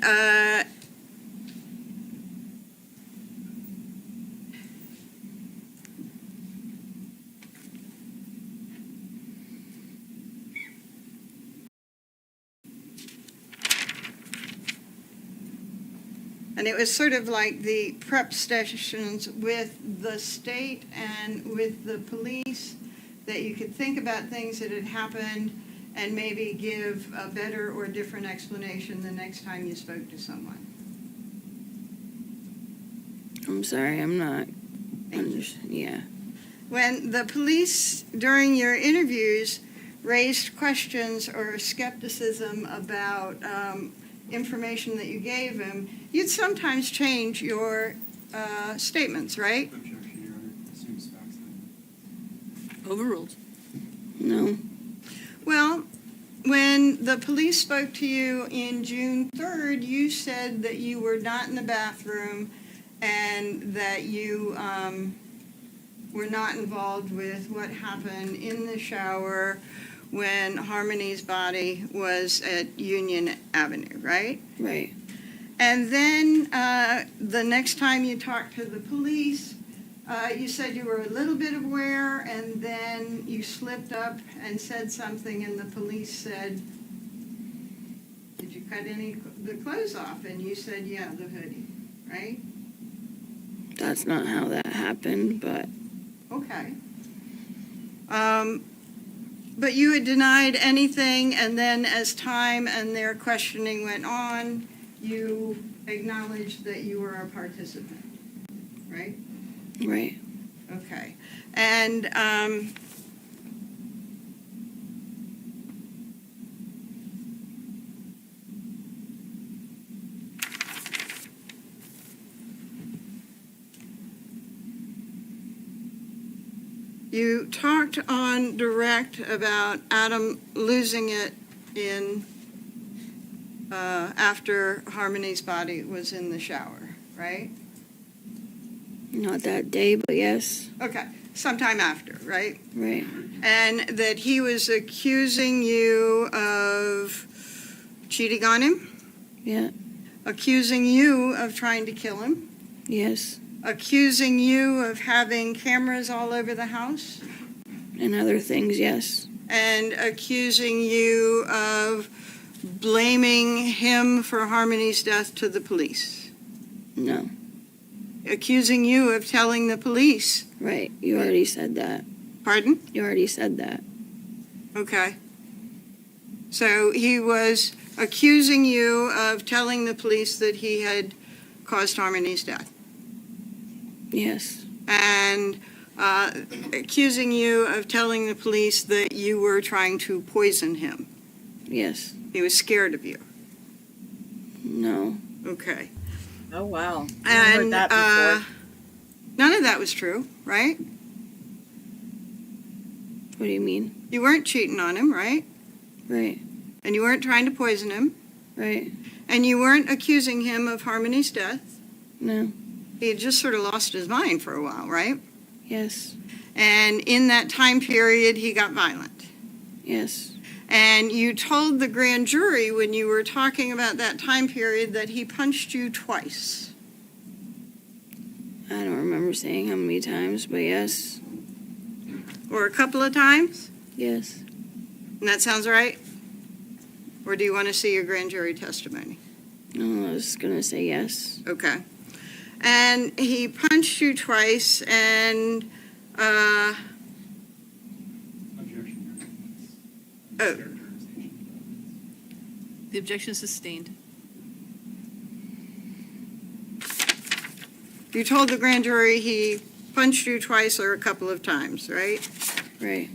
And it was sort of like the prep sessions with the state and with the police, that you could think about things that had happened and maybe give a better or different explanation the next time you spoke to someone. I'm sorry, I'm not. Yeah. When the police, during your interviews, raised questions or skepticism about information that you gave him, you'd sometimes change your statements, right? Objection, Your Honor. Assumes facts then. Overruled. No. Well, when the police spoke to you in June 3rd, you said that you were not in the bathroom and that you were not involved with what happened in the shower when Harmony's body was at Union Avenue, right? Right. And then the next time you talked to the police, you said you were a little bit aware, and then you slipped up and said something, and the police said, "Did you cut the clothes off?" And you said, "Yeah, the hoodie," right? That's not how that happened, but Okay. But you had denied anything, and then as time and their questioning went on, you acknowledged that you were a participant, right? right. Okay. And you talked on direct about Adam losing it in after Harmony's body was in the shower, right? Not that day, but yes. Okay, sometime after, right? Right. And that he was accusing you of cheating on him, Yeah. accusing you of trying to kill him, Yes. accusing you of having cameras all over the house, And other things, yes. and accusing you of blaming him for Harmony's death to the police. No. Accusing you of telling the police. Right. You already said that. Pardon? You already said that. Okay. So he was accusing you of telling the police that he had caused Harmony's death. Yes. And accusing you of telling the police that you were trying to poison him. Yes. He was scared of you. No. Okay. Oh, wow. I've heard And that before. none of that was true, right? What do you mean? You weren't cheating on him, right? Right. And you weren't trying to poison him. Right. And you weren't accusing him of Harmony's death. No. He had just sort of lost his mind for a while, right? Yes. And in that time period, he got violent. Yes. And you told the grand jury when you were talking about that time period that he punched you twice. I don't remember saying how many times, but yes. Or a couple of times? Yes. And that sounds right? Or do you want to see your grand jury testimony? No, I was going to say yes. Okay. And he punched you twice, and Objection, Your Honor. Oh. The objection is sustained. you told the grand jury he punched you twice or a couple of times, right? Right.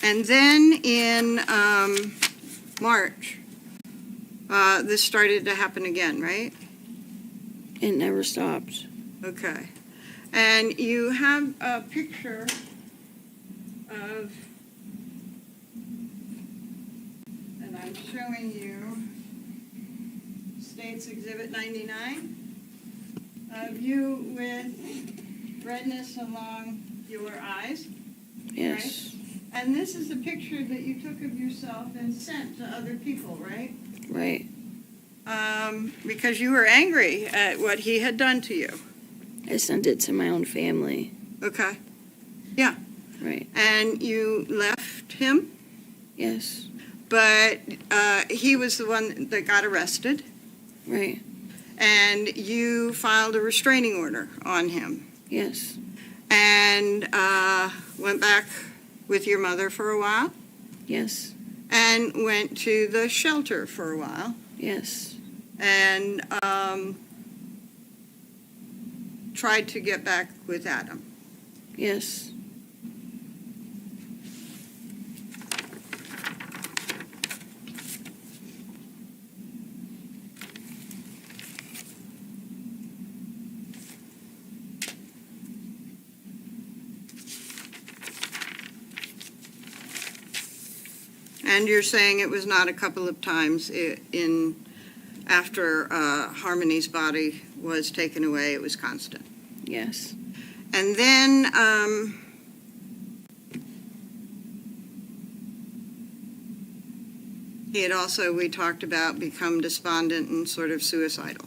And then in March, this started to happen again, right? It never stopped. Okay. And you have a picture of, and I'm showing you State's Exhibit 99, of you with redness along your eyes. Yes. Right? And this is a picture that you took of yourself and sent to other people, right? Right. Because you were angry at what he had done to you. I sent it to my own family. Okay. Yeah. Right. And you left him, Yes. but he was the one that got arrested, Right. and you filed a restraining order on him, Yes. and went back with your mother for a while, Yes. and went to the shelter for a while, Yes. and tried to get back with Adam. Yes. And you're saying it was not a couple of times after Harmony's body was taken away, it was constant. Yes. And then he had also, we talked about, become despondent and sort of suicidal.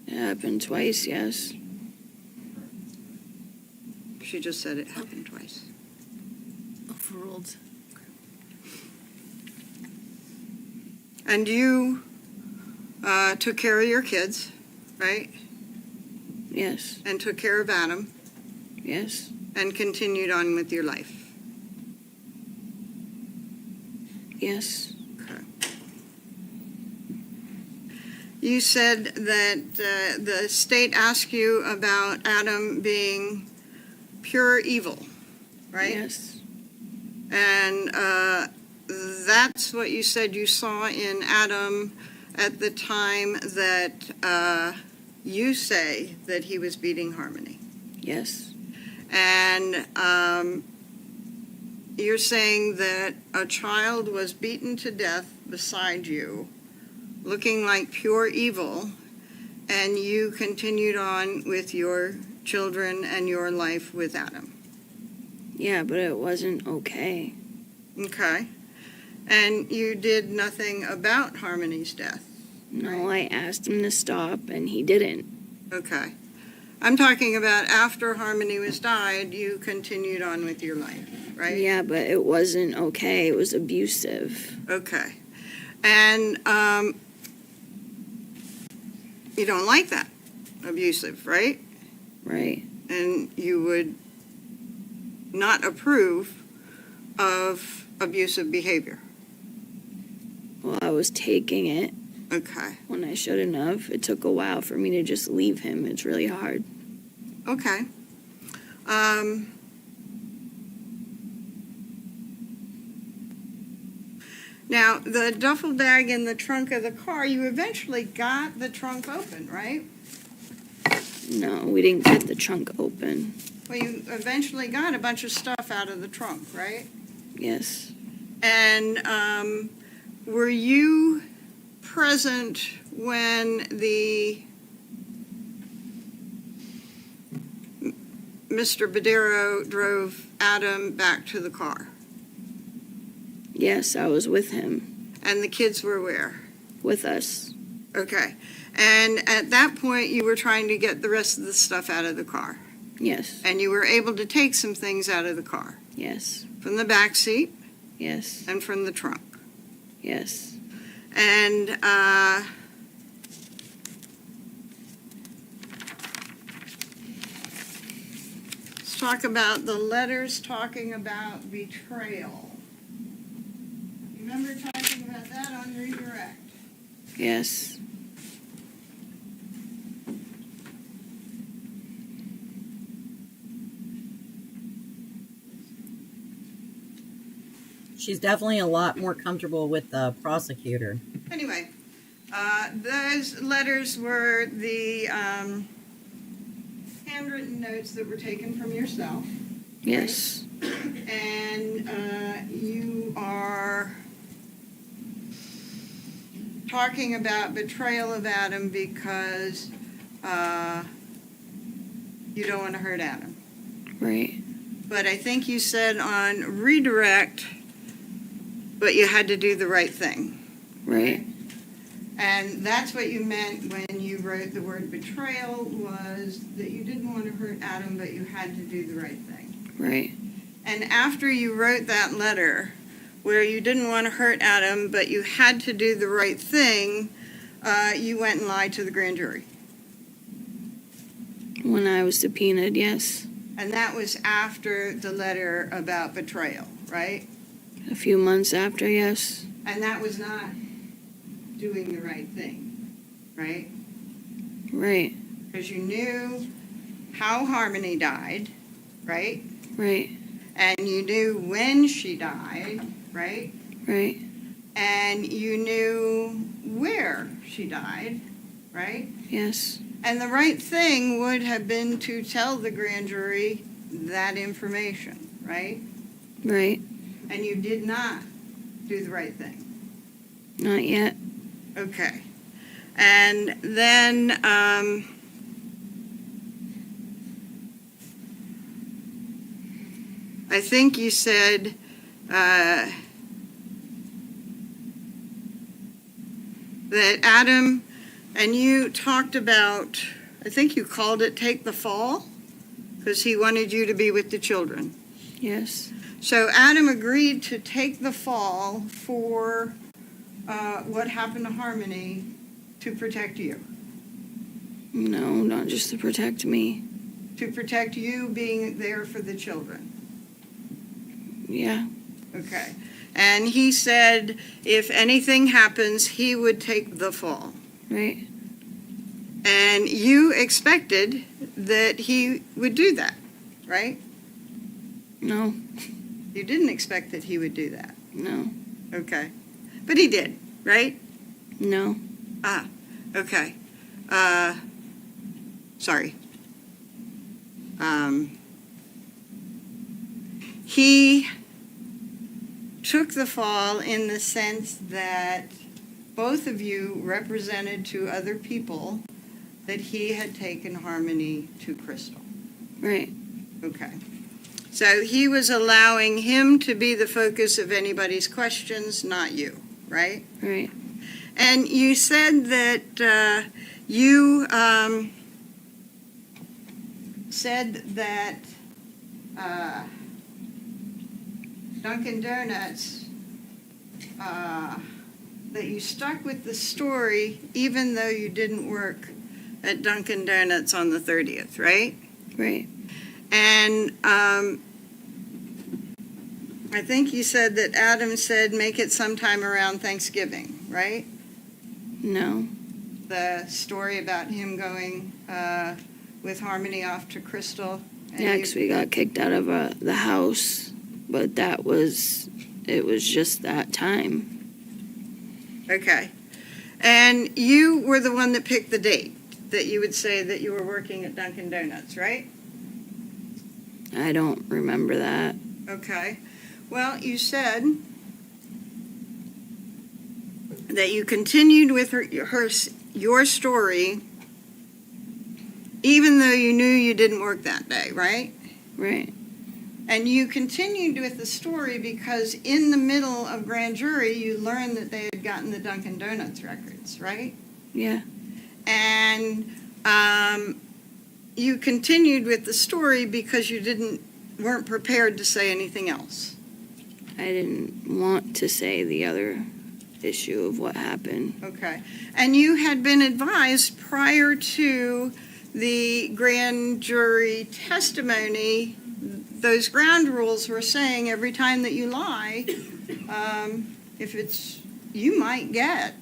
It happened twice, yes. She just said it happened twice. Overruled. And you took care of your kids, right? Yes. And took care of Adam Yes. and continued on with your life. Yes. You said that the state asked you about Adam being pure evil, right? Yes. And that's what you said you saw in Adam at the time that you say that he was beating Harmony. Yes. And you're saying that a child was beaten to death beside you, looking like pure evil, and you continued on with your children and your life with Adam. Yeah, but it wasn't okay. Okay. And you did nothing about Harmony's death. No, I asked him to stop, and he didn't. Okay. I'm talking about after Harmony was died, you continued on with your life, right? Yeah, but it wasn't okay. It was abusive. Okay. And you don't like that, abusive, right? Right. And you would not approve of abusive behavior. Well, I was taking it. Okay. When I shouldn't have. It took a while for me to just leave him. It's really hard. Okay. Now, the duffel bag in the trunk of the car, you eventually got the trunk open, right? No, we didn't get the trunk open. Well, you eventually got a bunch of stuff out of the trunk, right? Yes. And were you present when Mr. Badero drove Adam back to the car? Yes, I was with him. And the kids were where? With us. Okay. And at that point, you were trying to get the rest of the stuff out of the car? Yes. And you were able to take some things out of the car? Yes. From the back seat? Yes. And from the trunk? Yes. And let's talk about the letters talking about betrayal. You remember talking about that on redirect? Yes. She's definitely a lot more comfortable with the prosecutor. Anyway, those letters were the handwritten notes that were taken from yourself. Yes. And you are talking about betrayal of Adam because you don't want to hurt Adam. Right. But I think you said on redirect, but you had to do the right thing. Right. And that's what you meant when you wrote the word betrayal, was that you didn't want to hurt Adam, but you had to do the right thing. Right. And after you wrote that letter, where you didn't want to hurt Adam, but you had to do the right thing, you went and lied to the grand jury. When I was subpoenaed, yes. And that was after the letter about betrayal, right? A few months after, yes. And that was not doing the right thing, right? Right. Because you knew how Harmony died, right? Right. And you knew when she died, right? Right. And you knew where she died, right? Yes. And the right thing would have been to tell the grand jury that information, right? Right. And you did not do the right thing. Not yet. Okay. And then, I think you said, that Adam and you talked about, I think you called it take the fall, because he wanted you to be with the children. Yes. So Adam agreed to take the fall for what happened to Harmony to protect you. No, not just to protect me. To protect you being there for the children. Yeah. Okay. And he said if anything happens, he would take the fall. Right. And you expected that he would do that, right? No. You didn't expect that he would do that. No. Okay. But he did, right? No. Ah, okay. Sorry. He took the fall in the sense that both of you represented to other people that he had taken Harmony to Crystal. Right. Okay. So he was allowing him to be the focus of anybody's questions, not you, right? Right. And you said that you said that Dunkin' Donuts, that you stuck with the story even though you didn't work at Dunkin' Donuts on the 30th, right? Right. And I think you said that Adam said make it sometime around Thanksgiving, right? No. The story about him going with Harmony off to Crystal. Yeah, 'cause we got kicked out of the house, but it was just that time. Okay. And you were the one that picked the date that you would say that you were working at Dunkin' Donuts, right? I don't remember that. Okay. Well, you said that you continued with your story even though you knew you didn't work that day, right? Right. And you continued with the story because in the middle of grand jury, you learned that they had gotten the Dunkin' Donuts records, right? Yeah. And you continued with the story because you weren't prepared to say anything else. I didn't want to say the other issue of what happened. Okay. And you had been advised prior to the grand jury testimony, those ground rules were saying every time that you lie, you might get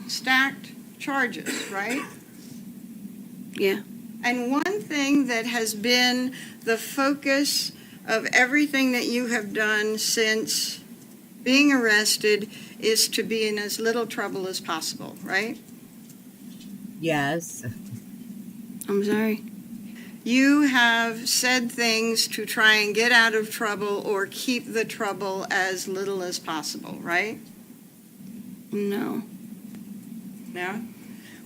stacked charges, right? Yeah. And one thing that has been the focus of everything that you have done since being arrested is to be in as little trouble as possible, right? Yes. I'm sorry. You have said things to try and get out of trouble or keep the trouble as little as possible, right? No. No?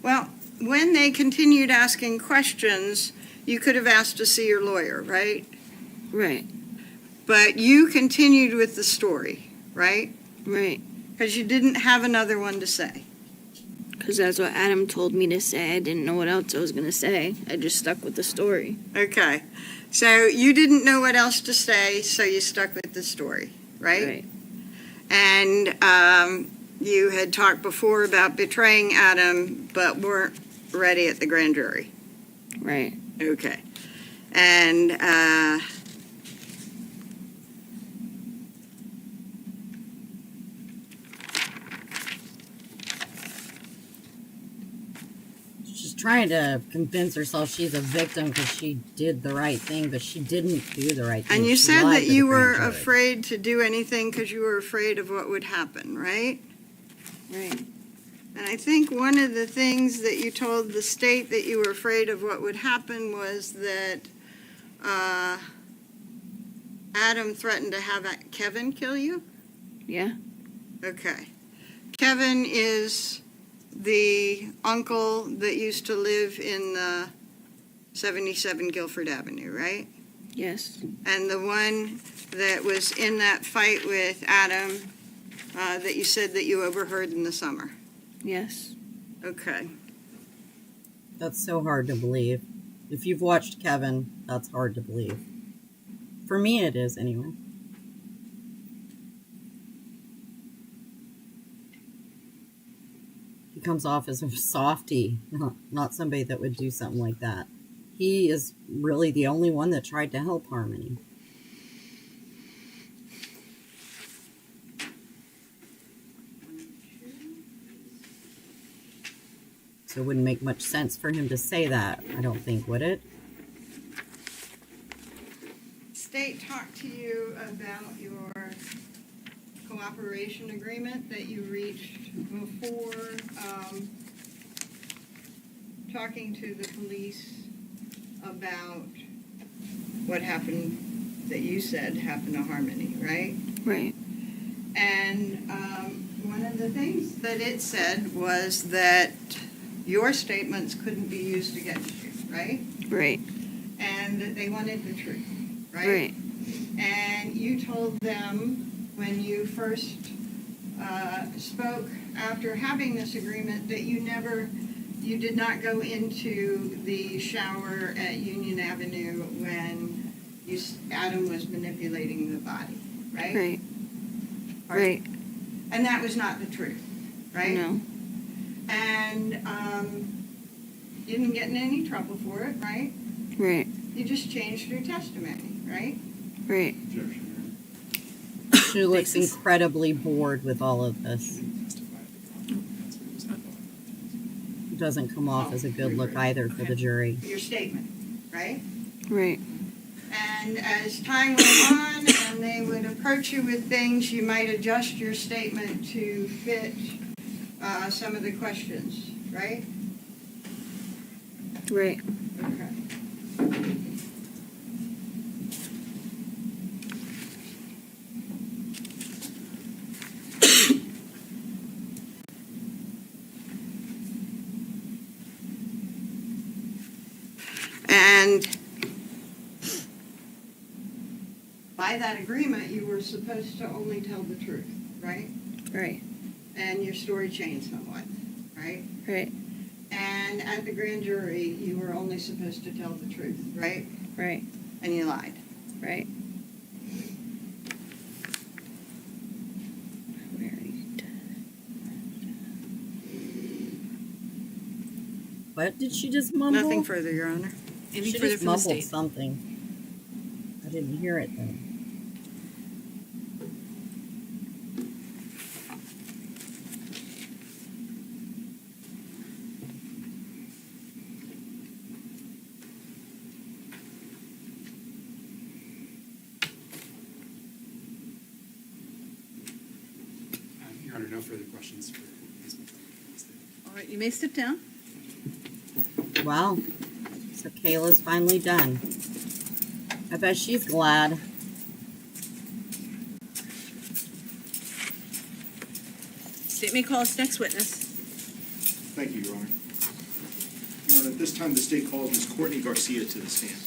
Well, when they continued asking questions, you could have asked to see your lawyer, right? Right. But you continued with the story, right? Right. Because you didn't have another one to say. Because that's what Adam told me to say. I didn't know what else I was going to say. I just stuck with the story. Okay. So you didn't know what else to say, so you stuck with the story, right? Right. And you had talked before about betraying Adam, but weren't ready at the grand jury. Right. Okay. And She's trying to convince herself she's a victim because she did the right thing, but she didn't do the right thing. and you She said lied that to the you were grand jury. afraid to do anything because you were afraid of what would happen, right? Right. And I think one of the things that you told the state that you were afraid of what would happen was that Adam threatened to have Kevin kill you? Yeah. Okay. Kevin is the uncle that used to live in 77 Guilford Avenue, right? Yes. And the one that was in that fight with Adam that you said that you overheard in the summer? Yes. Okay. That's so hard to believe. If you've watched Kevin, that's hard to believe. For me, it is anyway. He comes off as a softie, not somebody that would do something like that. He is really the only one that tried to help Harmony. So it wouldn't make much sense for him to say that, I don't think, would it? State talked to you about your cooperation agreement that you reached before talking to the police about what happened, that you said happened to Harmony, right? Right. And one of the things that it said was that your statements couldn't be used against you, right? Right. And that they wanted the truth, right? Right. And you told them when you first spoke after having this agreement that you did not go into the shower at Union Avenue when Adam was manipulating the body, right? Right. Right. And that was not the truth, right? No. And you didn't get in any trouble for it, right? Right. You just changed your testimony, right? Right. She looks incredibly bored with all of this. It doesn't come off as a good look either for the jury. Your statement, right? Right. And as time went on and they would approach you with things, you might adjust your statement to fit some of the questions, right? Right. Okay. And by that agreement, you were supposed to only tell the truth, right? Right. And your story changed somewhat, right? Right. And at the grand jury, you were only supposed to tell the truth, right? Right. And you lied. Right. What did she just mumble? Nothing further, Your Honor. She just mumbled something. I didn't hear it though. Your Honor, no further questions for Ms. Montgomery. All right, you may sit down. Wow. So Kayla's finally done. I bet she's glad. State may call its next witness. Thank you, Your Honor. Your Honor, at this time, the state calls Ms. Courtney Garcia to the stand.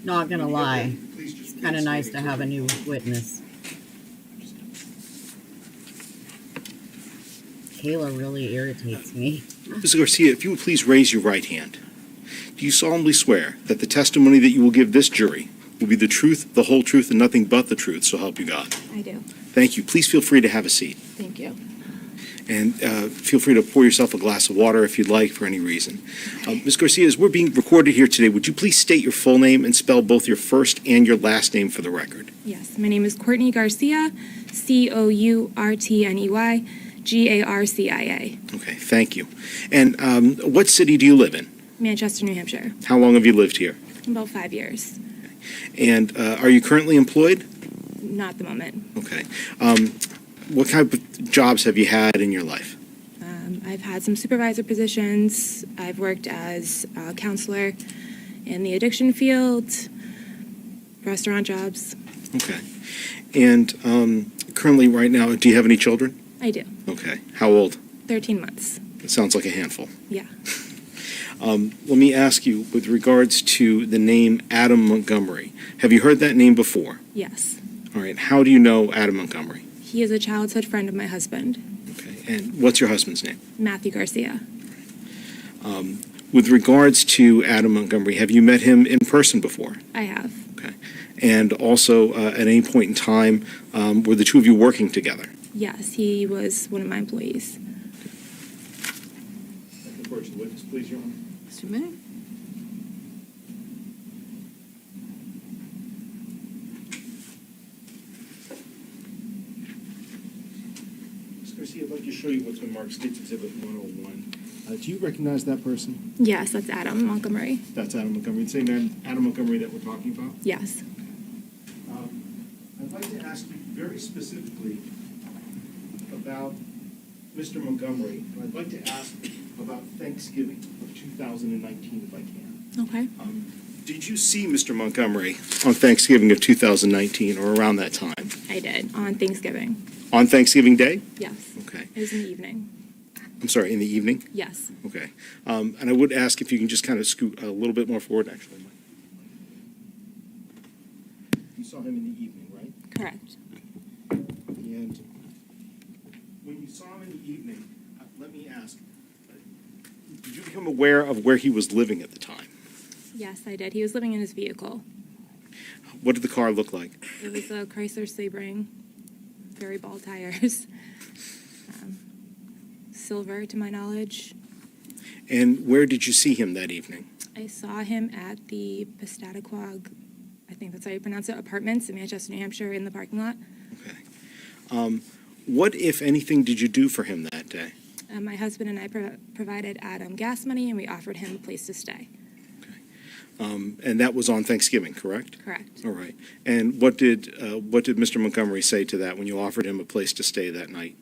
Not gonna lie, it's kind of nice to have a new witness. Kayla really irritates me. Mr. Garcia, if you would please raise your right hand. Do you solemnly swear that the testimony that you will give this jury will be the truth, the whole truth, and nothing but the truth, so help you God? I do. Thank you. Please feel free to have a seat. Thank you. And feel free to pour yourself a glass of water if you'd like for any reason. Ms. Garcia, as we're being recorded here today, would you please state your full name and spell both your first and your last name for the record? Yes, my name is Courtney Garcia, Courtney Garcia. Okay, thank you. And what city do you live in? Manchester, New Hampshire. How long have you lived here? About 5 years. And are you currently employed? Not at the moment. Okay. What kind of jobs have you had in your life? I've had some supervisor positions. I've worked as a counselor in the addiction field, restaurant jobs. Okay. And currently, right now, do you have any children? I do. Okay. How old? 13 months. It sounds like a handful. Yeah. Let me ask you, with regards to the name Adam Montgomery, have you heard that name before? Yes. All right. How do you know Adam Montgomery? He is a childhood friend of my husband, Okay. And what's your husband's name? Matthew Garcia. With regards to Adam Montgomery, have you met him in person before? I have. Okay. And also, at any point in time, were the two of you working together? Yes, he was one of my employees. Approach the witness, please, Your Honor. Mr. May? Ms. Garcia, I'd like to show you what's been marked State's Exhibit 101. Do you recognize that person? Yes, that's Adam Montgomery. That's Adam Montgomery. The same man, Adam Montgomery, that we're talking about? Yes. I'd like to ask you very specifically about Mr. Montgomery. I'd like to ask about Thanksgiving of 2019, if I can. Okay. Did you see Mr. Montgomery on Thanksgiving of 2019 or around that time? I did, on Thanksgiving. On Thanksgiving Day? Yes. Okay. It was in the evening. I'm sorry, in the evening? Yes. Okay. And I would ask if you can just kind of scoot a little bit more forward, actually. You saw him in the evening, right? Correct. And when you saw him in the evening, let me ask, Did you become aware of where he was living at the time? Yes, I did. He was living in his vehicle. What did the car look like? It was a Chrysler Sebring, very bald tires, silver to my knowledge. And where did you see him that evening? I saw him at the Pestataquag, I think that's how you pronounce it, apartments in Manchester, New Hampshire, in the parking lot. What, if anything, did you do for him that day? My husband and I provided Adam gas money, and we offered him a place to stay. And that was on Thanksgiving, correct? Correct. All right. And what did Mr. Montgomery say to that when you offered him a place to stay that night?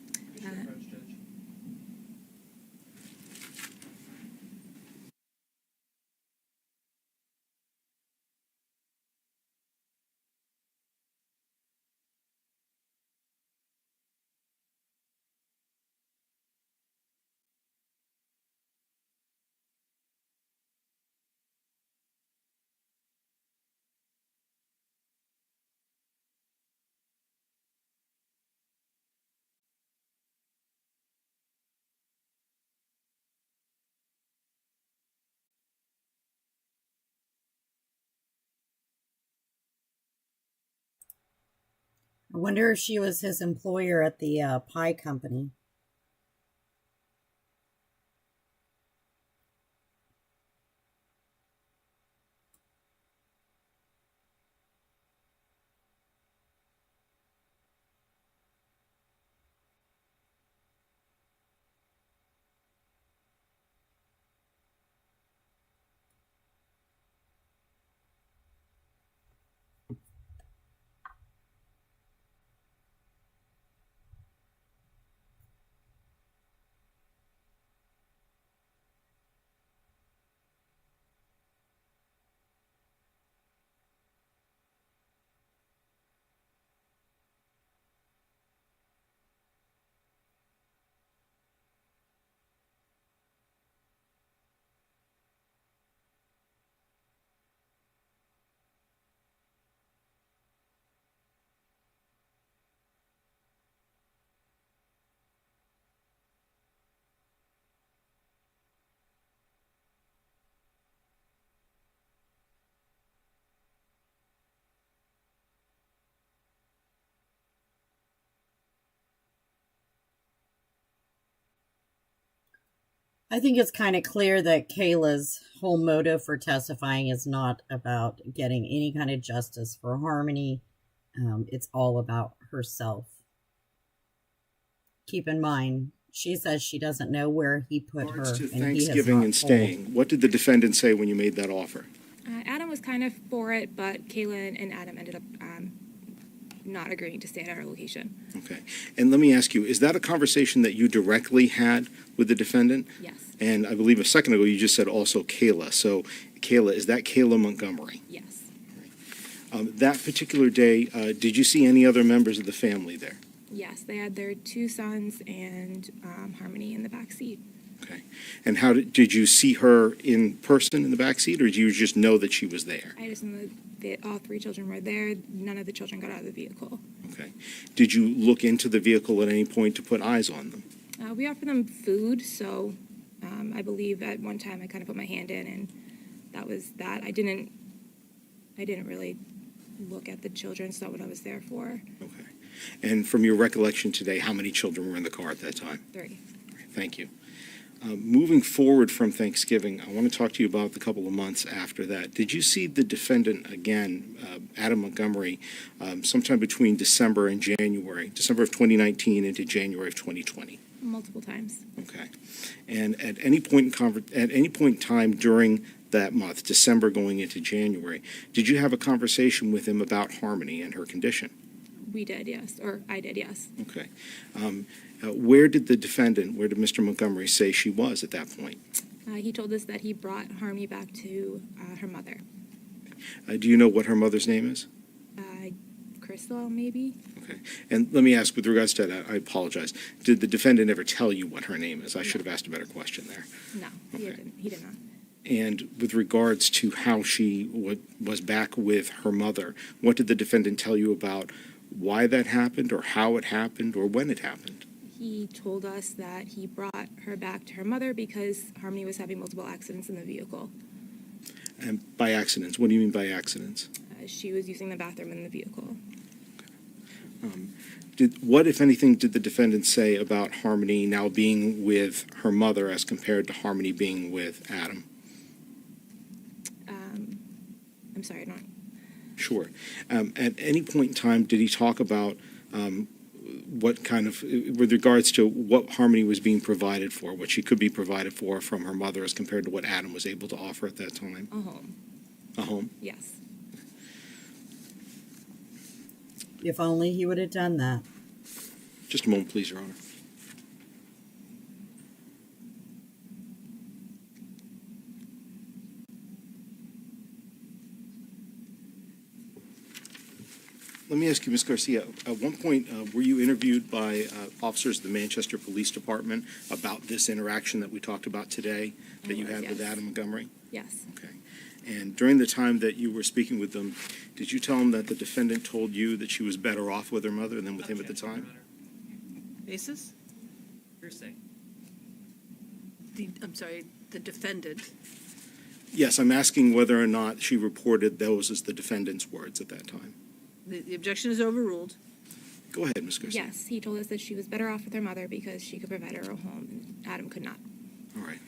I wonder if she was his employer at the pie company. I think it's kind of clear that Kayla's whole motive for testifying is not about getting any kind of justice for Harmony. It's all about herself. Keep in mind, she says she doesn't know where he put her. To And he has Thanksgiving not and told. staying, what did the defendant say when you made that offer? Adam was kind of for it, but Kayla and Adam ended up not agreeing to stay at our location. Okay. And let me ask you, is that a conversation that you directly had with the defendant? Yes. And I believe a second ago you just said also Kayla. So Kayla, is that Kayla Montgomery? Yes. That particular day, did you see any other members of the family there? Yes, they had their 2 sons and Harmony in the back seat. Okay. And how did you see her in person in the back seat, or did you just know that she was there? I just know that all 3 children were there. None of the children got out of the vehicle. Okay. Did you look into the vehicle at any point to put eyes on them? We offered them food, so I believe at one time I kind of put my hand in, and that was that. I didn't really look at the children. It's not what I was there for. Okay. And from your recollection today, how many children were in the car at that time? 3. Thank you. Moving forward from Thanksgiving, I want to talk to you about the couple of months after that. Did you see the defendant again, Adam Montgomery, sometime between December and January, December of 2019 into January of 2020? Multiple times. Okay. And at any point in time during that month, December going into January, did you have a conversation with him about Harmony and her condition? We did, yes. Or I did, yes. Okay. Where did Mr. Montgomery say she was at that point? He told us that he brought Harmony back to her mother. Do you know what her mother's name is? Crystal, maybe? Okay. And let me ask, with regards to that, I apologize. Did the defendant ever tell you what her name is? I should have asked a better question there. No, he did not. And with regards to how she was back with her mother, what did the defendant tell you about why that happened, or how it happened, or when it happened? He told us that he brought her back to her mother because Harmony was having multiple accidents in the vehicle. And by accidents, what do you mean by accidents? She was using the bathroom in the vehicle. What, if anything, did the defendant say about Harmony now being with her mother as compared to Harmony being with Adam? I'm sorry, not. Sure. At any point in time, did he talk about what kind of, with regards to what Harmony was being provided for, what she could be provided for from her mother as compared to what Adam was able to offer at that time? A home. A home? Yes. If only he would have done that. Just a moment, please, Your Honor. Let me ask you, Ms. Garcia, at one point, were you interviewed by officers of the Manchester Police Department about this interaction that we talked about today that you had with Adam Montgomery? Yes. Okay. And during the time that you were speaking with them, did you tell them that the defendant told you that she was better off with her mother than with him at the time? Basis? Hearsay. I'm sorry, the defendant. Yes, I'm asking whether or not she reported those as the defendant's words at that time. The objection is overruled. Go ahead, Ms. Garcia. Yes, he told us that she was better off with her mother because she could provide her a home and Adam could not. All right.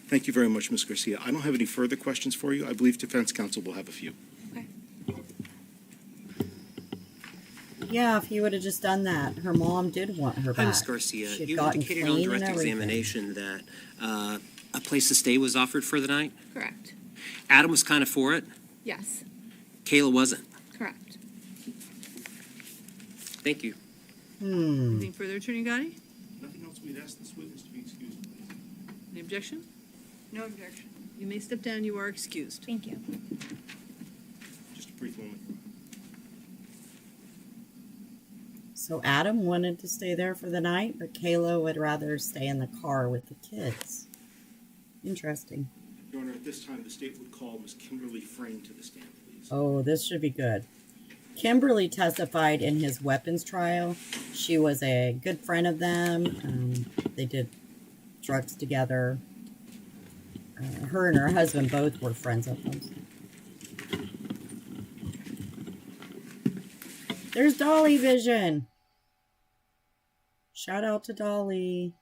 Thank you very much, Ms. Garcia. I don't have any further questions for you. I believe defense counsel will have a few. Okay. Yeah, if he would have just done that. Her mom did want her back. Hi, Ms. Garcia. She'd You gotten indicated on clean direct and everything. examination that a place to stay was offered for the night. Correct. Adam was kind of for it. Yes. Kayla wasn't. Correct. Thank you. Anything further, Attorney Gotti? Nothing else, we'd ask this witness to be excused, please. Any objection? No objection. You may step down. You are excused. Thank you. Just a brief moment. So Adam wanted to stay there for the night, but Kayla would rather stay in the car with the kids. Interesting. Your Honor, at this time, the state would call Ms. Kimberly Frame to the stand, please. Oh, this should be good. Kimberly testified in his weapons trial. She was a good friend of them. They did drugs together. Her and her husband both were friends of them. There's Dolly Vision. Shout out to Dolly.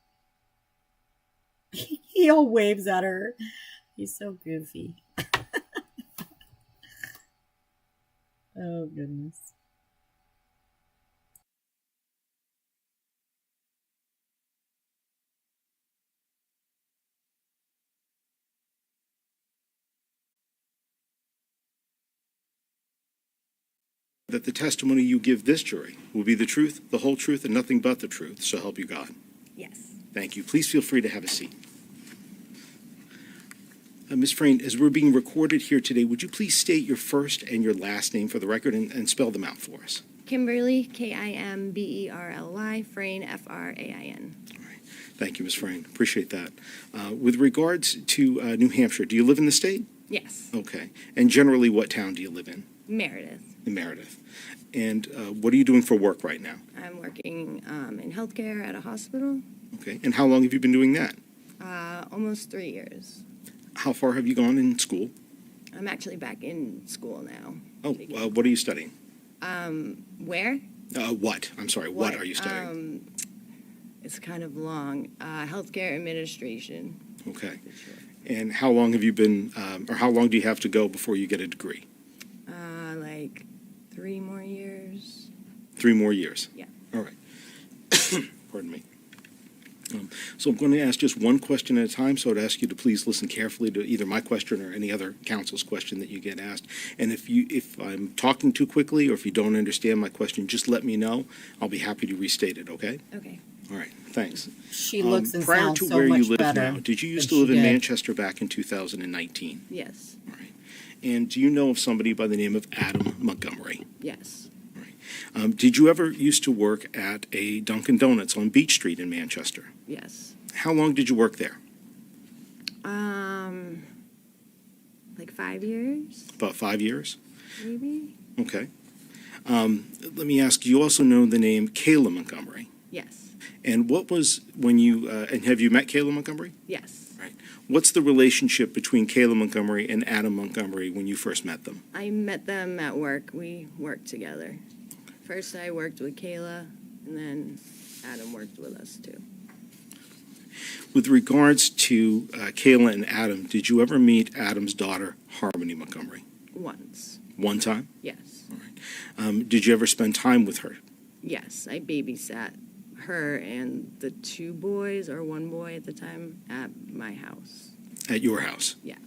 He all waves at her. He's so goofy. Oh, goodness. That the testimony you give this jury will be the truth, the whole truth, and nothing but the truth, so help you God. Yes. Thank you. Please feel free to have a seat. Ms. Frayne, as we're being recorded here today, would you please state your first and your last name for the record and spell them out for us? Kimberly, Kimberly, Frayne, Frain. Thank you, Ms. Frayne. Appreciate that. With regards to New Hampshire, do you live in the state? Yes. Okay. And generally, what town do you live in? Meredith. In Meredith. And what are you doing for work right now? I'm working in healthcare at a hospital. Okay. And how long have you been doing that? Almost 3 years. How far have you gone in school? I'm actually back in school now. Oh, what are you studying? Where? What? I'm sorry, what are you studying? It's kind of long. Healthcare administration. Okay. And how long have you been, or how long do you have to go before you get a degree? Like 3 more years. 3 more years? Yeah. All right. Pardon me. So I'm going to ask just one question at a time, so I'd ask you to please listen carefully to either my question or any other counsel's question that you get asked. And if I'm talking too quickly or if you don't understand my question, just let me know. I'll be happy to restate it, okay? Okay. All right, thanks. She looks and prior sounds to so where much you live better now, did you used than to live she in did. Manchester back in 2019? Yes. All right. And do you know of somebody by the name of Adam Montgomery? Yes. Did you ever used to work at a Dunkin' Donuts on Beach Street in Manchester? Yes. How long did you work there? Like 5 years, About 5 years? maybe? Okay. Let me ask, you also know the name Kayla Montgomery. Yes. And what was when you, and have you met Kayla Montgomery? Yes. Right. What's the relationship between Kayla Montgomery and Adam Montgomery when you first met them? I met them at work. We worked together. First, I worked with Kayla, and then Adam worked with us too. With regards to Kayla and Adam, did you ever meet Adam's daughter, Harmony Montgomery? Once. One time? Yes. Did you ever spend time with her? Yes, I babysat her and the 2 boys, or 1 boy at the time, at my house. At your house? Yeah.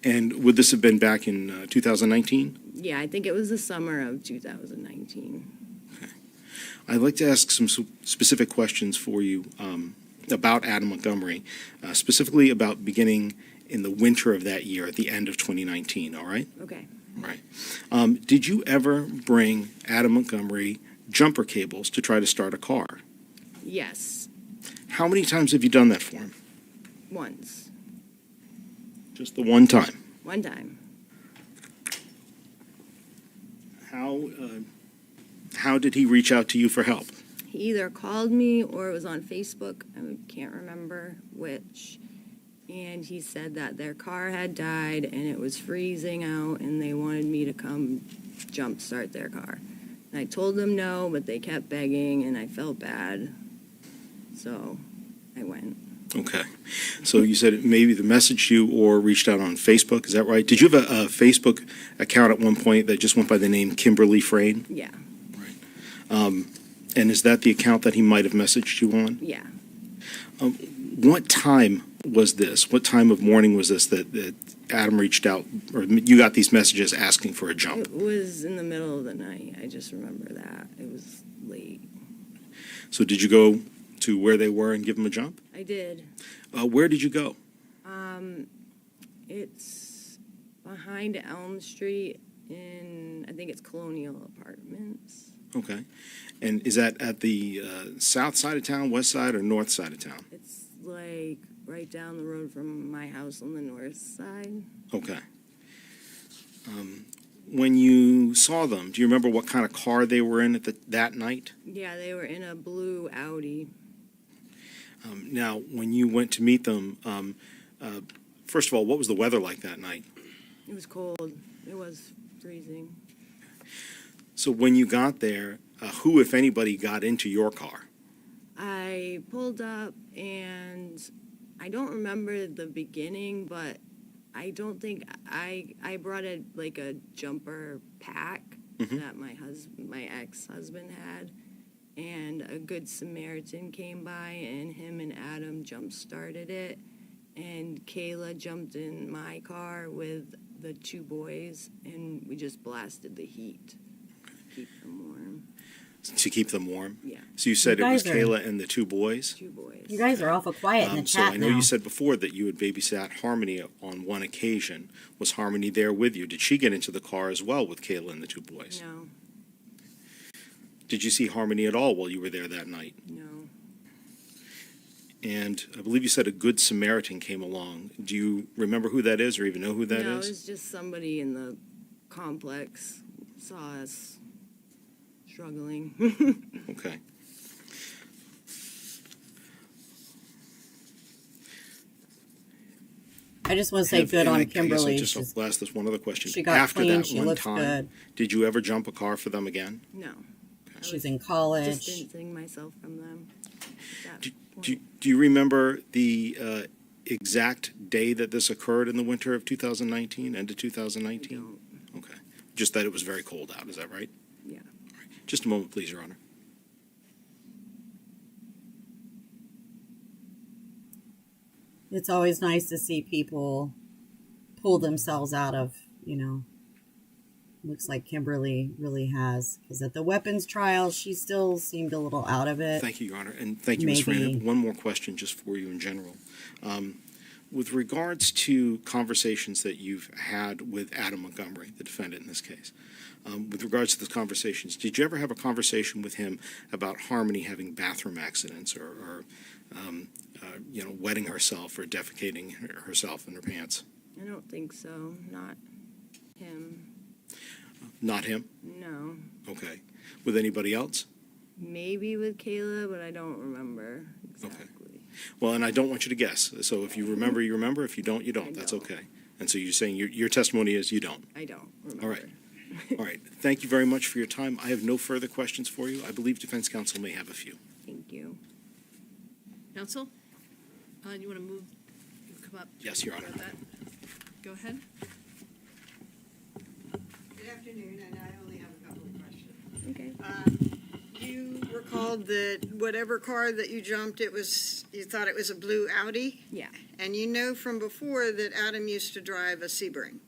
And would this have been back in 2019? Yeah, I think it was the summer of 2019. I'd like to ask some specific questions for you about Adam Montgomery, specifically about beginning in the winter of that year, at the end of 2019, all right? Okay. All right. Did you ever bring Adam Montgomery jumper cables to try to start a car? Yes. How many times have you done that for him? Once. Just the one time? One time. How did he reach out to you for help? He either called me or it was on Facebook. I can't remember which. And he said that their car had died and it was freezing out and they wanted me to come jumpstart their car. And I told them no, but they kept begging and I felt bad. So I went. Okay. So you said maybe they messaged you or reached out on Facebook, is that right? Did you have a Facebook account at one point that just went by the name Kimberly Frayne? Yeah. And is that the account that he might have messaged you on? Yeah. What time was this? What time of morning was this that Adam reached out, or you got these messages asking for a jump? It was in the middle of the night. I just remember that. It was late. So did you go to where they were and give them a jump? I did. Where did you go? It's behind Elm Street in, I think it's Colonial Apartments. Okay. And is that at the south side of town, west side, or north side of town? It's like right down the road from my house on the north side. Okay. When you saw them, do you remember what kind of car they were in that night? Yeah, they were in a blue Audi. Now, when you went to meet them, first of all, what was the weather like that night? It was cold. It was freezing. So when you got there, who, if anybody, got into your car? I pulled up and I don't remember the beginning, but I don't think I brought a jumper pack that my ex-husband had, and a Good Samaritan came by, and him and Adam jump-started it, and Kayla jumped in my car with the two boys, and we just blasted the heat to keep them warm. To keep them warm? Yeah. So you said You it was guys are- Kayla and the two boys? Two boys. You guys are awful quiet in the So chat I know now. you said before that you had babysat Harmony on one occasion. Was Harmony there with you? Did she get into the car as well with Kayla and the two boys? No, Did you see Harmony at all while you were there that night? no. And I believe you said a Good Samaritan came along. Do you remember who that is or even know who that No, is? it's just somebody in the complex saw us struggling. Okay. I just want to say good on Kimberly. I guess I'll just ask this one other question. she got After clean, that she one looks time, good. did you ever jump a car for them again? No. She's in college. Distancing myself from them. at that point. Do you remember the exact day that this occurred in the winter of 2019, end of 2019? Okay. Just that it was very cold out, is that right? Yeah. All right. Just a moment, please, Your Honor. It's always nice to see people pull themselves out of, looks like Kimberly really has. Because at the weapons trial, she still seemed a little out of it. Thank you, Your Honor, and thank you, Ms. Fran. I Maybe. have one more question just for you in general. With regards to conversations that you've had with Adam Montgomery, the defendant in this case, with regards to those conversations, did you ever have a conversation with him about Harmony having bathroom accidents or wetting herself or defecating herself in her pants? I don't think so. Not him. Not him? No. Okay. With anybody else? Maybe with Kayla, but I don't remember exactly. Well, and I don't want you to guess. So if you remember, you remember. If you don't, you don't. That's okay. And so you're saying your testimony is you don't. I don't remember. All right. All right. Thank you very much for your time. I have no further questions for you. I believe defense counsel may have a few. Thank you. Counsel, you want to move, come up? Yes, Your Honor. About that? Go ahead. Good afternoon, and I only have a couple of questions. Okay. You recalled that whatever car that you jumped, you thought it was a blue Audi? Yeah. And you know from before that Adam used to drive a Sebring?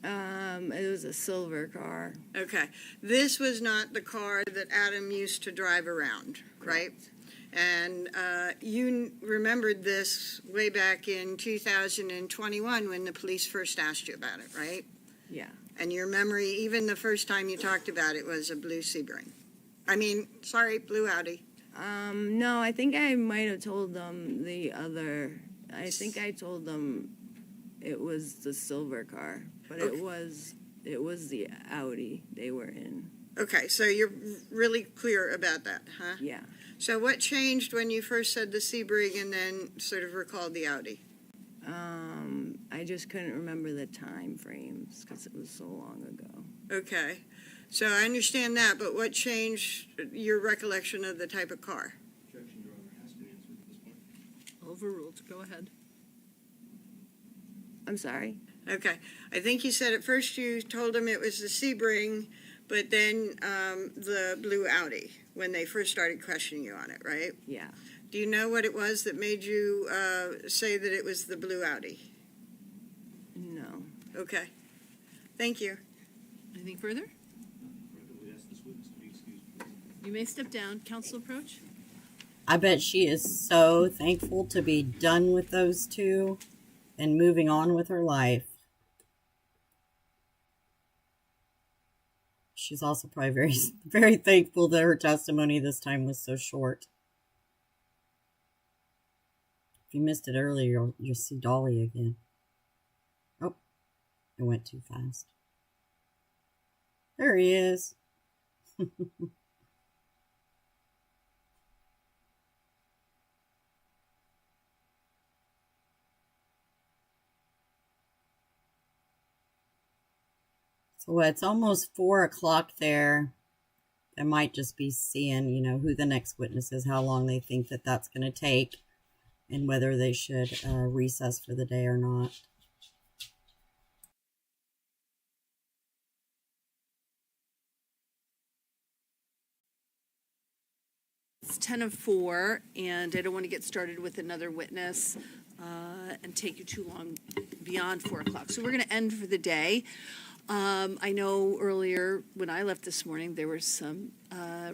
It was a silver car. Okay. This was not the car that Adam used to drive around, right? And you remembered this way back in 2021 when the police first asked you about it, right? Yeah. And your memory, even the first time you talked about it, was a blue Sebring. Blue Audi. No, I think I might have told them I think I told them it was the silver car, but Okay. it was the Audi they were in. Okay, so you're really clear about that, huh? Yeah. So what changed when you first said the Sebring and then sort of recalled the Audi? I just couldn't remember the time frames because it was so long ago. Okay, so I understand that, but what changed your recollection of the type of car? Objection, Your Honor, has been answered at this point. Overruled. Go ahead. I'm sorry? Okay, I think you said at first you told him it was the Sebring, but then the blue Audi when they first started questioning you on it, right? Yeah. Do you know what it was that made you say that it was the blue Audi? No. Okay, thank you. Anything further? We ask this witness to be excused, please. You may step down. Counsel approach. I bet she is so thankful to be done with those two and moving on with her life. She's also probably very, very thankful that her testimony this time was so short. If you missed it earlier, you'll see Dolly again. Oh, it went too fast. There he is. So it's almost 4 o'clock there. I might just be seeing, who the next witness is, how long they think that that's going to take. and whether they should recess for the day or not. It's 10:04, and I don't want to get started with another witness and take you too long beyond 4 o'clock. So we're going to end for the day. I know earlier when I left this morning, there were some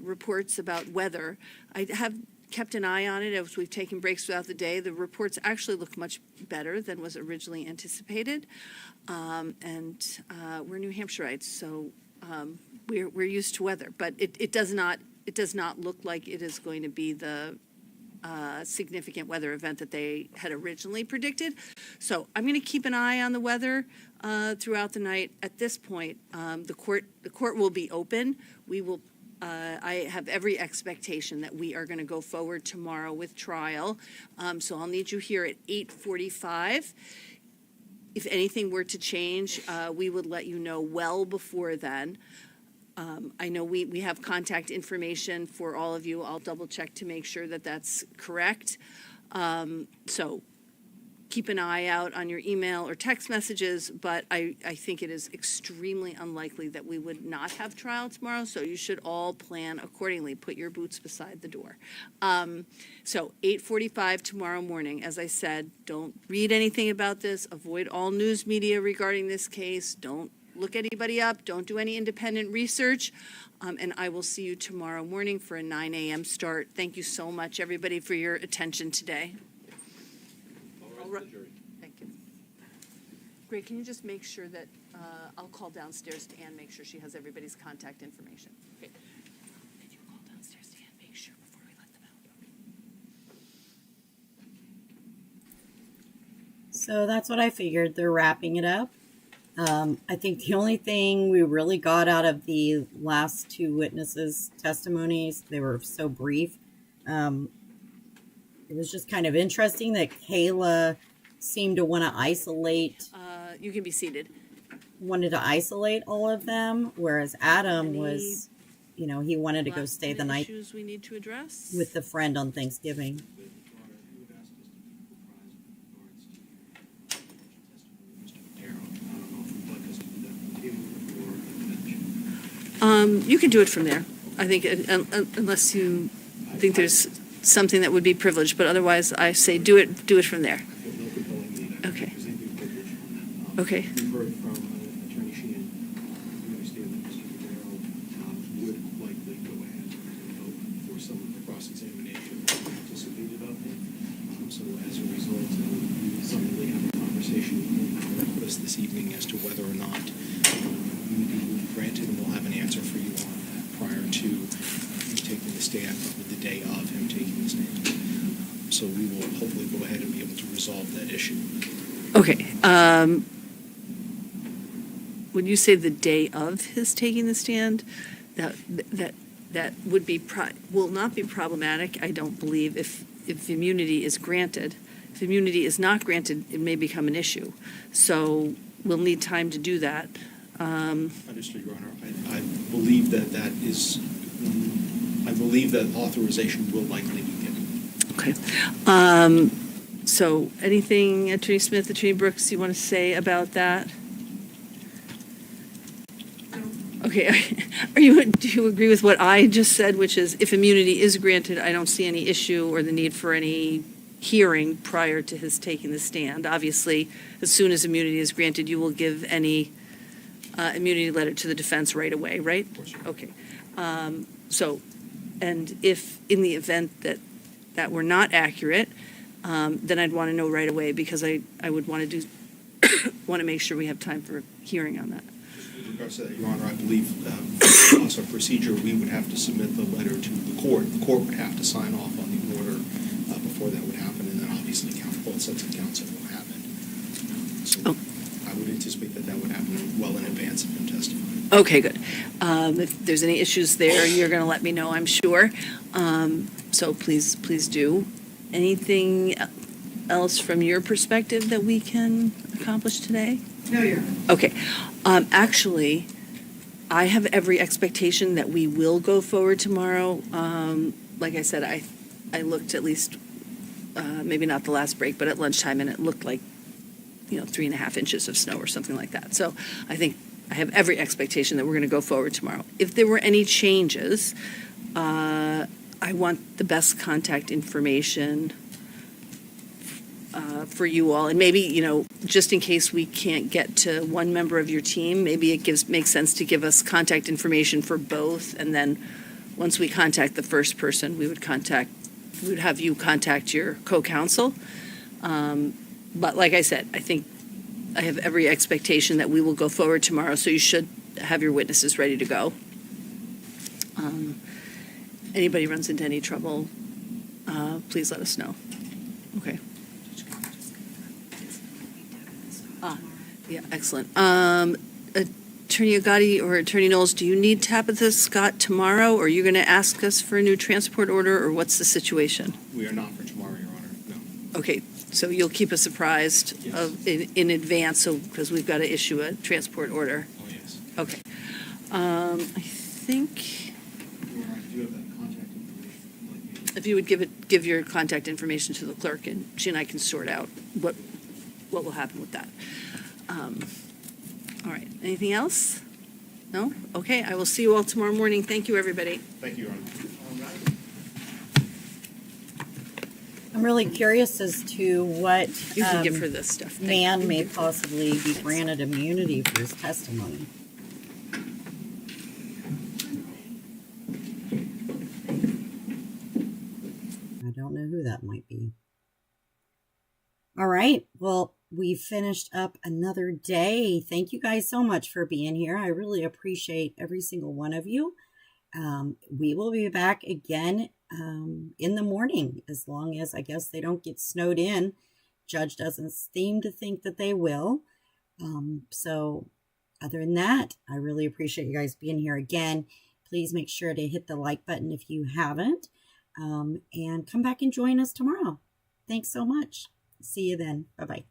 reports about weather. I have kept an eye on it as we've taken breaks throughout the day. The reports actually look much better than was originally anticipated. And we're New Hampshireites, so we're used to weather. But it does not look like it is going to be the significant weather event that they had originally predicted. So I'm going to keep an eye on the weather throughout the night. At this point, the court will be open. We will. I have every expectation that we are going to go forward tomorrow with trial. So I'll need you here at 8:45. If anything were to change, we would let you know well before then. I know we have contact information for all of you. I'll double check to make sure that that's correct. So keep an eye out on your email or text messages, but I think it is extremely unlikely that we would not have trial tomorrow, so you should all plan accordingly. Put your boots beside the door. So 8:45 tomorrow morning. As I said, don't read anything about this. Avoid all news media regarding this case. Don't look anybody up. Don't do any independent research. And I will see you tomorrow morning for a 9 a.m. start. Thank you so much, everybody, for your attention today. Thank you. Greg, can you just make sure that, I'll call downstairs to Ann, make sure she has everybody's contact information. Okay. If you call downstairs to Ann, make sure before we let them out. So that's what I figured. They're wrapping it up. I think the only thing we really got out of the last two witnesses' testimonies, they were so brief. It was just kind of interesting that Kayla seemed to want to isolate. You can be seated. Wanted to isolate all of them, whereas Adam was, he wanted to go stay the night Issues we need to address? with the friend on Thanksgiving. You can do it from there. I think, unless you think there's something that would be privileged, but otherwise I say do it from there. Okay. Okay. We've heard from Attorney Sheehan. We understand that Mr. Betrayal would likely go ahead and vote for some of the cross-examination that we anticipated of him. So as a result, we suddenly have a conversation with us this evening as to whether or not immunity will be granted, and we'll have an answer for you on that prior to him taking the stand, probably the day of him taking the stand. So we will hopefully go ahead and be able to resolve that issue. Okay. When you say the day of his taking the stand, that would be will not be problematic, I don't believe, if immunity is granted. If immunity is not granted, it may become an issue. So we'll need time to do that. Understood, Your Honor. I believe that authorization will likely be given. Okay. So anything, Attorney Smith, Attorney Brooks, you want to say about that? Okay. Do you agree with what I just said, which is if immunity is granted, I don't see any issue or the need for any hearing prior to his taking the stand? Obviously, as soon as immunity is granted, you will give any immunity letter to the defense right away, right? Of course. Okay. And if in the event that were not accurate, then I'd want to know right away, because I would want to want to make sure we have time for hearing on that. With regards to that, Your Honor, I believe as a procedure, we would have to submit the letter to the court. The court would have to sign off on the order before that would happen, and then obviously both sets of counsel will have it. So I would anticipate that would happen well in advance of him testifying. Okay, good. If there's any issues there, you're going to let me know, I'm sure. So please do. Anything else from your perspective that we can accomplish today? No, Your Honor. Okay. Actually, I have every expectation that we will go forward tomorrow. Like I said, I looked at least maybe not the last break, but at lunchtime, and it looked like, 3.5 inches of snow or something like that. So I think I have every expectation that we're going to go forward tomorrow. If there were any changes, I want the best contact information for you all. And maybe, just in case we can't get to one member of your team, maybe it makes sense to give us contact information for both. And then once we contact the first person, we would have you contact your co-counsel. But like I said, I think I have every expectation that we will go forward tomorrow, so you should have your witnesses ready to go. Anybody runs into any trouble, please let us know. Okay. Yeah, excellent. Attorney Agati or Attorney Knowles, do you need Tabitha Scott tomorrow, or are you going to ask us for a new transport order, or what's the situation? We are not for tomorrow, Your Honor, no. Okay, so you'll keep us apprised Yes. in advance, because we've got to issue a transport order. Oh, yes. Okay. I think Your Honor, do you have that contact information? if you would give your contact information to the clerk, and she and I can sort out what will happen with that. All right, anything else? No? Okay, I will see you all tomorrow morning. Thank you, everybody. Thank you, Your Honor. I'm really curious as to what You can give her this stuff. Thank man you. may possibly be granted immunity for his testimony. I don't know who that might be. All right. Well, we finished up another day. Thank you guys so much for being here. I really appreciate every single one of you. We will be back again in the morning, as long as I guess they don't get snowed in. Judge doesn't seem to think that they will. So other than that, I really appreciate you guys being here again. Please make sure to hit the like button if you haven't, and come back and join us tomorrow. Thanks so much. See you then. Bye-bye.